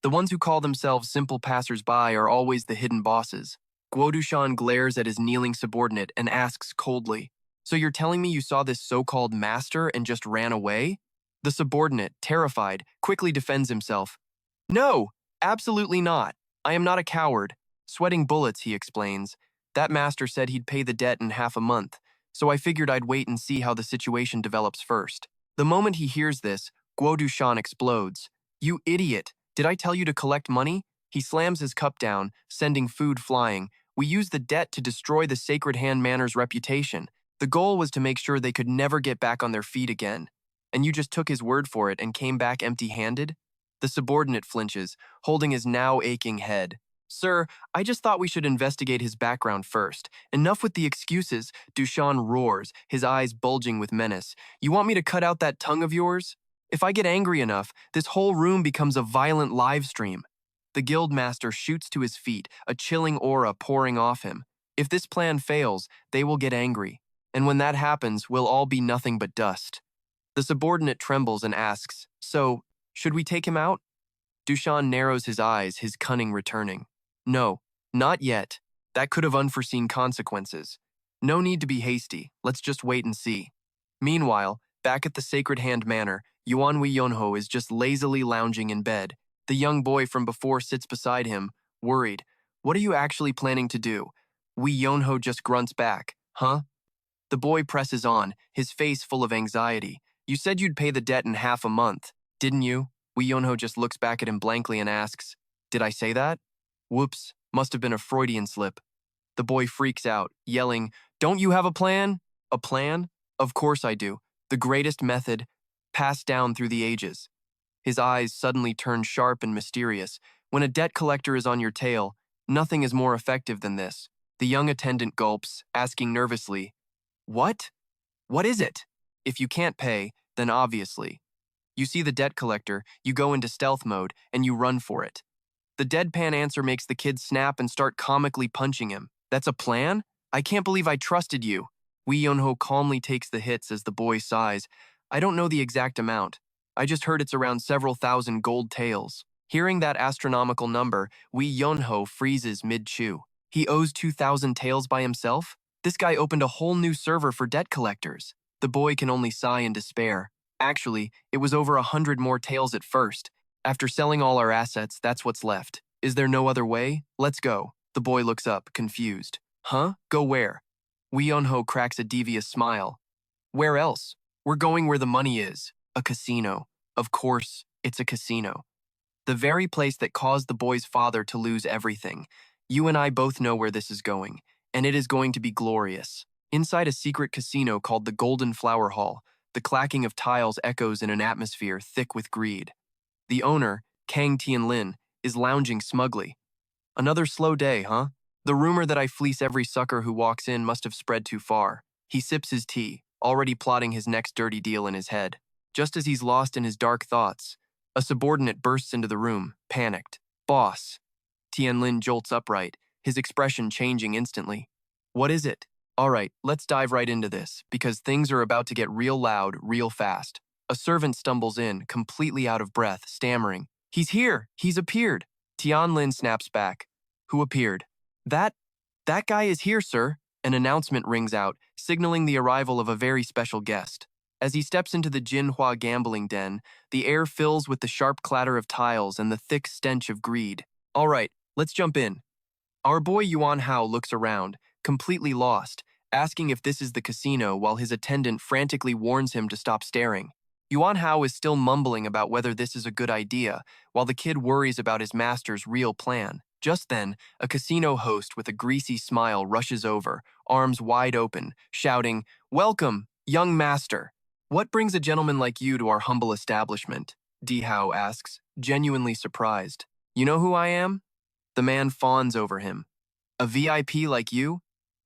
The ones who call themselves simple passers-by are always the hidden bosses. Guo Dushan glares at his kneeling subordinate and asks coldly, So you're telling me you saw this so-called master and just ran away? The subordinate, terrified, quickly defends himself. No, absolutely not. I am not a coward. Sweating bullets, he explains. That master said he'd pay the debt in half a month, so I figured I'd wait and see how the situation develops first. The moment he hears this, Guo Dushan explodes. You idiot! Did I tell you to collect money? He slams his cup down, sending food flying. We used the debt to destroy the Sacred Hand Manor's reputation. The goal was to make sure they could never get back on their feet again. And you just took his word for it and came back empty-handed? The subordinate flinches, holding his now aching head. Sir, I just thought we should investigate his background first. Enough with the excuses, Dushan roars, his eyes bulging with menace. You want me to cut out that tongue of yours? If I get angry enough, this whole room becomes a violent live stream. The guildmaster shoots to his feet, a chilling aura pouring off him. If this plan fails, they will get angry. And when that happens, we'll all be nothing but dust. The subordinate trembles and asks, So, should we take him out? Dushan narrows his eyes, his cunning returning. No, not yet. That could have unforeseen consequences. No need to be hasty. Let's just wait and see. Meanwhile, back at the Sacred Hand Manor, Yuan Wei Yonho is just lazily lounging in bed. The young boy from before sits beside him, worried. What are you actually planning to do? Wei Yonho just grunts back. Huh? The boy presses on, his face full of anxiety. You said you'd pay the debt in half a month, didn't you? Wei Yonho just looks back at him blankly and asks, Did I say that? Whoops, must have been a Freudian slip. The boy freaks out, yelling, Don't you have a plan? A plan? Of course I do. The greatest method, passed down through the ages. His eyes suddenly turn sharp and mysterious. When a debt collector is on your tail, nothing is more effective than this. The young attendant gulps, asking nervously, What? What is it? If you can't pay, then obviously. You see the debt collector, you go into stealth mode, and you run for it. The deadpan answer makes the kid snap and start comically punching him. That's a plan? I can't believe I trusted you. Wei Yonho calmly takes the hits as the boy sighs. I don't know the exact amount. I just heard it's around several thousand gold taels. Hearing that astronomical number, Wei Yonho freezes mid-chew. He owes 2,000 taels by himself? This guy opened a whole new server for debt collectors. The boy can only sigh in despair. Actually, it was over 100 more taels at first. After selling all our assets, that's what's left. Is there no other way? Let's go. The boy looks up, confused. Huh? Go where? Wei Yonho cracks a devious smile. Where else? We're going where the money is. A casino. Of course, it's a casino. The very place that caused the boy's father to lose everything. You and I both know where this is going, and it is going to be glorious. Inside a secret casino called the Golden Flower Hall, the clacking of tiles echoes in an atmosphere thick with greed. The owner, Kang Tianlin, is lounging smugly. Another slow day, huh? The rumor that I fleece every sucker who walks in must have spread too far. He sips his tea, already plotting his next dirty deal in his head. Just as he's lost in his dark thoughts, a subordinate bursts into the room, panicked. Boss. Tianlin jolts upright, his expression changing instantly. What is it? All right, let's dive right into this, because things are about to get real loud, real fast. A servant stumbles in, completely out of breath, stammering. He's here! He's appeared! Tianlin snaps back. Who appeared? That guy is here, sir. An announcement rings out, signaling the arrival of a very special guest. As he steps into the Jinhua gambling den, the air fills with the sharp clatter of tiles and the thick stench of greed. All right, let's jump in. Our boy Yuan Hao looks around, completely lost, asking if this is the casino while his attendant frantically warns him to stop staring. Yuan Hao is still mumbling about whether this is a good idea, while the kid worries about his master's real plan. Just then, a casino host with a greasy smile rushes over, arms wide open, shouting, Welcome, young master! What brings a gentleman like you to our humble establishment? Di Hao asks, genuinely surprised. You know who I am? The man fawns over him. A VIP like you?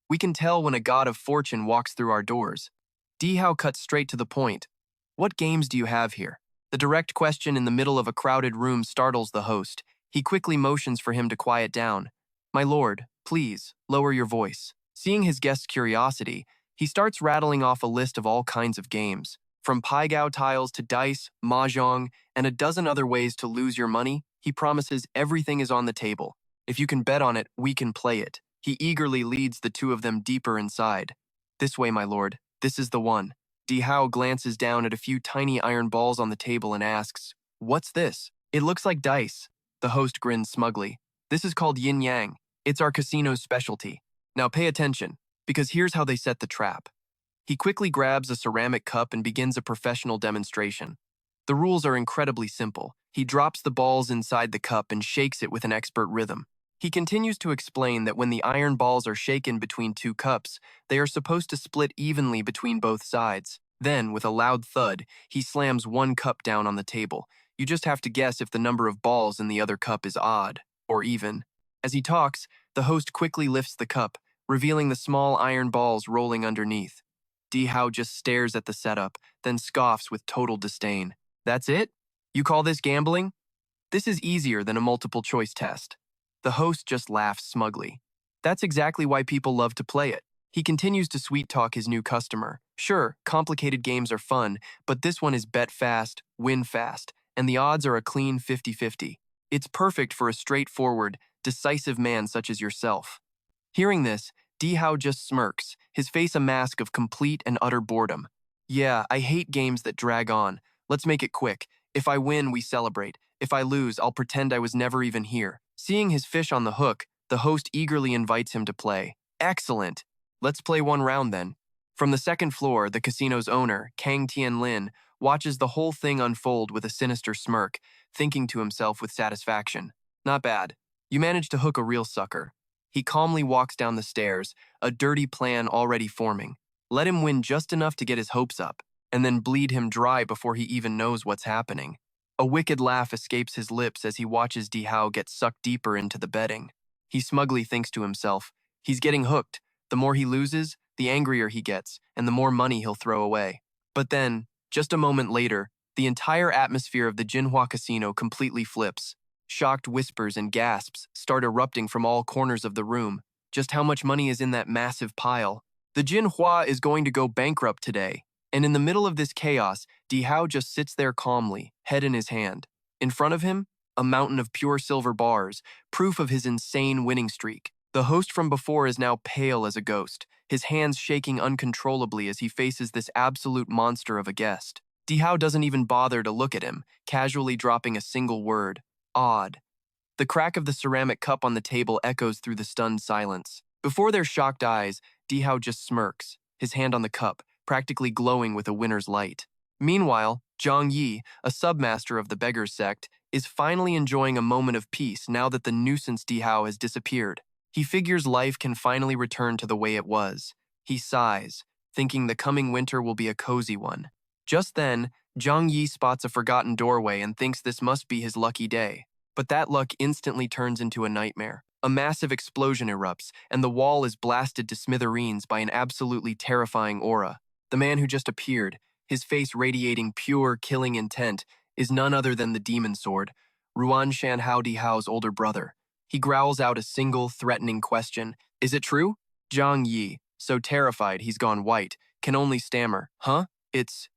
We can tell when a god of fortune walks through our doors. Di Hao cuts straight to the point. What games do you have here? The direct question in the middle of a crowded room startles the host. He quickly motions for him to quiet down. My lord, please, lower your voice. Seeing his guest's curiosity, he starts rattling off a list of all kinds of games. From paigao tiles to dice, mahjong, and a dozen other ways to lose your money, he promises everything is on the table. If you can bet on it, we can play it. He eagerly leads the two of them deeper inside. This way, my lord. This is the one. Di Hao glances down at a few tiny iron balls on the table and asks, What's this? It looks like dice. The host grins smugly. This is called yin yang. It's our casino's specialty. Now pay attention, because here's how they set the trap. He quickly grabs a ceramic cup and begins a professional demonstration. The rules are incredibly simple. He drops the balls inside the cup and shakes it with an expert rhythm. He continues to explain that when the iron balls are shaken between two cups, they are supposed to split evenly between both sides. Then, with a loud thud, he slams one cup down on the table. You just have to guess if the number of balls in the other cup is odd or even. As he talks, the host quickly lifts the cup, revealing the small iron balls rolling underneath. Di Hao just stares at the setup, then scoffs with total disdain. That's it? You call this gambling? This is easier than a multiple-choice test. The host just laughs smugly. That's exactly why people love to play it. He continues to sweet-talk his new customer. Sure, complicated games are fun, but this one is bet fast, win fast, and the odds are a clean 50-50. It's perfect for a straightforward, decisive man such as yourself. Hearing this, Di Hao just smirks, his face a mask of complete and utter boredom. Yeah, I hate games that drag on. Let's make it quick. If I win, we celebrate. If I lose, I'll pretend I was never even here. Seeing his fish on the hook, the host eagerly invites him to play. Excellent. Let's play one round then. From the second floor, the casino's owner, Kang Tianlin, watches the whole thing unfold with a sinister smirk, thinking to himself with satisfaction. Not bad. You managed to hook a real sucker. He calmly walks down the stairs, a dirty plan already forming. Let him win just enough to get his hopes up, and then bleed him dry before he even knows what's happening. A wicked laugh escapes his lips as he watches Di Hao get sucked deeper into the betting. He smugly thinks to himself, he's getting hooked. The more he loses, the angrier he gets, and the more money he'll throw away. But then, just a moment later, the entire atmosphere of the Jinhua casino completely flips. Shocked whispers and gasps start erupting from all corners of the room. Just how much money is in that massive pile? The Jinhua is going to go bankrupt today. And in the middle of this chaos, Di Hao just sits there calmly, head in his hand. In front of him, a mountain of pure silver bars, proof of his insane winning streak. The host from before is now pale as a ghost, his hands shaking uncontrollably as he faces this absolute monster of a guest. Di Hao doesn't even bother to look at him, casually dropping a single word. Odd. The crack of the ceramic cup on the table echoes through the stunned silence. Before their shocked eyes, Di Hao just smirks, his hand on the cup, practically glowing with a winner's light. Meanwhile, Zhang Yi, a submaster of the Beggars Sect, is finally enjoying a moment of peace now that the nuisance Di Hao has disappeared. He figures life can finally return to the way it was. He sighs, thinking the coming winter will be a cozy one. Just then, Zhang Yi spots a forgotten doorway and thinks this must be his lucky day. But that luck instantly turns into a nightmare. A massive explosion erupts, and the wall is blasted to smithereens by an absolutely terrifying aura. The man who just appeared, his face radiating pure, killing intent, is none other than the demon sword, Ruan Shan Hao Di Hao's older brother. He growls out a single, threatening question. Is it true? Zhang Yi, so terrified he's gone white, can only stammer, huh? It's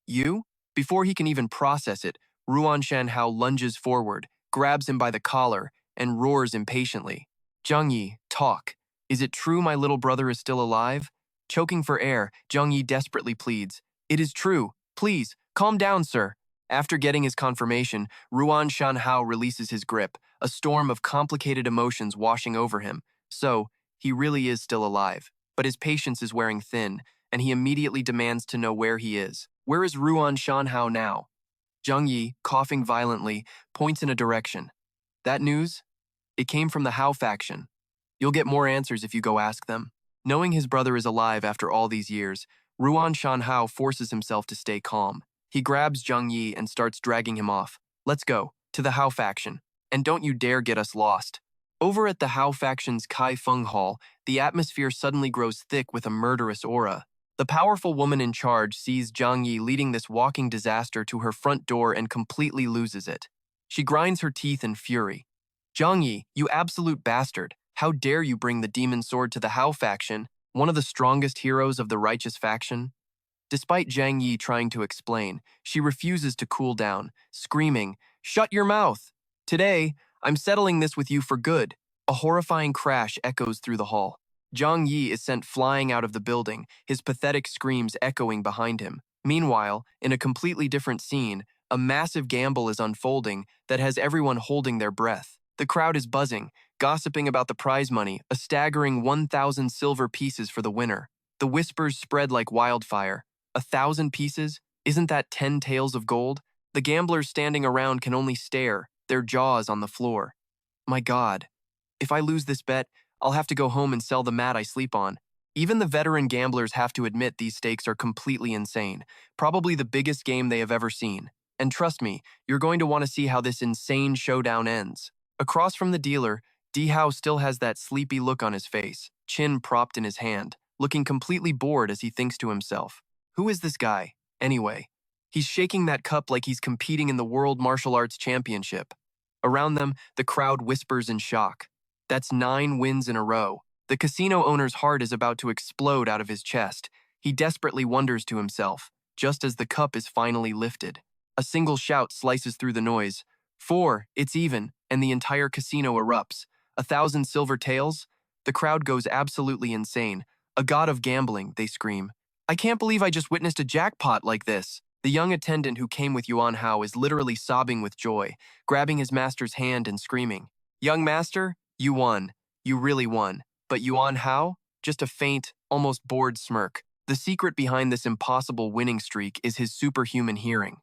you? Before he can even process it, Ruan Shan Hao lunges forward, grabs him by the collar, and roars impatiently. Zhang Yi, talk. Is it true my little brother is still alive? Choking for air, Zhang Yi desperately pleads. It is true. Please, calm down, sir. After getting his confirmation, Ruan Shan Hao releases his grip, a storm of complicated emotions washing over him. So, he really is still alive. But his patience is wearing thin, and he immediately demands to know where he is. Where is Ruan Shan Hao now? Zhang Yi, coughing violently, points in a direction. That news? It came from the Hao faction. You'll get more answers if you go ask them. Knowing his brother is alive after all these years, Ruan Shan Hao forces himself to stay calm. He grabs Zhang Yi and starts dragging him off. Let's go, to the Hao faction. And don't you dare get us lost. Over at the Hao faction's Kai Feng Hall, the atmosphere suddenly grows thick with a murderous aura. The powerful woman in charge sees Zhang Yi leading this walking disaster to her front door and completely loses it. She grinds her teeth in fury. Zhang Yi, you absolute bastard. How dare you bring the demon sword to the Hao faction, one of the strongest heroes of the righteous faction? Despite Zhang Yi trying to explain, she refuses to cool down, screaming, Shut your mouth! Today, I'm settling this with you for good. A horrifying crash echoes through the hall. Zhang Yi is sent flying out of the building, his pathetic screams echoing behind him. Meanwhile, in a completely different scene, a massive gamble is unfolding that has everyone holding their breath. The crowd is buzzing, gossiping about the prize money, a staggering 1,000 silver pieces for the winner. The whispers spread like wildfire. 1,000 pieces? Isn't that 10 taels of gold? The gamblers standing around can only stare, their jaws on the floor. My God. If I lose this bet, I'll have to go home and sell the mat I sleep on. Even the veteran gamblers have to admit these stakes are completely insane, probably the biggest game they have ever seen. And trust me, you're going to want to see how this insane showdown ends. Across from the dealer, Di Hao still has that sleepy look on his face, chin propped in his hand, looking completely bored as he thinks to himself. Who is this guy, anyway? He's shaking that cup like he's competing in the World Martial Arts Championship. Around them, the crowd whispers in shock. That's 9 wins in a row. The casino owner's heart is about to explode out of his chest. He desperately wonders to himself, just as the cup is finally lifted. A single shout slices through the noise. 4, it's even, and the entire casino erupts. 1,000 silver taels? The crowd goes absolutely insane. A god of gambling, they scream. I can't believe I just witnessed a jackpot like this. The young attendant who came with Yuan Hao is literally sobbing with joy, grabbing his master's hand and screaming, "Young master, you won. You really won." But Yuan Hao? Just a faint, almost bored smirk. The secret behind this impossible winning streak is his superhuman hearing.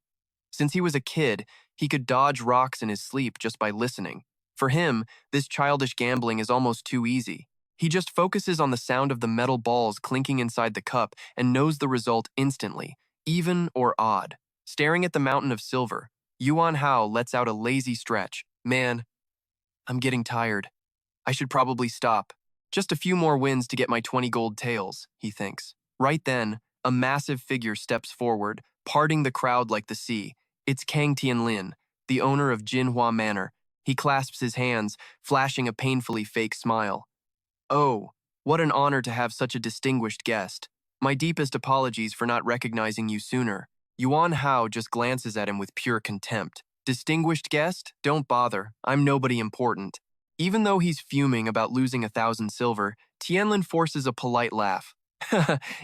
Since he was a kid, he could dodge rocks in his sleep just by listening. For him, this childish gambling is almost too easy. He just focuses on the sound of the metal balls clinking inside the cup and knows the result instantly, even or odd. Staring at the mountain of silver, Yuan Hao lets out a lazy stretch. Man, I'm getting tired. I should probably stop. Just a few more wins to get my 20 gold taels, he thinks. Right then, a massive figure steps forward, parting the crowd like the sea. It's Kang Tianlin, the owner of Jinhua Manor. He clasps his hands, flashing a painfully fake smile. "Oh, what an honor to have such a distinguished guest. My deepest apologies for not recognizing you sooner." Yuan Hao just glances at him with pure contempt. "Distinguished guest? Don't bother. I'm nobody important." Even though he's fuming about losing 1,000 silver, Tianlin forces a polite laugh.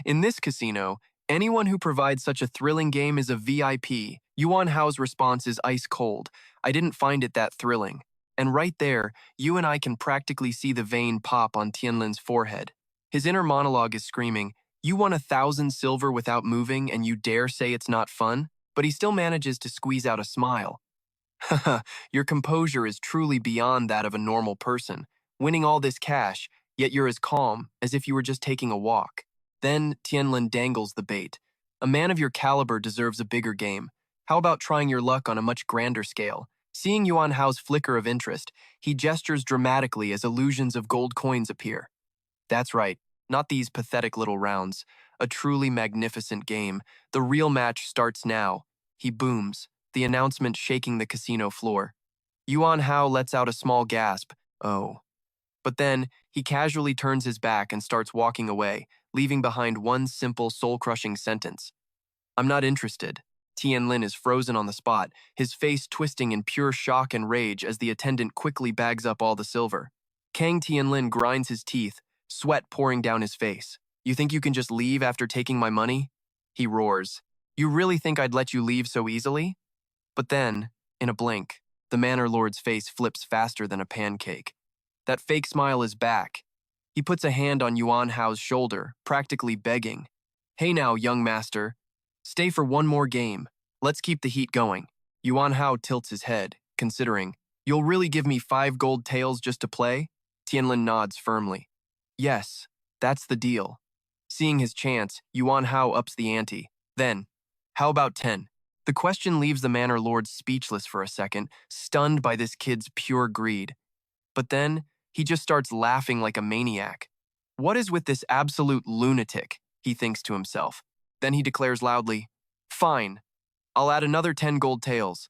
"In this casino, anyone who provides such a thrilling game is a VIP. Yuan Hao's response is ice cold. "I didn't find it that thrilling." And right there, you and I can practically see the vein pop on Tianlin's forehead. His inner monologue is screaming, "You won 1,000 silver without moving and you dare say it's not fun?" But he still manages to squeeze out a smile. "Haha, your composure is truly beyond that of a normal person. Winning all this cash, yet you're as calm as if you were just taking a walk." Then Tianlin dangles the bait. "A man of your caliber deserves a bigger game. How about trying your luck on a much grander scale?" Seeing Yuan Hao's flicker of interest, he gestures dramatically as illusions of gold coins appear. "That's right, not these pathetic little rounds. A truly magnificent game. The real match starts now." He booms, the announcement shaking the casino floor. Yuan Hao lets out a small gasp. "Oh." But then, he casually turns his back and starts walking away, leaving behind one simple, soul-crushing sentence. "I'm not interested." Tianlin is frozen on the spot, his face twisting in pure shock and rage as the attendant quickly bags up all the silver. Kang Tianlin grinds his teeth, sweat pouring down his face. "You think you can just leave after taking my money?" He roars. "You really think I'd let you leave so easily?" But then, in a blink, the manor lord's face flips faster than a pancake. That fake smile is back. He puts a hand on Yuan Hao's shoulder, practically begging. "Hey now, young master. Stay for one more game. Let's keep the heat going." Yuan Hao tilts his head, considering. "You'll really give me 5 gold taels just to play?" Tianlin nods firmly. "Yes, that's the deal." Seeing his chance, Yuan Hao ups the ante. Then, "How about 10? The question leaves the manor lord speechless for a second, stunned by this kid's pure greed. But then, he just starts laughing like a maniac. "What is with this absolute lunatic?" he thinks to himself. Then he declares loudly, "Fine, I'll add another 10 gold taels."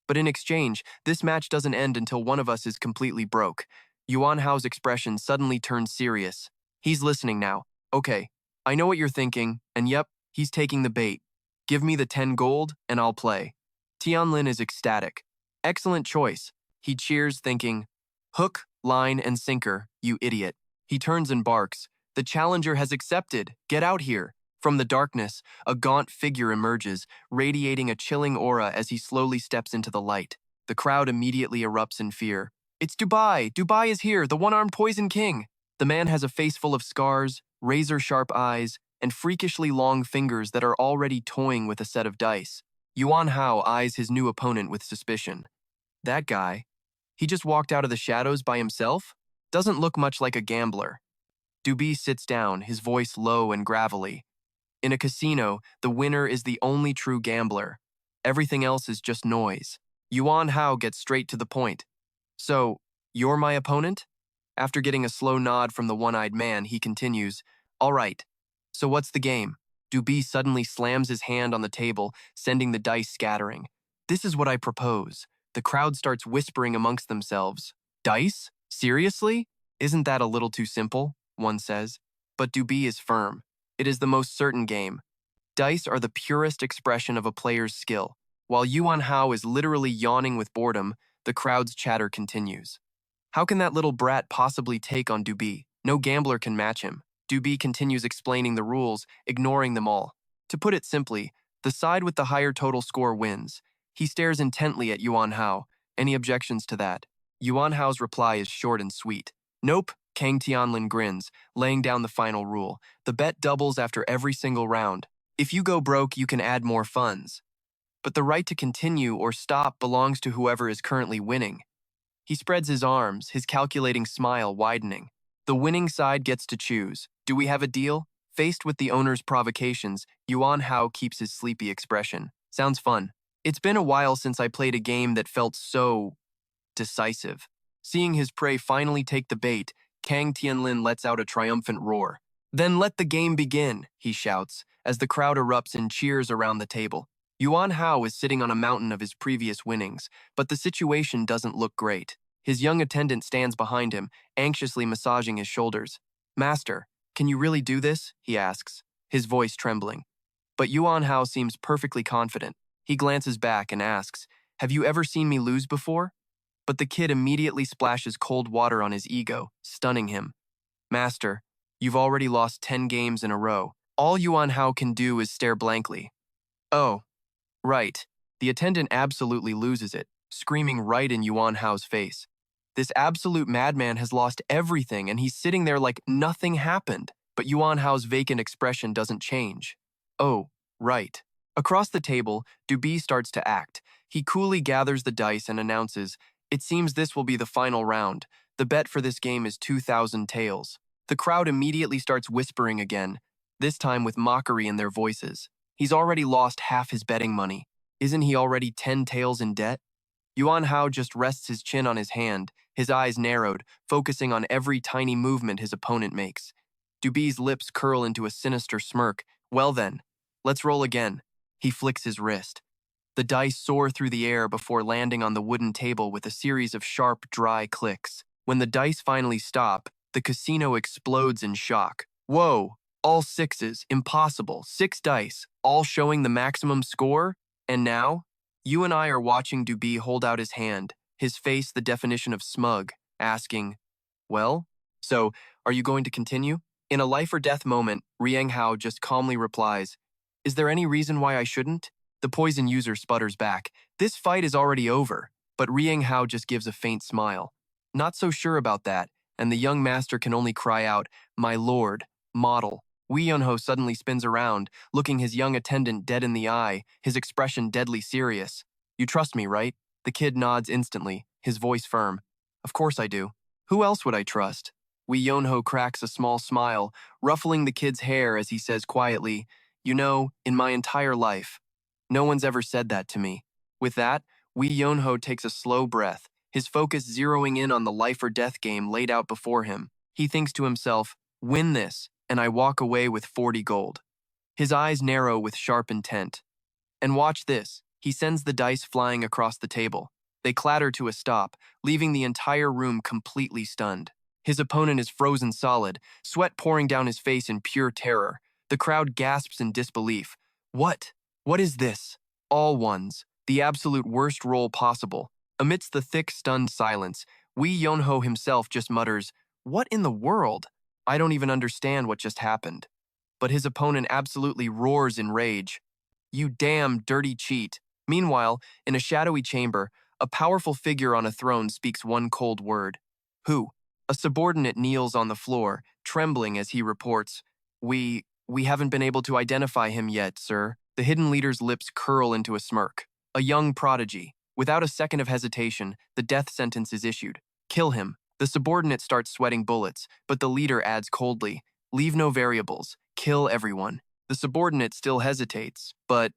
But in exchange, this match doesn't end until one of us is completely broke. Yuan Hao's expression suddenly turns serious. He's listening now. "Okay, I know what you're thinking, and yep, he's taking the bait. Give me the 10 gold, and I'll play." Tianlin is ecstatic. "Excellent choice." He cheers, thinking, "Hook, line, and sinker, you idiot." He turns and barks, "The challenger has accepted. Get out here." From the darkness, a gaunt figure emerges, radiating a chilling aura as he slowly steps into the light. The crowd immediately erupts in fear. "It's Dubai! Dubai is here, the one-armed poison king!" The man has a face full of scars, razor-sharp eyes, and freakishly long fingers that are already toying with a set of dice. Yuan Hao eyes his new opponent with suspicion. That guy? He just walked out of the shadows by himself? Doesn't look much like a gambler. Dubai sits down, his voice low and gravelly. "In a casino, the winner is the only true gambler. Everything else is just noise." Yuan Hao gets straight to the point. "So, you're my opponent?" After getting a slow nod from the one-eyed man, he continues, "All right. So what's the game?" Dubai suddenly slams his hand on the table, sending the dice scattering. "This is what I propose." The crowd starts whispering amongst themselves. "Dice? Seriously? Isn't that a little too simple?" one says. But Dubai is firm. "It is the most certain game. Dice are the purest expression of a player's skill." While Yuan Hao is literally yawning with boredom, the crowd's chatter continues. "How can that little brat possibly take on Dubai? No gambler can match him." Dubai continues explaining the rules, ignoring them all. "To put it simply, The side with the higher total score wins. He stares intently at Yuan Hao. Any objections to that? Yuan Hao's reply is short and sweet. Nope, Kang Tianlin grins, laying down the final rule. The bet doubles after every single round. If you go broke, you can add more funds. But the right to continue or stop belongs to whoever is currently winning. He spreads his arms, his calculating smile widening. The winning side gets to choose. Do we have a deal? Faced with the owner's provocations, Yuan Hao keeps his sleepy expression. Sounds fun. It's been a while since I played a game that felt so decisive. Seeing his prey finally take the bait, Kang Tianlin lets out a triumphant roar. Then let the game begin, he shouts, as the crowd erupts in cheers around the table. Yuan Hao is sitting on a mountain of his previous winnings, but the situation doesn't look great. His young attendant stands behind him, anxiously massaging his shoulders. Master, can you really do this? He asks, his voice trembling. But Yuan Hao seems perfectly confident. He glances back and asks, have you ever seen me lose before? But the kid immediately splashes cold water on his ego, stunning him. Master, you've already lost 10 games in a row. All Yuan Hao can do is stare blankly. Oh, right. The attendant absolutely loses it, screaming right in Yuan Hao's face. This absolute madman has lost everything and he's sitting there like nothing happened. But Yuan Hao's vacant expression doesn't change. Oh, right. Across the table, Dubi starts to act. He coolly gathers the dice and announces, it seems this will be the final round. The bet for this game is 2,000 taels. The crowd immediately starts whispering again, this time with mockery in their voices. He's already lost half his betting money. Isn't he already 10 taels in debt? Yuan Hao just rests his chin on his hand, his eyes narrowed, focusing on every tiny movement his opponent makes. Dubi's lips curl into a sinister smirk. Well then, let's roll again. He flicks his wrist. The dice soar through the air before landing on the wooden table with a series of sharp, dry clicks. When the dice finally stop, the casino explodes in shock. Whoa! All sixes, impossible, 6 dice, all showing the maximum score? And now? You and I are watching Dubi hold out his hand, his face the definition of smug, asking, well? So, are you going to continue? In a life or death moment, Riang Hao just calmly replies, is there any reason why I shouldn't? The poison user sputters back, this fight is already over, but Riang Hao just gives a faint smile. Not so sure about that, and the young master can only cry out, my lord, model. Wei Yunho suddenly spins around, looking his young attendant dead in the eye, his expression deadly serious. You trust me, right? The kid nods instantly, his voice firm. Of course I do. Who else would I trust? Wei Yunho cracks a small smile, ruffling the kid's hair as he says quietly, you know, in my entire life, no one's ever said that to me. With that, Wei Yunho takes a slow breath, his focus zeroing in on the life or death game laid out before him. He thinks to himself, win this, and I walk away with 40 gold. His eyes narrow with sharp intent. And watch this, he sends the dice flying across the table. They clatter to a stop, leaving the entire room completely stunned. His opponent is frozen solid, sweat pouring down his face in pure terror. The crowd gasps in disbelief. What? What is this? All ones, the absolute worst roll possible. Amidst the thick, stunned silence, Wei Yunho himself just mutters, what in the world? I don't even understand what just happened. But his opponent absolutely roars in rage. You damn dirty cheat. Meanwhile, in a shadowy chamber, a powerful figure on a throne speaks one cold word. Who? A subordinate kneels on the floor, trembling as he reports, We haven't been able to identify him yet, sir. The hidden leader's lips curl into a smirk. A young prodigy. Without a second of hesitation, the death sentence is issued. Kill him. The subordinate starts sweating bullets, but the leader adds coldly, leave no variables, kill everyone. The subordinate still hesitates, but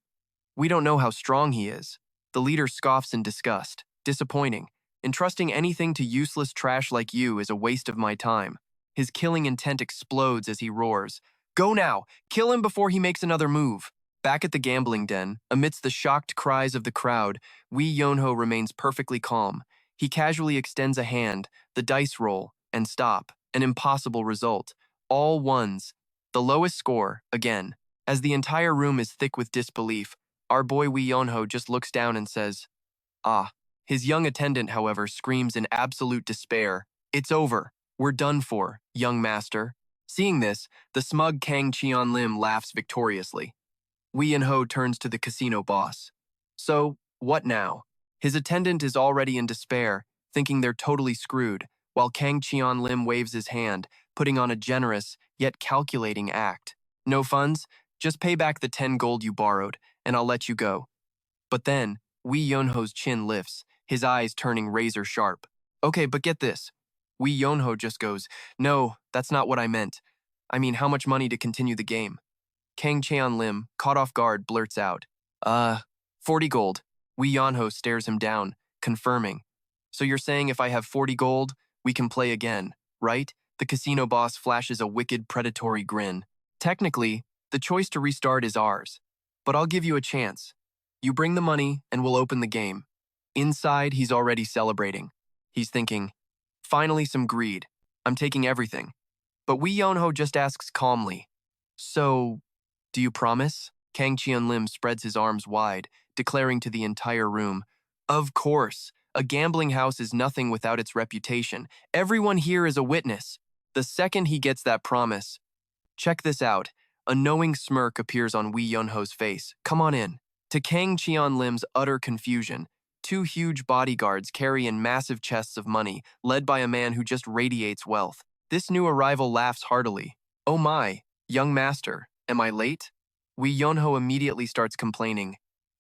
we don't know how strong he is. The leader scoffs in disgust. Disappointing. Entrusting anything to useless trash like you is a waste of my time. His killing intent explodes as he roars. Go now! Kill him before he makes another move. Back at the gambling den, amidst the shocked cries of the crowd, Wei Yunho remains perfectly calm. He casually extends a hand, the dice roll, and stop. An impossible result. All ones. The lowest score, again. As the entire room is thick with disbelief, our boy Wei Yunho just looks down and says, ah. His young attendant, however, screams in absolute despair. It's over. We're done for, young master. Seeing this, the smug Kang Lim laughs victoriously. Wee and Ho turns to the casino boss. So, what now? His attendant is already in despair, thinking they're totally screwed, while Kang Cheon Lim waves his hand, putting on a generous, yet calculating act. No funds? Just pay back the 10 gold you borrowed, and I'll let you go. But then, Wee Yonho's chin lifts, his eyes turning razor sharp. Okay, but get this. Wee Yonho just goes, no, that's not what I meant. I mean, how much money to continue the game? Kang Cheon Lim, caught off guard, blurts out, 40 gold. Wee Yonho stares him down, confirming. So you're saying if I have 40 gold, we can play again, right? The casino boss flashes a wicked, predatory grin. Technically, the choice to restart is ours. But I'll give you a chance. You bring the money, and we'll open the game. Inside, he's already celebrating. He's thinking, finally some greed. I'm taking everything. But Wee Yonho just asks calmly, so, do you promise? Kang Cheon Lim spreads his arms wide, declaring to the entire room, of course. A gambling house is nothing without its reputation. Everyone here is a witness. The second he gets that promise. Check this out. A knowing smirk appears on Wee Yonho's face. Come on in. To Kang Cheon Lim's utter confusion, two huge bodyguards carry in massive chests of money, led by a man who just radiates wealth. This new arrival laughs heartily. Oh my, young master, am I late? Wee Yonho immediately starts complaining.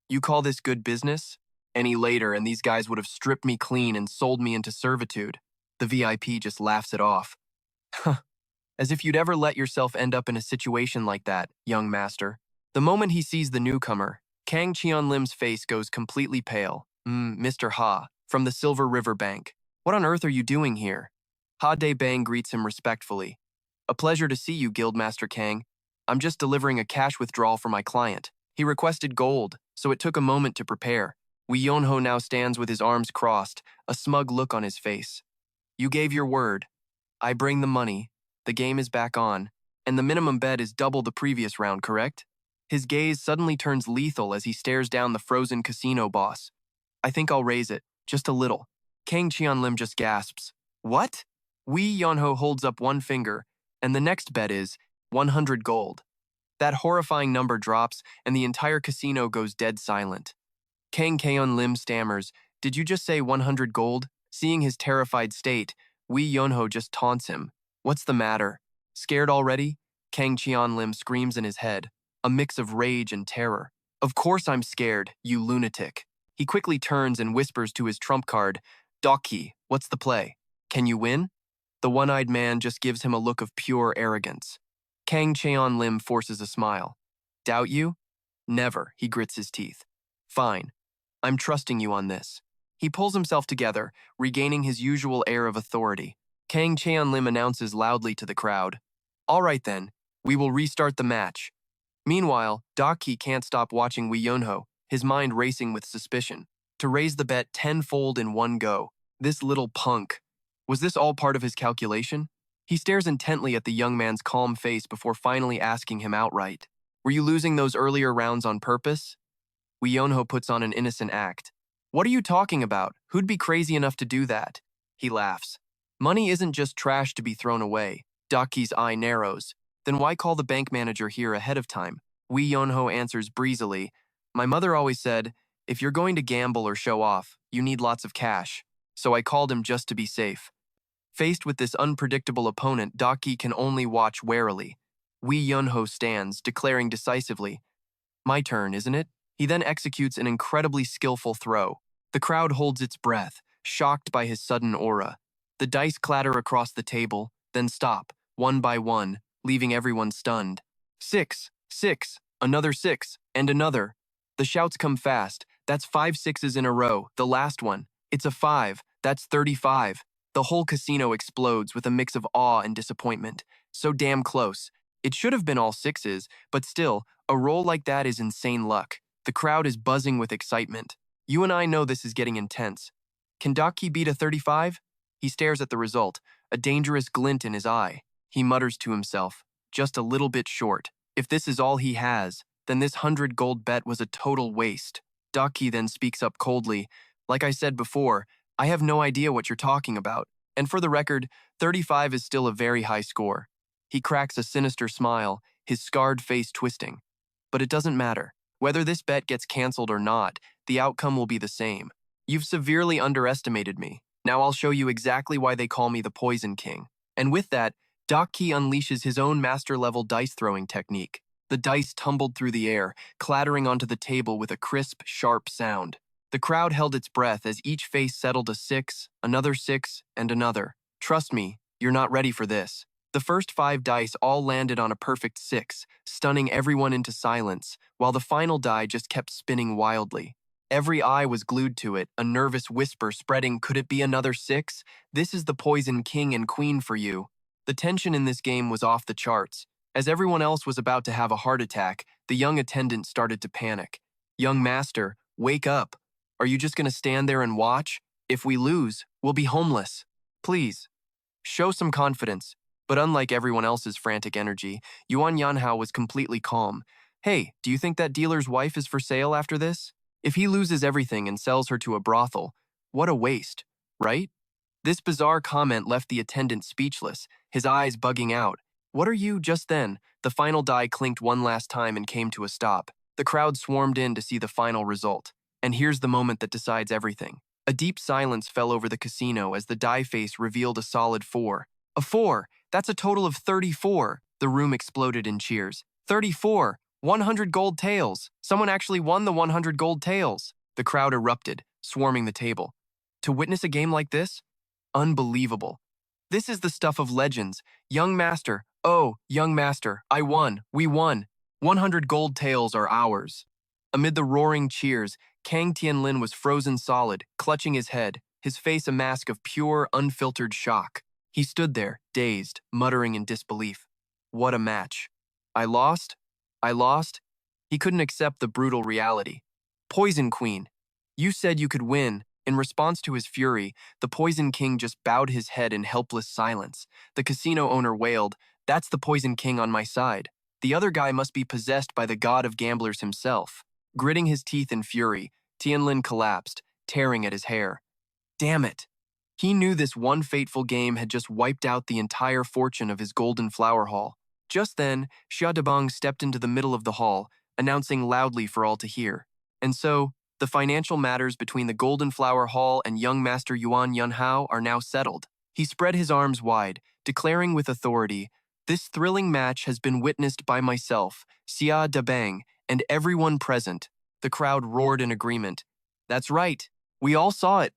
You call this good business? Any later and these guys would have stripped me clean and sold me into servitude. The VIP just laughs it off. Huh, as if you'd ever let yourself end up in a situation like that, young master. The moment he sees the newcomer, Kang Cheon Lim's face goes completely pale. Mr. Ha, from the Silver River Bank. What on earth are you doing here? Ha De Bang greets him respectfully. A pleasure to see you, Guildmaster Kang. I'm just delivering a cash withdrawal for my client. He requested gold, so it took a moment to prepare. Wee Yonho now stands with his arms crossed, a smug look on his face. You gave your word. I bring the money. The game is back on, and the minimum bet is double the previous round, correct? His gaze suddenly turns lethal as he stares down the frozen casino boss. I think I'll raise it, just a little. Kang Cheon Lim just gasps. What? Wee Yonho holds up one finger, and the next bet is 100 gold. That horrifying number drops, and the entire casino goes dead silent. Kang Cheon Lim stammers, did you just say 100 gold? Seeing his terrified state, Wee Yonho just taunts him. What's the matter? Scared already? Kang Cheon Lim screams in his head, a mix of rage and terror. Of course I'm scared, you lunatic. He quickly turns and whispers to his trump card, Doki, what's the play? Can you win? The one-eyed man just gives him a look of pure arrogance. Kang Cheon Lim forces a smile. Doubt you? Never, he grits his teeth. Fine. I'm trusting you on this. He pulls himself together, regaining his usual air of authority. Kang Cheon Lim announces loudly to the crowd. All right then, we will restart the match. Meanwhile, Doki can't stop watching Wee Yonho, his mind racing with suspicion. To raise the bet tenfold in one go. This little punk. Was this all part of his calculation? He stares intently at the young man's calm face before finally asking him outright. Were you losing those earlier rounds on purpose? Wee Yonho puts on an innocent act. What are you talking about? Who'd be crazy enough to do that? He laughs. Money isn't just trash to be thrown away. Daki's eye narrows. Then why call the bank manager here ahead of time? Wee Yonho answers breezily. My mother always said, if you're going to gamble or show off, you need lots of cash. So I called him just to be safe. Faced with this unpredictable opponent, Daki can only watch warily. Wee Yonho stands, declaring decisively, my turn, isn't it? He then executes an incredibly skillful throw. The crowd holds its breath, shocked by his sudden aura. The dice clatter across the table, then stop, one by one, leaving everyone stunned. 6, 6, another 6, and another. The shouts come fast. That's 5 sixes in a row, the last one. It's a 5, that's 35. The whole casino explodes with a mix of awe and disappointment. So damn close. It should have been all 6s, but still, a roll like that is insane luck. The crowd is buzzing with excitement. You and I know this is getting intense. Can Daki beat a 35? He stares at the result, a dangerous glint in his eye. He mutters to himself, just a little bit short. If this is all he has, then this 100 gold bet was a total waste. Daki then speaks up coldly. Like I said before, I have no idea what you're talking about. And for the record, 35 is still a very high score. He cracks a sinister smile, his scarred face twisting. but it doesn't matter. Whether this bet gets canceled or not, the outcome will be the same. You've severely underestimated me. Now I'll show you exactly why they call me the Poison King. And with that, Doc Key unleashes his own master-level dice-throwing technique. The dice tumbled through the air, clattering onto the table with a crisp, sharp sound. The crowd held its breath as each face settled a 6, another 6, and another. Trust me, you're not ready for this. The first 5 dice all landed on a perfect 6, stunning everyone into silence, while the final die just kept spinning wildly. Every eye was glued to it, a nervous whisper spreading, "Could it be another 6? This is the Poison King and Queen for you." The tension in this game was off the charts. As everyone else was about to have a heart attack, the young attendant started to panic. "Young master, wake up. Are you just going to stand there and watch? If we lose, we'll be homeless. Please, show some confidence." But unlike everyone else's frantic energy, Yuan Yanhao was completely calm. "Hey, do you think that dealer's wife is for sale after this? If he loses everything and sells her to a brothel, what a waste, right?" This bizarre comment left the attendant speechless, his eyes bugging out. "What are you?" Just then, the final die clinked one last time and came to a stop. The crowd swarmed in to see the final result. And here's the moment that decides everything. A deep silence fell over the casino as the die face revealed a solid 4. A 4! That's a total of 34! The room exploded in cheers. 34! 100 gold taels! Someone actually won the 100 gold taels! The crowd erupted, swarming the table. To witness a game like this? Unbelievable. This is the stuff of legends. Young master, oh, young master, I won, we won. 100 gold taels are ours. Amid the roaring cheers, Kang Tianlin was frozen solid, clutching his head, his face a mask of pure, unfiltered shock. He stood there, dazed, muttering in disbelief. What a match. I lost? I lost? He couldn't accept the brutal reality. Poison Queen, you said you could win. In response to his fury, the Poison King just bowed his head in helpless silence. The casino owner wailed, "That's the Poison King on my side. The other guy must be possessed by the god of gamblers himself." Gritting his teeth in fury, Tianlin collapsed, tearing at his hair. Damn it! He knew this one fateful game had just wiped out the entire fortune of his golden flower hall. Just then, Xia Debang stepped into the middle of the hall, announcing loudly for all to hear. And so, the financial matters between the Golden Flower Hall and young Master Yuan Yanhao are now settled. He spread his arms wide, declaring with authority, "This thrilling match has been witnessed by myself, Xia Debang, and everyone present." The crowd roared in agreement. "That's right, we all saw it."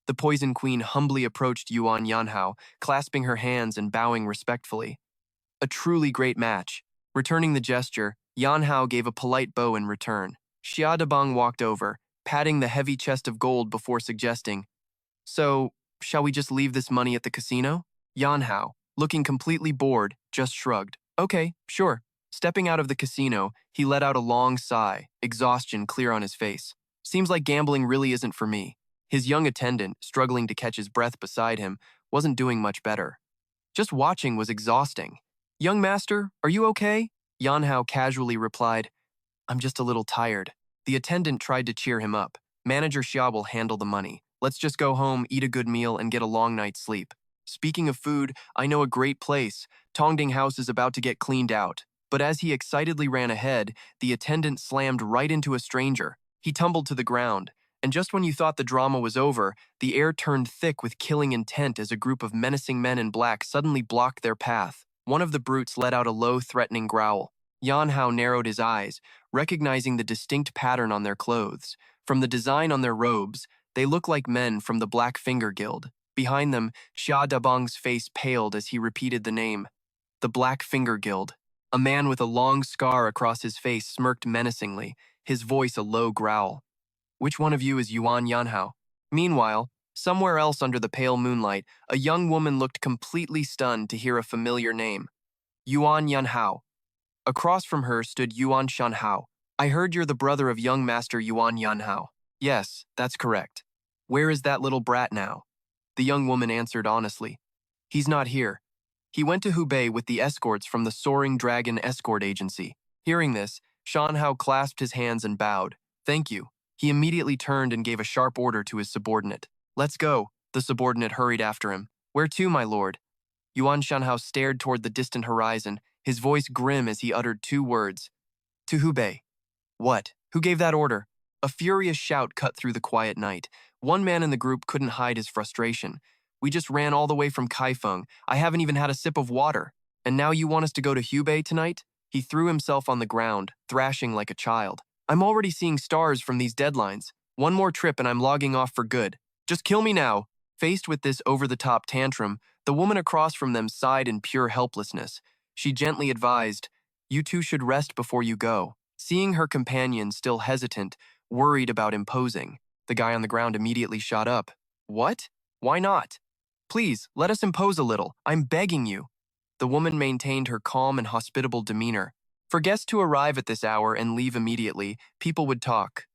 The Poison Queen humbly approached Yuan Yanhao, clasping her hands and bowing respectfully. A truly great match. Returning the gesture, Yanhao gave a polite bow in return. Xia Debang walked over, patting the heavy chest of gold before suggesting, "So, shall we just leave this money at the casino?" Yanhao, looking completely bored, just shrugged. "Okay, sure." Stepping out of the casino, he let out a long sigh, exhaustion clear on his face. "Seems like gambling really isn't for me." His young attendant, struggling to catch his breath beside him, wasn't doing much better. Just watching was exhausting. "Young master, are you okay?" Yanhao casually replied, "I'm just a little tired." The attendant tried to cheer him up. "Manager Xia will handle the money. Let's just go home, eat a good meal, and get a long night's sleep. Speaking of food, I know a great place. Tongding House is about to get cleaned out." But as he excitedly ran ahead, the attendant slammed right into a stranger. He tumbled to the ground, and just when you thought the drama was over, the air turned thick with killing intent as a group of menacing men in black suddenly blocked their path. One of the brutes let out a low, threatening growl. Yanhao narrowed his eyes, recognizing the distinct pattern on their clothes. From the design on their robes, they looked like men from the Black Finger Guild. Behind them, Xia Dabang's face paled as he repeated the name. The Black Finger Guild. A man with a long scar across his face smirked menacingly, his voice a low growl. "Which one of you is Yuan Yanhao?" Meanwhile, somewhere else under the pale moonlight, a young woman looked completely stunned to hear a familiar name. Yuan Yanhao. Across from her stood Yuan Shanhao. "I heard you're the brother of young Master Yuan Yanhao." "Yes, that's correct." "Where is that little brat now?" The young woman answered honestly. "He's not here. He went to Hubei with the escorts from the Soaring Dragon Escort Agency." Hearing this, Shanhao clasped his hands and bowed. "Thank you." He immediately turned and gave a sharp order to his subordinate. "Let's go." The subordinate hurried after him. "Where to, my lord?" Yuan Shanhao stared toward the distant horizon, his voice grim as he uttered 2 words. To Hubei. What? Who gave that order? A furious shout cut through the quiet night. One man in the group couldn't hide his frustration. We just ran all the way from Kaifeng. I haven't even had a sip of water. And now you want us to go to Hubei tonight? He threw himself on the ground, thrashing like a child. I'm already seeing stars from these deadlines. One more trip and I'm logging off for good. Just kill me now. Faced with this over-the-top tantrum, the woman across from them sighed in pure helplessness. She gently advised, "You two should rest before you go." Seeing her companion still hesitant, worried about imposing, the guy on the ground immediately shot up. What? Why not? Please, let us impose a little. I'm begging you. The woman maintained her calm and hospitable demeanor. For guests to arrive at this hour and leave immediately, people would talk.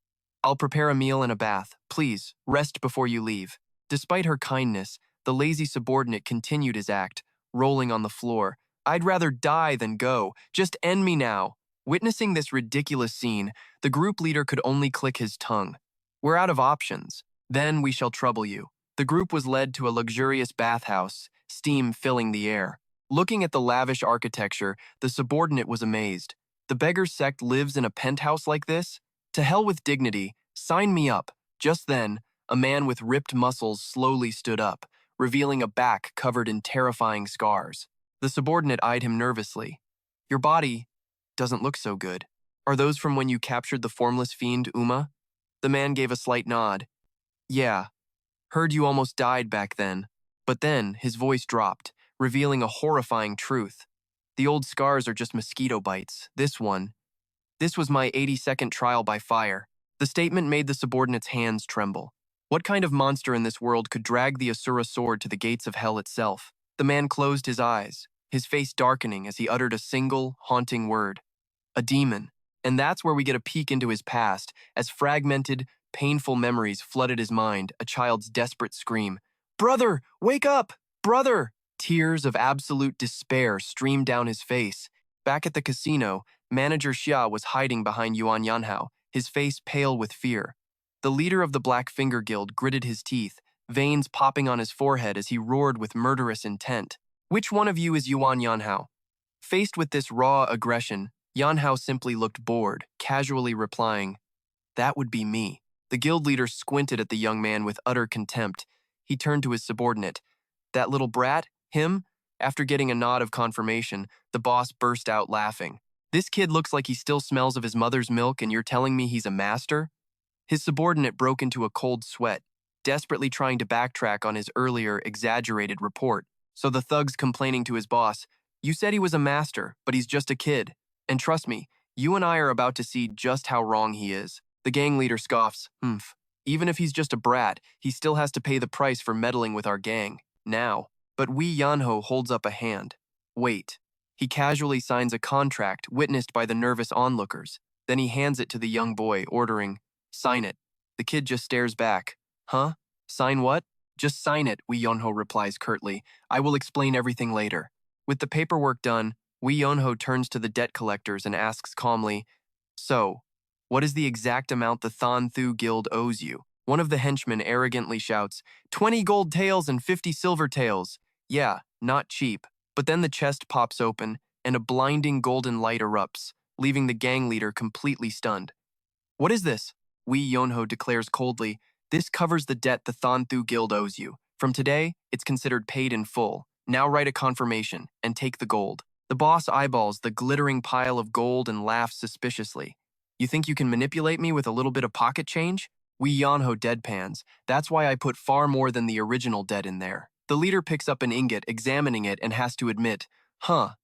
I'll prepare a meal and a bath. Please, rest before you leave. Despite her kindness, the lazy subordinate continued his act, rolling on the floor. I'd rather die than go. Just end me now. Witnessing this ridiculous scene, the group leader could only click his tongue. We're out of options. Then we shall trouble you. The group was led to a luxurious bathhouse, steam filling the air. Looking at the lavish architecture, the subordinate was amazed. The Beggars Sect lives in a penthouse like this? To hell with dignity, sign me up. Just then, a man with ripped muscles slowly stood up, revealing a back covered in terrifying scars. The subordinate eyed him nervously. Your body doesn't look so good. Are those from when you captured the formless fiend, Uma? The man gave a slight nod. Yeah, heard you almost died back then. But then, his voice dropped, revealing a horrifying truth. The old scars are just mosquito bites. This was my 82nd trial by fire. The statement made the subordinate's hands tremble. What kind of monster in this world could drag the Asura sword to the gates of hell itself? The man closed his eyes, his face darkening as he uttered a single, haunting word. A demon. And that's where we get a peek into his past, as fragmented, painful memories flooded his mind, a child's desperate scream. Brother, wake up! Brother! Tears of absolute despair streamed down his face. Back at the casino, manager Xia was hiding behind Yuan Yanhao, his face pale with fear. The leader of the Black Finger Guild gritted his teeth, veins popping on his forehead as he roared with murderous intent. Which one of you is Yuan Yanhao? Faced with this raw aggression, Yanhao simply looked bored, casually replying, That would be me. The guild leader squinted at the young man with utter contempt. He turned to his subordinate. That little brat? Him? After getting a nod of confirmation, the boss burst out laughing. This kid looks like he still smells of his mother's milk and you're telling me he's a master? His subordinate broke into a cold sweat, desperately trying to backtrack on his earlier exaggerated report. So the thug's complaining to his boss, You said he was a master, but he's just a kid. And trust me, you and I are about to see just how wrong he is. The gang leader scoffs, Even if he's just a brat, he still has to pay the price for meddling with our gang. Now. But Wei Yanho holds up a hand. Wait. He casually signs a contract witnessed by the nervous onlookers. Then he hands it to the young boy, ordering, Sign it. The kid just stares back. Huh? Sign what? Just sign it, Wei Yanho replies curtly. I will explain everything later. With the paperwork done, Wei Yanho turns to the debt collectors and asks calmly, So, what is the exact amount the Thanthu Guild owes you? One of the henchmen arrogantly shouts, 20 gold taels and 50 silver taels. Yeah, not cheap. But then the chest pops open, and a blinding golden light erupts, leaving the gang leader completely stunned. What is this? Wei Yanho declares coldly, This covers the debt the Thanthu Guild owes you. From today, it's considered paid in full. Now write a confirmation, and take the gold. The boss eyeballs the glittering pile of gold and laughs suspiciously. You think you can manipulate me with a little bit of pocket change? Wei Yanho deadpans. That's why I put far more than the original debt in there. The leader picks up an ingot, examining it, and has to admit,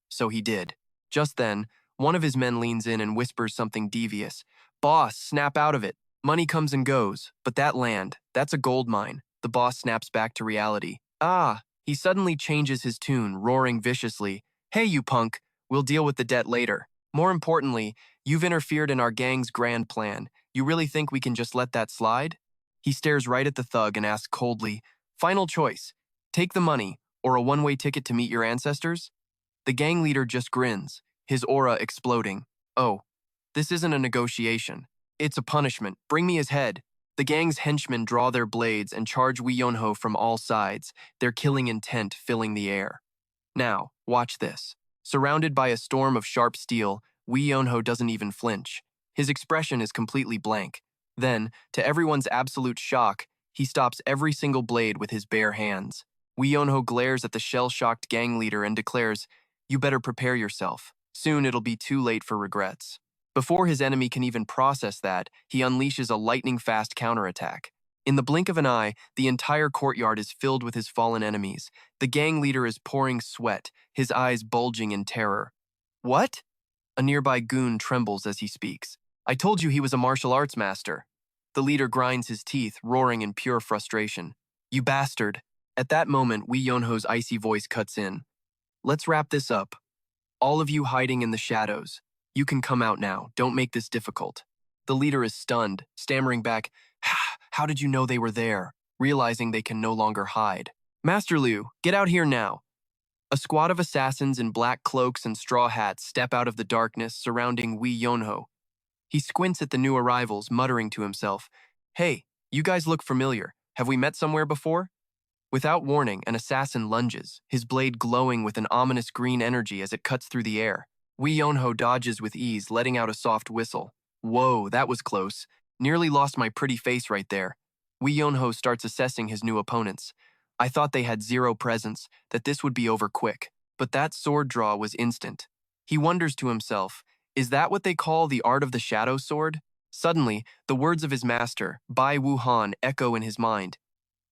so he did. Just then, one of his men leans in and whispers something devious. Boss, snap out of it. Money comes and goes, but that land, that's a gold mine. The boss snaps back to reality. He suddenly changes his tune, roaring viciously. Hey, you punk, we'll deal with the debt later. More importantly, you've interfered in our gang's grand plan. You really think we can just let that slide? He stares right at the thug and asks coldly, Final choice. Take the money, or a one-way ticket to meet your ancestors? The gang leader just grins, his aura exploding. Oh, this isn't a negotiation. It's a punishment. Bring me his head. The gang's henchmen draw their blades and charge Wei Yanho from all sides, their killing intent filling the air. Now, watch this. Surrounded by a storm of sharp steel, Wee Yonho doesn't even flinch. His expression is completely blank. Then, to everyone's absolute shock, he stops every single blade with his bare hands. Wee Yonho glares at the shell-shocked gang leader and declares, "You better prepare yourself. Soon it'll be too late for regrets." Before his enemy can even process that, he unleashes a lightning-fast counterattack. In the blink of an eye, the entire courtyard is filled with his fallen enemies. The gang leader is pouring sweat, his eyes bulging in terror. "What?" A nearby goon trembles as he speaks. "I told you he was a martial arts master." The leader grinds his teeth, roaring in pure frustration. "You bastard." At that moment, Wee Yonho's icy voice cuts in. "Let's wrap this up. All of you hiding in the shadows. You can come out now. Don't make this difficult." The leader is stunned, stammering back, "How did you know they were there?" realizing they can no longer hide. "Master Liu, get out here now." A squad of assassins in black cloaks and straw hats step out of the darkness surrounding Wee Yonho. He squints at the new arrivals, muttering to himself, "Hey, you guys look familiar. Have we met somewhere before?" Without warning, an assassin lunges, his blade glowing with an ominous green energy as it cuts through the air. Wee Yonho dodges with ease, letting out a soft whistle. "Whoa, that was close. Nearly lost my pretty face right there." Wee Yonho starts assessing his new opponents. "I thought they had zero presence, that this would be over quick. But that sword draw was instant." He wonders to himself, is that what they call the art of the shadow sword? Suddenly, the words of his master, Baek Muhan, echo in his mind.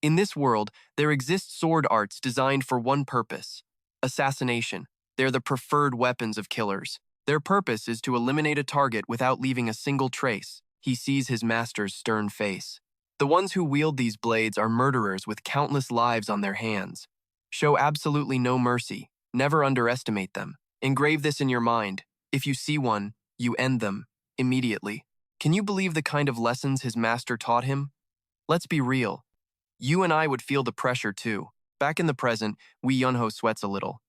In this world, there exist sword arts designed for one purpose: assassination. They're the preferred weapons of killers. Their purpose is to eliminate a target without leaving a single trace. He sees his master's stern face. The ones who wield these blades are murderers with countless lives on their hands. Show absolutely no mercy. Never underestimate them. Engrave this in your mind. If you see one, you end them immediately. Can you believe the kind of lessons his master taught him? Let's be real. You and I would feel the pressure too. Back in the present, Wee Yunho sweats a little.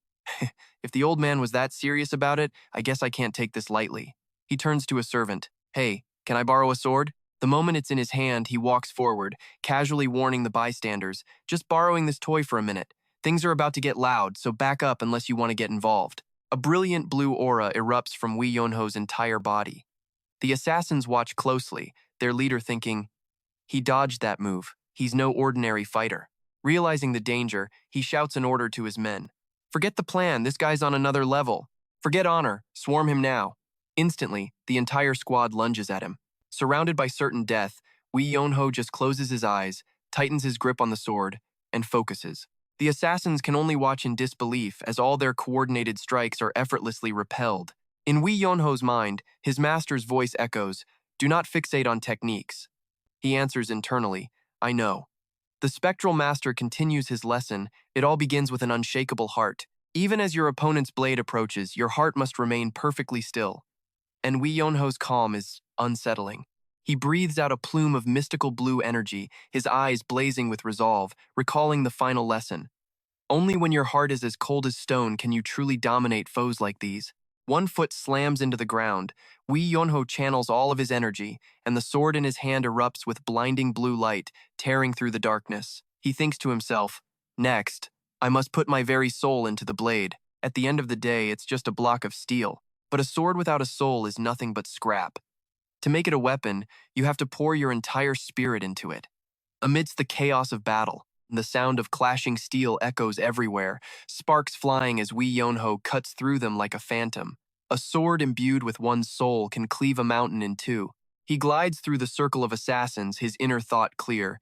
If the old man was that serious about it, I guess I can't take this lightly. He turns to a servant. "Hey, can I borrow a sword?" The moment it's in his hand, he walks forward, casually warning the bystanders, "Just borrowing this toy for a minute. Things are about to get loud, so back up unless you want to get involved." A brilliant blue aura erupts from Wee Yonho's entire body. The assassins watch closely, their leader thinking, "He dodged that move. He's no ordinary fighter." Realizing the danger, he shouts an order to his men. "Forget the plan, this guy's on another level. Forget honor, swarm him now." Instantly, the entire squad lunges at him. Surrounded by certain death, Wee Yonho just closes his eyes, tightens his grip on the sword, and focuses. The assassins can only watch in disbelief as all their coordinated strikes are effortlessly repelled. In Wee Yonho's mind, his master's voice echoes, "Do not fixate on techniques." He answers internally, "I know." The spectral master continues his lesson. It all begins with an unshakable heart. Even as your opponent's blade approaches, your heart must remain perfectly still. And Wee Yonho's calm is unsettling. He breathes out a plume of mystical blue energy, his eyes blazing with resolve, recalling the final lesson. Only when your heart is as cold as stone can you truly dominate foes like these. One foot slams into the ground. Wee Yonho channels all of his energy, and the sword in his hand erupts with blinding blue light, tearing through the darkness. He thinks to himself, "Next, I must put my very soul into the blade. At the end of the day, it's just a block of steel. But a sword without a soul is nothing but scrap. To make it a weapon, you have to pour your entire spirit into it." Amidst the chaos of battle, the sound of clashing steel echoes everywhere, sparks flying as Wee Yonho cuts through them like a phantom. A sword imbued with one's soul can cleave a mountain in two. He glides through the circle of assassins, his inner thought clear.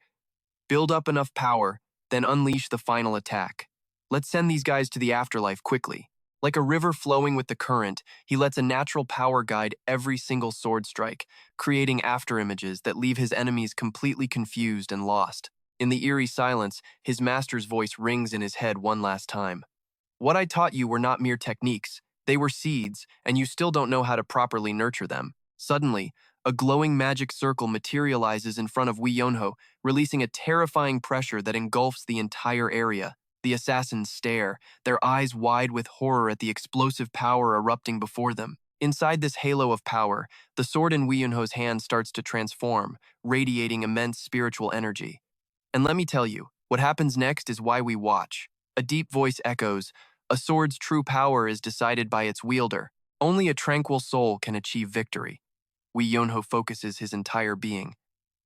Build up enough power, then unleash the final attack. Let's send these guys to the afterlife quickly. Like a river flowing with the current, he lets a natural power guide every single sword strike, creating afterimages that leave his enemies completely confused and lost. In the eerie silence, his master's voice rings in his head one last time. "What I taught you were not mere techniques. They were seeds, and you still don't know how to properly nurture them." Suddenly, a glowing magic circle materializes in front of Wee Yonho, releasing a terrifying pressure that engulfs the entire area. The assassins stare, their eyes wide with horror at the explosive power erupting before them. Inside this halo of power, the sword in Wee Yunho's hand starts to transform, radiating immense spiritual energy. And let me tell you, what happens next is why we watch. A deep voice echoes, "A sword's true power is decided by its wielder." Only a tranquil soul can achieve victory. Wee Yonho focuses his entire being.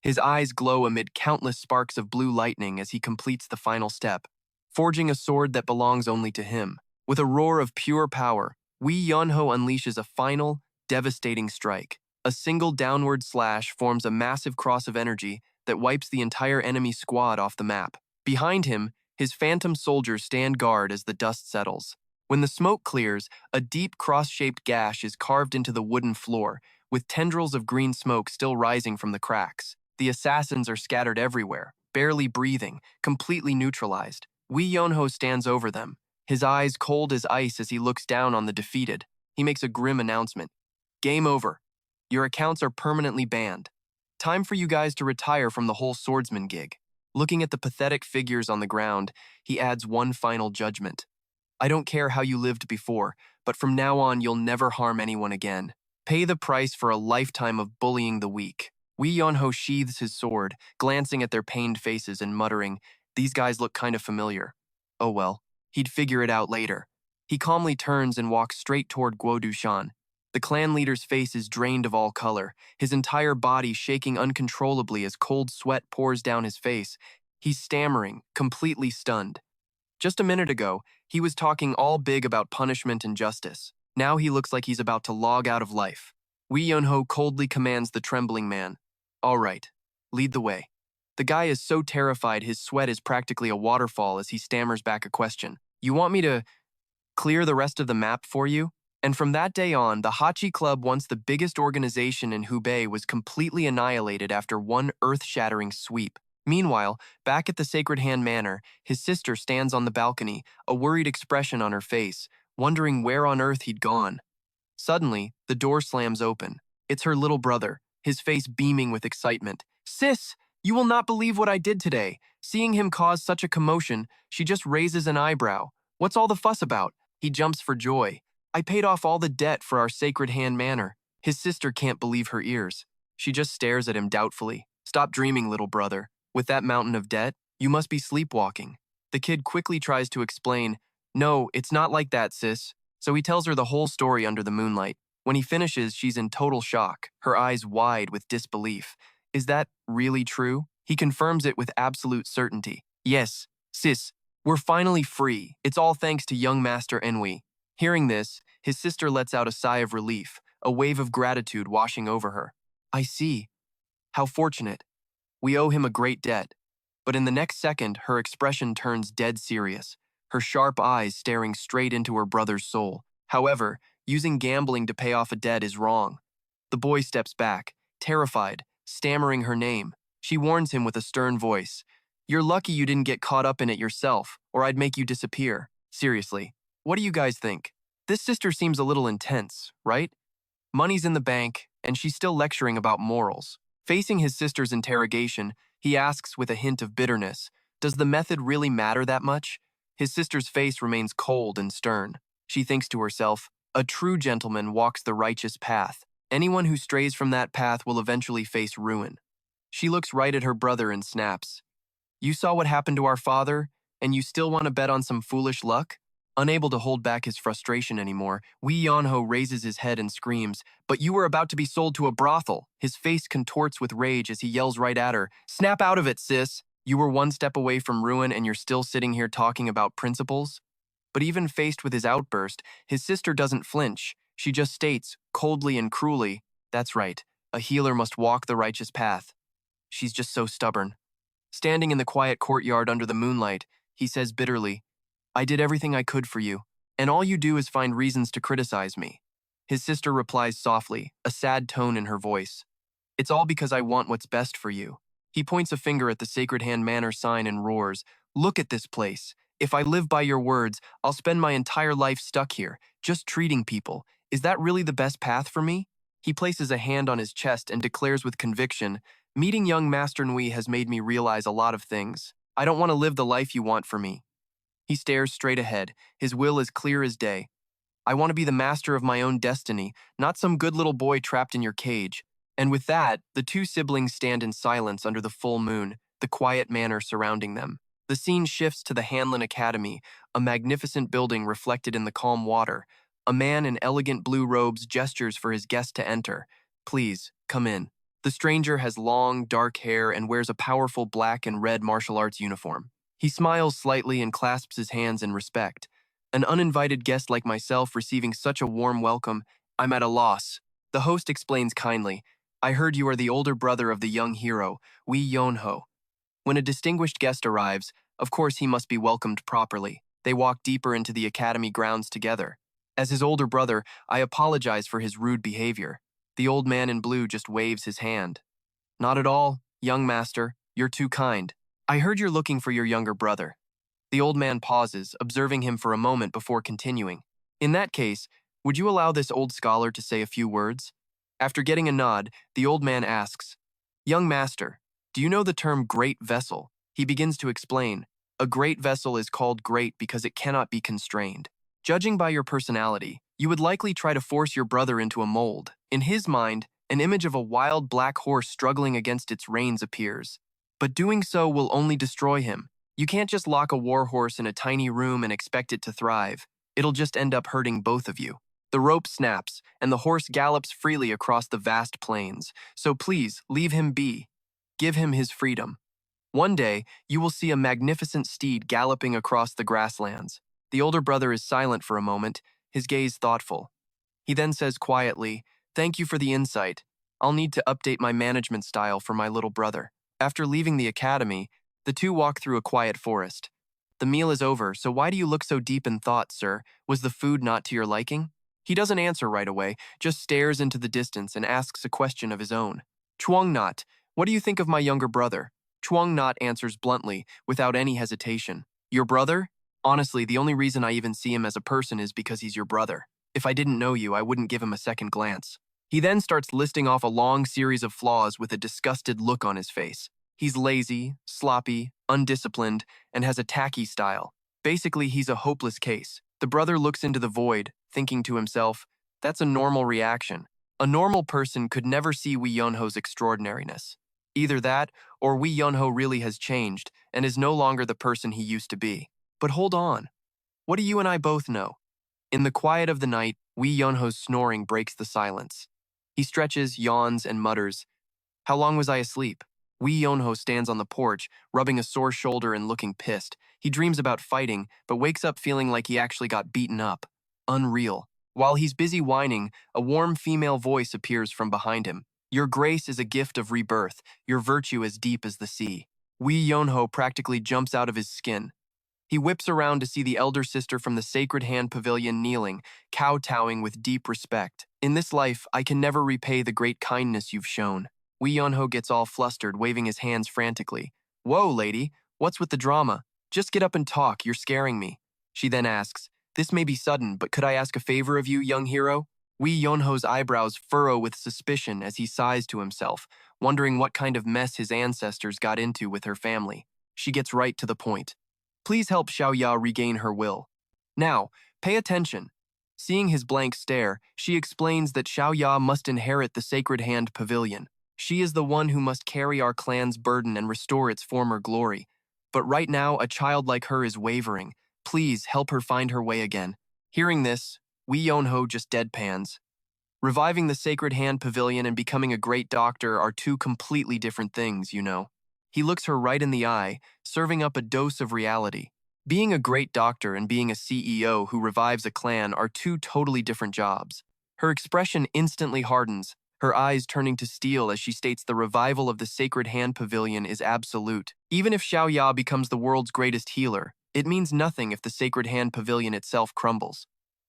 His eyes glow amid countless sparks of blue lightning as he completes the final step, forging a sword that belongs only to him. With a roar of pure power, Wee Yonho unleashes a final, devastating strike. A single downward slash forms a massive cross of energy that wipes the entire enemy squad off the map. Behind him, his phantom soldiers stand guard as the dust settles. When the smoke clears, a deep cross-shaped gash is carved into the wooden floor, with tendrils of green smoke still rising from the cracks. The assassins are scattered everywhere, barely breathing, completely neutralized. Wee Yonho stands over them, his eyes cold as ice as he looks down on the defeated. He makes a grim announcement. Game over. Your accounts are permanently banned. Time for you guys to retire from the whole swordsman gig. Looking at the pathetic figures on the ground, he adds one final judgment. I don't care how you lived before, but from now on you'll never harm anyone again. Pay the price for a lifetime of bullying the weak. Wee Yonho sheathes his sword, glancing at their pained faces and muttering, these guys look kind of familiar. Oh well, he'd figure it out later. He calmly turns and walks straight toward Guo Dushan. The clan leader's face is drained of all color, his entire body shaking uncontrollably as cold sweat pours down his face. He's stammering, completely stunned. Just a minute ago, he was talking all big about punishment and justice. Now he looks like he's about to log out of life. Wee Yonho coldly commands the trembling man. All right, lead the way. The guy is so terrified his sweat is practically a waterfall as he stammers back a question. You want me to clear the rest of the map for you? And from that day on, the Hachi Club, once the biggest organization in Hubei, was completely annihilated after one earth-shattering sweep. Meanwhile, back at the Sacred Hand Manor, his sister stands on the balcony, a worried expression on her face, wondering where on earth he'd gone. Suddenly, the door slams open. It's her little brother, his face beaming with excitement. Sis, you will not believe what I did today. Seeing him cause such a commotion, she just raises an eyebrow. What's all the fuss about? He jumps for joy. I paid off all the debt for our Sacred Hand Manor. His sister can't believe her ears. She just stares at him doubtfully. Stop dreaming, little brother. With that mountain of debt, you must be sleepwalking. The kid quickly tries to explain, no, it's not like that, sis. So he tells her the whole story under the moonlight. When he finishes, she's in total shock, her eyes wide with disbelief. Is that really true? He confirms it with absolute certainty. Yes, sis, we're finally free. It's all thanks to young Master Enwi. Hearing this, his sister lets out a sigh of relief, a wave of gratitude washing over her. I see. How fortunate. We owe him a great debt. But in the next second, her expression turns dead serious, her sharp eyes staring straight into her brother's soul. However, using gambling to pay off a debt is wrong. The boy steps back, terrified, stammering her name. She warns him with a stern voice. You're lucky you didn't get caught up in it yourself, or I'd make you disappear. Seriously, what do you guys think? This sister seems a little intense, right? Money's in the bank, and she's still lecturing about morals. Facing his sister's interrogation, he asks with a hint of bitterness, does the method really matter that much? His sister's face remains cold and stern. She thinks to herself, a true gentleman walks the righteous path. Anyone who strays from that path will eventually face ruin. She looks right at her brother and snaps. You saw what happened to our father, and you still want to bet on some foolish luck? Unable to hold back his frustration anymore, Wee Yonho raises his head and screams, but you were about to be sold to a brothel. His face contorts with rage as he yells right at her, snap out of it, sis! You were one step away from ruin and you're still sitting here talking about principles? But even faced with his outburst, his sister doesn't flinch. She just states, coldly and cruelly, that's right, a healer must walk the righteous path. She's just so stubborn. Standing in the quiet courtyard under the moonlight, he says bitterly, I did everything I could for you, and all you do is find reasons to criticize me. His sister replies softly, a sad tone in her voice. It's all because I want what's best for you. He points a finger at the Sacred Hand Manor sign and roars, look at this place. If I live by your words, I'll spend my entire life stuck here, just treating people. Is that really the best path for me? He places a hand on his chest and declares with conviction, meeting young Master Nui has made me realize a lot of things. I don't want to live the life you want for me. He stares straight ahead, his will as clear as day. I want to be the master of my own destiny, not some good little boy trapped in your cage. And with that, the two siblings stand in silence under the full moon, the quiet manor surrounding them. The scene shifts to the Hanlin Academy, a magnificent building reflected in the calm water. A man in elegant blue robes gestures for his guest to enter. Please, come in. The stranger has long, dark hair and wears a powerful black and red martial arts uniform. He smiles slightly and clasps his hands in respect. An uninvited guest like myself receiving such a warm welcome, I'm at a loss. The host explains kindly, I heard you are the older brother of the young hero, Wee Yonho. When a distinguished guest arrives, of course he must be welcomed properly. They walk deeper into the academy grounds together. As his older brother, I apologize for his rude behavior. The old man in blue just waves his hand. Not at all, young master, you're too kind. I heard you're looking for your younger brother. The old man pauses, observing him for a moment before continuing. In that case, would you allow this old scholar to say a few words? After getting a nod, the old man asks, Young master, do you know the term great vessel? He begins to explain. A great vessel is called great because it cannot be constrained. Judging by your personality, you would likely try to force your brother into a mold. In his mind, an image of a wild black horse struggling against its reins appears. But doing so will only destroy him. You can't just lock a war horse in a tiny room and expect it to thrive. It'll just end up hurting both of you. The rope snaps, and the horse gallops freely across the vast plains. So please, leave him be. Give him his freedom. One day, you will see a magnificent steed galloping across the grasslands. The older brother is silent for a moment, his gaze thoughtful. He then says quietly, Thank you for the insight. I'll need to update my management style for my little brother. After leaving the academy, the two walk through a quiet forest. The meal is over, so why do you look so deep in thought, sir? Was the food not to your liking? He doesn't answer right away, just stares into the distance and asks a question of his own. Chuang Not, what do you think of my younger brother? Chuang Not answers bluntly, without any hesitation. Your brother? Honestly, the only reason I even see him as a person is because he's your brother. If I didn't know you, I wouldn't give him a second glance. He then starts listing off a long series of flaws with a disgusted look on his face. He's lazy, sloppy, undisciplined, and has a tacky style. Basically, he's a hopeless case. The brother looks into the void, thinking to himself, that's a normal reaction. A normal person could never see Wee Yonho's extraordinariness. Either that, or Wee Yonho really has changed and is no longer the person he used to be. But hold on. What do you and I both know? In the quiet of the night, Wee Yonho's snoring breaks the silence. He stretches, yawns, and mutters, How long was I asleep? Wee Yonho stands on the porch, rubbing a sore shoulder and looking pissed. He dreams about fighting, but wakes up feeling like he actually got beaten up. Unreal. While he's busy whining, a warm female voice appears from behind him. Your grace is a gift of rebirth, your virtue as deep as the sea. Wee Yonho practically jumps out of his skin. He whips around to see the elder sister from the Sacred Hand Pavilion kneeling, kowtowing with deep respect. In this life, I can never repay the great kindness you've shown. Wee Yonho gets all flustered, waving his hands frantically. Whoa, lady, what's with the drama? Just get up and talk, you're scaring me. She then asks, This may be sudden, but could I ask a favor of you, young hero? Wee Yonho's eyebrows furrow with suspicion as he sighs to himself, wondering what kind of mess his ancestors got into with her family. She gets right to the point. Please help Xiaoya regain her will. Now, pay attention. Seeing his blank stare, she explains that Xiaoya must inherit the Sacred Hand Pavilion. She is the one who must carry our clan's burden and restore its former glory. But right now, a child like her is wavering. Please help her find her way again. Hearing this, Wee Yonho just deadpans. Reviving the Sacred Hand Pavilion and becoming a great doctor are two completely different things, you know. He looks her right in the eye, serving up a dose of reality. Being a great doctor and being a CEO who revives a clan are two totally different jobs. Her expression instantly hardens, her eyes turning to steel as she states the revival of the Sacred Hand Pavilion is absolute. Even if Xiaoya becomes the world's greatest healer, it means nothing if the Sacred Hand Pavilion itself crumbles.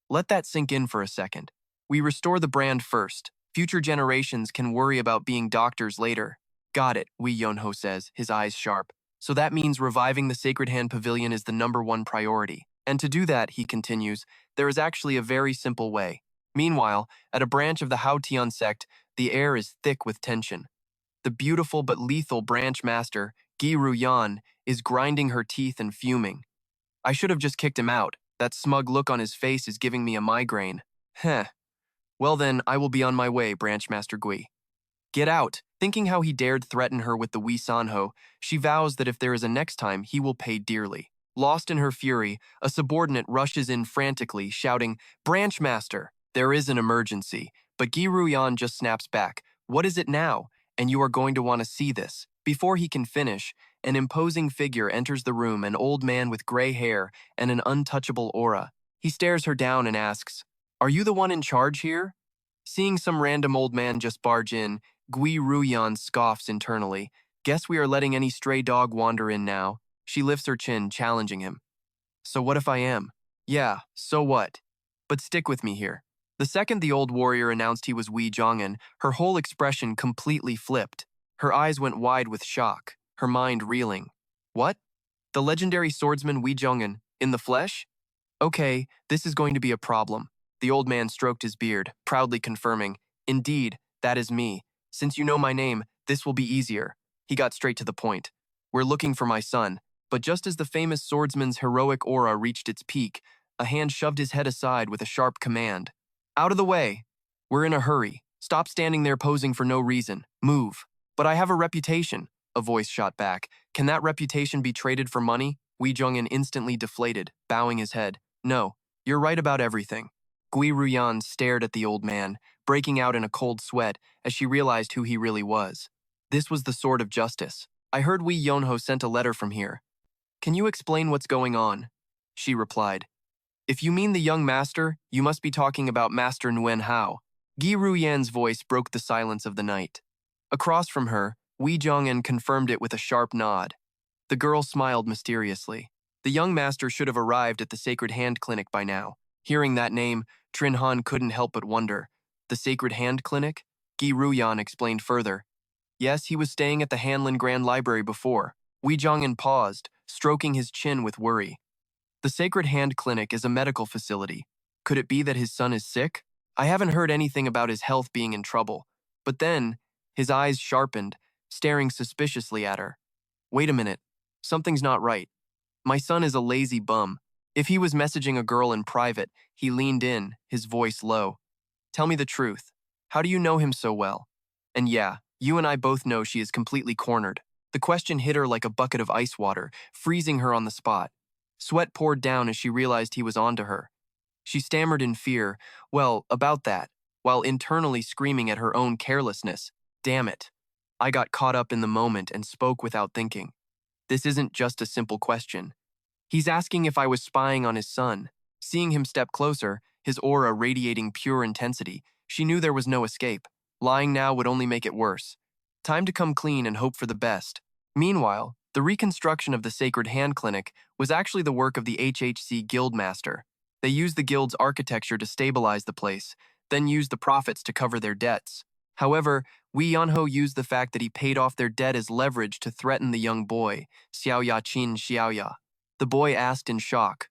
Let that sink in for a second. We restore the brand first. Future generations can worry about being doctors later. Got it, Wee Yonho says, his eyes sharp. So that means reviving the Sacred Hand Pavilion is the #1 priority. And to do that, he continues, there is actually a very simple way. Meanwhile, at a branch of the Hanlin sect, the air is thick with tension. The beautiful but lethal branch master, Gi Ruyan, is grinding her teeth and fuming. I should have just kicked him out. That smug look on his face is giving me a migraine. Heh. Well then, I will be on my way, Branch Master Gui. Get out. Thinking how he dared threaten her with the Wee Sanho, she vows that if there is a next time, he will pay dearly. Lost in her fury, a subordinate rushes in frantically, shouting, "Branch master! There is an emergency." But Gi Ruyan just snaps back, "What is it now? And you are going to want to see this." Before he can finish, an imposing figure enters the room, an old man with gray hair and an untouchable aura. He stares her down and asks, "Are you the one in charge here?" Seeing some random old man just barge in, Gui Ruyan scoffs internally. "Guess we are letting any stray dog wander in now." She lifts her chin, challenging him. "So what if I am?" "Yeah, so what? But stick with me here." The second the old warrior announced he was Wei Jongin, her whole expression completely flipped. Her eyes went wide with shock, her mind reeling. "What? The legendary swordsman Wei Jongin, in the flesh? Okay, this is going to be a problem." The old man stroked his beard, proudly confirming, "Indeed, that is me. Since you know my name, this will be easier." He got straight to the point. "We're looking for my son." But just as the famous swordsman's heroic aura reached its peak, a hand shoved his head aside with a sharp command. "Out of the way! We're in a hurry. Stop standing there posing for no reason. Move." "But I have a reputation," a voice shot back. "Can that reputation be traded for money?" Wei Jongin instantly deflated, bowing his head. "No, you're right about everything." Gui Ruyan stared at the old man, breaking out in a cold sweat as she realized who he really was. This was the sword of justice. "I heard Wei Yonho sent a letter from here. Can you explain what's going on?" She replied, "If you mean the young master, you must be talking about Master Nguyen Hao." Gi Ruyan's voice broke the silence of the night. Across from her, Wei Jongin confirmed it with a sharp nod. The girl smiled mysteriously. The young master should have arrived at the Sacred Hand Clinic by now. Hearing that name, Trin Han couldn't help but wonder. The Sacred Hand Clinic? Gi Ruyan explained further. Yes, he was staying at the Hanlin Grand Library before. Wei Jongin paused, stroking his chin with worry. The Sacred Hand Clinic is a medical facility. Could it be that his son is sick? I haven't heard anything about his health being in trouble. But then, his eyes sharpened, staring suspiciously at her. Wait a minute. Something's not right. My son is a lazy bum. If he was messaging a girl in private, he leaned in, his voice low. Tell me the truth. How do you know him so well? And yeah, you and I both know she is completely cornered. The question hit her like a bucket of ice water, freezing her on the spot. Sweat poured down as she realized he was onto her. She stammered in fear, well, about that, while internally screaming at her own carelessness. Damn it. I got caught up in the moment and spoke without thinking. This isn't just a simple question. He's asking if I was spying on his son. Seeing him step closer, his aura radiating pure intensity, she knew there was no escape. Lying now would only make it worse. Time to come clean and hope for the best. Meanwhile, the reconstruction of the Sacred Hand Clinic was actually the work of the HHC Guildmaster. They used the guild's architecture to stabilize the place, then used the profits to cover their debts. However, Wei Yonho used the fact that he paid off their debt as leverage to threaten the young boy, Xiaoya Qin Xiaoya. The boy asked in shock,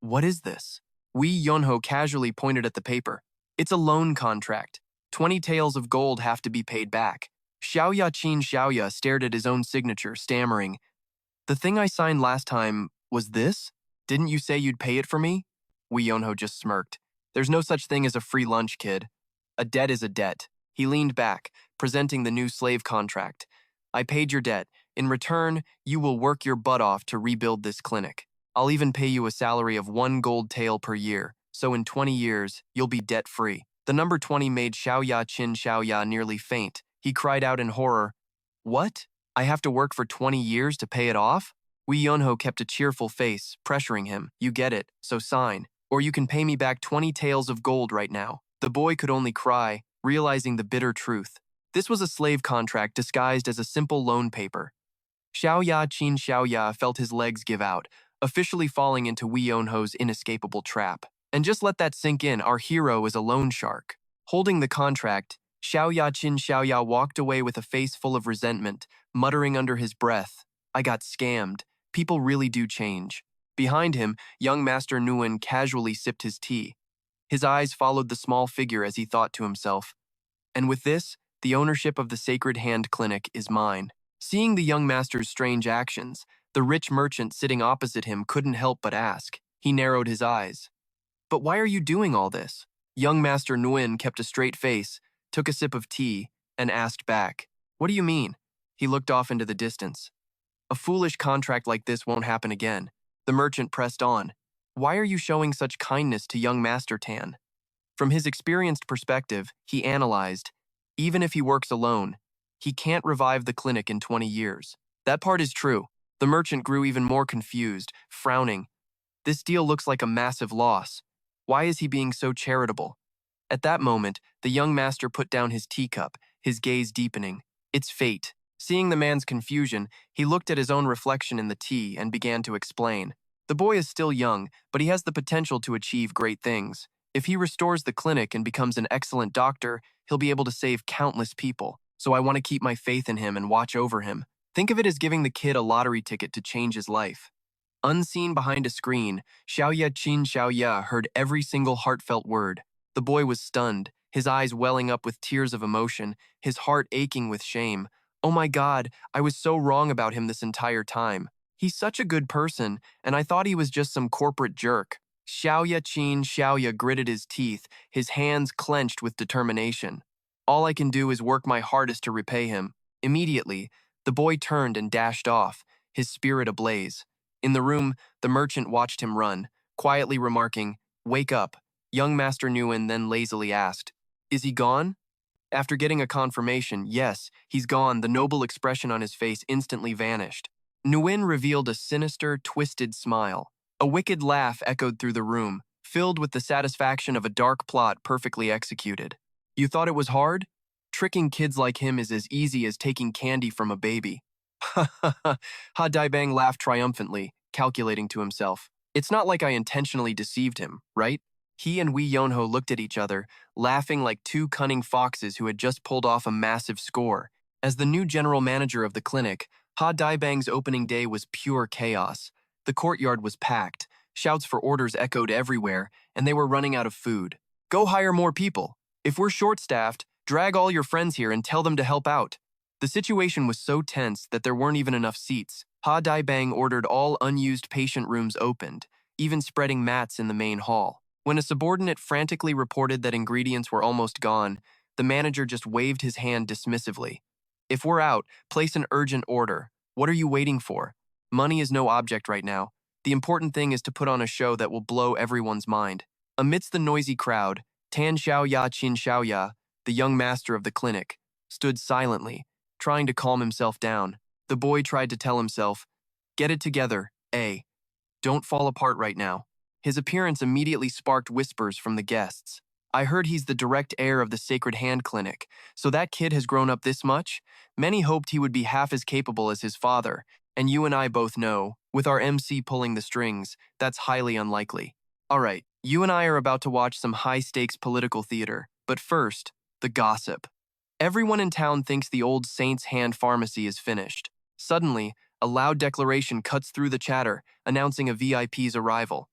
What is this? Wei Yonho casually pointed at the paper. It's a loan contract. 20 taels of gold have to be paid back. Xiaoya Qin Xiaoya stared at his own signature, stammering, The thing I signed last time was this? Didn't you say you'd pay it for me? Wei Yonho just smirked. There's no such thing as a free lunch, kid. A debt is a debt. He leaned back, presenting the new slave contract. I paid your debt. In return, you will work your butt off to rebuild this clinic. I'll even pay you a salary of 1 gold tael per year, so in 20 years, you'll be debt-free. The number 20 made Xiaoya Qin Xiaoya nearly faint. He cried out in horror, What? I have to work for 20 years to pay it off? Wei Yonho kept a cheerful face, pressuring him. You get it, so sign. Or you can pay me back 20 taels of gold right now. The boy could only cry, realizing the bitter truth. This was a slave contract disguised as a simple loan paper. Xiaoya Qin Xiaoya felt his legs give out, officially falling into Wei Yonho's inescapable trap. And just let that sink in, our hero is a loan shark. Holding the contract, Xiaoya Qin Xiaoya walked away with a face full of resentment, muttering under his breath, I got scammed. People really do change. Behind him, young Master Nguyen casually sipped his tea. His eyes followed the small figure as he thought to himself, And with this, the ownership of the Sacred Hand Clinic is mine. Seeing the young master's strange actions, the rich merchant sitting opposite him couldn't help but ask. He narrowed his eyes. But why are you doing all this? Young Master Nguyen kept a straight face, took a sip of tea, and asked back, What do you mean? He looked off into the distance. A foolish contract like this won't happen again. The merchant pressed on. Why are you showing such kindness to young Master Tan? From his experienced perspective, he analyzed, even if he works alone, he can't revive the clinic in 20 years. That part is true. The merchant grew even more confused, frowning. This deal looks like a massive loss. Why is he being so charitable? At that moment, the young master put down his teacup, his gaze deepening. It's fate. Seeing the man's confusion, he looked at his own reflection in the tea and began to explain. The boy is still young, but he has the potential to achieve great things. If he restores the clinic and becomes an excellent doctor, he'll be able to save countless people. So I want to keep my faith in him and watch over him. Think of it as giving the kid a lottery ticket to change his life. Unseen behind a screen, Xiaoya heard every single heartfelt word. The boy was stunned, his eyes welling up with tears of emotion, his heart aching with shame. Oh my God, I was so wrong about him this entire time. He's such a good person, and I thought he was just some corporate jerk. Xiaoya gritted his teeth, his hands clenched with determination. All I can do is work my hardest to repay him. Immediately, the boy turned and dashed off, his spirit ablaze. In the room, the merchant watched him run, quietly remarking, "Wake up." Young Master Nguyen then lazily asked, "Is he gone?" After getting a confirmation, yes, he's gone, the noble expression on his face instantly vanished. Nguyen revealed a sinister, twisted smile. A wicked laugh echoed through the room, filled with the satisfaction of a dark plot perfectly executed. You thought it was hard? Tricking kids like him is as easy as taking candy from a baby. Ha ha ha, Ha Daibang laughed triumphantly, calculating to himself. It's not like I intentionally deceived him, right? He and Wee Yonho looked at each other, laughing like two cunning foxes who had just pulled off a massive score. As the new general manager of the clinic, Ha Daibang's opening day was pure chaos. The courtyard was packed, shouts for orders echoed everywhere, and they were running out of food. Go hire more people. If we're short-staffed, drag all your friends here and tell them to help out. The situation was so tense that there weren't even enough seats. Ha Daibang ordered all unused patient rooms opened, even spreading mats in the main hall. When a subordinate frantically reported that ingredients were almost gone, the manager just waved his hand dismissively. If we're out, place an urgent order. What are you waiting for? Money is no object right now. The important thing is to put on a show that will blow everyone's mind. Amidst the noisy crowd, Tan Xiaoya, the young master of the clinic, stood silently, trying to calm himself down. The boy tried to tell himself, "Get it together, A. Don't fall apart right now." His appearance immediately sparked whispers from the guests. I heard he's the direct heir of the Sacred Hand Clinic, so that kid has grown up this much? Many hoped he would be half as capable as his father, and you and I both know, with our MC pulling the strings, that's highly unlikely. Alright, you and I are about to watch some high-stakes political theater, but first, the gossip. Everyone in town thinks the old Saint's Hand Pharmacy is finished. Suddenly, a loud declaration cuts through the chatter, announcing a VIP's arrival.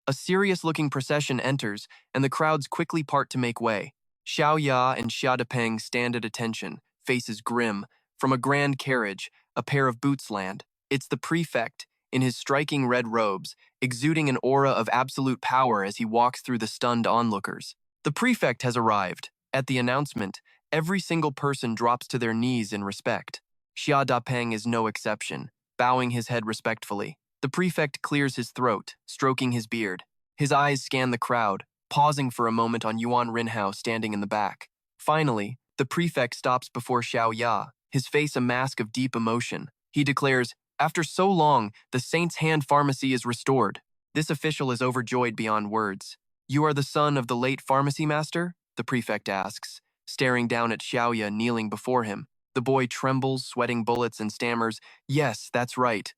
A serious-looking procession enters, and the crowds quickly part to make way. Xiao Ya and Xia Depeng stand at attention, faces grim. From a grand carriage, a pair of boots land. It's the prefect, in his striking red robes, exuding an aura of absolute power as he walks through the stunned onlookers. The prefect has arrived. At the announcement, every single person drops to their knees in respect. Xia Dapeng is no exception, bowing his head respectfully. The prefect clears his throat, stroking his beard. His eyes scan the crowd, pausing for a moment on Yuan Rinhao standing in the back. Finally, the prefect stops before Xiao Ya, his face a mask of deep emotion. He declares, "After so long, the Saint's Hand Pharmacy is restored." This official is overjoyed beyond words. "You are the son of the late pharmacy master?" the prefect asks, staring down at Xiaoya kneeling before him. The boy trembles, sweating bullets, and stammers, "Yes, that's right."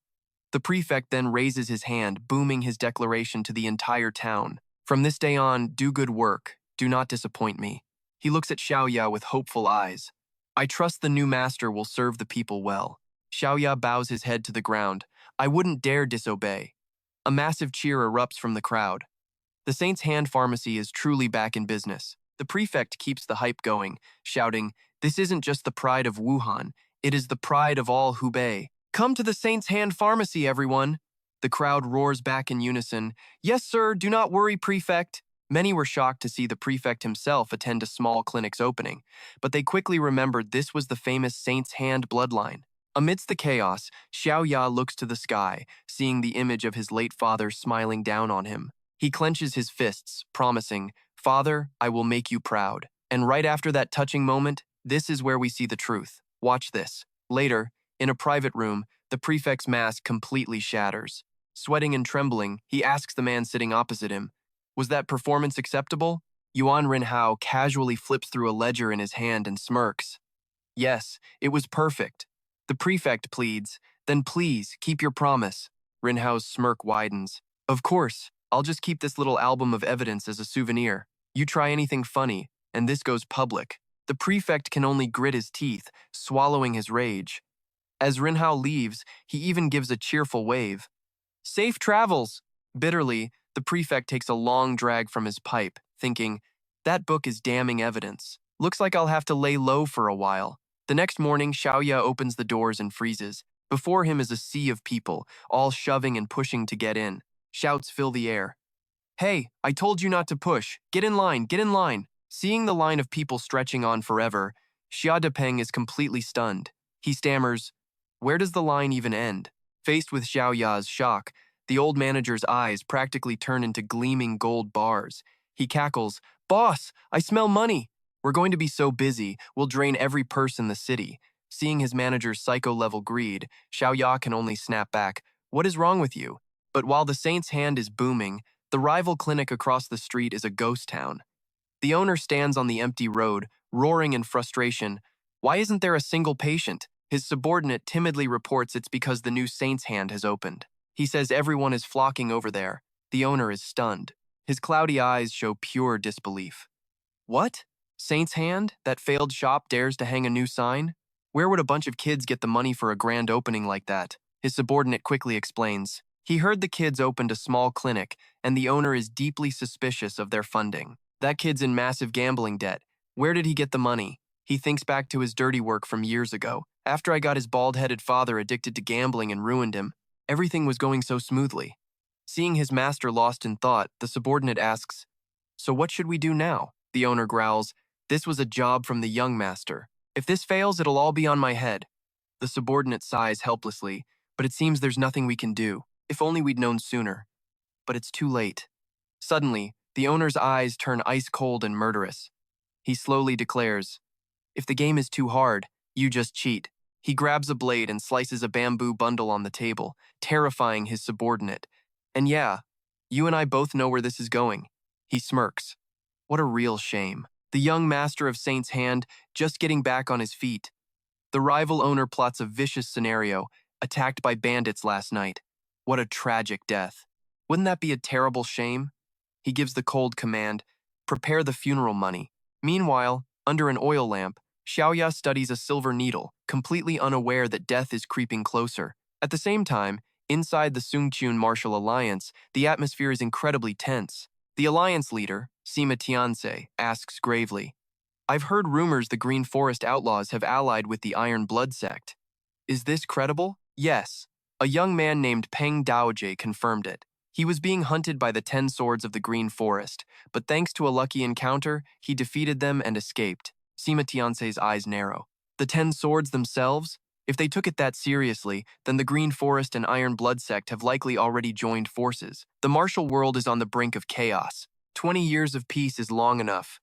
The prefect then raises his hand, booming his declaration to the entire town. "From this day on, do good work. Do not disappoint me." He looks at Xiaoya with hopeful eyes. "I trust the new master will serve the people well." Xiaoya bows his head to the ground. "I wouldn't dare disobey." A massive cheer erupts from the crowd. The Saint's Hand Pharmacy is truly back in business. The prefect keeps the hype going, shouting, "This isn't just the pride of Wuhan, it is the pride of all Hubei. Come to the Saint's Hand Pharmacy, everyone." The crowd roars back in unison, "Yes, sir, do not worry, prefect." Many were shocked to see the prefect himself attend a small clinic's opening, but they quickly remembered this was the famous Saint's Hand bloodline. Amidst the chaos, Xiao Ya looks to the sky, seeing the image of his late father smiling down on him. He clenches his fists, promising, "Father, I will make you proud." And right after that touching moment, this is where we see the truth. Watch this. Later, in a private room, the prefect's mask completely shatters. Sweating and trembling, he asks the man sitting opposite him, "Was that performance acceptable?" Yuan Rinhao casually flips through a ledger in his hand and smirks. "Yes, it was perfect." The prefect pleads, "Then please, keep your promise." Rinhao's smirk widens. "Of course, I'll just keep this little album of evidence as a souvenir. You try anything funny, and this goes public." The prefect can only grit his teeth, swallowing his rage. As Rinhao leaves, he even gives a cheerful wave. "Safe travels!" Bitterly, the prefect takes a long drag from his pipe, thinking, "That book is damning evidence. Looks like I'll have to lay low for a while." The next morning, Xiaoya opens the doors and freezes. Before him is a sea of people, all shoving and pushing to get in. Shouts fill the air. "Hey, I told you not to push. Get in line, get in line." Seeing the line of people stretching on forever, Xia Depeng is completely stunned. He stammers, "Where does the line even end?" Faced with Xiao Ya's shock, the old manager's eyes practically turn into gleaming gold bars. He cackles, "Boss, I smell money. We're going to be so busy, we'll drain every purse in the city." Seeing his manager's psycho-level greed, Xiao Ya can only snap back, "What is wrong with you?" But while the Saint's Hand is booming, the rival clinic across the street is a ghost town. The owner stands on the empty road, roaring in frustration. Why isn't there a single patient? His subordinate timidly reports it's because the new Saint's Hand has opened. He says everyone is flocking over there. The owner is stunned. His cloudy eyes show pure disbelief. "What? Saint's Hand? That failed shop dares to hang a new sign? Where would a bunch of kids get the money for a grand opening like that?" His subordinate quickly explains. He heard the kids opened a small clinic, and the owner is deeply suspicious of their funding. That kid's in massive gambling debt. Where did he get the money? He thinks back to his dirty work from years ago. After I got his bald-headed father addicted to gambling and ruined him, everything was going so smoothly. Seeing his master lost in thought, the subordinate asks, "So what should we do now?" The owner growls, "This was a job from the young master. If this fails, it'll all be on my head." The subordinate sighs helplessly, "But it seems there's nothing we can do. If only we'd known sooner." But it's too late. Suddenly, the owner's eyes turn ice-cold and murderous. He slowly declares, "If the game is too hard, you just cheat." He grabs a blade and slices a bamboo bundle on the table, terrifying his subordinate. "And yeah, you and I both know where this is going." He smirks. What a real shame. The young master of Saint's Hand just getting back on his feet. The rival owner plots a vicious scenario, attacked by bandits last night. What a tragic death. Wouldn't that be a terrible shame? He gives the cold command, "Prepare the funeral money." Meanwhile, under an oil lamp, Xiaoya studies a silver needle, completely unaware that death is creeping closer. At the same time, inside the Sungchun Martial Alliance, the atmosphere is incredibly tense. The alliance leader, Sima Tianse, asks gravely, "I've heard rumors the Green Forest outlaws have allied with the Iron Blood sect. Is this credible?" "Yes." A young man named Peng Daojie confirmed it. He was being hunted by the 10 Swords of the Green Forest, but thanks to a lucky encounter, he defeated them and escaped. Sima Tianse's eyes narrow. The 10 Swords themselves? If they took it that seriously, then the Green Forest and Iron Blood sect have likely already joined forces. The martial world is on the brink of chaos. 20 years of peace is long enough.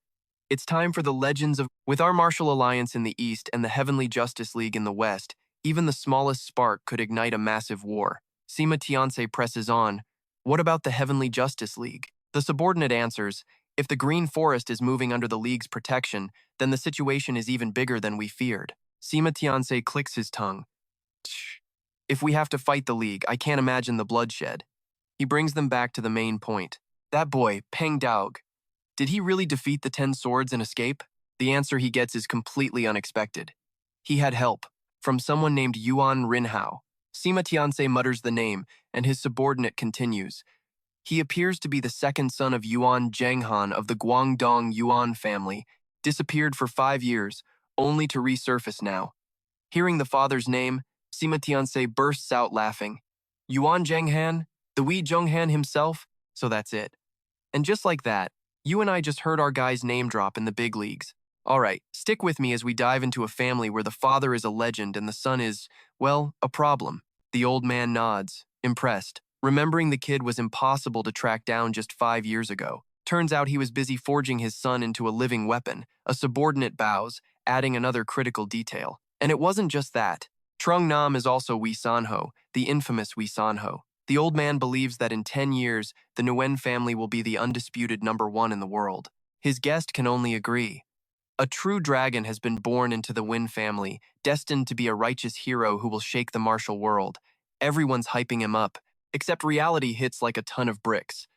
It's time for the legends of... With our martial alliance in the east and the Heavenly Justice League in the west, even the smallest spark could ignite a massive war. Sima Tianse presses on, "What about the Heavenly Justice League?" The subordinate answers, "If the Green Forest is moving under the League's protection, then the situation is even bigger than we feared." Sima Tianse clicks his tongue. "Tch. If we have to fight the League, I can't imagine the bloodshed." He brings them back to the main point. That boy, Peng Daog, did he really defeat the 10 Swords and escape? The answer he gets is completely unexpected. He had help from someone named Yuan Rinhao. Sima Tianse mutters the name, and his subordinate continues. He appears to be the second son of Yuan Zhenghan of the Guangdong Yuan family, disappeared for 5 years, only to resurface now. Hearing the father's name, Sima Tianse bursts out laughing. "Yuan Zhenghan? The Wei Zhonghan himself? So that's it." And just like that, you and I just heard our guy's name drop in the big leagues. All right, stick with me as we dive into a family where the father is a legend and the son is, Well, a problem. The old man nods, impressed, remembering the kid was impossible to track down just 5 years ago. Turns out he was busy forging his son into a living weapon. A subordinate bows, adding another critical detail. And it wasn't just that. Trung Nam is also Wee Sanho, the infamous Wee Sanho. The old man believes that in 10 years, the Nguyen family will be the undisputed #1 in the world. His guest can only agree. A true dragon has been born into the Nguyen family, destined to be a righteous hero who will shake the martial world. Everyone's hyping him up, except reality hits like a ton of bricks.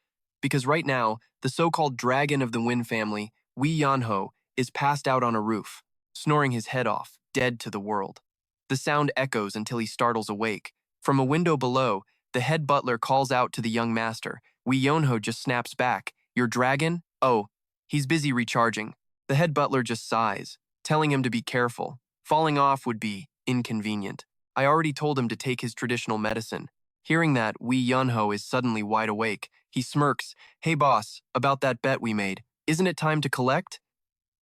Because right now, the so-called dragon of the Nguyen family, Wee Yanho, is passed out on a roof, snoring his head off, dead to the world. The sound echoes until he startles awake. From a window below, the head butler calls out to the young master. Wee Yonho just snaps back. Your dragon? Oh, he's busy recharging. The head butler just sighs, telling him to be careful. Falling off would be inconvenient. I already told him to take his traditional medicine. Hearing that, Wee Yunho is suddenly wide awake. He smirks. Hey boss, about that bet we made. Isn't it time to collect?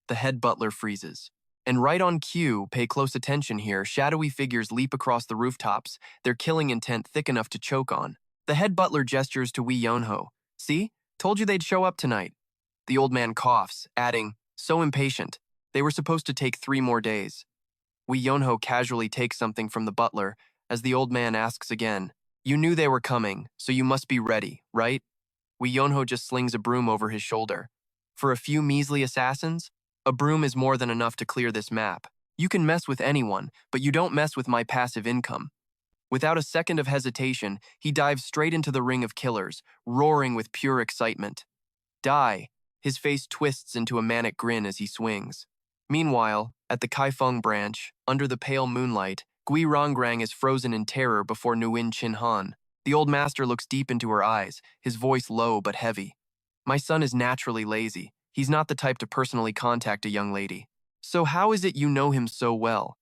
The head butler freezes. And right on cue, pay close attention here, shadowy figures leap across the rooftops, their killing intent thick enough to choke on. The head butler gestures to Wee Yonho. See? Told you they'd show up tonight. The old man coughs, adding, so impatient. They were supposed to take 3 more days. Wee Yonho casually takes something from the butler as the old man asks again. You knew they were coming, so you must be ready, right? Wee Yonho just slings a broom over his shoulder. For a few measly assassins, a broom is more than enough to clear this map. You can mess with anyone, but you don't mess with my passive income. Without a second of hesitation, he dives straight into the ring of killers, roaring with pure excitement. Die! His face twists into a manic grin as he swings. Meanwhile, at the Kaifeng branch, under the pale moonlight, Gui Rongrang is frozen in terror before Nguyen Chin Han. The old master looks deep into her eyes, his voice low but heavy. My son is naturally lazy. He's not the type to personally contact a young lady. So how is it you know him so well?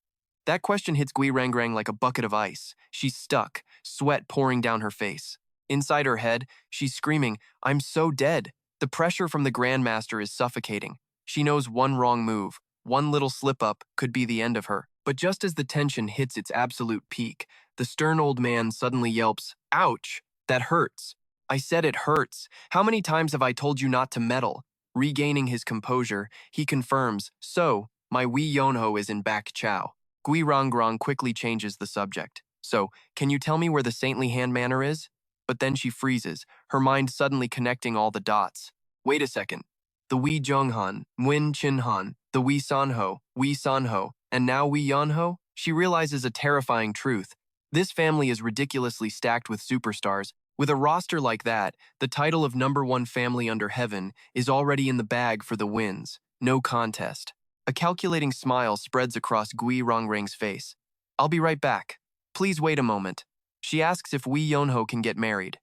That question hits Gui Rangrang like a bucket of ice. She's stuck, sweat pouring down her face. Inside her head, she's screaming, I'm so dead. The pressure from the grandmaster is suffocating. She knows one wrong move, one little slip-up could be the end of her. But just as the tension hits its absolute peak, the stern old man suddenly yelps, ouch, that hurts. I said it hurts. How many times have I told you not to meddle? Regaining his composure, he confirms, so, my Wee Yonho is in Bak Chow. Gui Rongrang quickly changes the subject. So, can you tell me where the saintly hand manor is? But then she freezes, her mind suddenly connecting all the dots. Wait a second. The Wee Jonghan, Nguyen Chin Han, the Wee Sanho, and now Wee Yonho? She realizes a terrifying truth. This family is ridiculously stacked with superstars. With a roster like that, the title of #1 family under heaven is already in the bag for the wins. No contest. A calculating smile spreads across Gui Rongrang's face. I'll be right back. Please wait a moment. She asks if Wee Yonho can get married.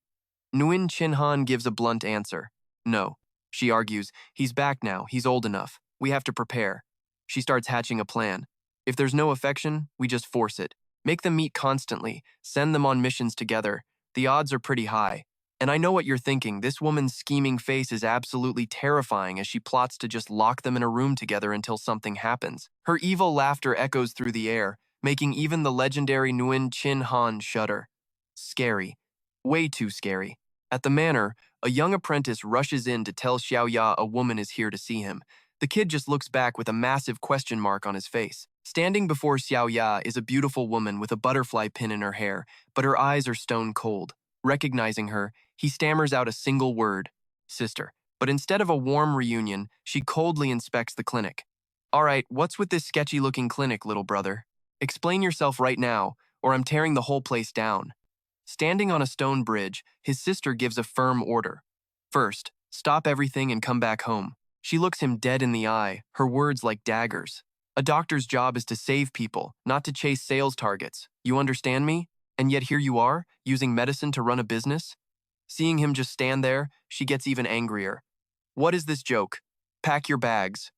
Nguyen Chin Han gives a blunt answer. No. She argues, he's back now, he's old enough. We have to prepare. She starts hatching a plan. If there's no affection, we just force it. Make them meet constantly, send them on missions together. The odds are pretty high. And I know what you're thinking, this woman's scheming face is absolutely terrifying as she plots to just lock them in a room together until something happens. Her evil laughter echoes through the air, making even the legendary Nguyen Chin Han shudder. Scary. Way too scary. At the manor, a young apprentice rushes in to tell Xiao Ya a woman is here to see him. The kid just looks back with a massive question mark on his face. Standing before Xiao Ya is a beautiful woman with a butterfly pin in her hair, but her eyes are stone cold. Recognizing her, he stammers out a single word, sister. But instead of a warm reunion, she coldly inspects the clinic. All right, what's with this sketchy-looking clinic, little brother? Explain yourself right now, or I'm tearing the whole place down. Standing on a stone bridge, his sister gives a firm order. First, stop everything and come back home. She looks him dead in the eye, her words like daggers. A doctor's job is to save people, not to chase sales targets. You understand me? And yet here you are, using medicine to run a business? Seeing him just stand there, she gets even angrier. What is this joke? Pack your bags.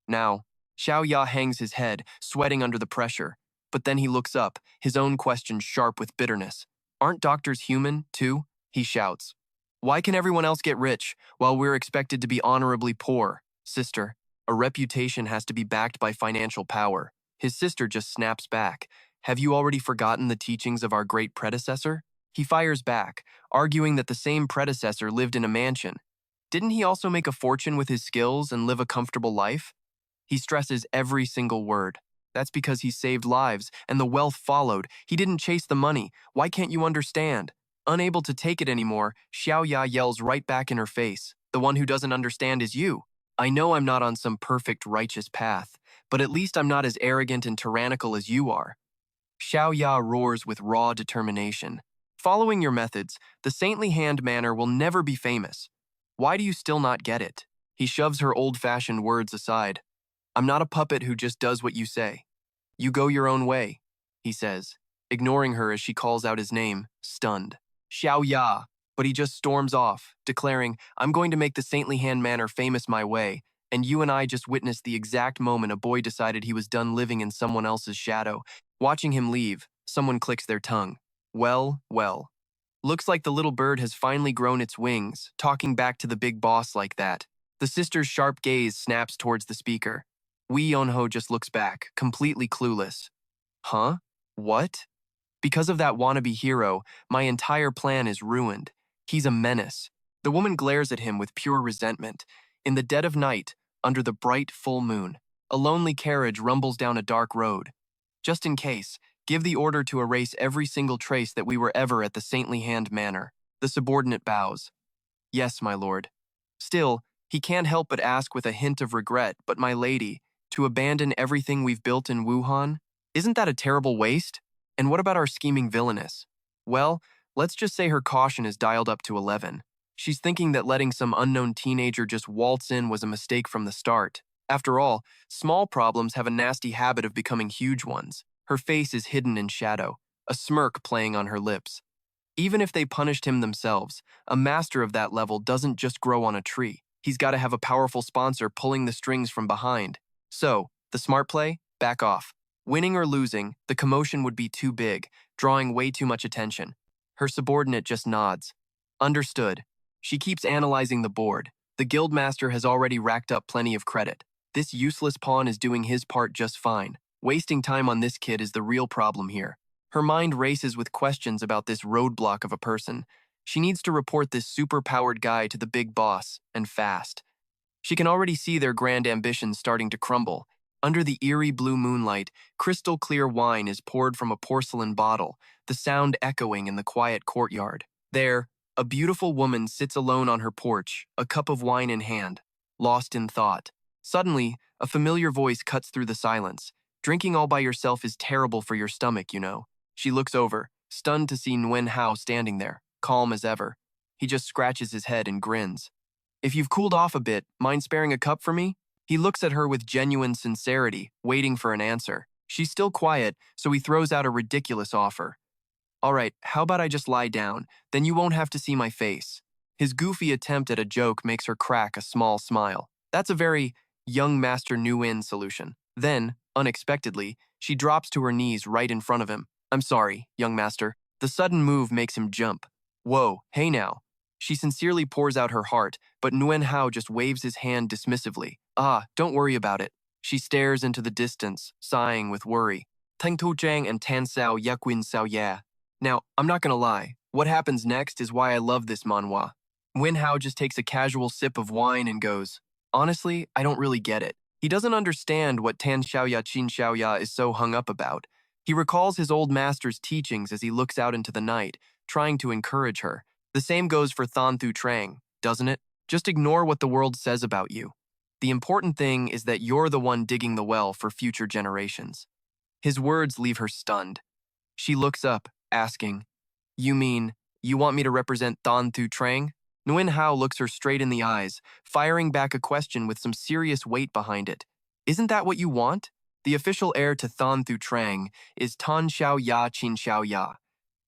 Now, Xiao Ya hangs his head, sweating under the pressure. But then he looks up, his own question sharp with bitterness. Aren't doctors human, too? He shouts. Why can everyone else get rich, while we're expected to be honorably poor? Sister, a reputation has to be backed by financial power. His sister just snaps back. Have you already forgotten the teachings of our great predecessor? He fires back, arguing that the same predecessor lived in a mansion. Didn't he also make a fortune with his skills and live a comfortable life? He stresses every single word. That's because he saved lives, and the wealth followed. He didn't chase the money. Why can't you understand? Unable to take it anymore, Xiaoya yells right back in her face. The one who doesn't understand is you. I know I'm not on some perfect righteous path, but at least I'm not as arrogant and tyrannical as you are. Xiaoya roars with raw determination. Following your methods, the saintly hand manner will never be famous. Why do you still not get it? He shoves her old-fashioned words aside. I'm not a puppet who just does what you say. You go your own way, he says, ignoring her as she calls out his name, stunned. Xiaoya, but he just storms off, declaring, I'm going to make the saintly hand manner famous my way, and you and I just witnessed the exact moment a boy decided he was done living in someone else's shadow. Watching him leave, someone clicks their tongue. Well, well. Looks like the little bird has finally grown its wings, talking back to the big boss like that. The sister's sharp gaze snaps towards the speaker. Wee Yonho just looks back, completely clueless. Huh? What? Because of that wannabe hero, my entire plan is ruined. He's a menace. The woman glares at him with pure resentment. In the dead of night, under the bright full moon, a lonely carriage rumbles down a dark road. Just in case, give the order to erase every single trace that we were ever at the saintly hand manor. The subordinate bows. Yes, my lord. Still, he can't help but ask with a hint of regret, but my lady, to abandon everything we've built in Wuhan? Isn't that a terrible waste? And what about our scheming villainess? Well, let's just say her caution is dialed up to 11. She's thinking that letting some unknown teenager just waltz in was a mistake from the start. After all, small problems have a nasty habit of becoming huge ones. Her face is hidden in shadow, a smirk playing on her lips. Even if they punished him themselves, a master of that level doesn't just grow on a tree. He's got to have a powerful sponsor pulling the strings from behind. So, the smart play? Back off. Winning or losing, the commotion would be too big, drawing way too much attention. Her subordinate just nods. Understood. She keeps analyzing the board. The guildmaster has already racked up plenty of credit. This useless pawn is doing his part just fine. Wasting time on this kid is the real problem here. Her mind races with questions about this roadblock of a person. She needs to report this super-powered guy to the big boss, and fast. She can already see their grand ambitions starting to crumble. Under the eerie blue moonlight, crystal-clear wine is poured from a porcelain bottle, the sound echoing in the quiet courtyard. There, a beautiful woman sits alone on her porch, a cup of wine in hand, lost in thought. Suddenly, a familiar voice cuts through the silence. Drinking all by yourself is terrible for your stomach, you know. She looks over, stunned to see Nguyen Hao standing there, calm as ever. He just scratches his head and grins. If you've cooled off a bit, mind sparing a cup for me? He looks at her with genuine sincerity, waiting for an answer. She's still quiet, so he throws out a ridiculous offer. All right, how about I just lie down? Then you won't have to see my face. His goofy attempt at a joke makes her crack a small smile. That's a very young Master Nguyen solution. Then, unexpectedly, she drops to her knees right in front of him. I'm sorry, young master. The sudden move makes him jump. Whoa, hey now. She sincerely pours out her heart, but Nguyen Hao just waves his hand dismissively. Ah, don't worry about it. She stares into the distance, sighing with worry. Teng Tu Zhang and Tan Sao Yakwin Sao Ya. Now, I'm not gonna lie. What happens next is why I love this manhwa. Nguyen Hao just takes a casual sip of wine and goes, honestly, I don't really get it. He doesn't understand what Tan Xiaoya Qin Xiaoya is so hung up about. He recalls his old master's teachings as he looks out into the night, trying to encourage her. The same goes for Than Thu Trang, doesn't it? Just ignore what the world says about you. The important thing is that you're the one digging the well for future generations. His words leave her stunned. She looks up, asking, You mean, you want me to represent Than Thu Trang? Nguyen Hao looks her straight in the eyes, firing back a question with some serious weight behind it. Isn't that what you want? The official heir to Than Thu Trang is Tan Xiao Ya Qin Xiao Ya.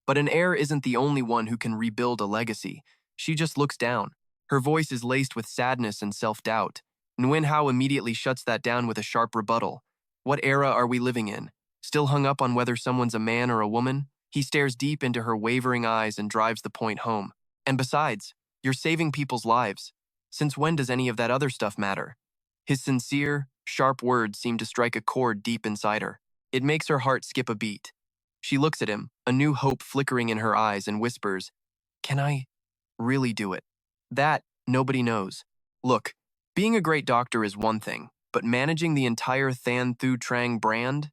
But an heir isn't the only one who can rebuild a legacy. She just looks down. Her voice is laced with sadness and self-doubt. Nguyen Hao immediately shuts that down with a sharp rebuttal. What era are we living in? Still hung up on whether someone's a man or a woman? He stares deep into her wavering eyes and drives the point home. And besides, you're saving people's lives. Since when does any of that other stuff matter? His sincere, sharp words seem to strike a chord deep inside her. It makes her heart skip a beat. She looks at him, a new hope flickering in her eyes, and whispers, "Can I really do it?" That, nobody knows. Look, being a great doctor is one thing, but managing the entire Than Thu Trang brand?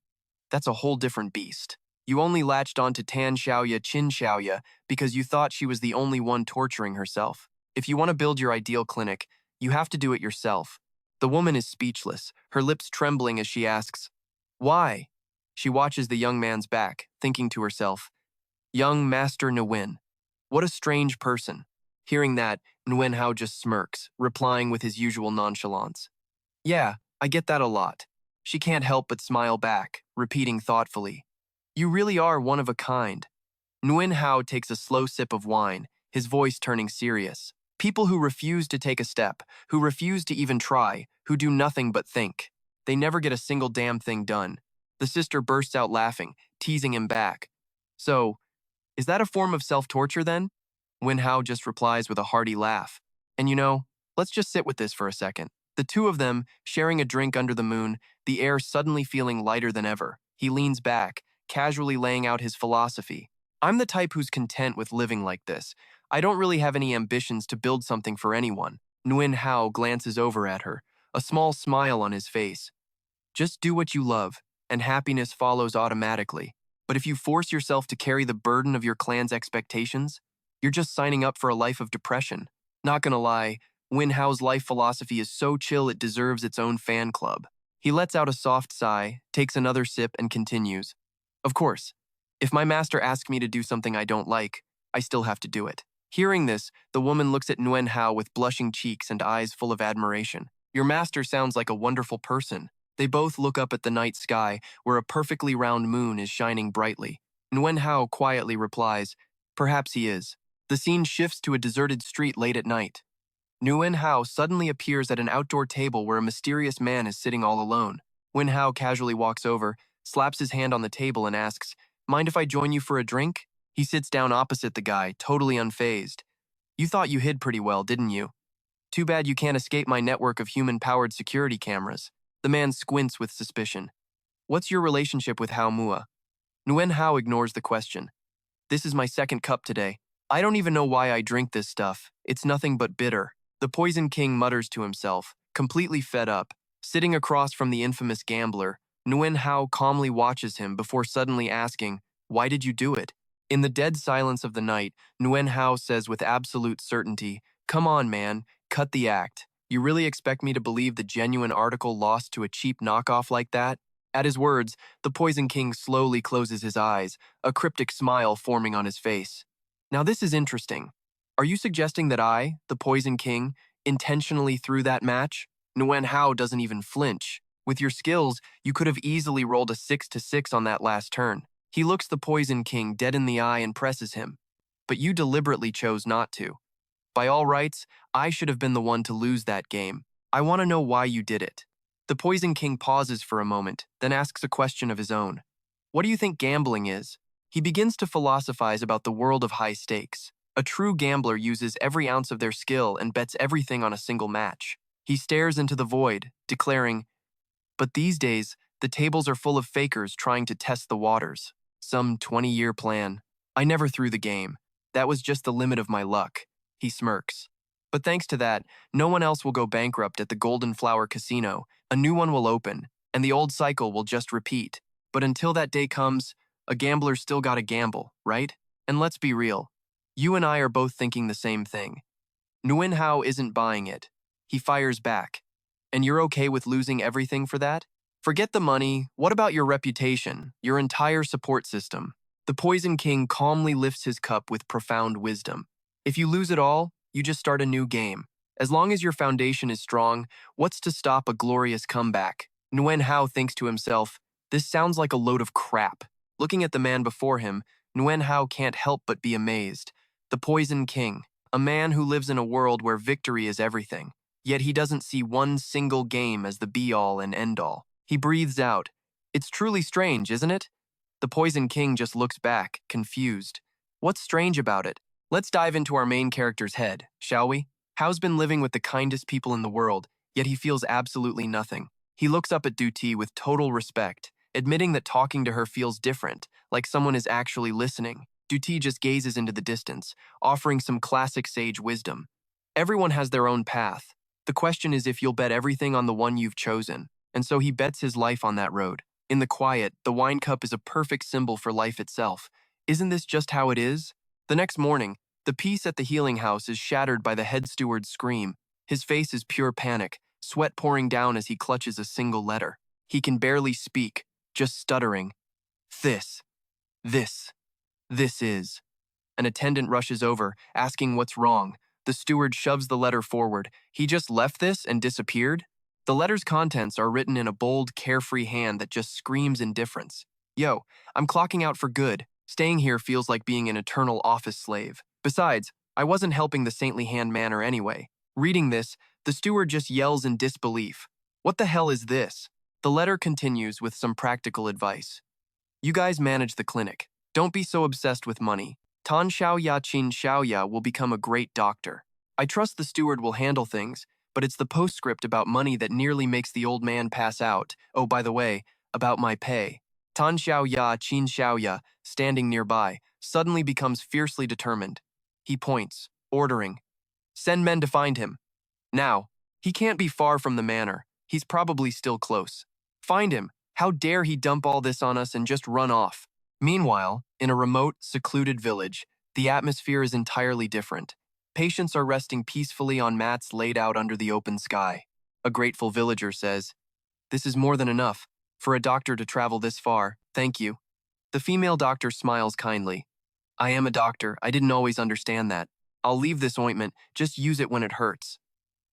That's a whole different beast. You only latched onto Tan Xiaoya Chin Xiaoya because you thought she was the only one torturing herself. If you want to build your ideal clinic, you have to do it yourself. The woman is speechless, her lips trembling as she asks, "Why?" She watches the young man's back, thinking to herself, "Young Master Nguyen. What a strange person." Hearing that, Nguyen Hao just smirks, replying with his usual nonchalance. "Yeah, I get that a lot." She can't help but smile back, repeating thoughtfully, "You really are one of a kind." Nguyen Hao takes a slow sip of wine, his voice turning serious. People who refuse to take a step, who refuse to even try, who do nothing but think. They never get a single damn thing done. The sister bursts out laughing, teasing him back. "So, is that a form of self-torture then?" Nguyen Hao just replies with a hearty laugh. "And you know, let's just sit with this for a second." The two of them, sharing a drink under the moon, the air suddenly feeling lighter than ever. He leans back, casually laying out his philosophy. "I'm the type who's content with living like this. I don't really have any ambitions to build something for anyone." Nguyen Hao glances over at her, a small smile on his face. "Just do what you love, and happiness follows automatically. But if you force yourself to carry the burden of your clan's expectations, you're just signing up for a life of depression." Not gonna lie, Nguyen Hao's life philosophy is so chill it deserves its own fan club. He lets out a soft sigh, takes another sip, and continues. "Of course, if my master asks me to do something I don't like, I still have to do it." Hearing this, the woman looks at Nguyen Hao with blushing cheeks and eyes full of admiration. "Your master sounds like a wonderful person." They both look up at the night sky, where a perfectly round moon is shining brightly. Nguyen Hao quietly replies, "Perhaps he is." The scene shifts to a deserted street late at night. Nguyen Hao suddenly appears at an outdoor table where a mysterious man is sitting all alone. Nguyen Hao casually walks over, slaps his hand on the table, and asks, "Mind if I join you for a drink?" He sits down opposite the guy, totally unfazed. "You thought you hid pretty well, didn't you? Too bad you can't escape my network of human-powered security cameras." The man squints with suspicion. "What's your relationship with Hao Mua?" Nguyen Hao ignores the question. "This is my second cup today. I don't even know why I drink this stuff. It's nothing but bitter." The Poison King mutters to himself, completely fed up. Sitting across from the infamous gambler, Nguyen Hao calmly watches him before suddenly asking, "Why did you do it?" In the dead silence of the night, Nguyen Hao says with absolute certainty, "Come on, man, cut the act. You really expect me to believe the genuine article lost to a cheap knockoff like that?" At his words, the Poison King slowly closes his eyes, a cryptic smile forming on his face. "Now this is interesting. Are you suggesting that I, the Poison King, intentionally threw that match?" Nguyen Hao doesn't even flinch. "With your skills, you could have easily rolled a 6-6 on that last turn." He looks the Poison King dead in the eye and presses him. "But you deliberately chose not to. By all rights, I should have been the one to lose that game. I want to know why you did it." The Poison King pauses for a moment, then asks a question of his own. "What do you think gambling is?" He begins to philosophize about the world of high stakes. A true gambler uses every ounce of their skill and bets everything on a single match. He stares into the void, declaring, "But these days, the tables are full of fakers trying to test the waters. Some 20-year plan. I never threw the game. That was just the limit of my luck." He smirks. "But thanks to that, no one else will go bankrupt at the Golden Flower Casino. A new one will open, and the old cycle will just repeat. But until that day comes, a gambler's still gotta gamble, right? And let's be real. You and I are both thinking the same thing." Nguyen Hao isn't buying it. He fires back. "And you're okay with losing everything for that? Forget the money. What about your reputation, your entire support system?" The Poison King calmly lifts his cup with profound wisdom. "If you lose it all, you just start a new game. As long as your foundation is strong, what's to stop a glorious comeback?" Nguyen Hao thinks to himself, "This sounds like a load of crap." Looking at the man before him, Nguyen Hao can't help but be amazed. The Poison King, a man who lives in a world where victory is everything. Yet he doesn't see one single game as the be-all and end-all. He breathes out. "It's truly strange, isn't it?" The Poison King just looks back, confused. What's strange about it? Let's dive into our main character's head, shall we? Hao's been living with the kindest people in the world, yet he feels absolutely nothing. He looks up at Duty with total respect, admitting that talking to her feels different, like someone is actually listening. Duty just gazes into the distance, offering some classic sage wisdom. Everyone has their own path. The question is if you'll bet everything on the one you've chosen. And so he bets his life on that road. In the quiet, the wine cup is a perfect symbol for life itself. Isn't this just how it is? The next morning, the peace at the healing house is shattered by the head steward's scream. His face is pure panic, sweat pouring down as he clutches a single letter. He can barely speak, just stuttering. This, this, this is. An attendant rushes over, asking what's wrong. The steward shoves the letter forward. He just left this and disappeared? The letter's contents are written in a bold, carefree hand that just screams indifference. Yo, I'm clocking out for good. Staying here feels like being an eternal office slave. Besides, I wasn't helping the saintly hand manner anyway. Reading this, the steward just yells in disbelief. What the hell is this? The letter continues with some practical advice. You guys manage the clinic. Don't be so obsessed with money. Tan Xiaoya Qin Xiaoya will become a great doctor. I trust the steward will handle things, but it's the postscript about money that nearly makes the old man pass out. Oh, by the way, about my pay. Tan Xiaoya Qin Xiaoya, standing nearby, suddenly becomes fiercely determined. He points, ordering, "Send men to find him. Now, he can't be far from the manor. He's probably still close. Find him. How dare he dump all this on us and just run off?" Meanwhile, in a remote, secluded village, the atmosphere is entirely different. Patients are resting peacefully on mats laid out under the open sky. A grateful villager says, "This is more than enough. For a doctor to travel this far, thank you." The female doctor smiles kindly. "I am a doctor. I didn't always understand that. I'll leave this ointment. Just use it when it hurts."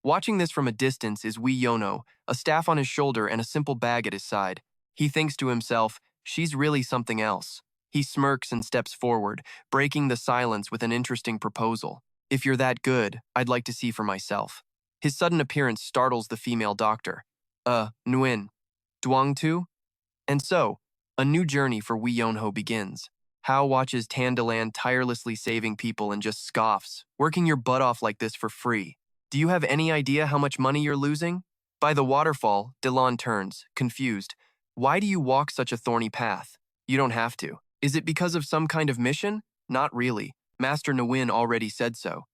Watching this from a distance is Wee Yono, a staff on his shoulder and a simple bag at his side. He thinks to himself, she's really something else. He smirks and steps forward, breaking the silence with an interesting proposal. "If you're that good, I'd like to see for myself." His sudden appearance startles the female doctor. Nguyen. Duong tu?" And so, a new journey for Wee Yonho begins. Hao watches Tandalan tirelessly saving people and just scoffs, "Working your butt off like this for free. Do you have any idea how much money you're losing?" By the waterfall, Delan turns, confused. "Why do you walk such a thorny path?" "You don't have to." "Is it because of some kind of mission?" "Not really. Master Nguyen already said so."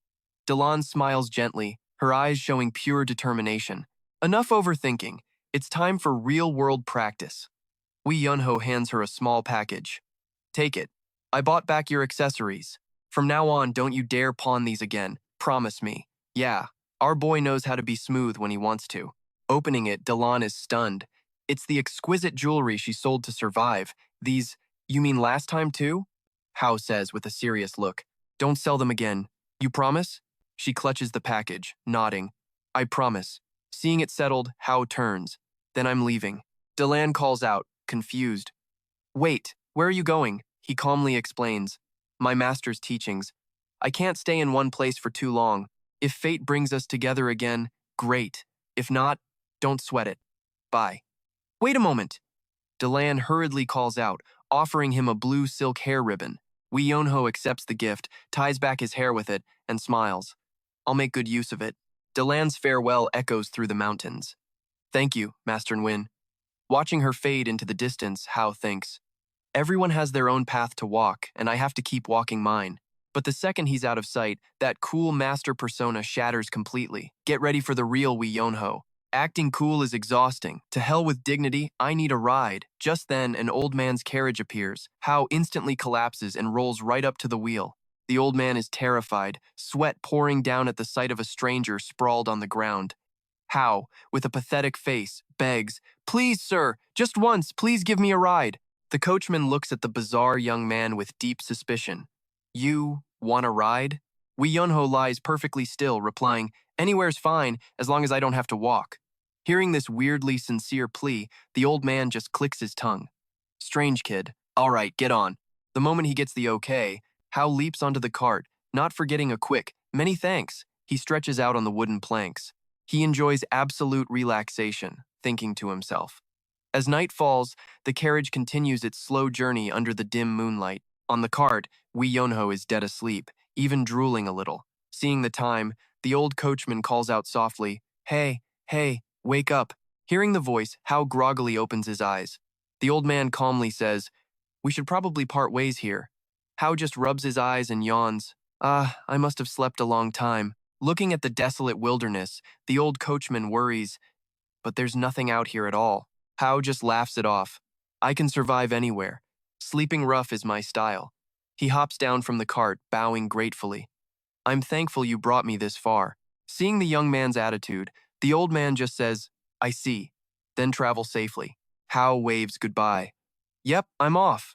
Delan smiles gently, her eyes showing pure determination. "Enough overthinking. It's time for real-world practice." Wee Yunho hands her a small package. "Take it. I bought back your accessories. From now on, don't you dare pawn these again. Promise me." "Yeah, our boy knows how to be smooth when he wants to." Opening it, Delan is stunned. It's the exquisite jewelry she sold to survive. "These, you mean last time too?" Hao says with a serious look. "Don't sell them again. You promise?" She clutches the package, nodding. "I promise." Seeing it settled, Hao turns. "Then I'm leaving." Delan calls out, confused. "Wait, where are you going?" He calmly explains. "My master's teachings. I can't stay in one place for too long. If fate brings us together again, great. If not, don't sweat it. Bye." "Wait a moment." Delan hurriedly calls out, offering him a blue silk hair ribbon. Wee Yonho accepts the gift, ties back his hair with it, and smiles. "I'll make good use of it." Delan's farewell echoes through the mountains. "Thank you, Master Nguyen." Watching her fade into the distance, Hao thinks, "Everyone has their own path to walk, and I have to keep walking mine." But the second he's out of sight, that cool master persona shatters completely. Get ready for the real Wee Yonho. Acting cool is exhausting. To hell with dignity, I need a ride. Just then, an old man's carriage appears. Hao instantly collapses and rolls right up to the wheel. The old man is terrified, sweat pouring down at the sight of a stranger sprawled on the ground. Hao, with a pathetic face, begs, "Please, sir, just once, please give me a ride." The coachman looks at the bizarre young man with deep suspicion. "You want a ride?" Wee Yunho lies perfectly still, replying, "Anywhere's fine, as long as I don't have to walk." Hearing this weirdly sincere plea, the old man just clicks his tongue. "Strange kid. All right, get on." The moment he gets the okay, Hao leaps onto the cart, not forgetting a quick, "Many thanks." He stretches out on the wooden planks. He enjoys absolute relaxation, thinking to himself. As night falls, the carriage continues its slow journey under the dim moonlight. On the cart, Wee Yonho is dead asleep, even drooling a little. Seeing the time, the old coachman calls out softly, "Hey, hey, wake up." Hearing the voice, Hao groggily opens his eyes. The old man calmly says, We should probably part ways here. Hao just rubs his eyes and yawns. I must have slept a long time. Looking at the desolate wilderness, the old coachman worries, but there's nothing out here at all. Hao just laughs it off. I can survive anywhere. Sleeping rough is my style. He hops down from the cart, bowing gratefully. I'm thankful you brought me this far. Seeing the young man's attitude, the old man just says, I see. Then travel safely. Hao waves goodbye. Yep, I'm off.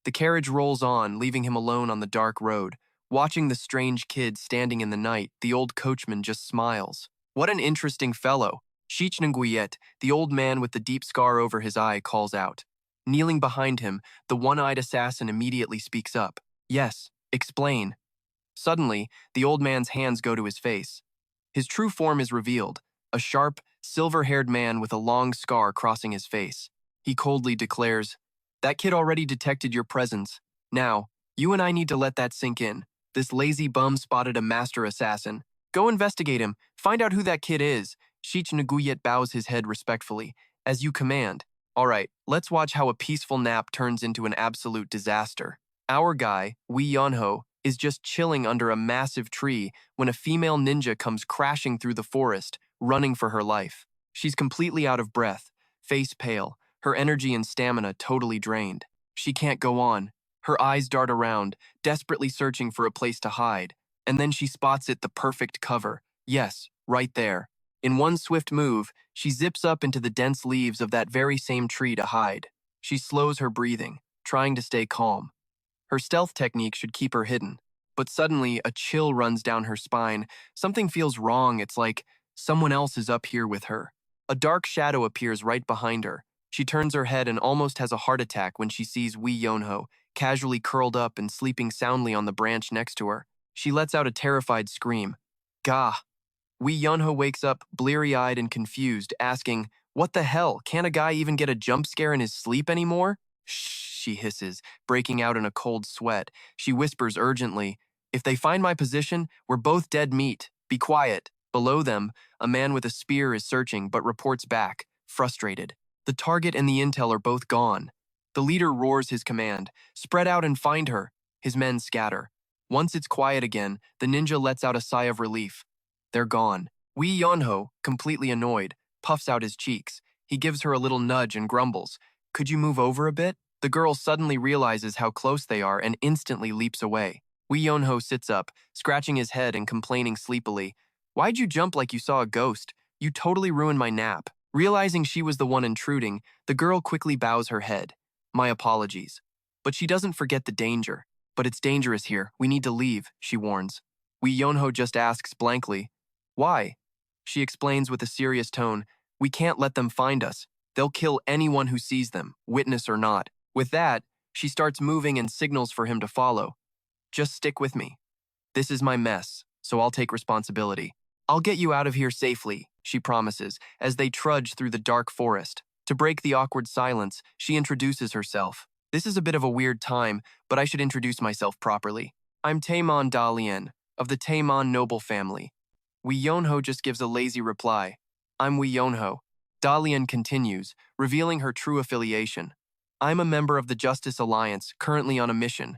The carriage rolls on, leaving him alone on the dark road. Watching the strange kid standing in the night, the old coachman just smiles. What an interesting fellow. Shichnanguyet, the old man with the deep scar over his eye, calls out. Kneeling behind him, the one-eyed assassin immediately speaks up. Yes, explain. Suddenly, the old man's hands go to his face. His true form is revealed, a sharp, silver-haired man with a long scar crossing his face. He coldly declares, That kid already detected your presence. Now, you and I need to let that sink in. This lazy bum spotted a master assassin. Go investigate him. Find out who that kid is. Sheich Naguyet bows his head respectfully. As you command. All right, let's watch how a peaceful nap turns into an absolute disaster. Our guy, Wee Yonho, is just chilling under a massive tree when a female ninja comes crashing through the forest, running for her life. She's completely out of breath, face pale, her energy and stamina totally drained. She can't go on. Her eyes dart around, desperately searching for a place to hide. And then she spots it, the perfect cover. Yes, right there. In one swift move, she zips up into the dense leaves of that very same tree to hide. She slows her breathing, trying to stay calm. Her stealth technique should keep her hidden. But suddenly, a chill runs down her spine. Something feels wrong. It's like someone else is up here with her. A dark shadow appears right behind her. She turns her head and almost has a heart attack when she sees Wee Yonho, casually curled up and sleeping soundly on the branch next to her. She lets out a terrified scream. Gah! Wee Yonho wakes up, bleary-eyed and confused, asking, What the hell? Can't a guy even get a jump scare in his sleep anymore? Shh, she hisses, breaking out in a cold sweat. She whispers urgently, If they find my position, we're both dead meat. Be quiet. Below them, a man with a spear is searching but reports back, frustrated. The target and the intel are both gone. The leader roars his command, Spread out and find her. His men scatter. Once it's quiet again, the ninja lets out a sigh of relief. They're gone. Wee Yonho, completely annoyed, puffs out his cheeks. He gives her a little nudge and grumbles, Could you move over a bit? The girl suddenly realizes how close they are and instantly leaps away. Wee Yonho sits up, scratching his head and complaining sleepily, Why'd you jump like you saw a ghost? You totally ruined my nap. Realizing she was the one intruding, the girl quickly bows her head. My apologies. But she doesn't forget the danger. But it's dangerous here. We need to leave, she warns. Wee Yonho just asks blankly, Why? She explains with a serious tone, We can't let them find us. They'll kill anyone who sees them, witness or not. With that, she starts moving and signals for him to follow. Just stick with me. This is my mess, so I'll take responsibility. I'll get you out of here safely, she promises, as they trudge through the dark forest. To break the awkward silence, she introduces herself. This is a bit of a weird time, but I should introduce myself properly. I'm Taemon Dalian, of the Taemon noble family. Wee Yonho just gives a lazy reply. I'm Wee Yonho. Dalian continues, revealing her true affiliation. I'm a member of the Justice Alliance, currently on a mission.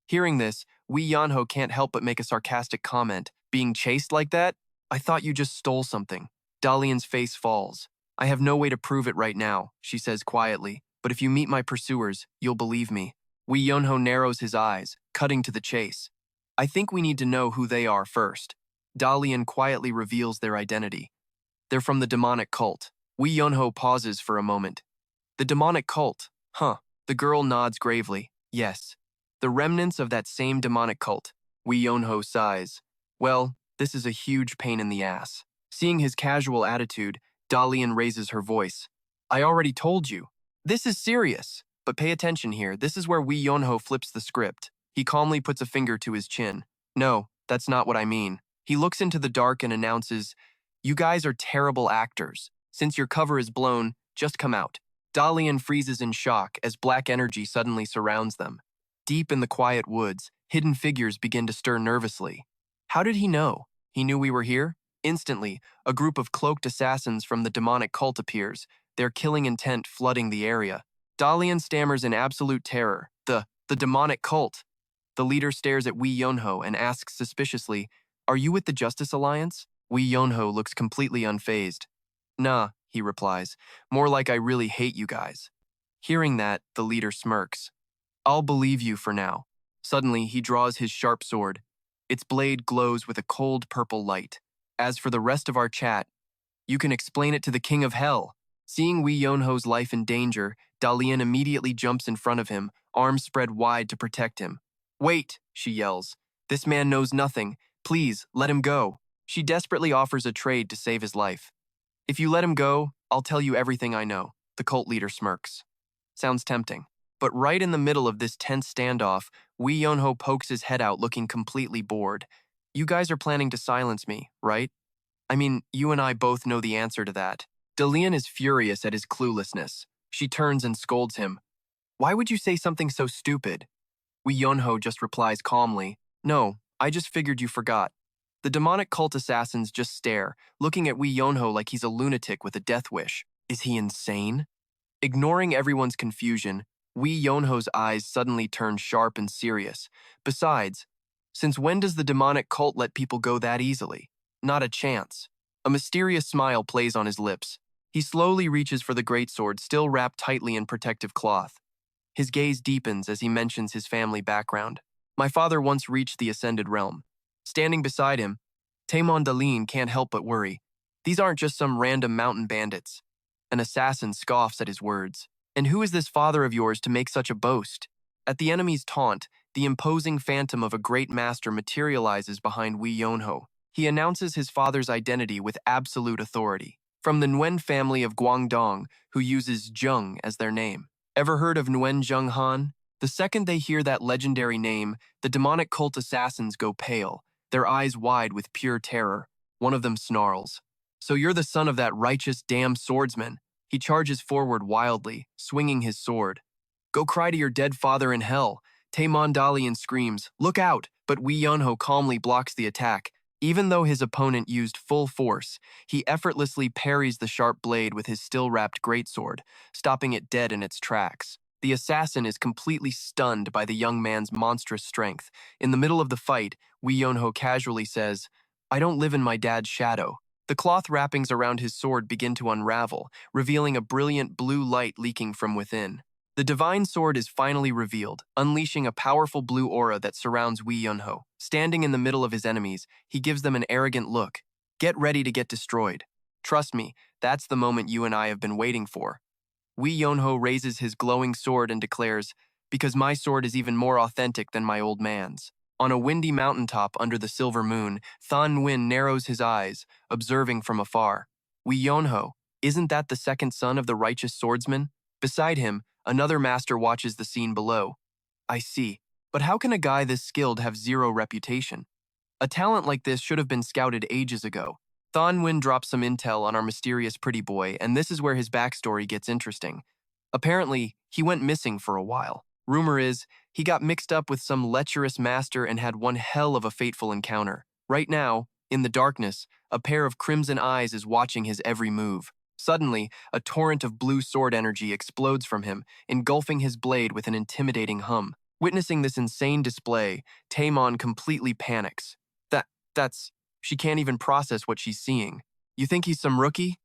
Hearing this, Wee Yonho can't help but make a sarcastic comment. Being chased like that? I thought you just stole something. Dalian's face falls. I have no way to prove it right now, she says quietly, but if you meet my pursuers, you'll believe me. Wee Yonho narrows his eyes, cutting to the chase. I think we need to know who they are first. Dalian quietly reveals their identity. They're from the demonic cult. Wee Yonho pauses for a moment. The demonic cult? Huh. The girl nods gravely. Yes. The remnants of that same demonic cult. Wee Yonho sighs. Well, this is a huge pain in the ass. Seeing his casual attitude, Dalian raises her voice. I already told you. This is serious. But pay attention here. This is where Wee Yonho flips the script. He calmly puts a finger to his chin. No, that's not what I mean. He looks into the dark and announces, You guys are terrible actors. Since your cover is blown, just come out. Dalian freezes in shock as black energy suddenly surrounds them. Deep in the quiet woods, hidden figures begin to stir nervously. How did he know? He knew we were here? Instantly, a group of cloaked assassins from the demonic cult appears, their killing intent flooding the area. Dalian stammers in absolute terror. The demonic cult. The leader stares at Wee Yonho and asks suspiciously, "Are you with the Justice Alliance?" Wee Yonho looks completely unfazed. "Nah," he replies, "more like I really hate you guys." Hearing that, the leader smirks. "I'll believe you for now." Suddenly, he draws his sharp sword. Its blade glows with a cold purple light. As for the rest of our chat, you can explain it to the King of Hell. Seeing Wee Yonho's life in danger, Dalian immediately jumps in front of him, arms spread wide to protect him. "Wait," she yells. "This man knows nothing. Please, let him go." She desperately offers a trade to save his life. "If you let him go, I'll tell you everything I know." The cult leader smirks. Sounds tempting. But right in the middle of this tense standoff, Wee Yonho pokes his head out looking completely bored. "You guys are planning to silence me, right? I mean, you and I both know the answer to that." Dalian is furious at his cluelessness. She turns and scolds him. "Why would you say something so stupid?" Wee Yonho just replies calmly, "No, I just figured you forgot." The demonic cult assassins just stare, looking at Wee Yonho like he's a lunatic with a death wish. Is he insane? Ignoring everyone's confusion, Wee Yonho's eyes suddenly turn sharp and serious. Besides, since when does the demonic cult let people go that easily? Not a chance. A mysterious smile plays on his lips. He slowly reaches for the greatsword, still wrapped tightly in protective cloth. His gaze deepens as he mentions his family background. "My father once reached the Ascended Realm." Standing beside him, Taemon Dalin can't help but worry. These aren't just some random mountain bandits. An assassin scoffs at his words. "And who is this father of yours to make such a boast?" At the enemy's taunt, the imposing phantom of a great master materializes behind Wee Yonho. He announces his father's identity with absolute authority. From the Nguyen family of Guangdong, who uses Zheng as their name. Ever heard of Nguyen Zheng Han? The second they hear that legendary name, the demonic cult assassins go pale, their eyes wide with pure terror. One of them snarls. "So you're the son of that righteous damn swordsman." He charges forward wildly, swinging his sword. "Go cry to your dead father in hell." Taemon Dalian screams, "Look out!" But Wee Yonho calmly blocks the attack. Even though his opponent used full force, he effortlessly parries the sharp blade with his still-wrapped greatsword, stopping it dead in its tracks. The assassin is completely stunned by the young man's monstrous strength. In the middle of the fight, Wee Yonho casually says, "I don't live in my dad's shadow." The cloth wrappings around his sword begin to unravel, revealing a brilliant blue light leaking from within. The divine sword is finally revealed, unleashing a powerful blue aura that surrounds Wee Yonho. Standing in the middle of his enemies, he gives them an arrogant look. "Get ready to get destroyed. Trust me, that's the moment you and I have been waiting for." Wee Yonho raises his glowing sword and declares, "Because my sword is even more authentic than my old man's." On a windy mountaintop under the silver moon, Thon Nguyen narrows his eyes, observing from afar. "Wee Yonho, isn't that the second son of the righteous swordsman?" Beside him, another master watches the scene below. "I see. But how can a guy this skilled have zero reputation? A talent like this should have been scouted ages ago." Thon Nguyen drops some intel on our mysterious pretty boy, and this is where his backstory gets interesting. Apparently, he went missing for a while. Rumor is, he got mixed up with some lecherous master and had one hell of a fateful encounter. Right now, in the darkness, a pair of crimson eyes is watching his every move. Suddenly, a torrent of blue sword energy explodes from him, engulfing his blade with an intimidating hum. Witnessing this insane display, Taemon completely panics. That's... She can't even process what she's seeing. "You think he's some rookie?"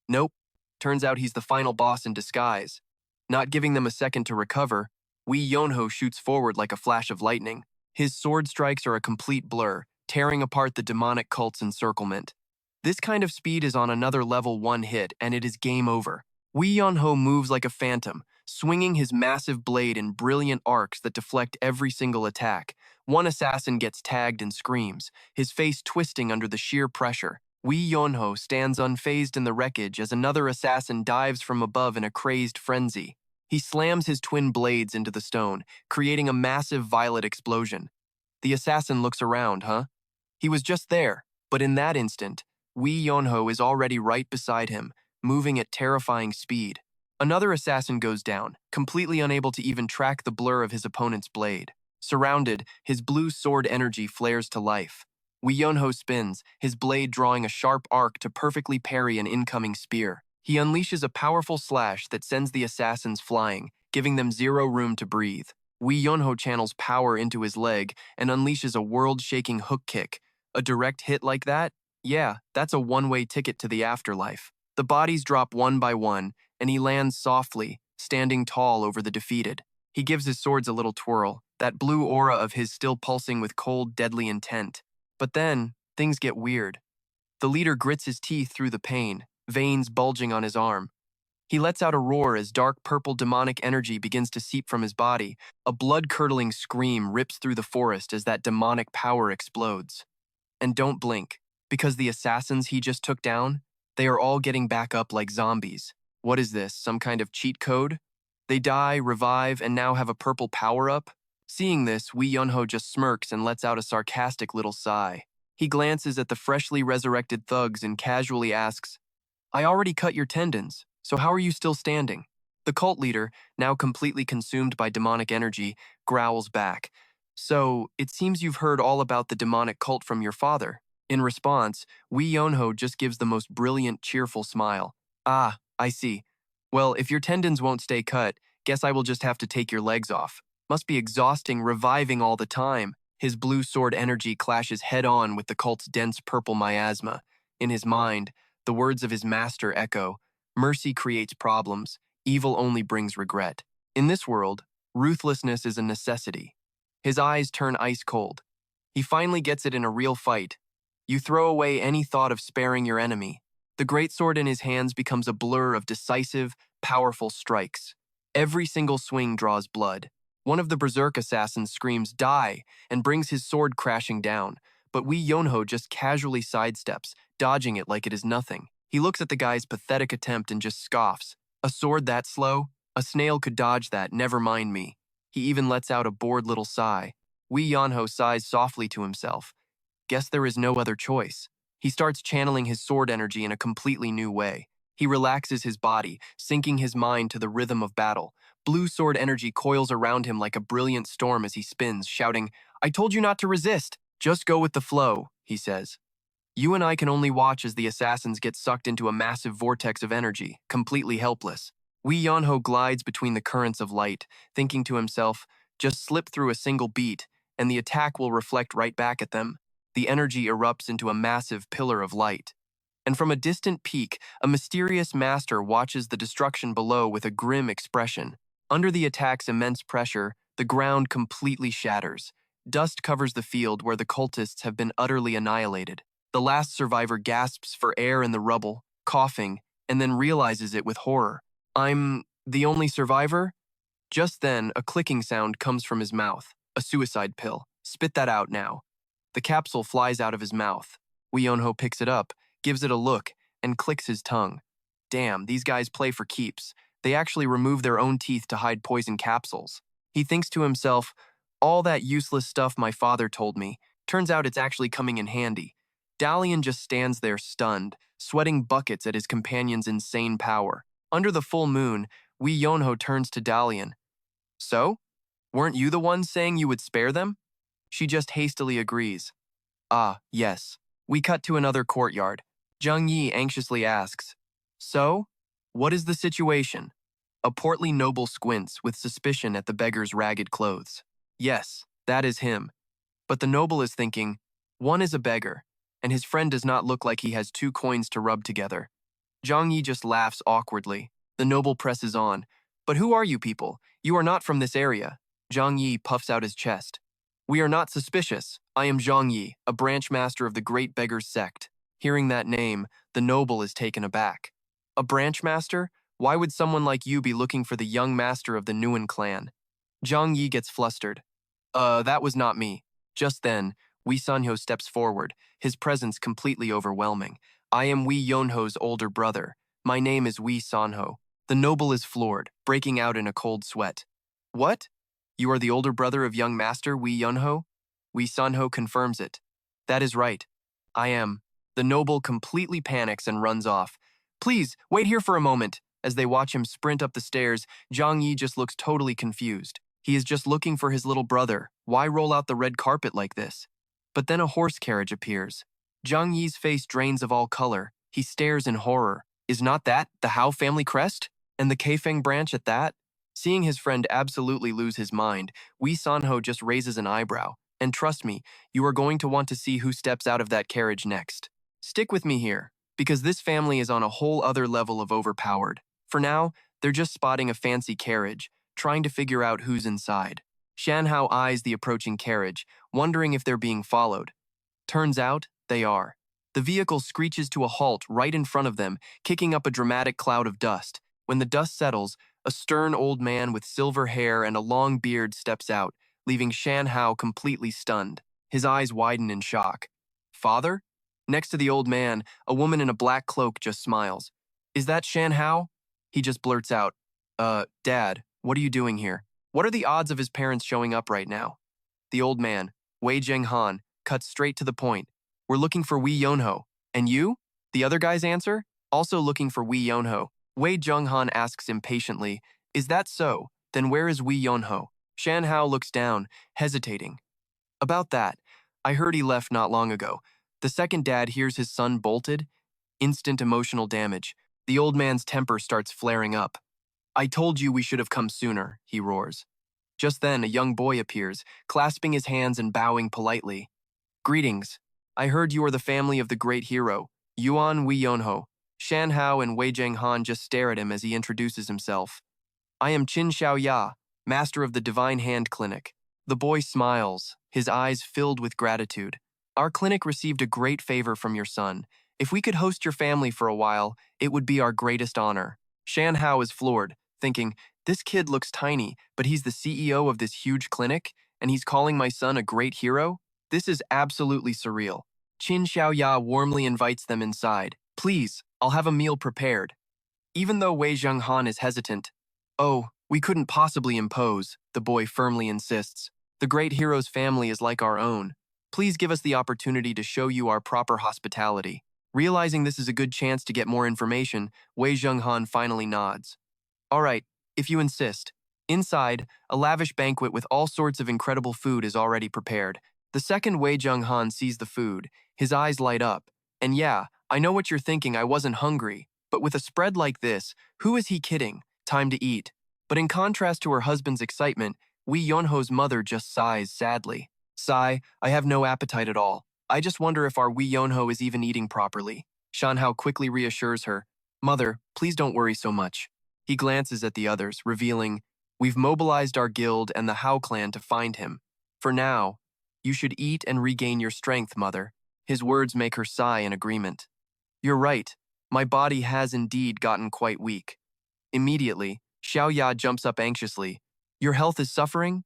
Nope. Turns out he's the final boss in disguise. Not giving them a second to recover, Wee Yonho shoots forward like a flash of lightning. His sword strikes are a complete blur, tearing apart the demonic cult's encirclement. This kind of speed is on another level 1 hit, and it is game over. Wee Yonho moves like a phantom, swinging his massive blade in brilliant arcs that deflect every single attack. One assassin gets tagged and screams, his face twisting under the sheer pressure. Wee Yonho stands unfazed in the wreckage as another assassin dives from above in a crazed frenzy. He slams his twin blades into the stone, creating a massive violet explosion. The assassin looks around, He was just there, but in that instant, Wee Yonho is already right beside him, moving at terrifying speed. Another assassin goes down, completely unable to even track the blur of his opponent's blade. Surrounded, his blue sword energy flares to life. Wee Yonho spins, his blade drawing a sharp arc to perfectly parry an incoming spear. He unleashes a powerful slash that sends the assassins flying, giving them zero room to breathe. Wee Yunho channels power into his leg and unleashes a world-shaking hook kick. A direct hit like that? Yeah, that's a one-way ticket to the afterlife. The bodies drop one by one, and he lands softly, standing tall over the defeated. He gives his swords a little twirl, that blue aura of his still pulsing with cold, deadly intent. But then, things get weird. The leader grits his teeth through the pain, veins bulging on his arm. He lets out a roar as dark purple demonic energy begins to seep from his body. A blood-curdling scream rips through the forest as that demonic power explodes. And don't blink, because the assassins he just took down, they are all getting back up like zombies. What is this, some kind of cheat code? They die, revive, and now have a purple power-up? Seeing this, Wee Yunho just smirks and lets out a sarcastic little sigh. He glances at the freshly resurrected thugs and casually asks, "I already cut your tendons, so how are you still standing?" The cult leader, now completely consumed by demonic energy, growls back, "So, it seems you've heard all about the demonic cult from your father." In response, Wee Yunho just gives the most brilliant, cheerful smile. "Ah, I see. Well, if your tendons won't stay cut, guess I will just have to take your legs off. Must be exhausting reviving all the time." His blue sword energy clashes head-on with the cult's dense purple miasma. In his mind, the words of his master echo, "Mercy creates problems, evil only brings regret." In this world, ruthlessness is a necessity. His eyes turn ice cold. He finally gets it in a real fight. You throw away any thought of sparing your enemy. The greatsword in his hands becomes a blur of decisive, powerful strikes. Every single swing draws blood. One of the berserk assassins screams, "Die!" and brings his sword crashing down, but Wee Yunho just casually sidesteps, dodging it like it is nothing. He looks at the guy's pathetic attempt and just scoffs. "A sword that slow? A snail could dodge that, never mind me." He even lets out a bored little sigh. Wee Yunho sighs softly to himself. Guess there is no other choice. He starts channeling his sword energy in a completely new way. He relaxes his body, syncing his mind to the rhythm of battle. Blue sword energy coils around him like a brilliant storm as he spins, shouting, "I told you not to resist! Just go with the flow," he says. You and I can only watch as the assassins get sucked into a massive vortex of energy, completely helpless. Wee Yunho glides between the currents of light, thinking to himself, just slip through a single beat, and the attack will reflect right back at them. The energy erupts into a massive pillar of light. And from a distant peak, a mysterious master watches the destruction below with a grim expression. Under the attack's immense pressure, the ground completely shatters. Dust covers the field where the cultists have been utterly annihilated. The last survivor gasps for air in the rubble, coughing, and then realizes it with horror. "I'm the only survivor?" Just then, a clicking sound comes from his mouth. A suicide pill. "Spit that out now." The capsule flies out of his mouth. Wee Yunho picks it up, gives it a look, and clicks his tongue. Damn, these guys play for keeps. They actually remove their own teeth to hide poison capsules. He thinks to himself, all that useless stuff my father told me, turns out it's actually coming in handy. Dalian just stands there stunned, sweating buckets at his companion's insane power. Under the full moon, Wee Yunho turns to Dalian. "So? Weren't you the one saying you would spare them?" She just hastily agrees. "Ah, yes." We cut to another courtyard. Zhang Yi anxiously asks, "So? What is the situation?" A portly noble squints with suspicion at the beggar's ragged clothes. Yes, that is him. But the noble is thinking, one is a beggar, and his friend does not look like he has two coins to rub together. Zhang Yi just laughs awkwardly. The noble presses on. "But who are you people? You are not from this area." Zhang Yi puffs out his chest. "We are not suspicious. I am Zhang Yi, a branch master of the great Beggars Sect." Hearing that name, the noble is taken aback. "A branch master? Why would someone like you be looking for the young master of the Nguyen clan?" Zhang Yi gets flustered. That was not me." Just then, Wee Sanho steps forward, his presence completely overwhelming. "I am Wee Yunho's older brother. My name is Wee Sanho." The noble is floored, breaking out in a cold sweat. "What? You are the older brother of young master Wee Yunho?" Wee Sanho confirms it. "That is right. I am." The noble completely panics and runs off. "Please, wait here for a moment." As they watch him sprint up the stairs, Zhang Yi just looks totally confused. He is just looking for his little brother. Why roll out the red carpet like this? But then a horse carriage appears. Zhang Yi's face drains of all color. He stares in horror. Is not that the Hao family crest? And the Kaifeng branch at that? Seeing his friend absolutely lose his mind, Wee Sanho just raises an eyebrow. And trust me, you are going to want to see who steps out of that carriage next. Stick with me here, because this family is on a whole other level of overpowered. For now, they're just spotting a fancy carriage, trying to figure out who's inside. Shanhao eyes the approaching carriage, wondering if they're being followed. Turns out, they are. The vehicle screeches to a halt right in front of them, kicking up a dramatic cloud of dust. When the dust settles, a stern old man with silver hair and a long beard steps out, leaving Shanhao completely stunned. His eyes widen in shock. Father? Next to the old man, a woman in a black cloak just smiles. Is that Shanhao? He just blurts out, Dad, what are you doing here? What are the odds of his parents showing up right now? The old man, Wei Zhenghan, cuts straight to the point. We're looking for Wei Yonho. And you? The other guys answer, also looking for Wei Yonho. Wei Zhenghan asks impatiently, Is that so? Then where is Wei Yonho? Shanhao looks down, hesitating. About that, I heard he left not long ago. The second dad hears his son bolted. Instant emotional damage. The old man's temper starts flaring up. I told you we should have come sooner, he roars. Just then, a young boy appears, clasping his hands and bowing politely. Greetings. I heard you are the family of the great hero, Yuan Wei Yonho. Shanhao and Wei Zhenghan just stare at him as he introduces himself. I am Qin Xiaoya, master of the Divine Hand Clinic. The boy smiles, his eyes filled with gratitude. Our clinic received a great favor from your son. If we could host your family for a while, it would be our greatest honor. Shanhao is floored, thinking, this kid looks tiny, but he's the CEO of this huge clinic, and he's calling my son a great hero? This is absolutely surreal. Qin Xiaoya warmly invites them inside. Please, I'll have a meal prepared. Even though Wei Zhenghan is hesitant, oh, we couldn't possibly impose, the boy firmly insists. The great hero's family is like our own. Please give us the opportunity to show you our proper hospitality. Realizing this is a good chance to get more information, Wei Zhenghan finally nods. All right, if you insist. Inside, a lavish banquet with all sorts of incredible food is already prepared. The second Wei Zhenghan sees the food, his eyes light up. And yeah, I know what you're thinking, I wasn't hungry. But with a spread like this, who is he kidding? Time to eat. But in contrast to her husband's excitement, Wei Yonho's mother just sighs sadly. Sigh, I have no appetite at all. I just wonder if our Wei Yonho is even eating properly. Shanhao quickly reassures her. Mother, please don't worry so much. He glances at the others, revealing, We've mobilized our guild and the Hao clan to find him. For now, you should eat and regain your strength, mother. His words make her sigh in agreement. You're right. My body has indeed gotten quite weak. Immediately, Xiaoya jumps up anxiously. Your health is suffering?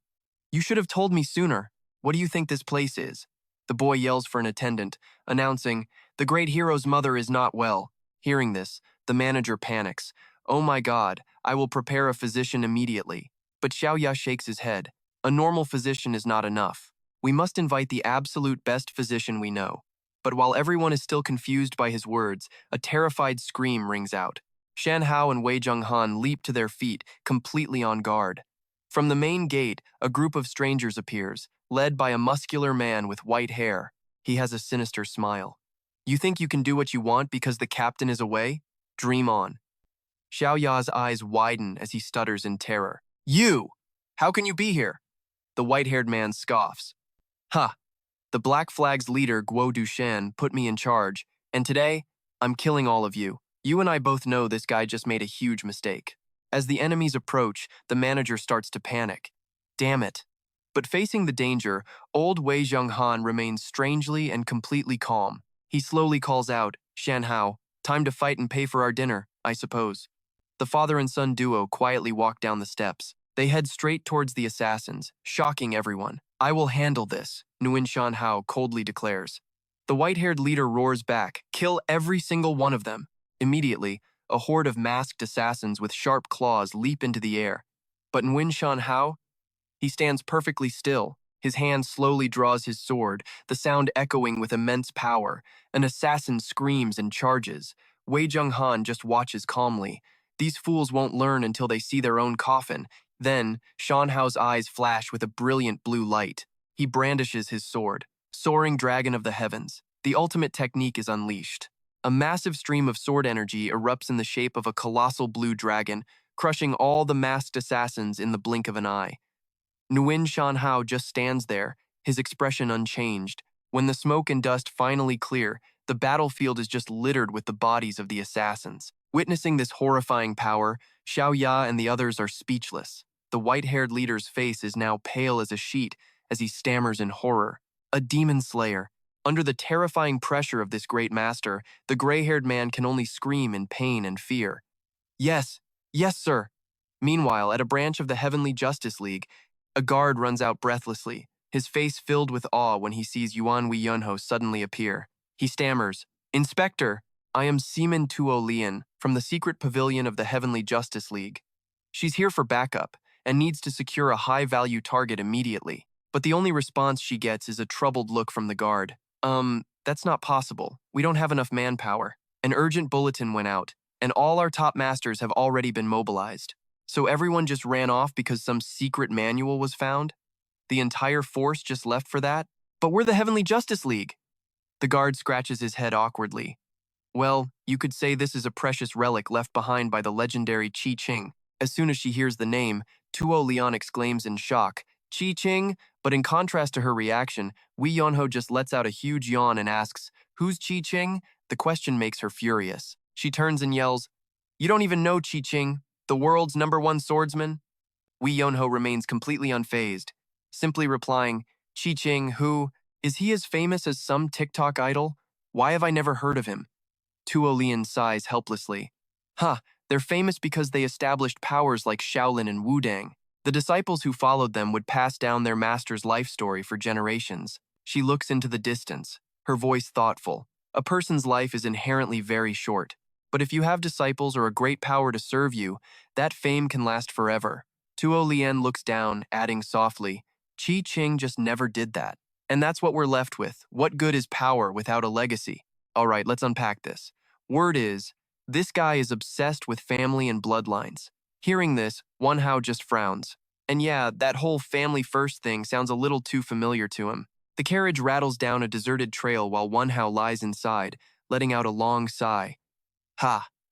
You should have told me sooner. What do you think this place is? The boy yells for an attendant, announcing, The great hero's mother is not well. Hearing this, the manager panics. Oh my God, I will prepare a physician immediately. But Xiaoya shakes his head. A normal physician is not enough. We must invite the absolute best physician we know. But while everyone is still confused by his words, a terrified scream rings out. Shanhao and Wei Zhenghan leap to their feet, completely on guard. From the main gate, a group of strangers appears, led by a muscular man with white hair. He has a sinister smile. You think you can do what you want because the captain is away? Dream on. Xiaoya's eyes widen as he stutters in terror. You! How can you be here? The white-haired man scoffs. Ha! The Black Flag's leader, Guo Dushan, put me in charge, and today, I'm killing all of you. You and I both know this guy just made a huge mistake. As the enemies approach, the manager starts to panic. Damn it. But facing the danger, old Wei Zhenghan remains strangely and completely calm. He slowly calls out, Shanhao, time to fight and pay for our dinner, I suppose. The father and son duo quietly walk down the steps. They head straight towards the assassins, shocking everyone. I will handle this, Nguyen Shanhao coldly declares. The white-haired leader roars back, kill every single one of them. Immediately, a horde of masked assassins with sharp claws leap into the air. But Nguyen Shanhao? He stands perfectly still. His hand slowly draws his sword, the sound echoing with immense power. An assassin screams and charges. Wei Zhenghan just watches calmly. These fools won't learn until they see their own coffin. Then, Shanhao's eyes flash with a brilliant blue light. He brandishes his sword. Soaring dragon of the heavens. The ultimate technique is unleashed. A massive stream of sword energy erupts in the shape of a colossal blue dragon, crushing all the masked assassins in the blink of an eye. Nguyen Shan Hao just stands there, his expression unchanged. When the smoke and dust finally clear, the battlefield is just littered with the bodies of the assassins. Witnessing this horrifying power, Xiao Ya and the others are speechless. The white-haired leader's face is now pale as a sheet as he stammers in horror. A demon slayer. Under the terrifying pressure of this great master, the gray-haired man can only scream in pain and fear. Yes, yes, sir. Meanwhile, at a branch of the Heavenly Justice League, a guard runs out breathlessly, his face filled with awe when he sees Yuan Wei Yunho suddenly appear. He stammers, "Inspector, I am Seaman Tuo Lian from the secret pavilion of the Heavenly Justice League. She's here for backup and needs to secure a high-value target immediately." But the only response she gets is a troubled look from the guard. That's not possible. We don't have enough manpower. An urgent bulletin went out, and all our top masters have already been mobilized. So everyone just ran off because some secret manual was found? The entire force just left for that? But we're the Heavenly Justice League. The guard scratches his head awkwardly. Well, you could say this is a precious relic left behind by the legendary Qi Qing. As soon as she hears the name, Tuo Lian exclaims in shock, "Qi Qing?" But in contrast to her reaction, Wei Yonho just lets out a huge yawn and asks, "Who's Qi Qing?" The question makes her furious. She turns and yells, "You don't even know Qi Qing, the world's #1 swordsman?" Wei Yonho remains completely unfazed, simply replying, "Qi Qing, who? Is he as famous as some TikTok idol? Why have I never heard of him?" Tuo Lian sighs helplessly. They're famous because they established powers like Shaolin and Wudang. The disciples who followed them would pass down their master's life story for generations. She looks into the distance, her voice thoughtful. A person's life is inherently very short, but if you have disciples or a great power to serve you, that fame can last forever. Tuo Lian looks down, adding softly, "Qi Qing just never did that. And that's what we're left with. What good is power without a legacy?" All right, let's unpack this. Word is, this guy is obsessed with family and bloodlines. Hearing this, Wan Hao just frowns. And yeah, that whole family first thing sounds a little too familiar to him. The carriage rattles down a deserted trail while Wan Hao lies inside, letting out a long sigh.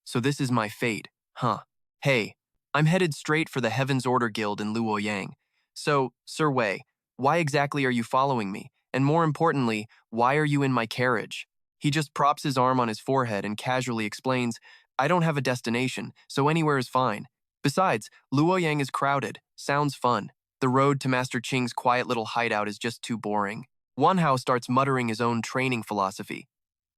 So this is my fate, huh? Hey, I'm headed straight for the Heaven's Order Guild in Luoyang. So, Sir Wei, why exactly are you following me? And more importantly, why are you in my carriage? He just props his arm on his forehead and casually explains, "I don't have a destination, so anywhere is fine. Besides, Luoyang is crowded. Sounds fun. The road to Master Qing's quiet little hideout is just too boring." Wan Hao starts muttering his own training philosophy.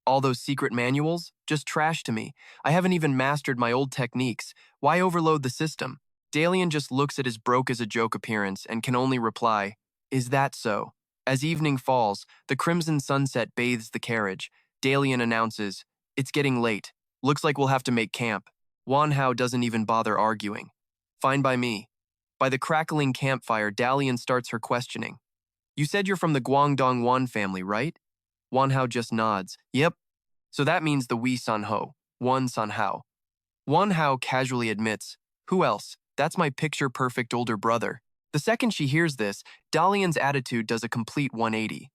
"All those secret manuals? Just trash to me. I haven't even mastered my old techniques. Why overload the system?" Dalian just looks at his broke-as-a-joke appearance and can only reply, "Is that so?" As evening falls, the crimson sunset bathes the carriage. Dalian announces, "It's getting late. Looks like we'll have to make camp." Wan Hao doesn't even bother arguing. "Fine by me." By the crackling campfire, Dalian starts her questioning. "You said you're from the Guangdong Wan family, right?" Wan Hao just nods. "Yep. So that means the Wei San Ho, Wan San Hao." Wan Hao casually admits, "Who else? That's my picture-perfect older brother." The second she hears this, Dalian's attitude does a complete 180.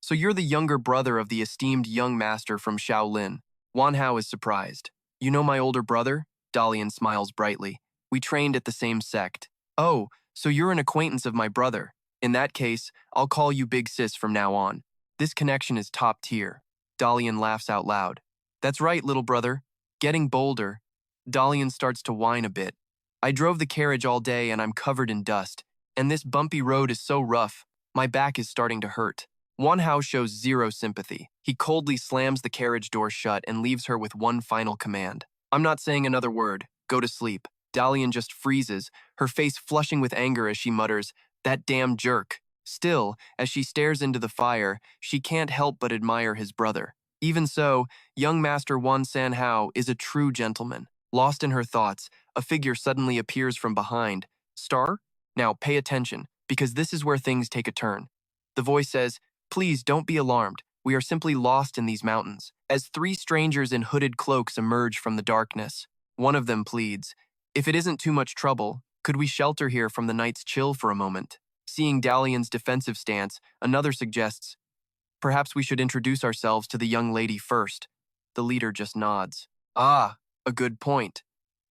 So you're the younger brother of the esteemed young master from Shaolin." Wan Hao is surprised. "You know my older brother?" Dalian smiles brightly. "We trained at the same sect." "Oh, so you're an acquaintance of my brother. In that case, I'll call you Big Sis from now on. This connection is top tier." Dalian laughs out loud. "That's right, little brother. Getting bolder." Dalian starts to whine a bit. "I drove the carriage all day and I'm covered in dust. And this bumpy road is so rough, my back is starting to hurt." Wan Hao shows zero sympathy. He coldly slams the carriage door shut and leaves her with one final command. "I'm not saying another word. Go to sleep." Dalian just freezes, her face flushing with anger as she mutters, "That damn jerk." Still, as she stares into the fire, she can't help but admire his brother. Even so, young Master Wan San Hao is a true gentleman. Lost in her thoughts, a figure suddenly appears from behind. "Star? Now pay attention, because this is where things take a turn." The voice says, "Please don't be alarmed. We are simply lost in these mountains." As three strangers in hooded cloaks emerge from the darkness, one of them pleads, "If it isn't too much trouble, could we shelter here from the night's chill for a moment?" Seeing Dalian's defensive stance, another suggests, "Perhaps we should introduce ourselves to the young lady first." The leader just nods. "A good point."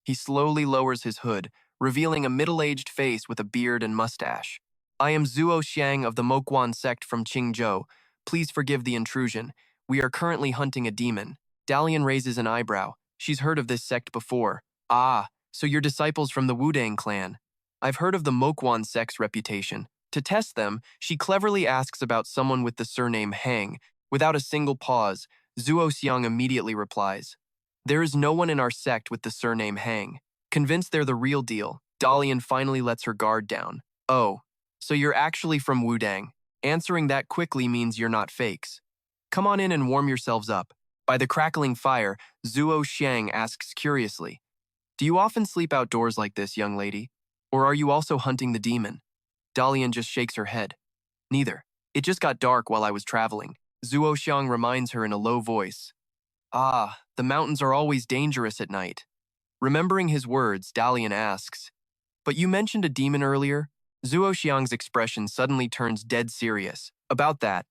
He slowly lowers his hood, revealing a middle-aged face with a beard and mustache. I am Zuo Xiang of the Mokwon sect from Qingzhou. Please forgive the intrusion. We are currently hunting a demon. Dalian raises an eyebrow. She's heard of this sect before. Ah, so you're disciples from the Wudang clan. I've heard of the Mokwon sect's reputation. To test them, she cleverly asks about someone with the surname Hang. Without a single pause, Zuo Xiang immediately replies, "There is no one in our sect with the surname Hang." Convinced they're the real deal, Dalian finally lets her guard down. "Oh, so you're actually from Wudang. Answering that quickly means you're not fakes. Come on in and warm yourselves up." By the crackling fire, Zuo Xiang asks curiously, "Do you often sleep outdoors like this, young lady? Or are you also hunting the demon?" Dalian just shakes her head. "Neither. It just got dark while I was traveling." Zuo Xiang reminds her in a low voice. "Ah, the mountains are always dangerous at night." Remembering his words, Dalian asks, "But you mentioned a demon earlier?" Zuo Xiang's expression suddenly turns dead serious. "About that,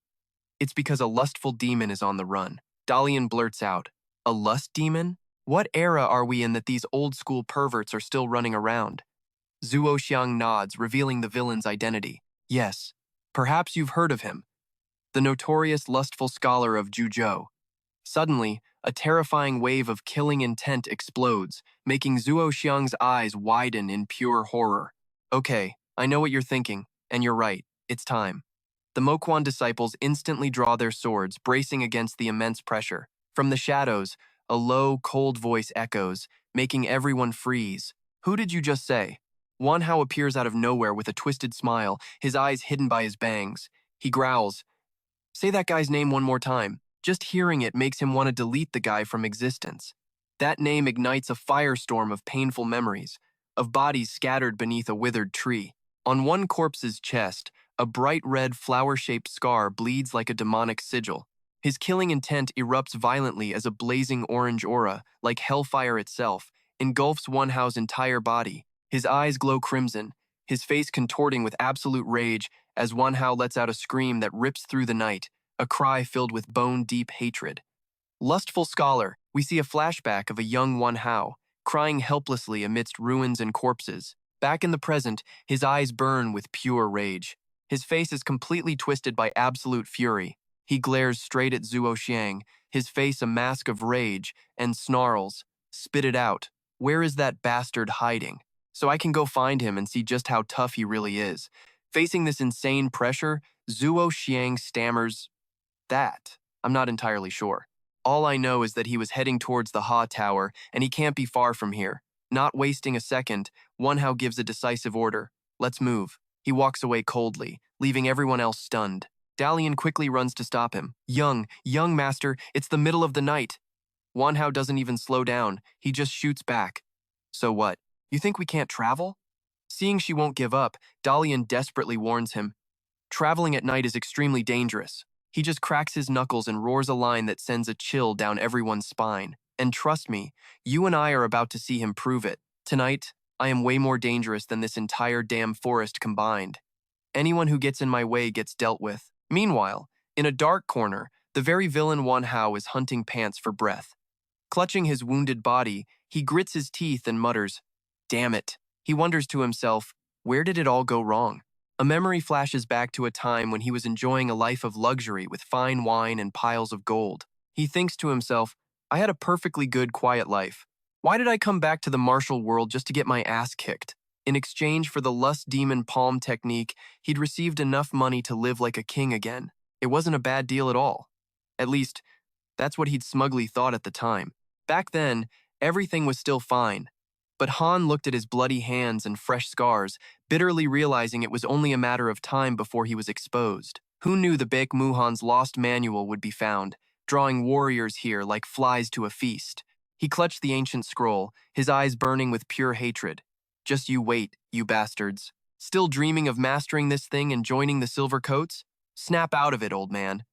it's because a lustful demon is on the run." Dalian blurts out, "A lust demon? What era are we in that these old-school perverts are still running around?" Zuo Xiang nods, revealing the villain's identity. "Yes, perhaps you've heard of him. The notorious lustful scholar of Juzhou." Suddenly, a terrifying wave of killing intent explodes, making Zuo Xiang's eyes widen in pure horror. "Okay, I know what you're thinking, and you're right. It's time." The Mokwon disciples instantly draw their swords, bracing against the immense pressure. From the shadows, a low, cold voice echoes, making everyone freeze. "Who did you just say?" Wan Hao appears out of nowhere with a twisted smile, his eyes hidden by his bangs. He growls, "Say that guy's name one more time." Just hearing it makes him want to delete the guy from existence. That name ignites a firestorm of painful memories, of bodies scattered beneath a withered tree. On one corpse's chest, a bright red flower-shaped scar bleeds like a demonic sigil. His killing intent erupts violently as a blazing orange aura, like hellfire itself, engulfs Wan Hao's entire body. His eyes glow crimson, his face contorting with absolute rage as Wan Hao lets out a scream that rips through the night, a cry filled with bone-deep hatred. Lustful scholar, we see a flashback of a young Wan Hao, crying helplessly amidst ruins and corpses. Back in the present, his eyes burn with pure rage. His face is completely twisted by absolute fury. He glares straight at Zuo Xiang, his face a mask of rage, and snarls, "Spit it out. Where is that bastard hiding? So I can go find him and see just how tough he really is." Facing this insane pressure, Zuo Xiang stammers, "That, I'm not entirely sure. All I know is that he was heading towards the Ha Tower, and he can't be far from here." Not wasting a second, Wan Hao gives a decisive order. "Let's move." He walks away coldly, leaving everyone else stunned. Dalian quickly runs to stop him. Young master, it's the middle of the night." Wan Hao doesn't even slow down, he just shoots back. "So what? You think we can't travel?" Seeing she won't give up, Dalian desperately warns him. "Traveling at night is extremely dangerous." He just cracks his knuckles and roars a line that sends a chill down everyone's spine. "And trust me, you and I are about to see him prove it. Tonight, I am way more dangerous than this entire damn forest combined. Anyone who gets in my way gets dealt with." Meanwhile, in a dark corner, the very villain Wan Hao is hunting pants for breath. Clutching his wounded body, he grits his teeth and mutters, "Damn it." He wonders to himself, where did it all go wrong? A memory flashes back to a time when he was enjoying a life of luxury with fine wine and piles of gold. He thinks to himself, I had a perfectly good, quiet life. Why did I come back to the martial world just to get my ass kicked? In exchange for the lust demon palm technique, he'd received enough money to live like a king again. It wasn't a bad deal at all. At least, that's what he'd smugly thought at the time. Back then, everything was still fine. But Han looked at his bloody hands and fresh scars, bitterly realizing it was only a matter of time before he was exposed. Who knew the Baek Muhan's lost manual would be found, drawing warriors here like flies to a feast? He clutched the ancient scroll, his eyes burning with pure hatred. Just you wait, you bastards. Still dreaming of mastering this thing and joining the Silver Coats? Snap out of it, old man.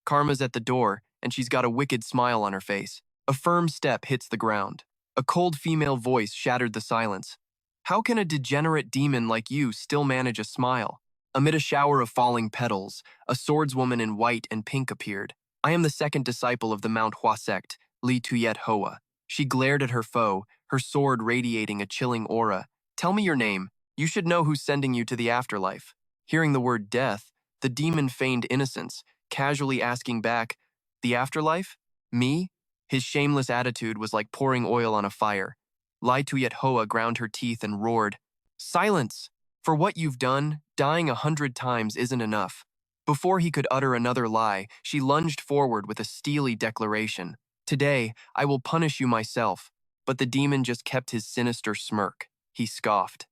Karma's at the door, and she's got a wicked smile on her face. A firm step hits the ground. A cold female voice shattered the silence. How can a degenerate demon like you still manage a smile? Amid a shower of falling petals, a swordswoman in white and pink appeared. I am the second disciple of the Manhwa sect, Li Tuyet Hoa. She glared at her foe, her sword radiating a chilling aura. Tell me your name. You should know who's sending you to the afterlife. Hearing the word death, the demon feigned innocence, casually asking back, the afterlife? Me? His shameless attitude was like pouring oil on a fire. Lai Tuyet Hoa ground her teeth and roared, Silence! For what you've done, dying 100 times isn't enough. Before he could utter another lie, she lunged forward with a steely declaration. Today, I will punish you myself. But the demon just kept his sinister smirk. He scoffed.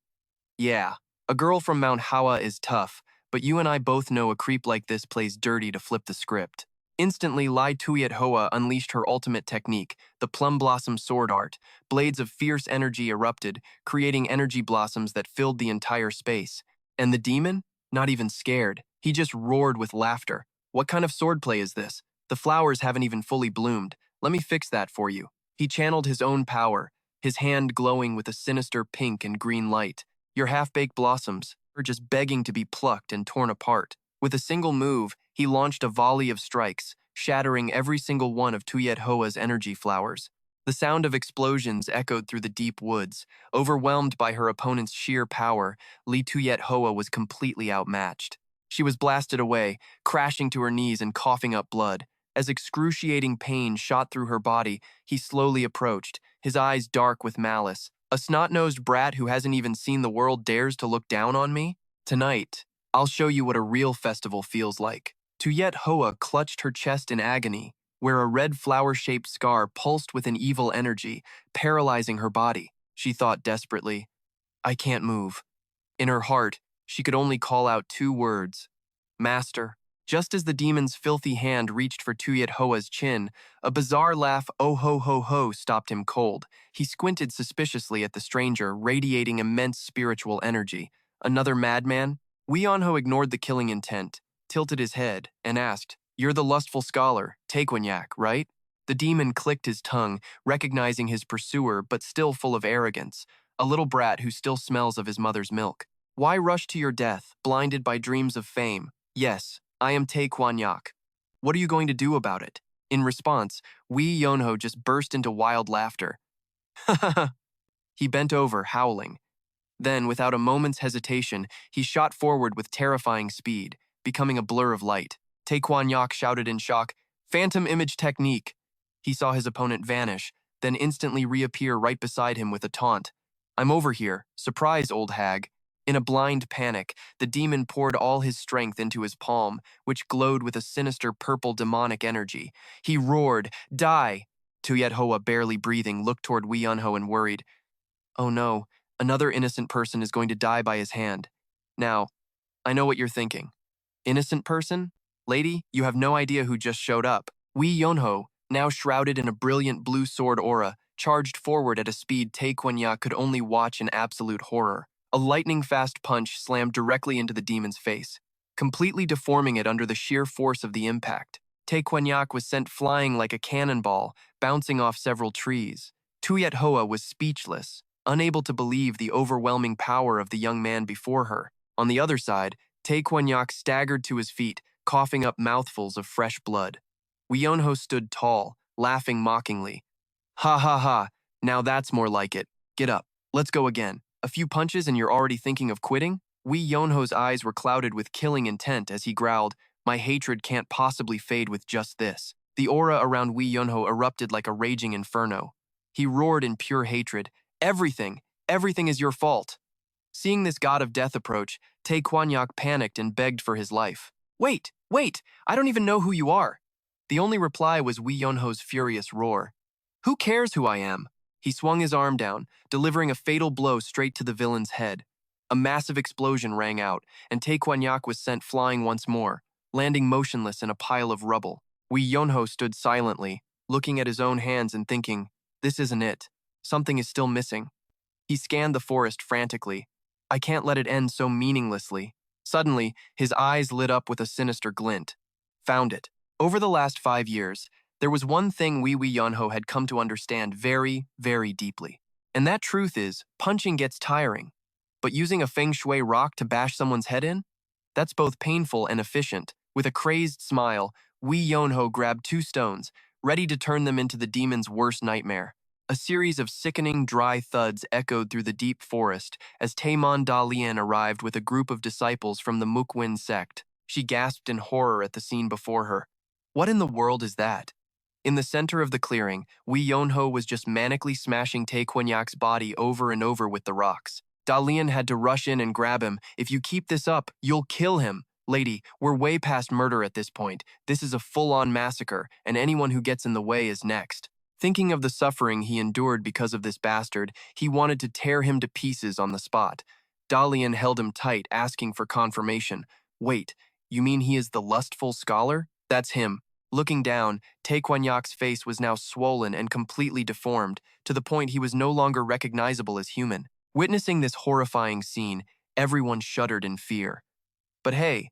Yeah, a girl from Mount Hawa is tough, but you and I both know a creep like this plays dirty to flip the script. Instantly, Lai Tuyet Hoa unleashed her ultimate technique, the plum blossom sword art. Blades of fierce energy erupted, creating energy blossoms that filled the entire space. And the demon? Not even scared. He just roared with laughter. What kind of swordplay is this? The flowers haven't even fully bloomed. Let me fix that for you. He channeled his own power, his hand glowing with a sinister pink and green light. Your half-baked blossoms are just begging to be plucked and torn apart. With a single move, he launched a volley of strikes, shattering every single one of Tuyet Hoa's energy flowers. The sound of explosions echoed through the deep woods. Overwhelmed by her opponent's sheer power, Li Tuyet Hoa was completely outmatched. She was blasted away, crashing to her knees and coughing up blood. As excruciating pain shot through her body, he slowly approached, his eyes dark with malice. A snot-nosed brat who hasn't even seen the world dares to look down on me? Tonight, I'll show you what a real festival feels like. Tuyet Hoa clutched her chest in agony, where a red flower-shaped scar pulsed with an evil energy, paralyzing her body. She thought desperately, I can't move. In her heart, she could only call out 2 words, Master. Just as the demon's filthy hand reached for Tuyet Hoa's chin, a bizarre laugh oh ho ho ho stopped him cold. He squinted suspiciously at the stranger, radiating immense spiritual energy. Another madman? Wee Yeonho ignored the killing intent, tilted his head, and asked, You're the lustful scholar, Taekwonyak, right? The demon clicked his tongue, recognizing his pursuer but still full of arrogance, a little brat who still smells of his mother's milk. Why rush to your death, blinded by dreams of fame? Yes, I am Taekwonyak. What are you going to do about it? In response, Wee Yeonho just burst into wild laughter. He bent over, howling. Then, without a moment's hesitation, he shot forward with terrifying speed, becoming a blur of light. Taekwonyak shouted in shock, Phantom image technique. He saw his opponent vanish, then instantly reappear right beside him with a taunt. I'm over here. Surprise, old hag. In a blind panic, the demon poured all his strength into his palm, which glowed with a sinister purple demonic energy. He roared, Die! Tuyet Hoa, barely breathing, looked toward Wee Yeonho and worried. Oh no, another innocent person is going to die by his hand. Now, I know what you're thinking. Innocent person? Lady, you have no idea who just showed up. Wee Yeonho, now shrouded in a brilliant blue sword aura, charged forward at a speed Taekwonyak could only watch in absolute horror. A lightning-fast punch slammed directly into the demon's face, completely deforming it under the sheer force of the impact. Taekwonyak was sent flying like a cannonball, bouncing off several trees. Tuyet Hoa was speechless, unable to believe the overwhelming power of the young man before her. On the other side, Taekwonyak staggered to his feet, coughing up mouthfuls of fresh blood. Wee Yeonho stood tall, laughing mockingly. Ha ha ha, now that's more like it. Get up, let's go again. A few punches and you're already thinking of quitting? Wee Yeonho's eyes were clouded with killing intent as he growled, My hatred can't possibly fade with just this. The aura around Wee Yeonho erupted like a raging inferno. He roared in pure hatred, Everything is your fault. Seeing this god of death approach, Taekwonyak panicked and begged for his life. Wait, I don't even know who you are. The only reply was Wee Yeonho's furious roar. Who cares who I am? He swung his arm down, delivering a fatal blow straight to the villain's head. A massive explosion rang out, and Taekwonyak was sent flying once more, landing motionless in a pile of rubble. Wee Yeonho stood silently, looking at his own hands and thinking, This isn't it. Something is still missing. He scanned the forest frantically. I can't let it end so meaninglessly. Suddenly, his eyes lit up with a sinister glint. Found it. Over the last 5 years, there was one thing Wee Yeonho had come to understand very, very deeply. And that truth is, punching gets tiring. But using a feng shui rock to bash someone's head in? That's both painful and efficient. With a crazed smile, Wee Yeonho grabbed 2 stones, ready to turn them into the demon's worst nightmare. A series of sickening, dry thuds echoed through the deep forest as Taeman Da Lian arrived with a group of disciples from the Murim sect. She gasped in horror at the scene before her. What in the world is that? In the center of the clearing, Wee Yonho was just manically smashing Tae Kwon-yak's body over and over with the rocks. Dalian had to rush in and grab him. If you keep this up, you'll kill him. Lady, we're way past murder at this point. This is a full-on massacre, and anyone who gets in the way is next. Thinking of the suffering he endured because of this bastard, he wanted to tear him to pieces on the spot. Dalian held him tight, asking for confirmation. Wait, you mean he is the lustful scholar? That's him. Looking down, Tae Kwon-yak's face was now swollen and completely deformed, to the point he was no longer recognizable as human. Witnessing this horrifying scene, everyone shuddered in fear. But hey,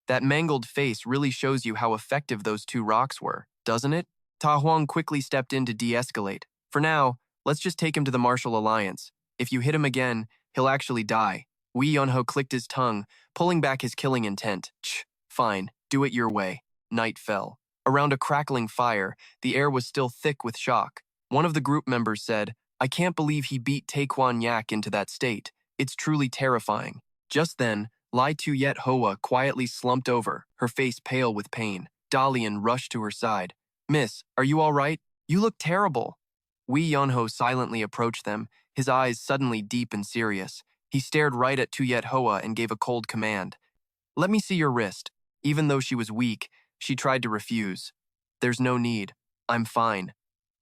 that mangled face really shows you how effective those two rocks were, doesn't it? Ta Huang quickly stepped in to de-escalate. For now, let's just take him to the Martial Alliance. If you hit him again, he'll actually die. Wee Yonho clicked his tongue, pulling back his killing intent. Fine, do it your way. Night fell. Around a crackling fire, the air was still thick with shock. One of the group members said, I can't believe he beat Tae Kwon-yak into that state. It's truly terrifying. Just then, Lai Tu-yet Hoa quietly slumped over, her face pale with pain. Dalian rushed to her side. Miss, are you all right? You look terrible. Wee Yonho silently approached them, his eyes suddenly deep and serious. He stared right at Tu-yet Hoa and gave a cold command. Let me see your wrist. Even though she was weak, she tried to refuse. There's no need. I'm fine.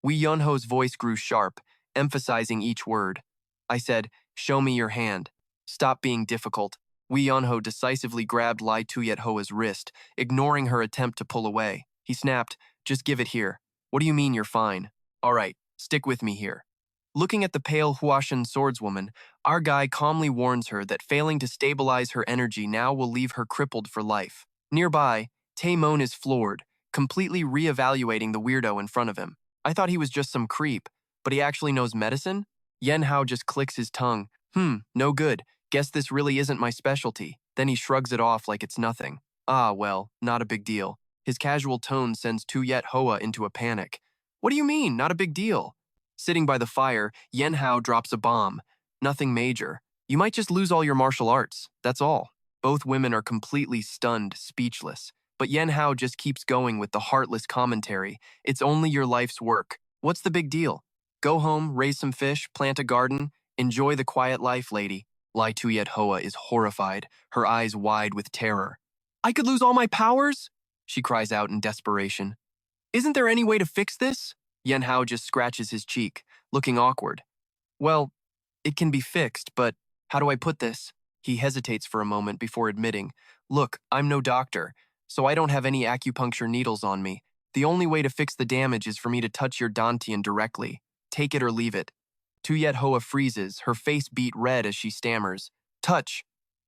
Wee Yonho's voice grew sharp, emphasizing each word. I said, show me your hand. Stop being difficult. Wee Yonho decisively grabbed Lai Tu-yet Hoa's wrist, ignoring her attempt to pull away. He snapped, just give it here. What do you mean you're fine? All right, stick with me here. Looking at the pale Huashan swordswoman, our guy calmly warns her that failing to stabilize her energy now will leave her crippled for life. Nearby, Tae Mon is floored, completely re-evaluating the weirdo in front of him. I thought he was just some creep, but he actually knows medicine? Yen Hao just clicks his tongue. No good. Guess this really isn't my specialty. Then he shrugs it off like it's nothing. Ah, well, not a big deal. His casual tone sends Tu-yet Hoa into a panic. What do you mean, not a big deal? Sitting by the fire, Yen Hao drops a bomb. Nothing major. You might just lose all your martial arts, that's all. Both women are completely stunned, speechless. But Yen Hao just keeps going with the heartless commentary. It's only your life's work. What's the big deal? Go home, raise some fish, plant a garden, enjoy the quiet life, lady. Lai Tu-yet Hoa is horrified, her eyes wide with terror. I could lose all my powers? She cries out in desperation. Isn't there any way to fix this? Yen Hao just scratches his cheek, looking awkward. Well, it can be fixed, but how do I put this? He hesitates for a moment before admitting, look, I'm no doctor, so I don't have any acupuncture needles on me. The only way to fix the damage is for me to touch your dantian directly. Take it or leave it. Tu-yet Hoa freezes, her face beat red as she stammers. Touch.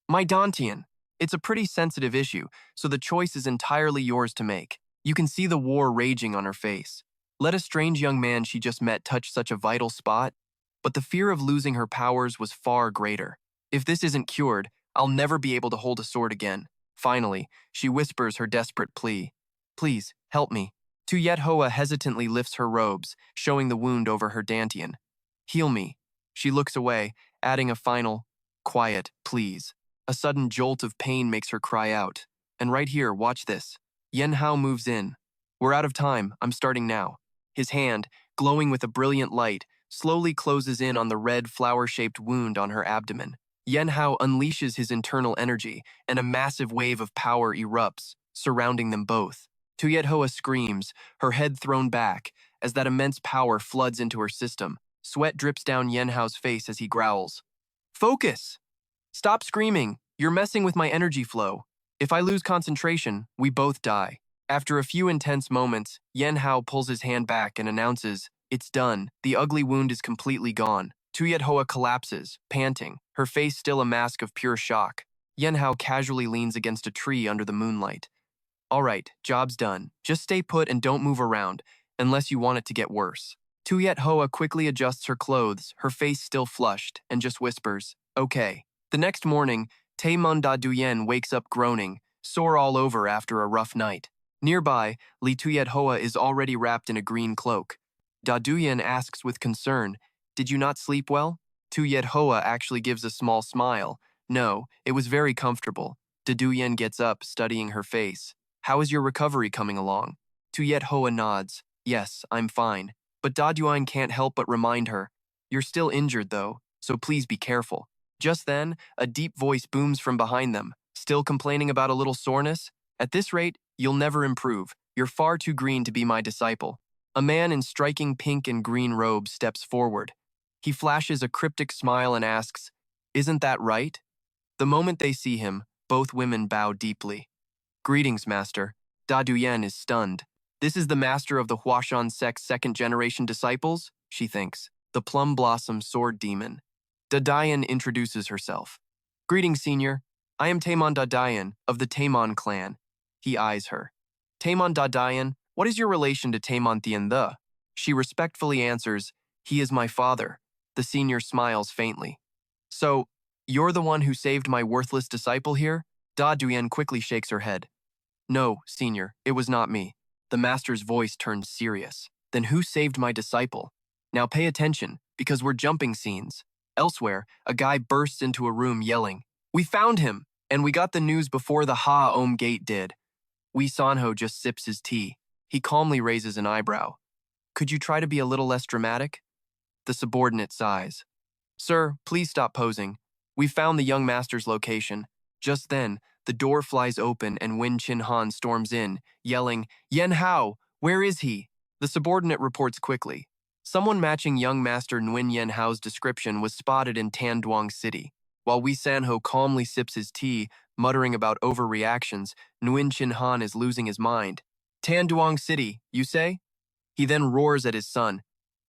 My dantian. It's a pretty sensitive issue, so the choice is entirely yours to make. You can see the war raging on her face. Let a strange young man she just met touch such a vital spot, but the fear of losing her powers was far greater. If this isn't cured, I'll never be able to hold a sword again. Finally, she whispers her desperate plea. Please, help me. Tu-yet Hoa hesitantly lifts her robes, showing the wound over her dantian. Heal me. She looks away, adding a final, quiet, please. A sudden jolt of pain makes her cry out. And right here, watch this. Yen Hao moves in. We're out of time, I'm starting now. His hand, glowing with a brilliant light, slowly closes in on the red flower-shaped wound on her abdomen. Yen Hao unleashes his internal energy, and a massive wave of power erupts, surrounding them both. Tu-yet Hoa screams, her head thrown back, as that immense power floods into her system. Sweat drips down Yen Hao's face as he growls. Focus! Stop screaming, you're messing with my energy flow. If I lose concentration, we both die. After a few intense moments, Yen Hao pulls his hand back and announces, it's done, the ugly wound is completely gone. Tu-yet Hoa collapses, panting, her face still a mask of pure shock. Yen Hao casually leans against a tree under the moonlight. All right, job's done. Just stay put and don't move around, unless you want it to get worse. Tu-yet Hoa quickly adjusts her clothes, her face still flushed, and just whispers, okay. The next morning, Taemun Da Duyen wakes up groaning, sore all over after a rough night. Nearby, Li Tu-yet Hoa is already wrapped in a green cloak. Da Duyan asks with concern, "Did you not sleep well?" Tu Yet Hoa actually gives a small smile. "No, it was very comfortable." Da Duyan gets up, studying her face. "How is your recovery coming along?" Tu Yet Hoa nods. "Yes, I'm fine." But Da Duyan can't help but remind her, "You're still injured though, so please be careful." Just then, a deep voice booms from behind them. "Still complaining about a little soreness? At this rate, you'll never improve. You're far too green to be my disciple." A man in striking pink and green robes steps forward. He flashes a cryptic smile and asks, "Isn't that right?" The moment they see him, both women bow deeply. "Greetings, master." Da Duyan is stunned. "This is the master of the Huashan Sect's second-generation disciples?" she thinks. The plum blossom sword demon. Dadayan introduces herself. "Greetings, senior. I am Taemon Dadayan of the Taemon clan." He eyes her. "Taemon Dadayan, what is your relation to Taemon Thien the?" She respectfully answers, "He is my father." The senior smiles faintly. "So, you're the one who saved my worthless disciple here?" Da Duyan quickly shakes her head. "No, senior, it was not me." The master's voice turns serious. "Then who saved my disciple? Now pay attention, because we're jumping scenes." Elsewhere, a guy bursts into a room yelling, "We found him! And we got the news before the Ha-Om gate did." Wee Sanho just sips his tea. He calmly raises an eyebrow. "Could you try to be a little less dramatic?" The subordinate sighs. "Sir, please stop posing. We found the young master's location." Just then, the door flies open and Wen Chin Han storms in, yelling, "Yen Hao, where is he?" The subordinate reports quickly. Someone matching young master Nguyen Yen Hao's description was spotted in Tanduang City. While Wee Sanho calmly sips his tea, muttering about overreactions, Nguyen Chin Han is losing his mind. "Tanduang City, you say?" He then roars at his son,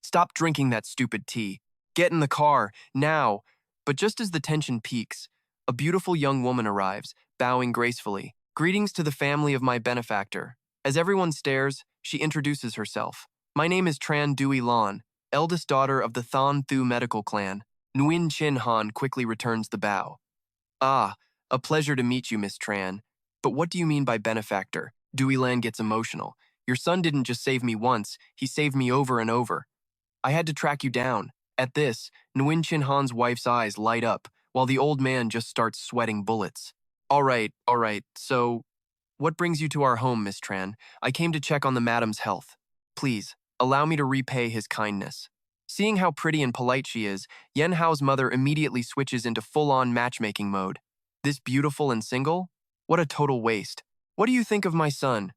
"Stop drinking that stupid tea. Get in the car, now." But just as the tension peaks, a beautiful young woman arrives, bowing gracefully. "Greetings to the family of my benefactor." As everyone stares, she introduces herself. "My name is Tran Dui Lan, eldest daughter of the Than Thu medical clan." Nguyen Chin Han quickly returns the bow. "Ah, a pleasure to meet you, Miss Tran. But what do you mean by benefactor?" Dui Lan gets emotional. "Your son didn't just save me once, he saved me over and over. I had to track you down." At this, Nguyen Chin Han's wife's eyes light up, while the old man just starts sweating bullets. All right, so what brings you to our home, Miss Tran? I came to check on the madam's health. Please, allow me to repay his kindness." Seeing how pretty and polite she is, Yen Hao's mother immediately switches into full-on matchmaking mode. "This beautiful and single? What a total waste. What do you think of my son?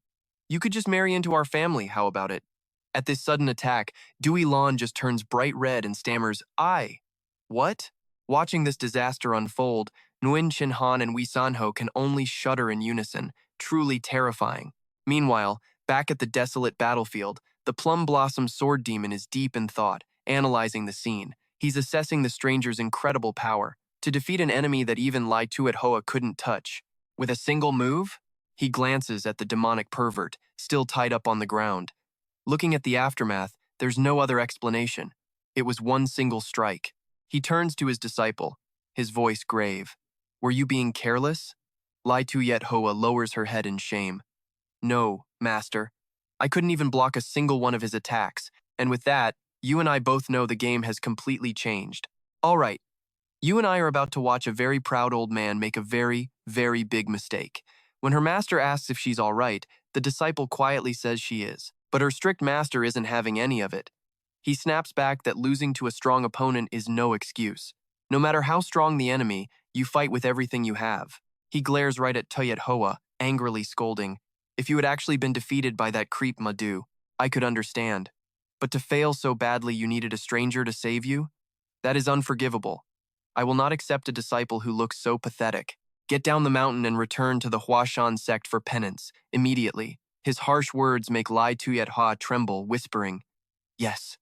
You could just marry into our family, how about it?" At this sudden attack, Dewey Lan just turns bright red and stammers, "I." "What?" Watching this disaster unfold, Nguyen Chin Han and Wee Sanho can only shudder in unison, truly terrifying. Meanwhile, back at the desolate battlefield, the Plum Blossom Sword Demon is deep in thought, analyzing the scene. He's assessing the stranger's incredible power to defeat an enemy that even Lai Tuat Hoa couldn't touch. With a single move? He glances at the demonic pervert, still tied up on the ground. Looking at the aftermath, there's no other explanation. It was one single strike. He turns to his disciple, his voice grave. "Were you being careless?" Lai Tuyet Hoa lowers her head in shame. "No, master. I couldn't even block a single one of his attacks, and with that, you and I both know the game has completely changed. All right, you and I are about to watch a very proud old man make a very, very big mistake." When her master asks if she's all right, the disciple quietly says she is. But her strict master isn't having any of it. He snaps back that losing to a strong opponent is no excuse. No matter how strong the enemy, you fight with everything you have. He glares right at Tuyet Hoa, angrily scolding, "If you had actually been defeated by that creep Madhu, I could understand. But to fail so badly you needed a stranger to save you? That is unforgivable. I will not accept a disciple who looks so pathetic. Get down the mountain and return to the Huashan sect for penance, immediately." His harsh words make Lai Tuyet Ha tremble, whispering, "Yes,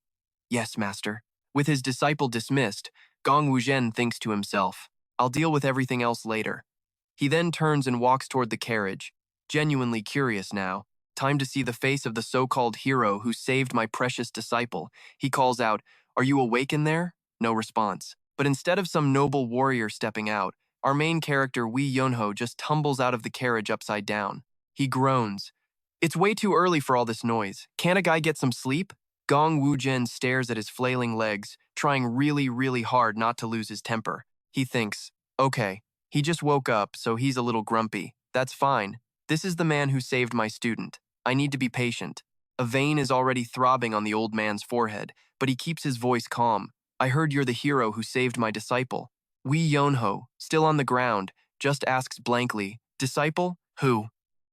yes, master." With his disciple dismissed, Gong Wuzhen thinks to himself, "I'll deal with everything else later." He then turns and walks toward the carriage, genuinely curious now. Time to see the face of the so-called hero who saved my precious disciple. He calls out, "Are you awake in there?" No response. But instead of some noble warrior stepping out, our main character Wee Yunho just tumbles out of the carriage upside down. He groans, "It's way too early for all this noise. Can't a guy get some sleep?" Gong Wuzhen stares at his flailing legs, trying really hard not to lose his temper. He thinks, okay, he just woke up, so he's a little grumpy. That's fine. This is the man who saved my student. I need to be patient. A vein is already throbbing on the old man's forehead, but he keeps his voice calm. I heard you're the hero who saved my disciple. Wei Yonho, still on the ground, just asks blankly, disciple? Who?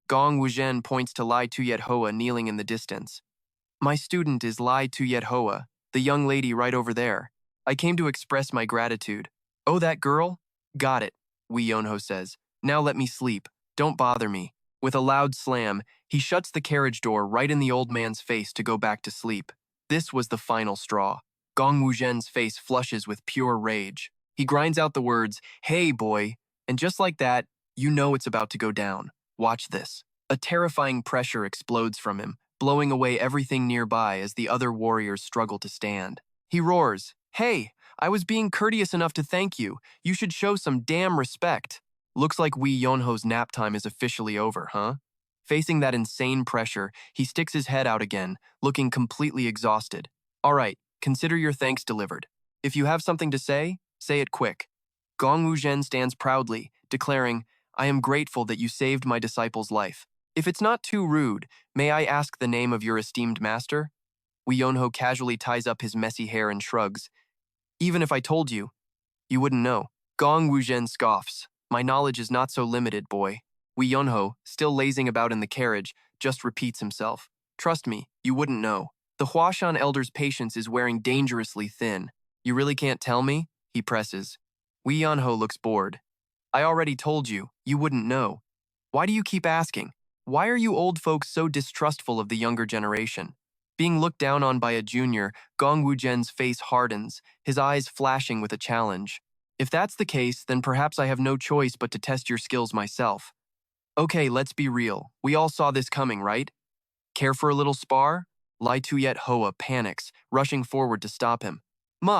Gong Wuzhen points to Lai Tuyet Hoa kneeling in the distance. My student is Lai Tuyet Hoa, the young lady right over there. I came to express my gratitude. Oh, that girl? Got it, Wei Yonho says. Now let me sleep. Don't bother me. With a loud slam, he shuts the carriage door right in the old man's face to go back to sleep. This was the final straw. Gong Wuzhen's face flushes with pure rage. He grinds out the words, hey boy, and just like that, you know it's about to go down. Watch this. A terrifying pressure explodes from him, blowing away everything nearby as the other warriors struggle to stand. He roars, hey, I was being courteous enough to thank you. You should show some damn respect. Looks like Wei Yonho's nap time is officially over, huh? Facing that insane pressure, he sticks his head out again, looking completely exhausted. All right, consider your thanks delivered. If you have something to say it quick. Gong Wuzhen stands proudly, declaring, I am grateful that you saved my disciple's life. If it's not too rude, may I ask the name of your esteemed master? Wei Yonho casually ties up his messy hair and shrugs. Even if I told you, you wouldn't know. Gong Wuzhen scoffs. My knowledge is not so limited, boy. Wei Yonho, still lazing about in the carriage, just repeats himself. Trust me, you wouldn't know. The Huashan elder's patience is wearing dangerously thin. You really can't tell me? He presses. Wei Yonho looks bored. I already told you, you wouldn't know. Why do you keep asking? Why are you old folks so distrustful of the younger generation? Being looked down on by a junior, Gong Wuzhen's face hardens, his eyes flashing with a challenge. If that's the case, then perhaps I have no choice but to test your skills myself. Okay, let's be real. We all saw this coming, right? Care for a little spar? Lai Tuyet Hoa panics, rushing forward to stop him.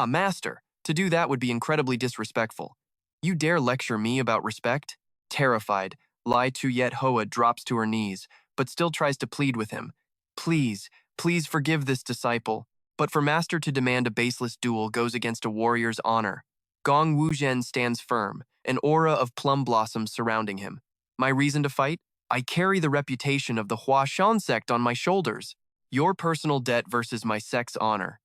Master, to do that would be incredibly disrespectful. You dare lecture me about respect? Terrified, Lai Tuyet Hoa drops to her knees, but still tries to plead with him. Please forgive this disciple. But for Master to demand a baseless duel goes against a warrior's honor. Gong Wuzhen stands firm, an aura of plum blossoms surrounding him. My reason to fight? I carry the reputation of the Huashan sect on my shoulders. Your personal debt versus my sect's honor.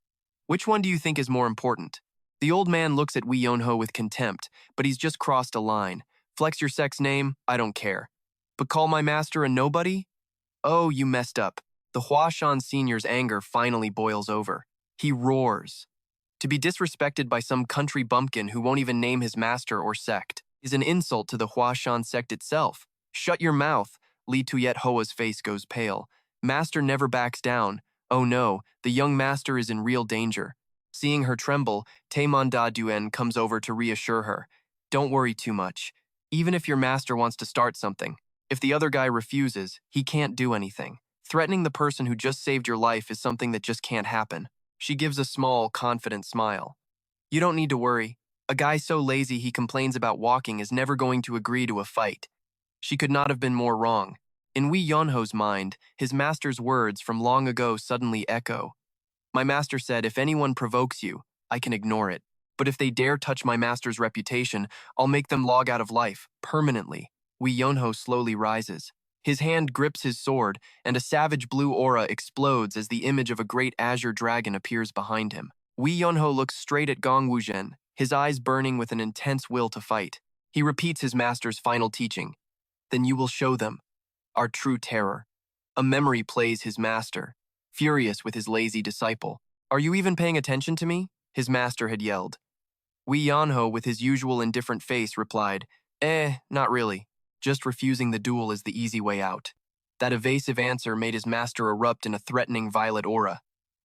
Which one do you think is more important? The old man looks at Wei Yonho with contempt, but he's just crossed a line. Flex your sect's name, I don't care. But call my master a nobody? Oh, you messed up. The Huashan senior's anger finally boils over. He roars. To be disrespected by some country bumpkin who won't even name his master or sect is an insult to the Huashan sect itself. Shut your mouth. Lai Tuyet Hoa's face goes pale. Master never backs down. Oh no, the young master is in real danger. Seeing her tremble, Taeman Da Duen comes over to reassure her. Don't worry too much. Even if your master wants to start something, if the other guy refuses, he can't do anything. Threatening the person who just saved your life is something that just can't happen. She gives a small, confident smile. You don't need to worry. A guy so lazy he complains about walking is never going to agree to a fight. She could not have been more wrong. In Wei Yonho's mind, his master's words from long ago suddenly echo. My master said, if anyone provokes you, I can ignore it. But if they dare touch my master's reputation, I'll make them log out of life, permanently. Wei Yonho slowly rises. His hand grips his sword, and a savage blue aura explodes as the image of a great azure dragon appears behind him. Wei Yonho looks straight at Gong Wuzhen, his eyes burning with an intense will to fight. He repeats his master's final teaching. Then you will show them our true terror. A memory plays his master, furious with his lazy disciple. Are you even paying attention to me? His master had yelled. Wei Yonho, with his usual indifferent face, replied, not really. Just refusing the duel is the easy way out. That evasive answer made his master erupt in a threatening violet aura.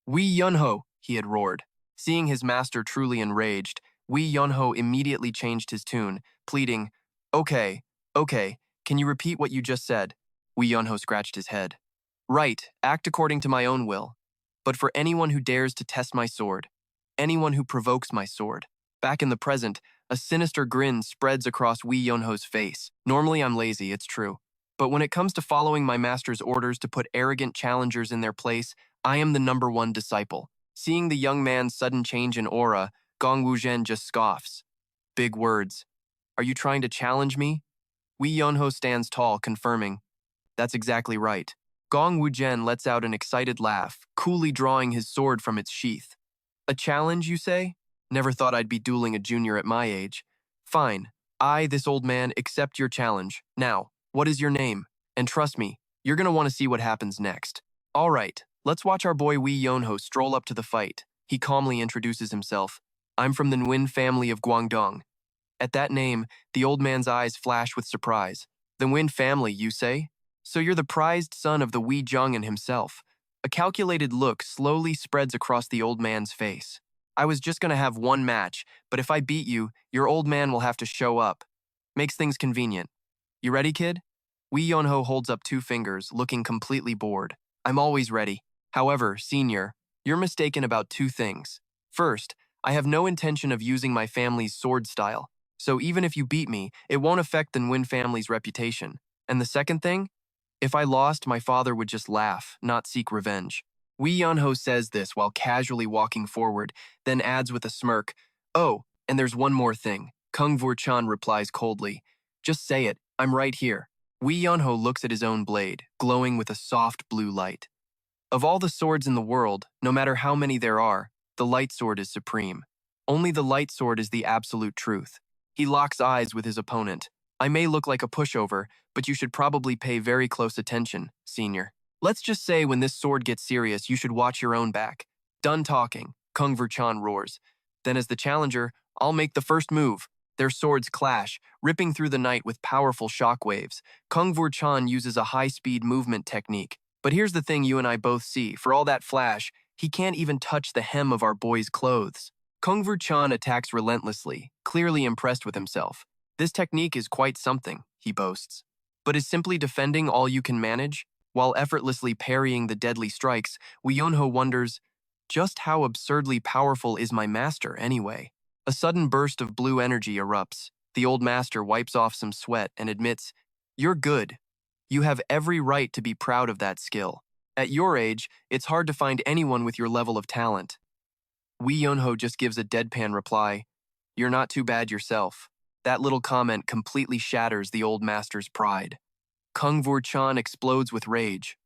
Wei Yonho, he had roared. Seeing his master truly enraged, Wei Yonho immediately changed his tune, pleading, Okay, can you repeat what you just said? Wei Yonho scratched his head. Right, act according to my own will. But for anyone who dares to test my sword, anyone who provokes my sword. Back in the present, a sinister grin spreads across Wei Yonho's face. Normally I'm lazy, it's true. But when it comes to following my master's orders to put arrogant challengers in their place, I am the #1 disciple. Seeing the young man's sudden change in aura, Gong Wuzhen just scoffs. Big words. Are you trying to challenge me? Wei Yunho stands tall, confirming. That's exactly right. Gong Wuzhen lets out an excited laugh, coolly drawing his sword from its sheath. A challenge, you say? Never thought I'd be dueling a junior at my age. Fine. I, this old man, accept your challenge. Now, what is your name? And trust me, you're gonna want to see what happens next. All right, let's watch our boy Wei Yunho stroll up to the fight. He calmly introduces himself. I'm from the Nguyen family of Guangdong. At that name, the old man's eyes flash with surprise. The Nguyen family, you say? So you're the prized son of the Wei Zhong'an himself. A calculated look slowly spreads across the old man's face. I was just gonna have one match, but if I beat you, your old man will have to show up. Makes things convenient. You ready, kid? Wei Yunho holds up 2 fingers, looking completely bored. I'm always ready. However, senior, you're mistaken about 2 things. First, I have no intention of using my family's sword style, so even if you beat me, it won't affect the Nguyen family's reputation. And the second thing? If I lost, my father would just laugh, not seek revenge. Wei Yunho says this while casually walking forward, then adds with a smirk, Oh, and there's one more thing. Kung Vur-chan replies coldly. Just say it, I'm right here. Wei Yunho looks at his own blade, glowing with a soft blue light. Of all the swords in the world, no matter how many there are, the light sword is supreme. Only the light sword is the absolute truth. He locks eyes with his opponent. I may look like a pushover, but you should probably pay very close attention, senior. Let's just say when this sword gets serious, you should watch your own back. Done talking, Kung Vur-chan roars. Then as the challenger, I'll make the first move. Their swords clash, ripping through the night with powerful shockwaves. Kung Vur-chan uses a high-speed movement technique. But here's the thing you and I both see. For all that flash, he can't even touch the hem of our boy's clothes. Kung Vur-chan attacks relentlessly, clearly impressed with himself. This technique is quite something, he boasts. But is simply defending all you can manage? While effortlessly parrying the deadly strikes, Wei Yunho wonders, just how absurdly powerful is my master anyway? A sudden burst of blue energy erupts. The old master wipes off some sweat and admits, You're good. You have every right to be proud of that skill. At your age, it's hard to find anyone with your level of talent. Wei Yunho just gives a deadpan reply, You're not too bad yourself. That little comment completely shatters the old master's pride. Kung Vur-chan explodes with rage.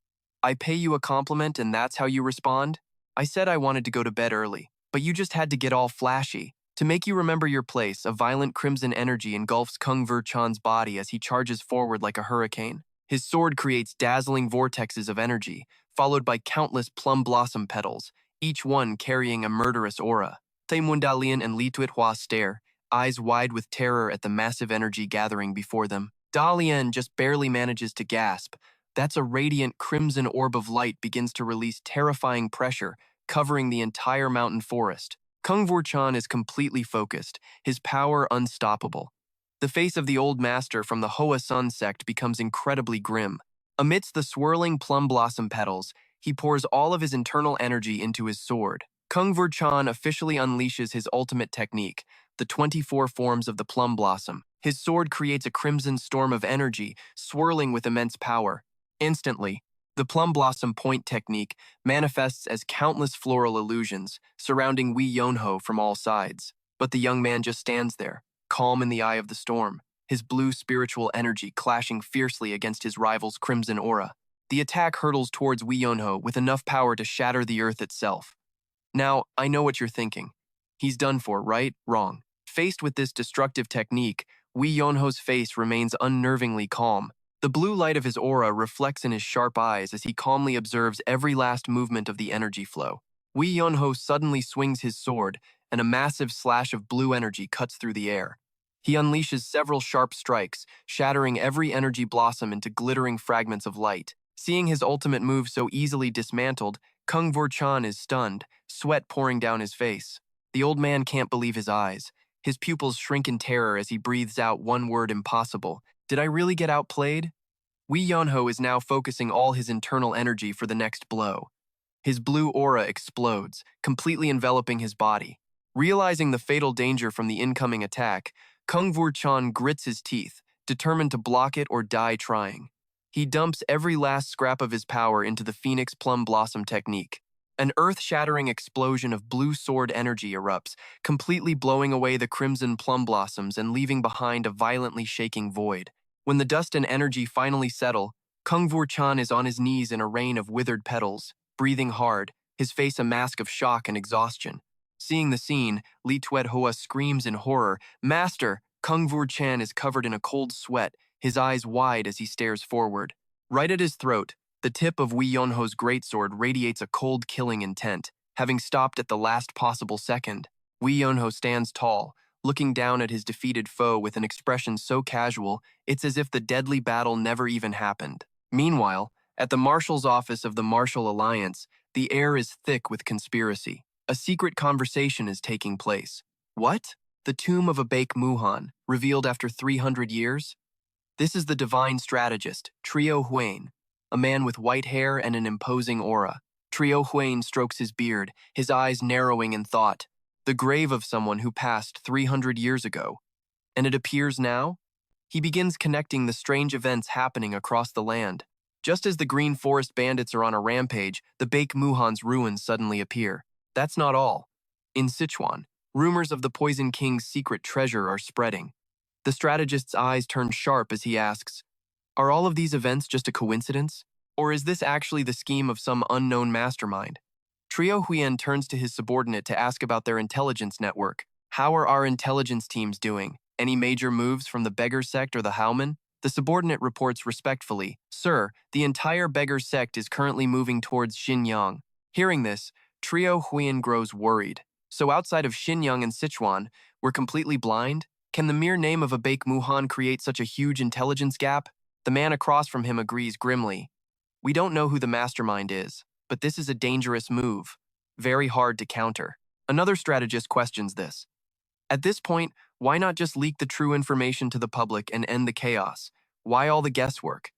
I pay you a compliment and that's how you respond? I said I wanted to go to bed early, but you just had to get all flashy. To make you remember your place, a violent crimson energy engulfs Kung Vur-chan's body as he charges forward like a hurricane. His sword creates dazzling vortexes of energy, followed by countless plum blossom petals, each one carrying a murderous aura. Taemun Dalian and Li Tuithua stare, eyes wide with terror at the massive energy gathering before them. Dalian just barely manages to gasp. That's a radiant crimson orb of light begins to release terrifying pressure, covering the entire mountain forest. Kung Vur-chan is completely focused, his power unstoppable. The face of the old master from the Hoa Sun sect becomes incredibly grim. Amidst the swirling plum blossom petals, he pours all of his internal energy into his sword. Kung Vur-chan officially unleashes his ultimate technique, the 24 forms of the plum blossom. His sword creates a crimson storm of energy, swirling with immense power. Instantly, the plum blossom point technique manifests as countless floral illusions, surrounding Wei Yunho from all sides. But the young man just stands there, calm in the eye of the storm, his blue spiritual energy clashing fiercely against his rival's crimson aura. The attack hurtles towards Wei Yunho with enough power to shatter the earth itself. Now, I know what you're thinking. He's done for, right? Wrong. Faced with this destructive technique, Wei Yunho's face remains unnervingly calm. The blue light of his aura reflects in his sharp eyes as he calmly observes every last movement of the energy flow. Wei Yunho suddenly swings his sword, and a massive slash of blue energy cuts through the air. He unleashes several sharp strikes, shattering every energy blossom into glittering fragments of light. Seeing his ultimate move so easily dismantled, Kung Vur-chan is stunned, sweat pouring down his face. The old man can't believe his eyes. His pupils shrink in terror as he breathes out one word impossible. Did I really get outplayed? Wei Yunho is now focusing all his internal energy for the next blow. His blue aura explodes, completely enveloping his body. Realizing the fatal danger from the incoming attack, Kung Vur-chan grits his teeth, determined to block it or die trying. He dumps every last scrap of his power into the Phoenix Plum Blossom technique. An earth-shattering explosion of blue sword energy erupts, completely blowing away the crimson plum blossoms and leaving behind a violently shaking void. When the dust and energy finally settle, Kung Vur-chan is on his knees in a rain of withered petals, breathing hard, his face a mask of shock and exhaustion. Seeing the scene, Li Tuet-hoa screams in horror, "Master!" Kung Vur-chan is covered in a cold sweat, his eyes wide as he stares forward. Right at his throat, the tip of Wee Yonho's greatsword radiates a cold killing intent. Having stopped at the last possible second, Wee Yonho stands tall, looking down at his defeated foe with an expression so casual, it's as if the deadly battle never even happened. Meanwhile, at the Marshal's office of the Marshal Alliance, the air is thick with conspiracy. A secret conversation is taking place. What? The tomb of a Baek Muhan, revealed after 300 years? This is the divine strategist, Trio Huane, a man with white hair and an imposing aura. Trio Huane strokes his beard, his eyes narrowing in thought. The grave of someone who passed 300 years ago. And it appears now? He begins connecting the strange events happening across the land. Just as the Green Forest bandits are on a rampage, the Baek Muhan's ruins suddenly appear. That's not all. In Sichuan, rumors of the Poison King's secret treasure are spreading. The strategist's eyes turn sharp as he asks, are all of these events just a coincidence? Or is this actually the scheme of some unknown mastermind? Trio Huyen turns to his subordinate to ask about their intelligence network. How are our intelligence teams doing? Any major moves from the Beggars Sect or the Hao Mun? The subordinate reports respectfully, Sir, the entire Beggars Sect is currently moving towards Xinyang. Hearing this, Trio Huyen grows worried. So outside of Xinyang and Sichuan, we're completely blind? Can the mere name of a Baek Muhan create such a huge intelligence gap? The man across from him agrees grimly. We don't know who the mastermind is, but this is a dangerous move. Very hard to counter. Another strategist questions this. At this point, why not just leak the true information to the public and end the chaos? Why all the guesswork?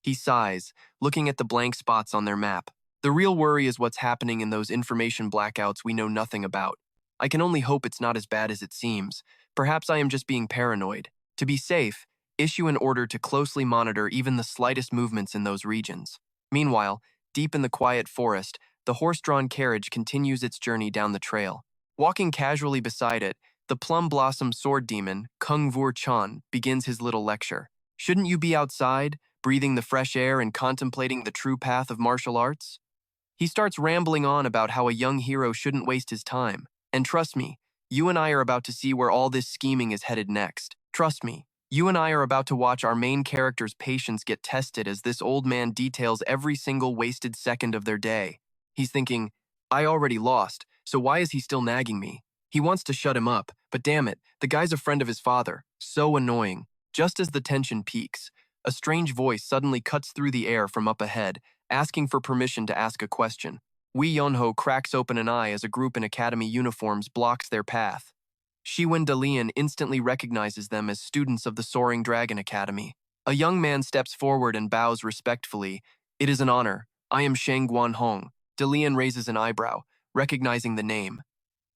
He sighs, looking at the blank spots on their map. The real worry is what's happening in those information blackouts we know nothing about. I can only hope it's not as bad as it seems. Perhaps I am just being paranoid. To be safe, issue an order to closely monitor even the slightest movements in those regions. Meanwhile, deep in the quiet forest, the horse-drawn carriage continues its journey down the trail. Walking casually beside it, the plum blossom sword demon, Kung Vur-chan, begins his little lecture. Shouldn't you be outside, breathing the fresh air and contemplating the true path of martial arts? He starts rambling on about how a young hero shouldn't waste his time. And trust me, you and I are about to see where all this scheming is headed next. Trust me, you and I are about to watch our main character's patience get tested as this old man details every single wasted second of their day. He's thinking, I already lost, so why is he still nagging me? He wants to shut him up, but damn it, the guy's a friend of his father. So annoying. Just as the tension peaks, a strange voice suddenly cuts through the air from up ahead, asking for permission to ask a question. Wee Yonho cracks open an eye as a group in academy uniforms blocks their path. Shiwen Dalian instantly recognizes them as students of the Soaring Dragon Academy. A young man steps forward and bows respectfully. It is an honor. I am Shang Guanhong. Dalian raises an eyebrow, recognizing the name.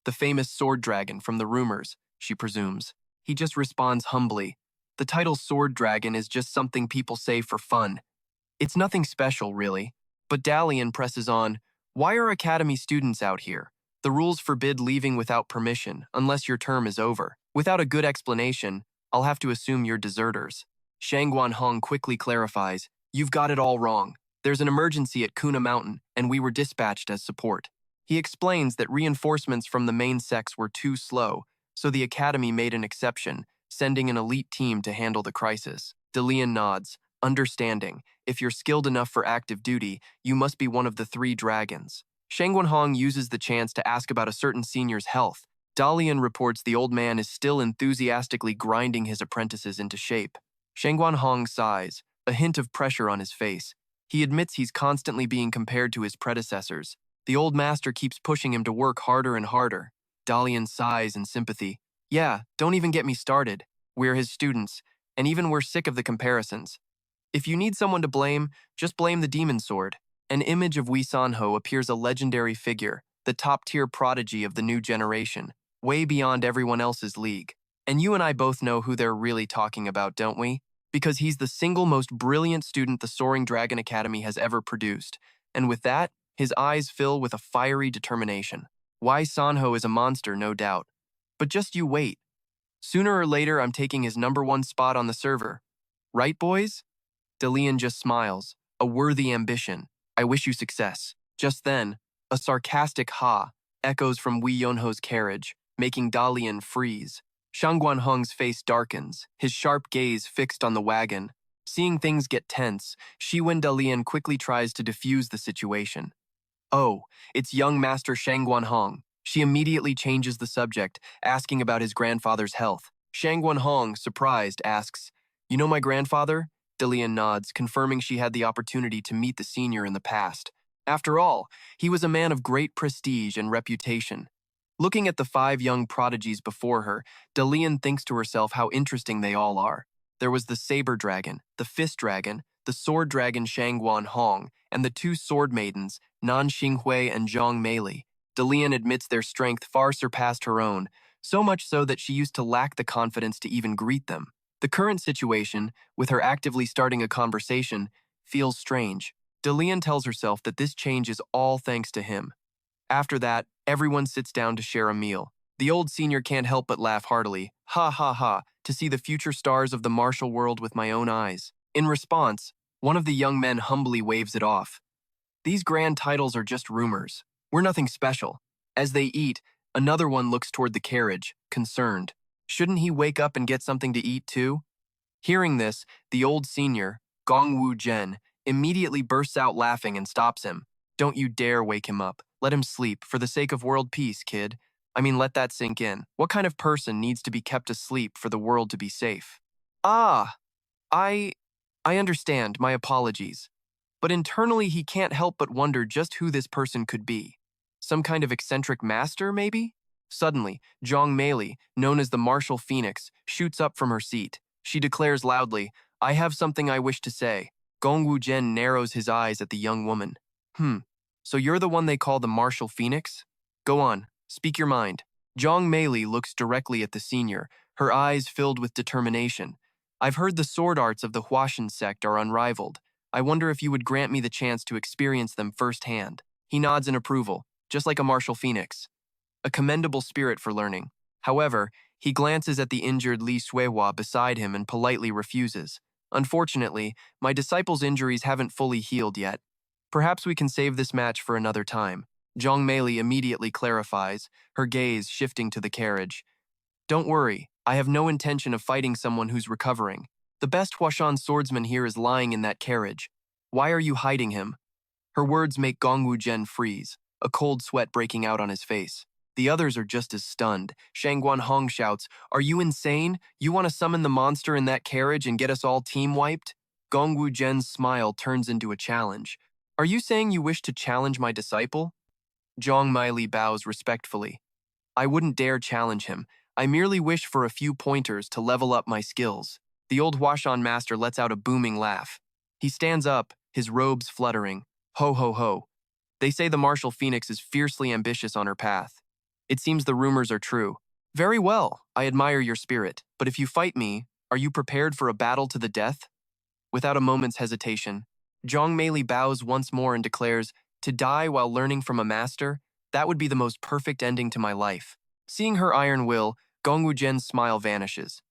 The famous sword dragon from the rumors, she presumes. He just responds humbly. The title Sword Dragon is just something people say for fun. It's nothing special, really. But Dalian presses on, why are academy students out here? The rules forbid leaving without permission, unless your term is over. Without a good explanation, I'll have to assume you're deserters. Shang Guanhong quickly clarifies, you've got it all wrong. There's an emergency at Kuna Mountain, and we were dispatched as support. He explains that reinforcements from the main sects were too slow, so the academy made an exception, sending an elite team to handle the crisis. Dalian nods, understanding. If you're skilled enough for active duty, you must be one of the 3 dragons. Shang Guanhong uses the chance to ask about a certain senior's health. Dalian reports the old man is still enthusiastically grinding his apprentices into shape. Shang Guanhong sighs, a hint of pressure on his face. He admits he's constantly being compared to his predecessors. The old master keeps pushing him to work harder and harder. Dalian sighs in sympathy. Yeah, don't even get me started. We're his students, and even we're sick of the comparisons. If you need someone to blame, just blame the demon sword. An image of Wee Sanho appears a legendary figure, the top-tier prodigy of the new generation, way beyond everyone else's league. And you and I both know who they're really talking about, don't we? Because he's the single most brilliant student the Soaring Dragon Academy has ever produced. And with that, His eyes fill with a fiery determination. Wei Sanho is a monster, no doubt. But just you wait. Sooner or later, I'm taking his #1 spot on the server. Right, boys? Dalian just smiles. A worthy ambition. I wish you success. Just then, a sarcastic ha echoes from Wei Yonho's carriage, making Dalian freeze. Shang Guanhong's face darkens, his sharp gaze fixed on the wagon. Seeing things get tense, Shiwen Dalian quickly tries to defuse the situation. Oh, it's young Master Shang Guanhong. She immediately changes the subject, asking about his grandfather's health. Shang Guanhong, surprised, asks, "You know my grandfather?" Dalian nods, confirming she had the opportunity to meet the senior in the past. After all, he was a man of great prestige and reputation. Looking at the 5 young prodigies before her, Dalian thinks to herself how interesting they all are. There was the saber dragon, the fist dragon, the sword dragon Shang Guanhong, and the 2 sword maidens, Nan Xinghui and Zhang Meili. Dalian admits their strength far surpassed her own, so much so that she used to lack the confidence to even greet them. The current situation, with her actively starting a conversation, feels strange. Dalian tells herself that this change is all thanks to him. After that, everyone sits down to share a meal. The old senior can't help but laugh heartily, ha ha ha, to see the future stars of the martial world with my own eyes. In response, one of the young men humbly waves it off. These grand titles are just rumors. We're nothing special. As they eat, another one looks toward the carriage, concerned. Shouldn't he wake up and get something to eat too? Hearing this, the old senior, Gong Wu Zhen, immediately bursts out laughing and stops him. Don't you dare wake him up. Let him sleep, for the sake of world peace, kid. I mean, let that sink in. What kind of person needs to be kept asleep for the world to be safe? Ah, I understand, my apologies. But internally he can't help but wonder just who this person could be. Some kind of eccentric master, maybe? Suddenly, Zhang Meili, known as the Martial Phoenix, shoots up from her seat. She declares loudly, I have something I wish to say. Gong Wu Zhen narrows his eyes at the young woman. So you're the one they call the Martial Phoenix? Go on, speak your mind. Zhang Meili looks directly at the senior, her eyes filled with determination. I've heard the sword arts of the Huashan sect are unrivaled. I wonder if you would grant me the chance to experience them firsthand. He nods in approval, just like a martial phoenix. A commendable spirit for learning. However, he glances at the injured Li Suihua beside him and politely refuses. Unfortunately, my disciple's injuries haven't fully healed yet. Perhaps we can save this match for another time. Zhang Meili immediately clarifies, her gaze shifting to the carriage. Don't worry, I have no intention of fighting someone who's recovering. The best Huashan swordsman here is lying in that carriage. Why are you hiding him? Her words make Gong Wu Zhen freeze, a cold sweat breaking out on his face. The others are just as stunned. Shang Guanhong shouts, Are you insane? You want to summon the monster in that carriage and get us all team-wiped? Gong Wu Zhen's smile turns into a challenge. Are you saying you wish to challenge my disciple? Zhang Meili bows respectfully. I wouldn't dare challenge him. I merely wish for a few pointers to level up my skills. The old Huashan master lets out a booming laugh. He stands up, his robes fluttering. Ho ho ho. They say the martial phoenix is fiercely ambitious on her path. It seems the rumors are true. Very well, I admire your spirit, but if you fight me, are you prepared for a battle to the death? Without a moment's hesitation, Zhang Meili bows once more and declares, to die while learning from a master, that would be the most perfect ending to my life. Seeing her iron will, Gong Wu Zhen's smile vanishes.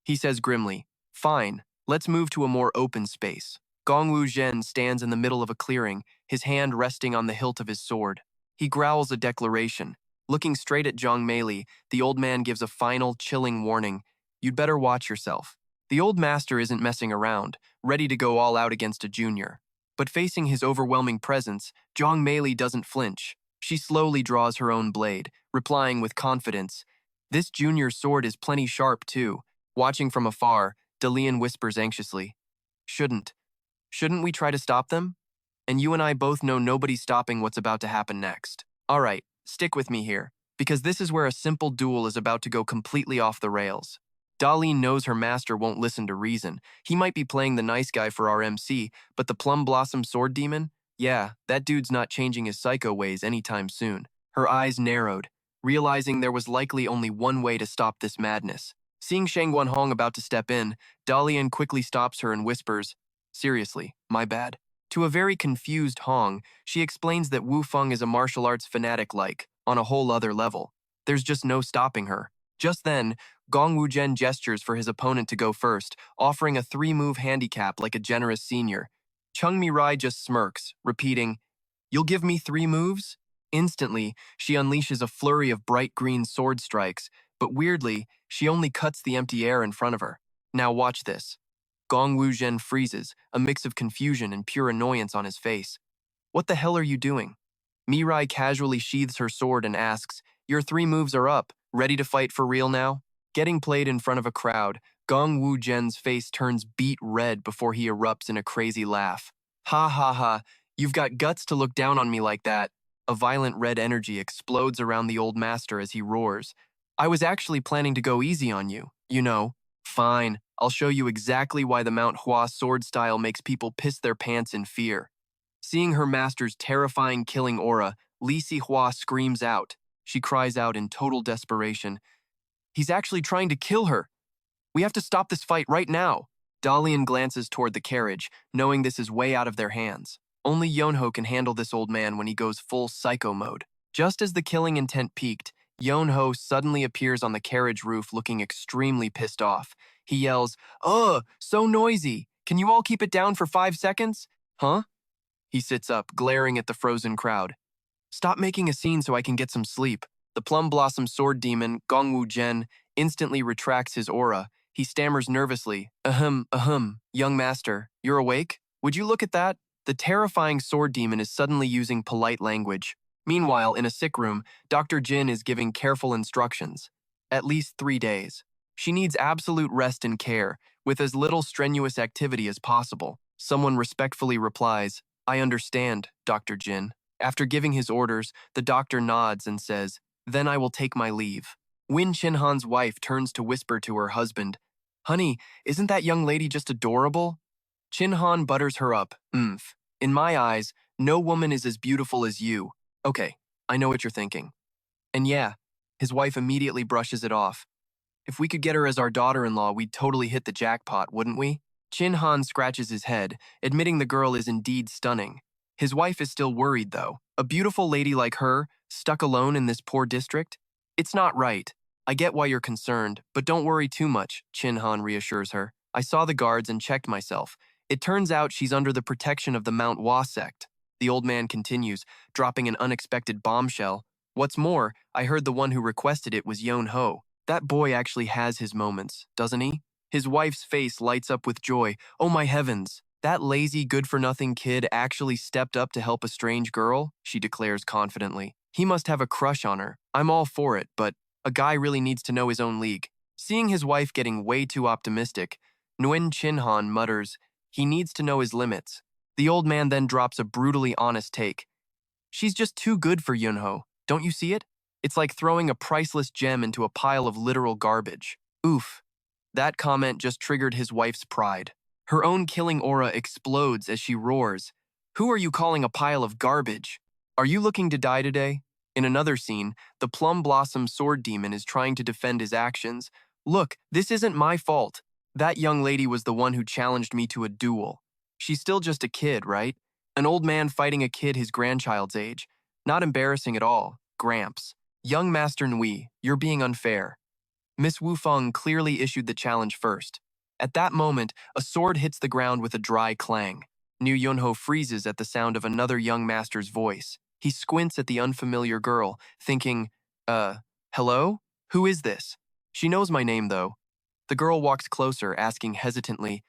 He says grimly, Fine, let's move to a more open space. Gong Wu Zhen stands in the middle of a clearing, his hand resting on the hilt of his sword. He growls a declaration. Looking straight at Zhang Meili, the old man gives a final, chilling warning. You'd better watch yourself. The old master isn't messing around, ready to go all out against a junior. But facing his overwhelming presence, Zhang Meili doesn't flinch. She slowly draws her own blade, replying with confidence, This junior's sword is plenty sharp too. Watching from afar, Dalian whispers anxiously, Shouldn't we try to stop them? And you and I both know nobody's stopping what's about to happen next. All right, stick with me here, because this is where a simple duel is about to go completely off the rails. Dalian knows her master won't listen to reason. He might be playing the nice guy for our MC, but the Plum Blossom Sword Demon? Yeah, that dude's not changing his psycho ways anytime soon. Her eyes narrowed, realizing there was likely only one way to stop this madness. Seeing Shang Guanhong about to step in, Dalian quickly stops her and whispers, Seriously, my bad. To a very confused Hong, she explains that Wu Feng is a martial arts fanatic on a whole other level. There's just no stopping her. Just then, Gong Wuzhen gestures for his opponent to go first, offering a 3-move handicap like a generous senior. Chung Mirai just smirks, repeating, "You'll give me 3 moves?" Instantly, she unleashes a flurry of bright green sword strikes, but weirdly, she only cuts the empty air in front of her. Now watch this. Gong Wuzhen freezes, a mix of confusion and pure annoyance on his face. "What the hell are you doing?" Mirai casually sheathes her sword and asks, "Your 3 moves are up. Ready to fight for real now?" Getting played in front of a crowd, Gong Wuzhen's face turns beet red before he erupts in a crazy laugh. "Ha ha ha, you've got guts to look down on me like that." A violent red energy explodes around the old master as he roars. "I was actually planning to go easy on you, you know." "Fine, I'll show you exactly why the Mount Hua sword style makes people piss their pants in fear." Seeing her master's terrifying killing aura, Li Sihua screams out. She cries out in total desperation, "He's actually trying to kill her! We have to stop this fight right now!" Dalian glances toward the carriage, knowing this is way out of their hands. Only Yonho can handle this old man when he goes full psycho mode. Just as the killing intent peaked, Yonho suddenly appears on the carriage roof looking extremely pissed off. He yells, "Ugh, so noisy! Can you all keep it down for 5 seconds?" "Huh?" He sits up, glaring at the frozen crowd. "Stop making a scene so I can get some sleep." The Plum Blossom Sword Demon, Gong Wuzhen, instantly retracts his aura. He stammers nervously, young master, you're awake? Would you look at that?" The terrifying sword demon is suddenly using polite language. Meanwhile, in a sick room, Dr. Jin is giving careful instructions. At least 3 days. She needs absolute rest and care, with as little strenuous activity as possible. Someone respectfully replies, "I understand, Dr. Jin." After giving his orders, the doctor nods and says, "Then I will take my leave." Win Chinhan's wife turns to whisper to her husband, "Honey, isn't that young lady just adorable?" Chinhan butters her up, "In my eyes, no woman is as beautiful as you." "Okay, I know what you're thinking." And yeah, his wife immediately brushes it off. "If we could get her as our daughter-in-law, we'd totally hit the jackpot, wouldn't we?" Chinhan scratches his head, admitting the girl is indeed stunning. His wife is still worried, though. A beautiful lady like her, stuck alone in this poor district? "It's not right. I get why you're concerned, but don't worry too much," Chinhan reassures her. "I saw the guards and checked myself. It turns out she's under the protection of the Mount Hua sect." The old man continues, dropping an unexpected bombshell. "What's more, I heard the one who requested it was Yon Ho. That boy actually has his moments, doesn't he?" His wife's face lights up with joy. "Oh my heavens! That lazy, good-for-nothing kid actually stepped up to help a strange girl," she declares confidently. "He must have a crush on her. I'm all for it, but a guy really needs to know his own league." Seeing his wife getting way too optimistic, Nguyen Chinhan mutters, "He needs to know his limits." The old man then drops a brutally honest take. "She's just too good for Yunho. Don't you see it? It's like throwing a priceless gem into a pile of literal garbage." Oof. That comment just triggered his wife's pride. Her own killing aura explodes as she roars, "Who are you calling a pile of garbage? Are you looking to die today?" In another scene, the Plum Blossom Sword Demon is trying to defend his actions. "Look, this isn't my fault. That young lady was the one who challenged me to a duel. She's still just a kid, right? An old man fighting a kid his grandchild's age. Not embarrassing at all. Gramps. Young Master Nui, you're being unfair." Miss Wu Feng clearly issued the challenge first. At that moment, a sword hits the ground with a dry clang. Nu Yunho freezes at the sound of another young master's voice. He squints at the unfamiliar girl, thinking, hello? Who is this? She knows my name, though. The girl walks closer, asking hesitantly,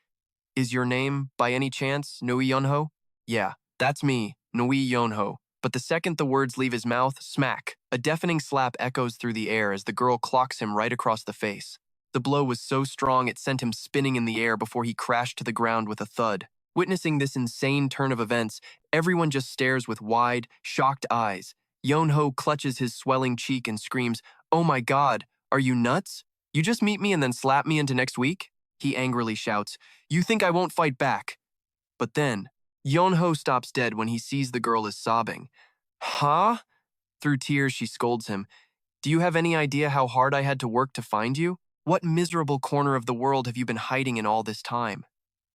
"Is your name, by any chance, Nui Yunho?" "Yeah, that's me, Nui Yunho." But the second the words leave his mouth, smack, a deafening slap echoes through the air as the girl clocks him right across the face. The blow was so strong it sent him spinning in the air before he crashed to the ground with a thud. Witnessing this insane turn of events, everyone just stares with wide, shocked eyes. Yonho clutches his swelling cheek and screams, "Oh my god, are you nuts? You just meet me and then slap me into next week?" He angrily shouts, "You think I won't fight back?" But then, Yonho stops dead when he sees the girl is sobbing. "Huh?" Through tears, she scolds him. "Do you have any idea how hard I had to work to find you? What miserable corner of the world have you been hiding in all this time?"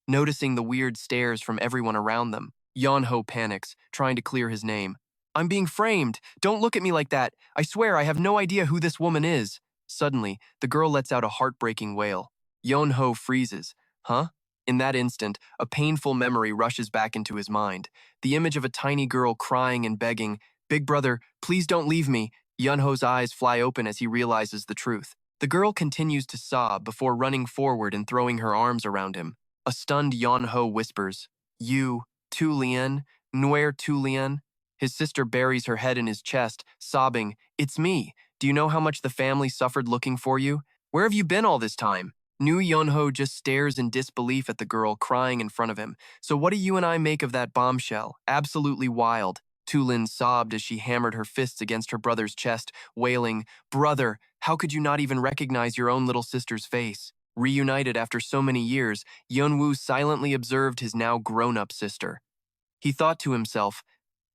Noticing the weird stares from everyone around them, Yeonho panics, trying to clear his name. I'm being framed. Don't look at me like that. I swear I have no idea who this woman is. Suddenly, the girl lets out a heartbreaking wail. Yeonho freezes. Huh? In that instant, a painful memory rushes back into his mind. The image of a tiny girl crying and begging, Big brother, please don't leave me. Yeonho's eyes fly open as he realizes the truth. The girl continues to sob before running forward and throwing her arms around him. A stunned Yeonho whispers, You, Tu Lien, Nuer Tu Lien? His sister buries her head in his chest, sobbing, It's me. Do you know how much the family suffered looking for you? Where have you been all this time? New Yeonho just stares in disbelief at the girl crying in front of him. So what do you and I make of that bombshell? Absolutely wild. Tulin sobbed as she hammered her fists against her brother's chest, wailing, Brother, how could you not even recognize your own little sister's face? Reunited after so many years, Yeonwoo silently observed his now grown-up sister. He thought to himself,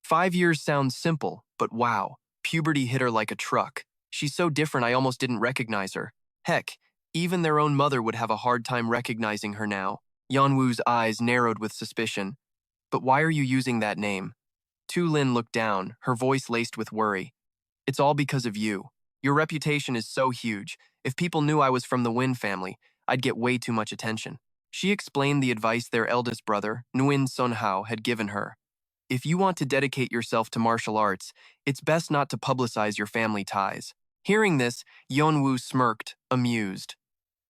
5 years sounds simple, but wow, puberty hit her like a truck. She's so different I almost didn't recognize her. Heck, even their own mother would have a hard time recognizing her now. Yeonwoo's eyes narrowed with suspicion. But why are you using that name? Tu Lin looked down, her voice laced with worry. It's all because of you. Your reputation is so huge. If people knew I was from the Win family, I'd get way too much attention. She explained the advice their eldest brother, Nguyen Sun Hao, had given her. If you want to dedicate yourself to martial arts, it's best not to publicize your family ties. Hearing this, Yeonwoo smirked, amused.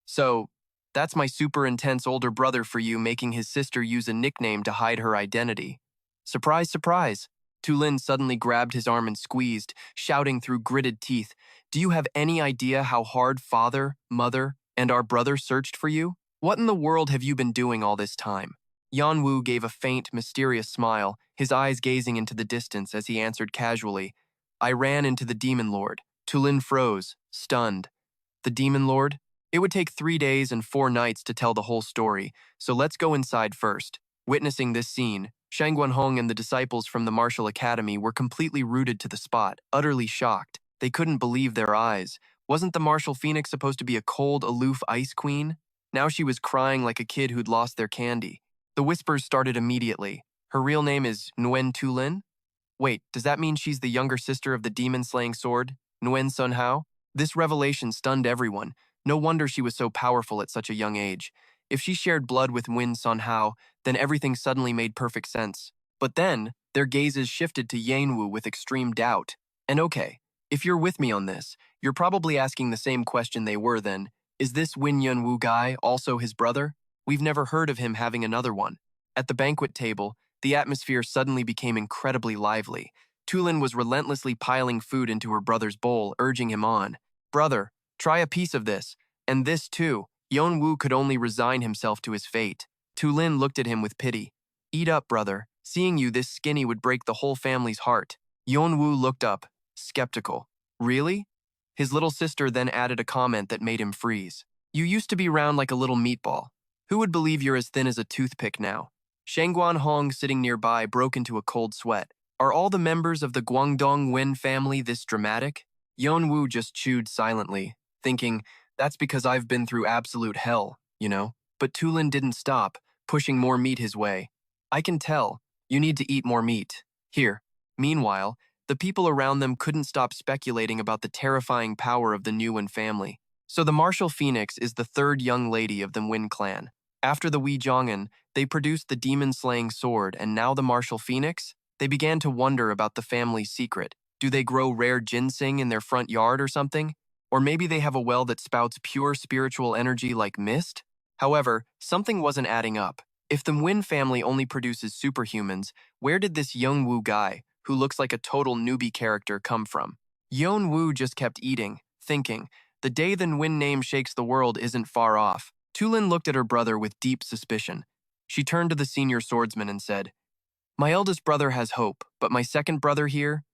So, that's my super intense older brother for you making his sister use a nickname to hide her identity. Surprise, surprise. Tulin suddenly grabbed his arm and squeezed, shouting through gritted teeth, Do you have any idea how hard father, mother, and our brother searched for you? What in the world have you been doing all this time? Yeonwoo gave a faint, mysterious smile, his eyes gazing into the distance as he answered casually, I ran into the Demon Lord. Tulin froze, stunned. The Demon Lord? It would take 3 days and 4 nights to tell the whole story, so let's go inside first. Witnessing this scene, Shangguan Hong and the disciples from the Martial Academy were completely rooted to the spot, utterly shocked. They couldn't believe their eyes. Wasn't the Martial Phoenix supposed to be a cold, aloof ice queen? Now she was crying like a kid who'd lost their candy. The whispers started immediately. Her real name is Nguyen Tu Lin? Wait, does that mean she's the younger sister of the demon-slaying sword, Nguyen Sun Hao? This revelation stunned everyone. No wonder she was so powerful at such a young age. If she shared blood with Nguyen Sun Hao, then everything suddenly made perfect sense. But then, their gazes shifted to Yeonwoo with extreme doubt. And okay, if you're with me on this, you're probably asking the same question they were then. Is this Win Yeonwoo guy also his brother? We've never heard of him having another one. At the banquet table, the atmosphere suddenly became incredibly lively. Tulin was relentlessly piling food into her brother's bowl, urging him on. Brother, try a piece of this. And this too. Yeonwoo could only resign himself to his fate. Tulin looked at him with pity. Eat up, brother. Seeing you this skinny would break the whole family's heart. Yeonwoo looked up, skeptical. Really? His little sister then added a comment that made him freeze. You used to be round like a little meatball. Who would believe you're as thin as a toothpick now? Shangguan Hong, sitting nearby, broke into a cold sweat. Are all the members of the Guangdong Wen family this dramatic? Yeonwoo just chewed silently, thinking, that's because I've been through absolute hell, you know? But Tulin didn't stop, pushing more meat his way. I can tell. You need to eat more meat. Here. Meanwhile, the people around them couldn't stop speculating about the terrifying power of the Nguyen family. So the Martial Phoenix is the third young lady of the Nguyen clan. After the Wei Zhong'an, they produced the demon-slaying sword, and now the Martial Phoenix? They began to wonder about the family's secret. Do they grow rare ginseng in their front yard or something? Or maybe they have a well that spouts pure spiritual energy like mist? However, something wasn't adding up. If the Nguyen family only produces superhumans, where did this Yeonwoo guy, who looks like a total newbie character, come from? Yeonwoo just kept eating, thinking, the day the Nguyen name shakes the world isn't far off. Tulin looked at her brother with deep suspicion. She turned to the senior swordsman and said, My eldest brother has hope, but my second brother here?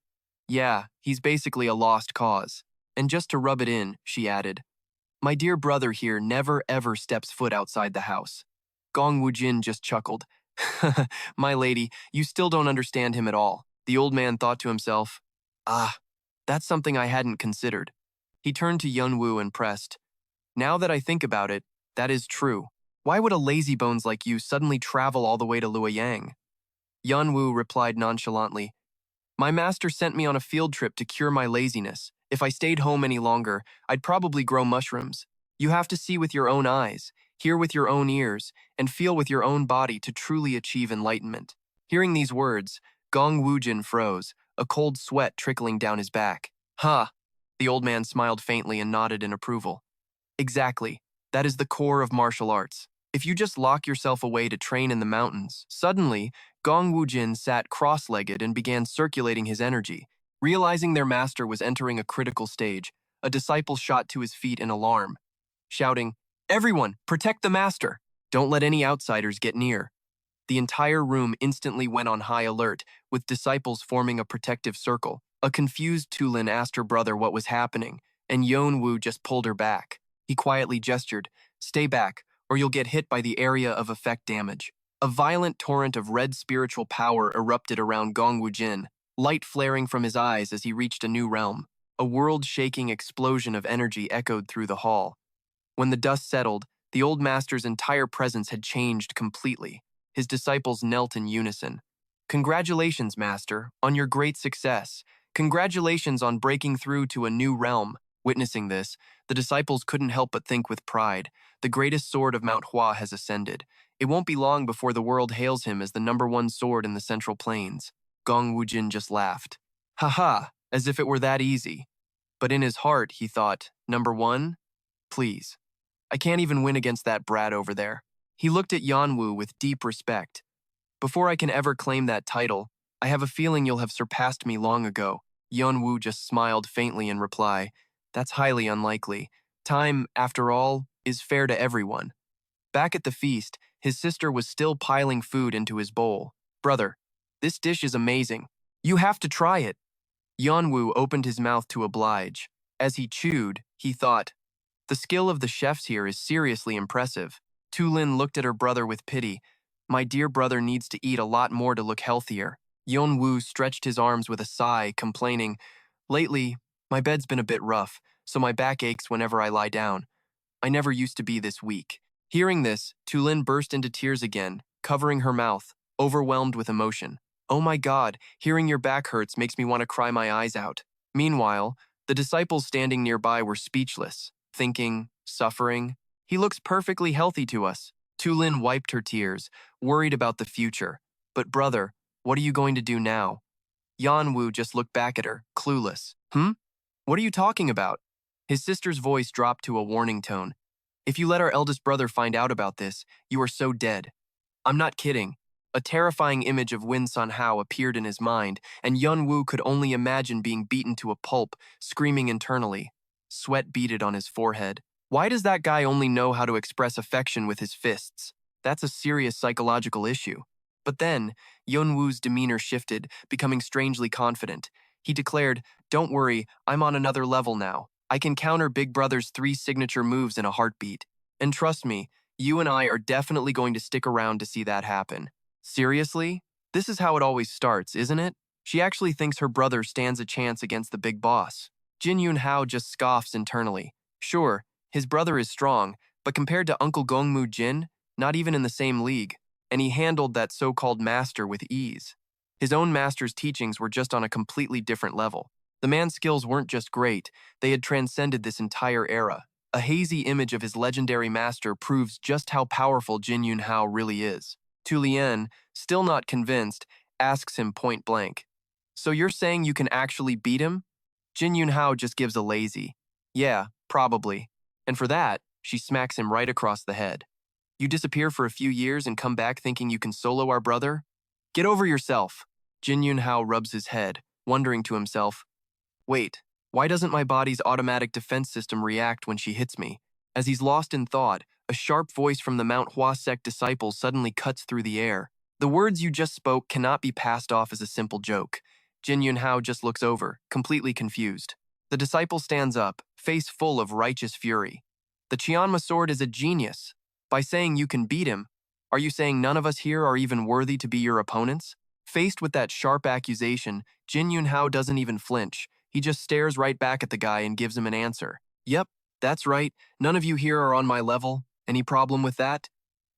Yeah, he's basically a lost cause. And just to rub it in, she added, My dear brother here never ever steps foot outside the house. Gong Woojin just chuckled. My lady, you still don't understand him at all. The old man thought to himself, Ah, that's something I hadn't considered. He turned to Yeonwoo and pressed, Now that I think about it, that is true. Why would a lazybones like you suddenly travel all the way to Luoyang? Yanwu replied nonchalantly, "My master sent me on a field trip to cure my laziness. If I stayed home any longer, I'd probably grow mushrooms. You have to see with your own eyes, hear with your own ears, and feel with your own body to truly achieve enlightenment." Hearing these words, Gong Wujin froze, a cold sweat trickling down his back. "Ha!" The old man smiled faintly and nodded in approval. "Exactly. That is the core of martial arts. If you just lock yourself away to train in the mountains." Suddenly, Gong Wujin sat cross-legged and began circulating his energy. Realizing their master was entering a critical stage, a disciple shot to his feet in alarm, shouting, "Everyone, protect the master! Don't let any outsiders get near." The entire room instantly went on high alert, with disciples forming a protective circle. A confused Tulin asked her brother what was happening, and Yeonwoo just pulled her back. He quietly gestured, "Stay back, or you'll get hit by the area of effect damage." A violent torrent of red spiritual power erupted around Gong Wujin, light flaring from his eyes as he reached a new realm. A world-shaking explosion of energy echoed through the hall. When the dust settled, the old master's entire presence had changed completely. His disciples knelt in unison. "Congratulations, master, on your great success. Congratulations on breaking through to a new realm." Witnessing this, the disciples couldn't help but think with pride, "The greatest sword of Mount Hua has ascended. It won't be long before the world hails him as the #1 sword in the Central Plains." Gong Wujin just laughed. "Ha, as if it were that easy." But in his heart, he thought, "#1? Please. I can't even win against that brat over there." He looked at Yanwu with deep respect. "Before I can ever claim that title, I have a feeling you'll have surpassed me long ago." Yeonwoo just smiled faintly in reply, "That's highly unlikely. Time, after all, is fair to everyone." Back at the feast, his sister was still piling food into his bowl. "Brother, this dish is amazing. You have to try it." Yeonwoo opened his mouth to oblige. As he chewed, he thought, "The skill of the chefs here is seriously impressive." Tulin looked at her brother with pity. "My dear brother needs to eat a lot more to look healthier." Yeonwoo stretched his arms with a sigh, complaining, "Lately, my bed's been a bit rough, so my back aches whenever I lie down. I never used to be this weak." Hearing this, Tulin burst into tears again, covering her mouth, overwhelmed with emotion. "Oh my God, hearing your back hurts makes me want to cry my eyes out." Meanwhile, the disciples standing nearby were speechless, thinking, suffering, "He looks perfectly healthy to us." Tulin wiped her tears, worried about the future. "But brother, what are you going to do now?" Yanwu just looked back at her, clueless. What are you talking about?" His sister's voice dropped to a warning tone. "If you let our eldest brother find out about this, you are so dead." "I'm not kidding." A terrifying image of Win Sun Hao appeared in his mind, and Yun-woo could only imagine being beaten to a pulp, screaming internally. Sweat beaded on his forehead. Why does that guy only know how to express affection with his fists? That's a serious psychological issue. But then, Yun-woo's demeanor shifted, becoming strangely confident. He declared, "Don't worry, I'm on another level now. I can counter Big Brother's 3 signature moves in a heartbeat. And trust me, you and I are definitely going to stick around to see that happen." Seriously? This is how it always starts, isn't it? She actually thinks her brother stands a chance against the big boss. Jin Yun Hao just scoffs internally. Sure, his brother is strong, but compared to Uncle Gongmu Jin, not even in the same league. And he handled that so-called master with ease. His own master's teachings were just on a completely different level. The man's skills weren't just great, they had transcended this entire era. A hazy image of his legendary master proves just how powerful Jin Yun Hao really is. Tu Lien, still not convinced, asks him point blank, "So you're saying you can actually beat him?" Jin Yun Hao just gives a lazy, "Yeah, probably." And for that, she smacks him right across the head. "You disappear for a few years and come back thinking you can solo our brother? Get over yourself." Jin Yun Hao rubs his head, wondering to himself, "Wait, why doesn't my body's automatic defense system react when she hits me?" As he's lost in thought, a sharp voice from the Mount Hua Sect disciples suddenly cuts through the air. "The words you just spoke cannot be passed off as a simple joke." Jin Yun Hao just looks over, completely confused. The disciple stands up, face full of righteous fury. "The Qianma sword is a genius. By saying you can beat him, are you saying none of us here are even worthy to be your opponents?" Faced with that sharp accusation, Jin Yun Hao doesn't even flinch. He just stares right back at the guy and gives him an answer. "Yep, that's right. None of you here are on my level. Any problem with that?"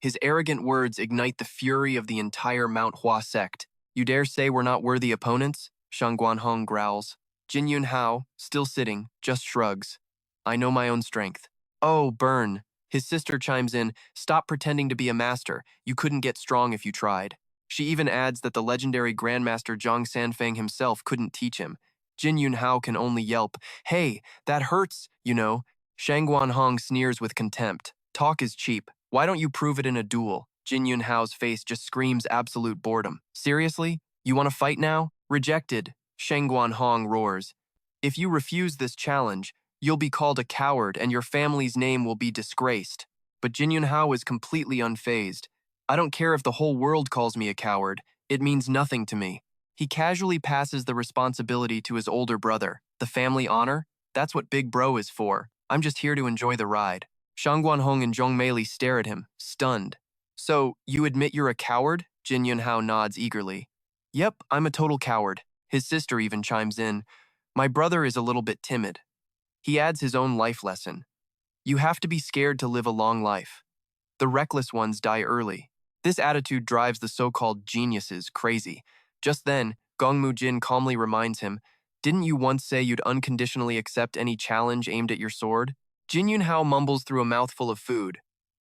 His arrogant words ignite the fury of the entire Mount Hua sect. You dare say we're not worthy opponents? Shang Guanhong growls. Jin Yun Hao, still sitting, just shrugs. I know my own strength. Oh, burn. His sister chimes in, stop pretending to be a master. You couldn't get strong if you tried. She even adds that the legendary grandmaster Zhang Sanfeng himself couldn't teach him. Jin Yun Hao can only yelp, hey, that hurts, you know. Shang Guanhong sneers with contempt. Talk is cheap. Why don't you prove it in a duel? Jin Yun Hao's face just screams absolute boredom. Seriously? You want to fight now? Rejected. Shang Guanhong roars. If you refuse this challenge, you'll be called a coward and your family's name will be disgraced. But Jin Yun Hao is completely unfazed. I don't care if the whole world calls me a coward. It means nothing to me. He casually passes the responsibility to his older brother. The family honor? That's what Big Bro is for. I'm just here to enjoy the ride. Shang Guanhong and Zhong Meili stare at him, stunned. So, you admit you're a coward? Jin Yun Hao nods eagerly. Yep, I'm a total coward. His sister even chimes in. My brother is a little bit timid. He adds his own life lesson. You have to be scared to live a long life. The reckless ones die early. This attitude drives the so-called geniuses crazy. Just then, Gongmu Jin calmly reminds him, didn't you once say you'd unconditionally accept any challenge aimed at your sword? Jin Yun Hao mumbles through a mouthful of food.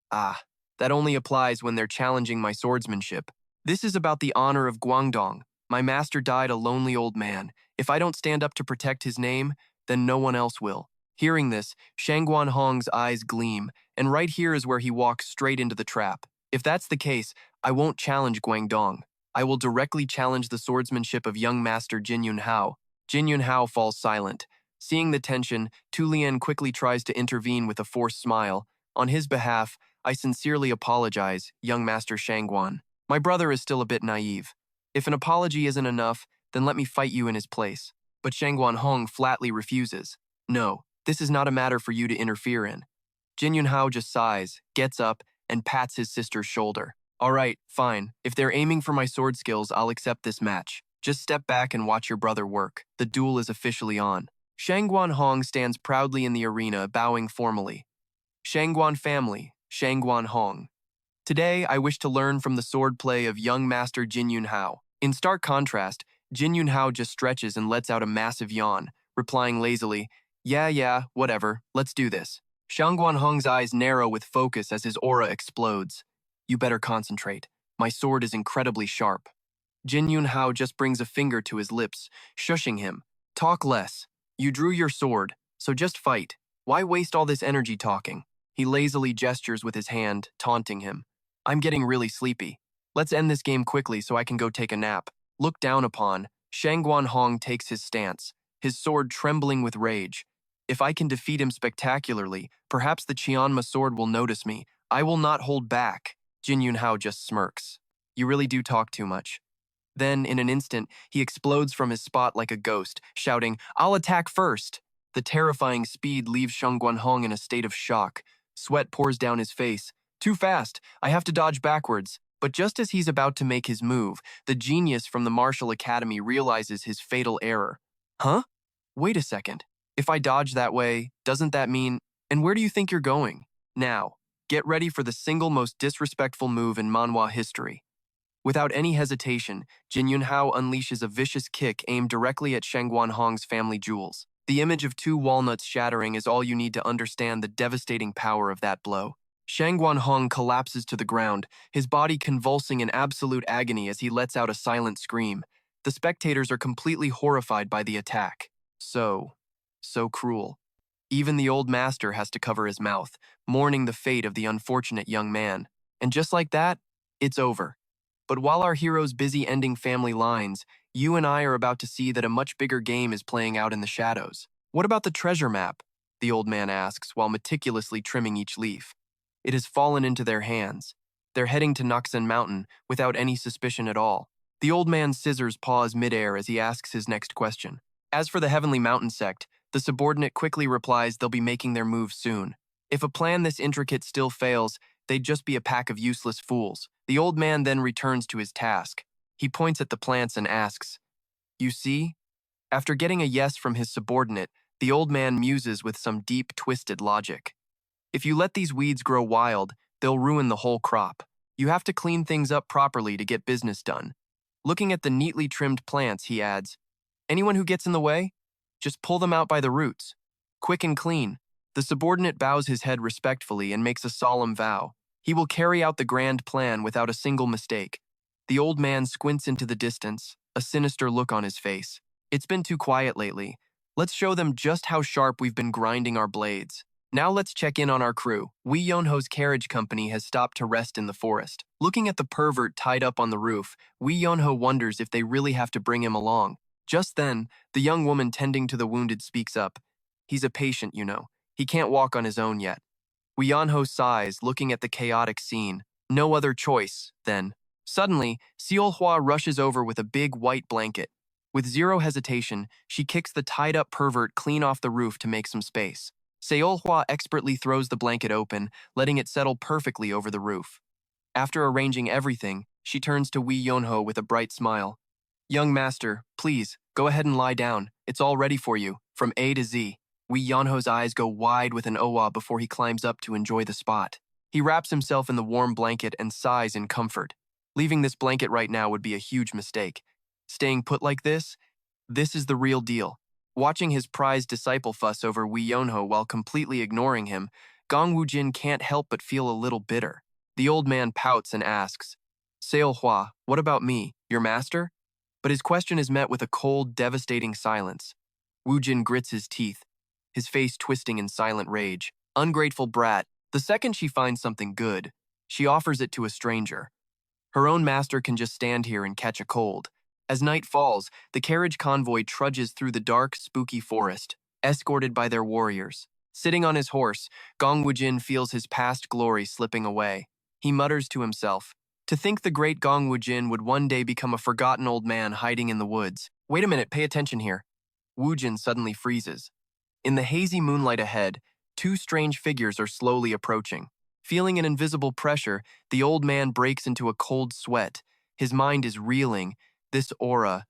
Ah, that only applies when they're challenging my swordsmanship. This is about the honor of Guangdong. My master died a lonely old man. If I don't stand up to protect his name, then no one else will. Hearing this, Shang Guanhong's eyes gleam, and right here is where he walks straight into the trap. If that's the case, I won't challenge Guangdong. I will directly challenge the swordsmanship of young master Jin Yun Hao. Jin Yun Hao falls silent. Seeing the tension, Tu Lian quickly tries to intervene with a forced smile. On his behalf, I sincerely apologize, young master Shangguan. My brother is still a bit naive. If an apology isn't enough, then let me fight you in his place. But Shangguan Hong flatly refuses. No, this is not a matter for you to interfere in. Jin Yun Hao just sighs, gets up, and pats his sister's shoulder. All right, fine. If they're aiming for my sword skills, I'll accept this match. Just step back and watch your brother work. The duel is officially on. Shangguan Hong stands proudly in the arena, bowing formally. Shangguan family, Shangguan Hong. Today, I wish to learn from the swordplay of young master Jin Yun Hao. In stark contrast, Jin Yun Hao just stretches and lets out a massive yawn, replying lazily, yeah, whatever, let's do this. Shangguan Hong's eyes narrow with focus as his aura explodes. You better concentrate. My sword is incredibly sharp. Jin Yun Hao just brings a finger to his lips, shushing him. Talk less. You drew your sword, so just fight. Why waste all this energy talking? He lazily gestures with his hand, taunting him. I'm getting really sleepy. Let's end this game quickly so I can go take a nap. Looked down upon, Shangguan Hong takes his stance, his sword trembling with rage. If I can defeat him spectacularly, perhaps the Qianma sword will notice me. I will not hold back. Jin Yun Hao just smirks. You really do talk too much. Then, in an instant, he explodes from his spot like a ghost, shouting, I'll attack first! The terrifying speed leaves Shangguan Hong in a state of shock. Sweat pours down his face. Too fast! I have to dodge backwards. But just as he's about to make his move, the genius from the Martial Academy realizes his fatal error. Huh? Wait a second. If I dodge that way, doesn't that mean… And where do you think you're going? Now, get ready for the single most disrespectful move in Manhwa history. Without any hesitation, Jin Yun Hao unleashes a vicious kick aimed directly at Shangguan Hong's family jewels. The image of two walnuts shattering is all you need to understand the devastating power of that blow. Shangguan Hong collapses to the ground, his body convulsing in absolute agony as he lets out a silent scream. The spectators are completely horrified by the attack. So cruel. Even the old master has to cover his mouth, mourning the fate of the unfortunate young man. And just like that, it's over. But while our hero's busy ending family lines, you and I are about to see that a much bigger game is playing out in the shadows. What about the treasure map? The old man asks while meticulously trimming each leaf. It has fallen into their hands. They're heading to Naksan Mountain without any suspicion at all. The old man's scissors pause midair as he asks his next question. As for the Heavenly Mountain Sect, the subordinate quickly replies they'll be making their move soon. If a plan this intricate still fails, they'd just be a pack of useless fools. The old man then returns to his task. He points at the plants and asks, You see? After getting a yes from his subordinate, the old man muses with some deep, twisted logic. If you let these weeds grow wild, they'll ruin the whole crop. You have to clean things up properly to get business done. Looking at the neatly trimmed plants, he adds, anyone who gets in the way? Just pull them out by the roots. Quick and clean. The subordinate bows his head respectfully and makes a solemn vow. He will carry out the grand plan without a single mistake. The old man squints into the distance, a sinister look on his face. It's been too quiet lately. Let's show them just how sharp we've been grinding our blades. Now let's check in on our crew. Wee Yonho's carriage company has stopped to rest in the forest. Looking at the pervert tied up on the roof, Wee Yonho wonders if they really have to bring him along. Just then, the young woman tending to the wounded speaks up. He's a patient, you know. He can't walk on his own yet. Wee Yonho sighs, looking at the chaotic scene. No other choice, then. Suddenly, Seol Hwa rushes over with a big white blanket. With zero hesitation, she kicks the tied-up pervert clean off the roof to make some space. Seol Hwa expertly throws the blanket open, letting it settle perfectly over the roof. After arranging everything, she turns to Wee Yonho with a bright smile. Young master, please, go ahead and lie down. It's all ready for you, from A to Z. Wee Yonho's eyes go wide with an owa before he climbs up to enjoy the spot. He wraps himself in the warm blanket and sighs in comfort. Leaving this blanket right now would be a huge mistake. Staying put like this is the real deal. Watching his prized disciple fuss over Wee Yonho while completely ignoring him, Gong Woo-jin can't help but feel a little bitter. The old man pouts and asks, Seol Hwa, what about me, your master? But his question is met with a cold, devastating silence. Woo-jin grits his teeth, his face twisting in silent rage. Ungrateful brat. The second she finds something good, she offers it to a stranger. Her own master can just stand here and catch a cold. As night falls, the carriage convoy trudges through the dark, spooky forest, escorted by their warriors. Sitting on his horse, Gong Woo-jin feels his past glory slipping away. He mutters to himself, to think the great Gong Woo-jin would one day become a forgotten old man hiding in the woods. Wait a minute, pay attention here. Woo-jin suddenly freezes. In the hazy moonlight ahead, two strange figures are slowly approaching. Feeling an invisible pressure, the old man breaks into a cold sweat. His mind is reeling. This aura.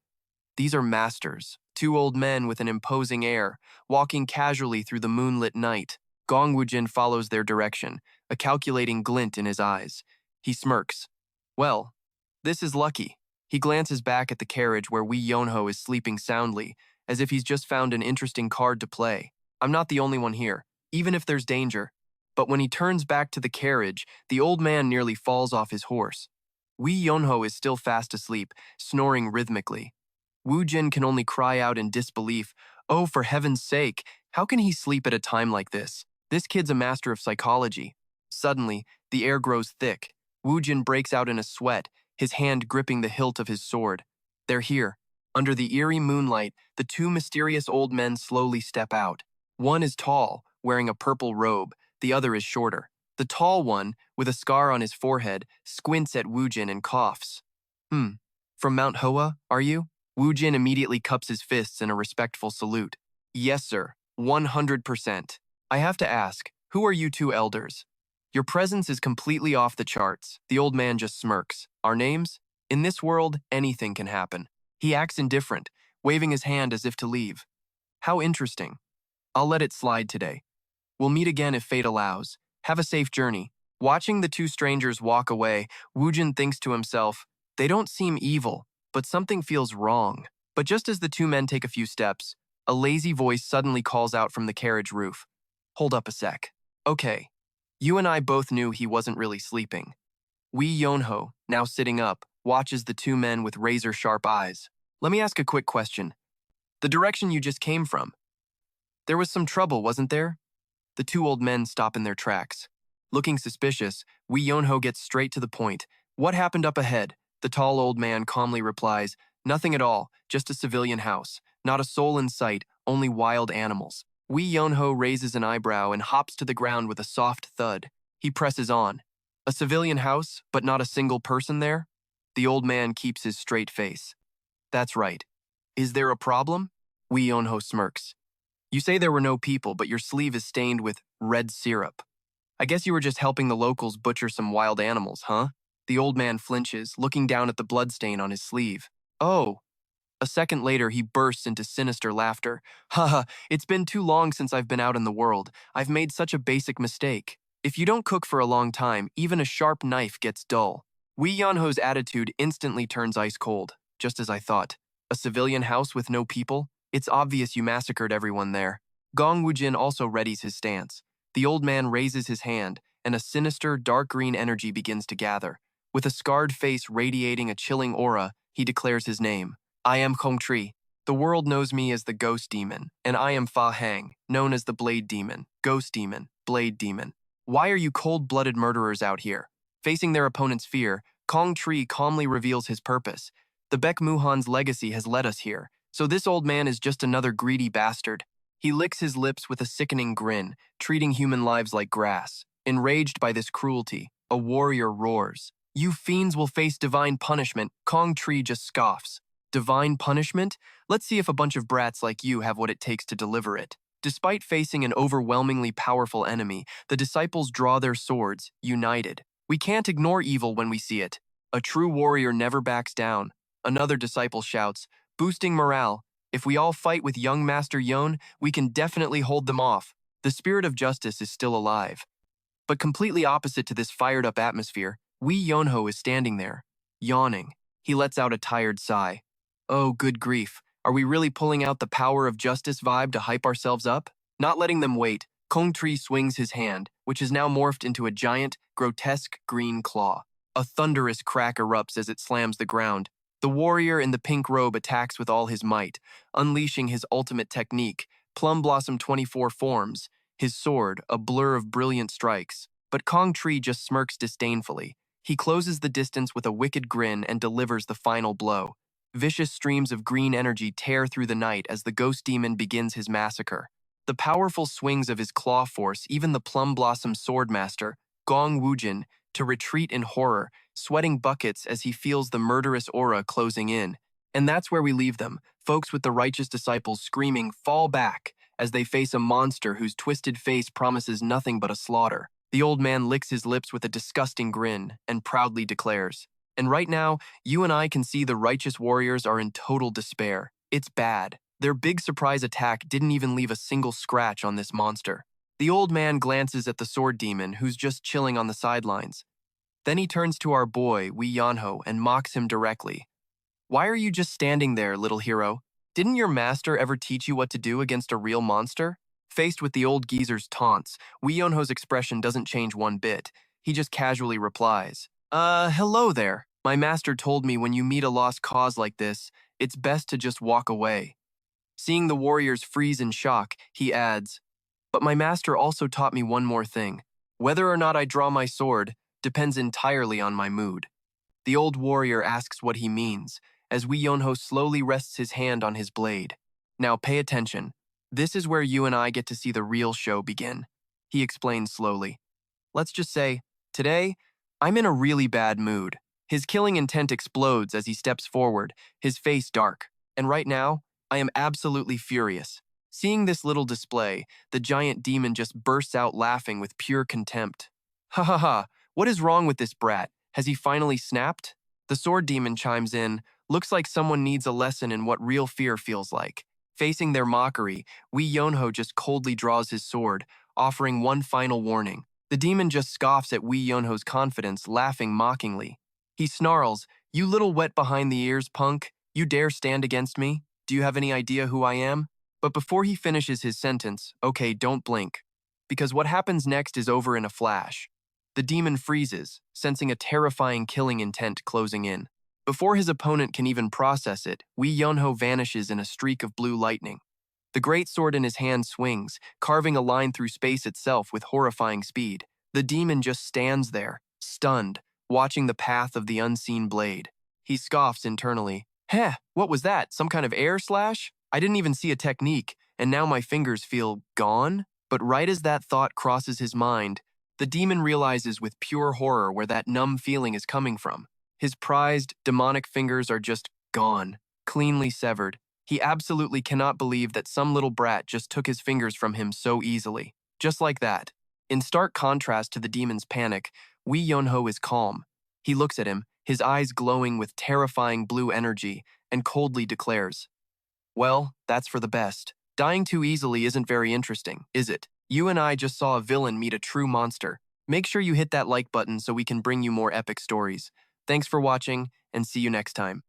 These are masters, two old men with an imposing air, walking casually through the moonlit night. Gong Woo-jin follows their direction, a calculating glint in his eyes. He smirks. Well, this is lucky. He glances back at the carriage where Wee Yonho is sleeping soundly, as if he's just found an interesting card to play. I'm not the only one here, even if there's danger. But when he turns back to the carriage, the old man nearly falls off his horse. Wee Yonho is still fast asleep, snoring rhythmically. Woo-jin can only cry out in disbelief, oh, for heaven's sake, how can he sleep at a time like this? This kid's a master of psychology. Suddenly, the air grows thick. Woo-jin breaks out in a sweat, his hand gripping the hilt of his sword. They're here. Under the eerie moonlight, the two mysterious old men slowly step out. One is tall, wearing a purple robe. The other is shorter. The tall one, with a scar on his forehead, squints at Woo-jin and coughs. From Mount Hoa, are you? Woo-jin immediately cups his fists in a respectful salute. Yes, sir. 100%. I have to ask, who are you two elders? Your presence is completely off the charts. The old man just smirks. Our names? In this world, anything can happen. He acts indifferent, waving his hand as if to leave. How interesting. I'll let it slide today. We'll meet again if fate allows. Have a safe journey. Watching the two strangers walk away, Woo-jin thinks to himself, they don't seem evil, but something feels wrong. But just as the two men take a few steps, a lazy voice suddenly calls out from the carriage roof. Hold up a sec. Okay. You and I both knew he wasn't really sleeping. Wee Yonho, now sitting up, watches the two men with razor-sharp eyes. Let me ask a quick question. The direction you just came from. There was some trouble, wasn't there? The two old men stop in their tracks. Looking suspicious, Wee Yonho gets straight to the point. What happened up ahead? The tall old man calmly replies, nothing at all, just a civilian house. Not a soul in sight, only wild animals. Wee Yonho raises an eyebrow and hops to the ground with a soft thud. He presses on. A civilian house, but not a single person there? The old man keeps his straight face. That's right. Is there a problem? Wee Yonho smirks. You say there were no people, but your sleeve is stained with red syrup. I guess you were just helping the locals butcher some wild animals, huh? The old man flinches, looking down at the bloodstain on his sleeve. Oh. A second later, he bursts into sinister laughter. Haha, it's been too long since I've been out in the world. I've made such a basic mistake. If you don't cook for a long time, even a sharp knife gets dull. Wee Yonho's attitude instantly turns ice cold. just as I thought. A civilian house with no people? It's obvious you massacred everyone there. Gong Wujin also readies his stance. The old man raises his hand, and a sinister, dark green energy begins to gather. With a scarred face radiating a chilling aura, he declares his name. I am Kong Tri. The world knows me as the Ghost Demon, and I am Fa Hang, known as the Blade Demon, Ghost Demon, Blade Demon. Why are you cold-blooded murderers out here? Facing their opponent's fear, Kong Tri calmly reveals his purpose. The Baek Muhan's legacy has led us here, so this old man is just another greedy bastard. He licks his lips with a sickening grin, treating human lives like grass. Enraged by this cruelty, a warrior roars. You fiends will face divine punishment. Kong Tri just scoffs. Divine punishment? Let's see if a bunch of brats like you have what it takes to deliver it. Despite facing an overwhelmingly powerful enemy, the disciples draw their swords, united. We can't ignore evil when we see it. A true warrior never backs down. Another disciple shouts, boosting morale. If we all fight with young Master Yon, we can definitely hold them off. The spirit of justice is still alive. But completely opposite to this fired-up atmosphere, Wee Yonho is standing there, yawning. He lets out a tired sigh. Oh, good grief. Are we really pulling out the power of justice vibe to hype ourselves up? Not letting them wait, Kong Tri swings his hand, which is now morphed into a giant, grotesque green claw. A thunderous crack erupts as it slams the ground. The warrior in the pink robe attacks with all his might, unleashing his ultimate technique, Plum Blossom 24 forms, his sword a blur of brilliant strikes. But Kong Tri just smirks disdainfully. He closes the distance with a wicked grin and delivers the final blow. Vicious streams of green energy tear through the night as the ghost demon begins his massacre. The powerful swings of his claw force even the Plum Blossom swordmaster, Gong Wujin, to retreat in horror, sweating buckets as he feels the murderous aura closing in. And that's where we leave them, folks with the righteous disciples screaming, "Fall back," as they face a monster whose twisted face promises nothing but a slaughter. The old man licks his lips with a disgusting grin and proudly declares, "And right now, you and I can see the righteous warriors are in total despair. It's bad. Their big surprise attack didn't even leave a single scratch on this monster." The old man glances at the sword demon who's just chilling on the sidelines. Then he turns to our boy, Wee Yonho, and mocks him directly. "Why are you just standing there, little hero? Didn't your master ever teach you what to do against a real monster?" Faced with the old geezer's taunts, Wee Yonho's expression doesn't change one bit. He just casually replies, hello there. My master told me when you meet a lost cause like this, it's best to just walk away." Seeing the warriors freeze in shock, he adds, "But my master also taught me one more thing. Whether or not I draw my sword depends entirely on my mood." The old warrior asks what he means, as Wee Yonho slowly rests his hand on his blade. "Now pay attention. This is where you and I get to see the real show begin," he explains slowly. "Let's just say, today, I'm in a really bad mood." His killing intent explodes as he steps forward, his face dark. "And right now, I am absolutely furious." Seeing this little display, the giant demon just bursts out laughing with pure contempt. "Ha ha ha, what is wrong with this brat? Has he finally snapped?" The sword demon chimes in, "Looks like someone needs a lesson in what real fear feels like." Facing their mockery, Wee Yonho just coldly draws his sword, offering one final warning. The demon just scoffs at Wee Yonho's confidence, laughing mockingly. He snarls, "You little wet behind the ears, punk. You dare stand against me? Do you have any idea who I am?" But before he finishes his sentence, okay, don't blink. Because what happens next is over in a flash. The demon freezes, sensing a terrifying killing intent closing in. Before his opponent can even process it, Wee Yonho vanishes in a streak of blue lightning. The great sword in his hand swings, carving a line through space itself with horrifying speed. The demon just stands there, stunned, watching the path of the unseen blade. He scoffs internally. "Heh, what was that? Some kind of air slash? I didn't even see a technique, and now my fingers feel gone?" But right as that thought crosses his mind, the demon realizes with pure horror where that numb feeling is coming from. His prized, demonic fingers are just gone, cleanly severed. He absolutely cannot believe that some little brat just took his fingers from him so easily. Just like that. In stark contrast to the demon's panic, Wee Yonho is calm. He looks at him, his eyes glowing with terrifying blue energy, and coldly declares, "Well, that's for the best. Dying too easily isn't very interesting, is it? You and I just saw a villain meet a true monster. Make sure you hit that like button so we can bring you more epic stories. Thanks for watching, and see you next time."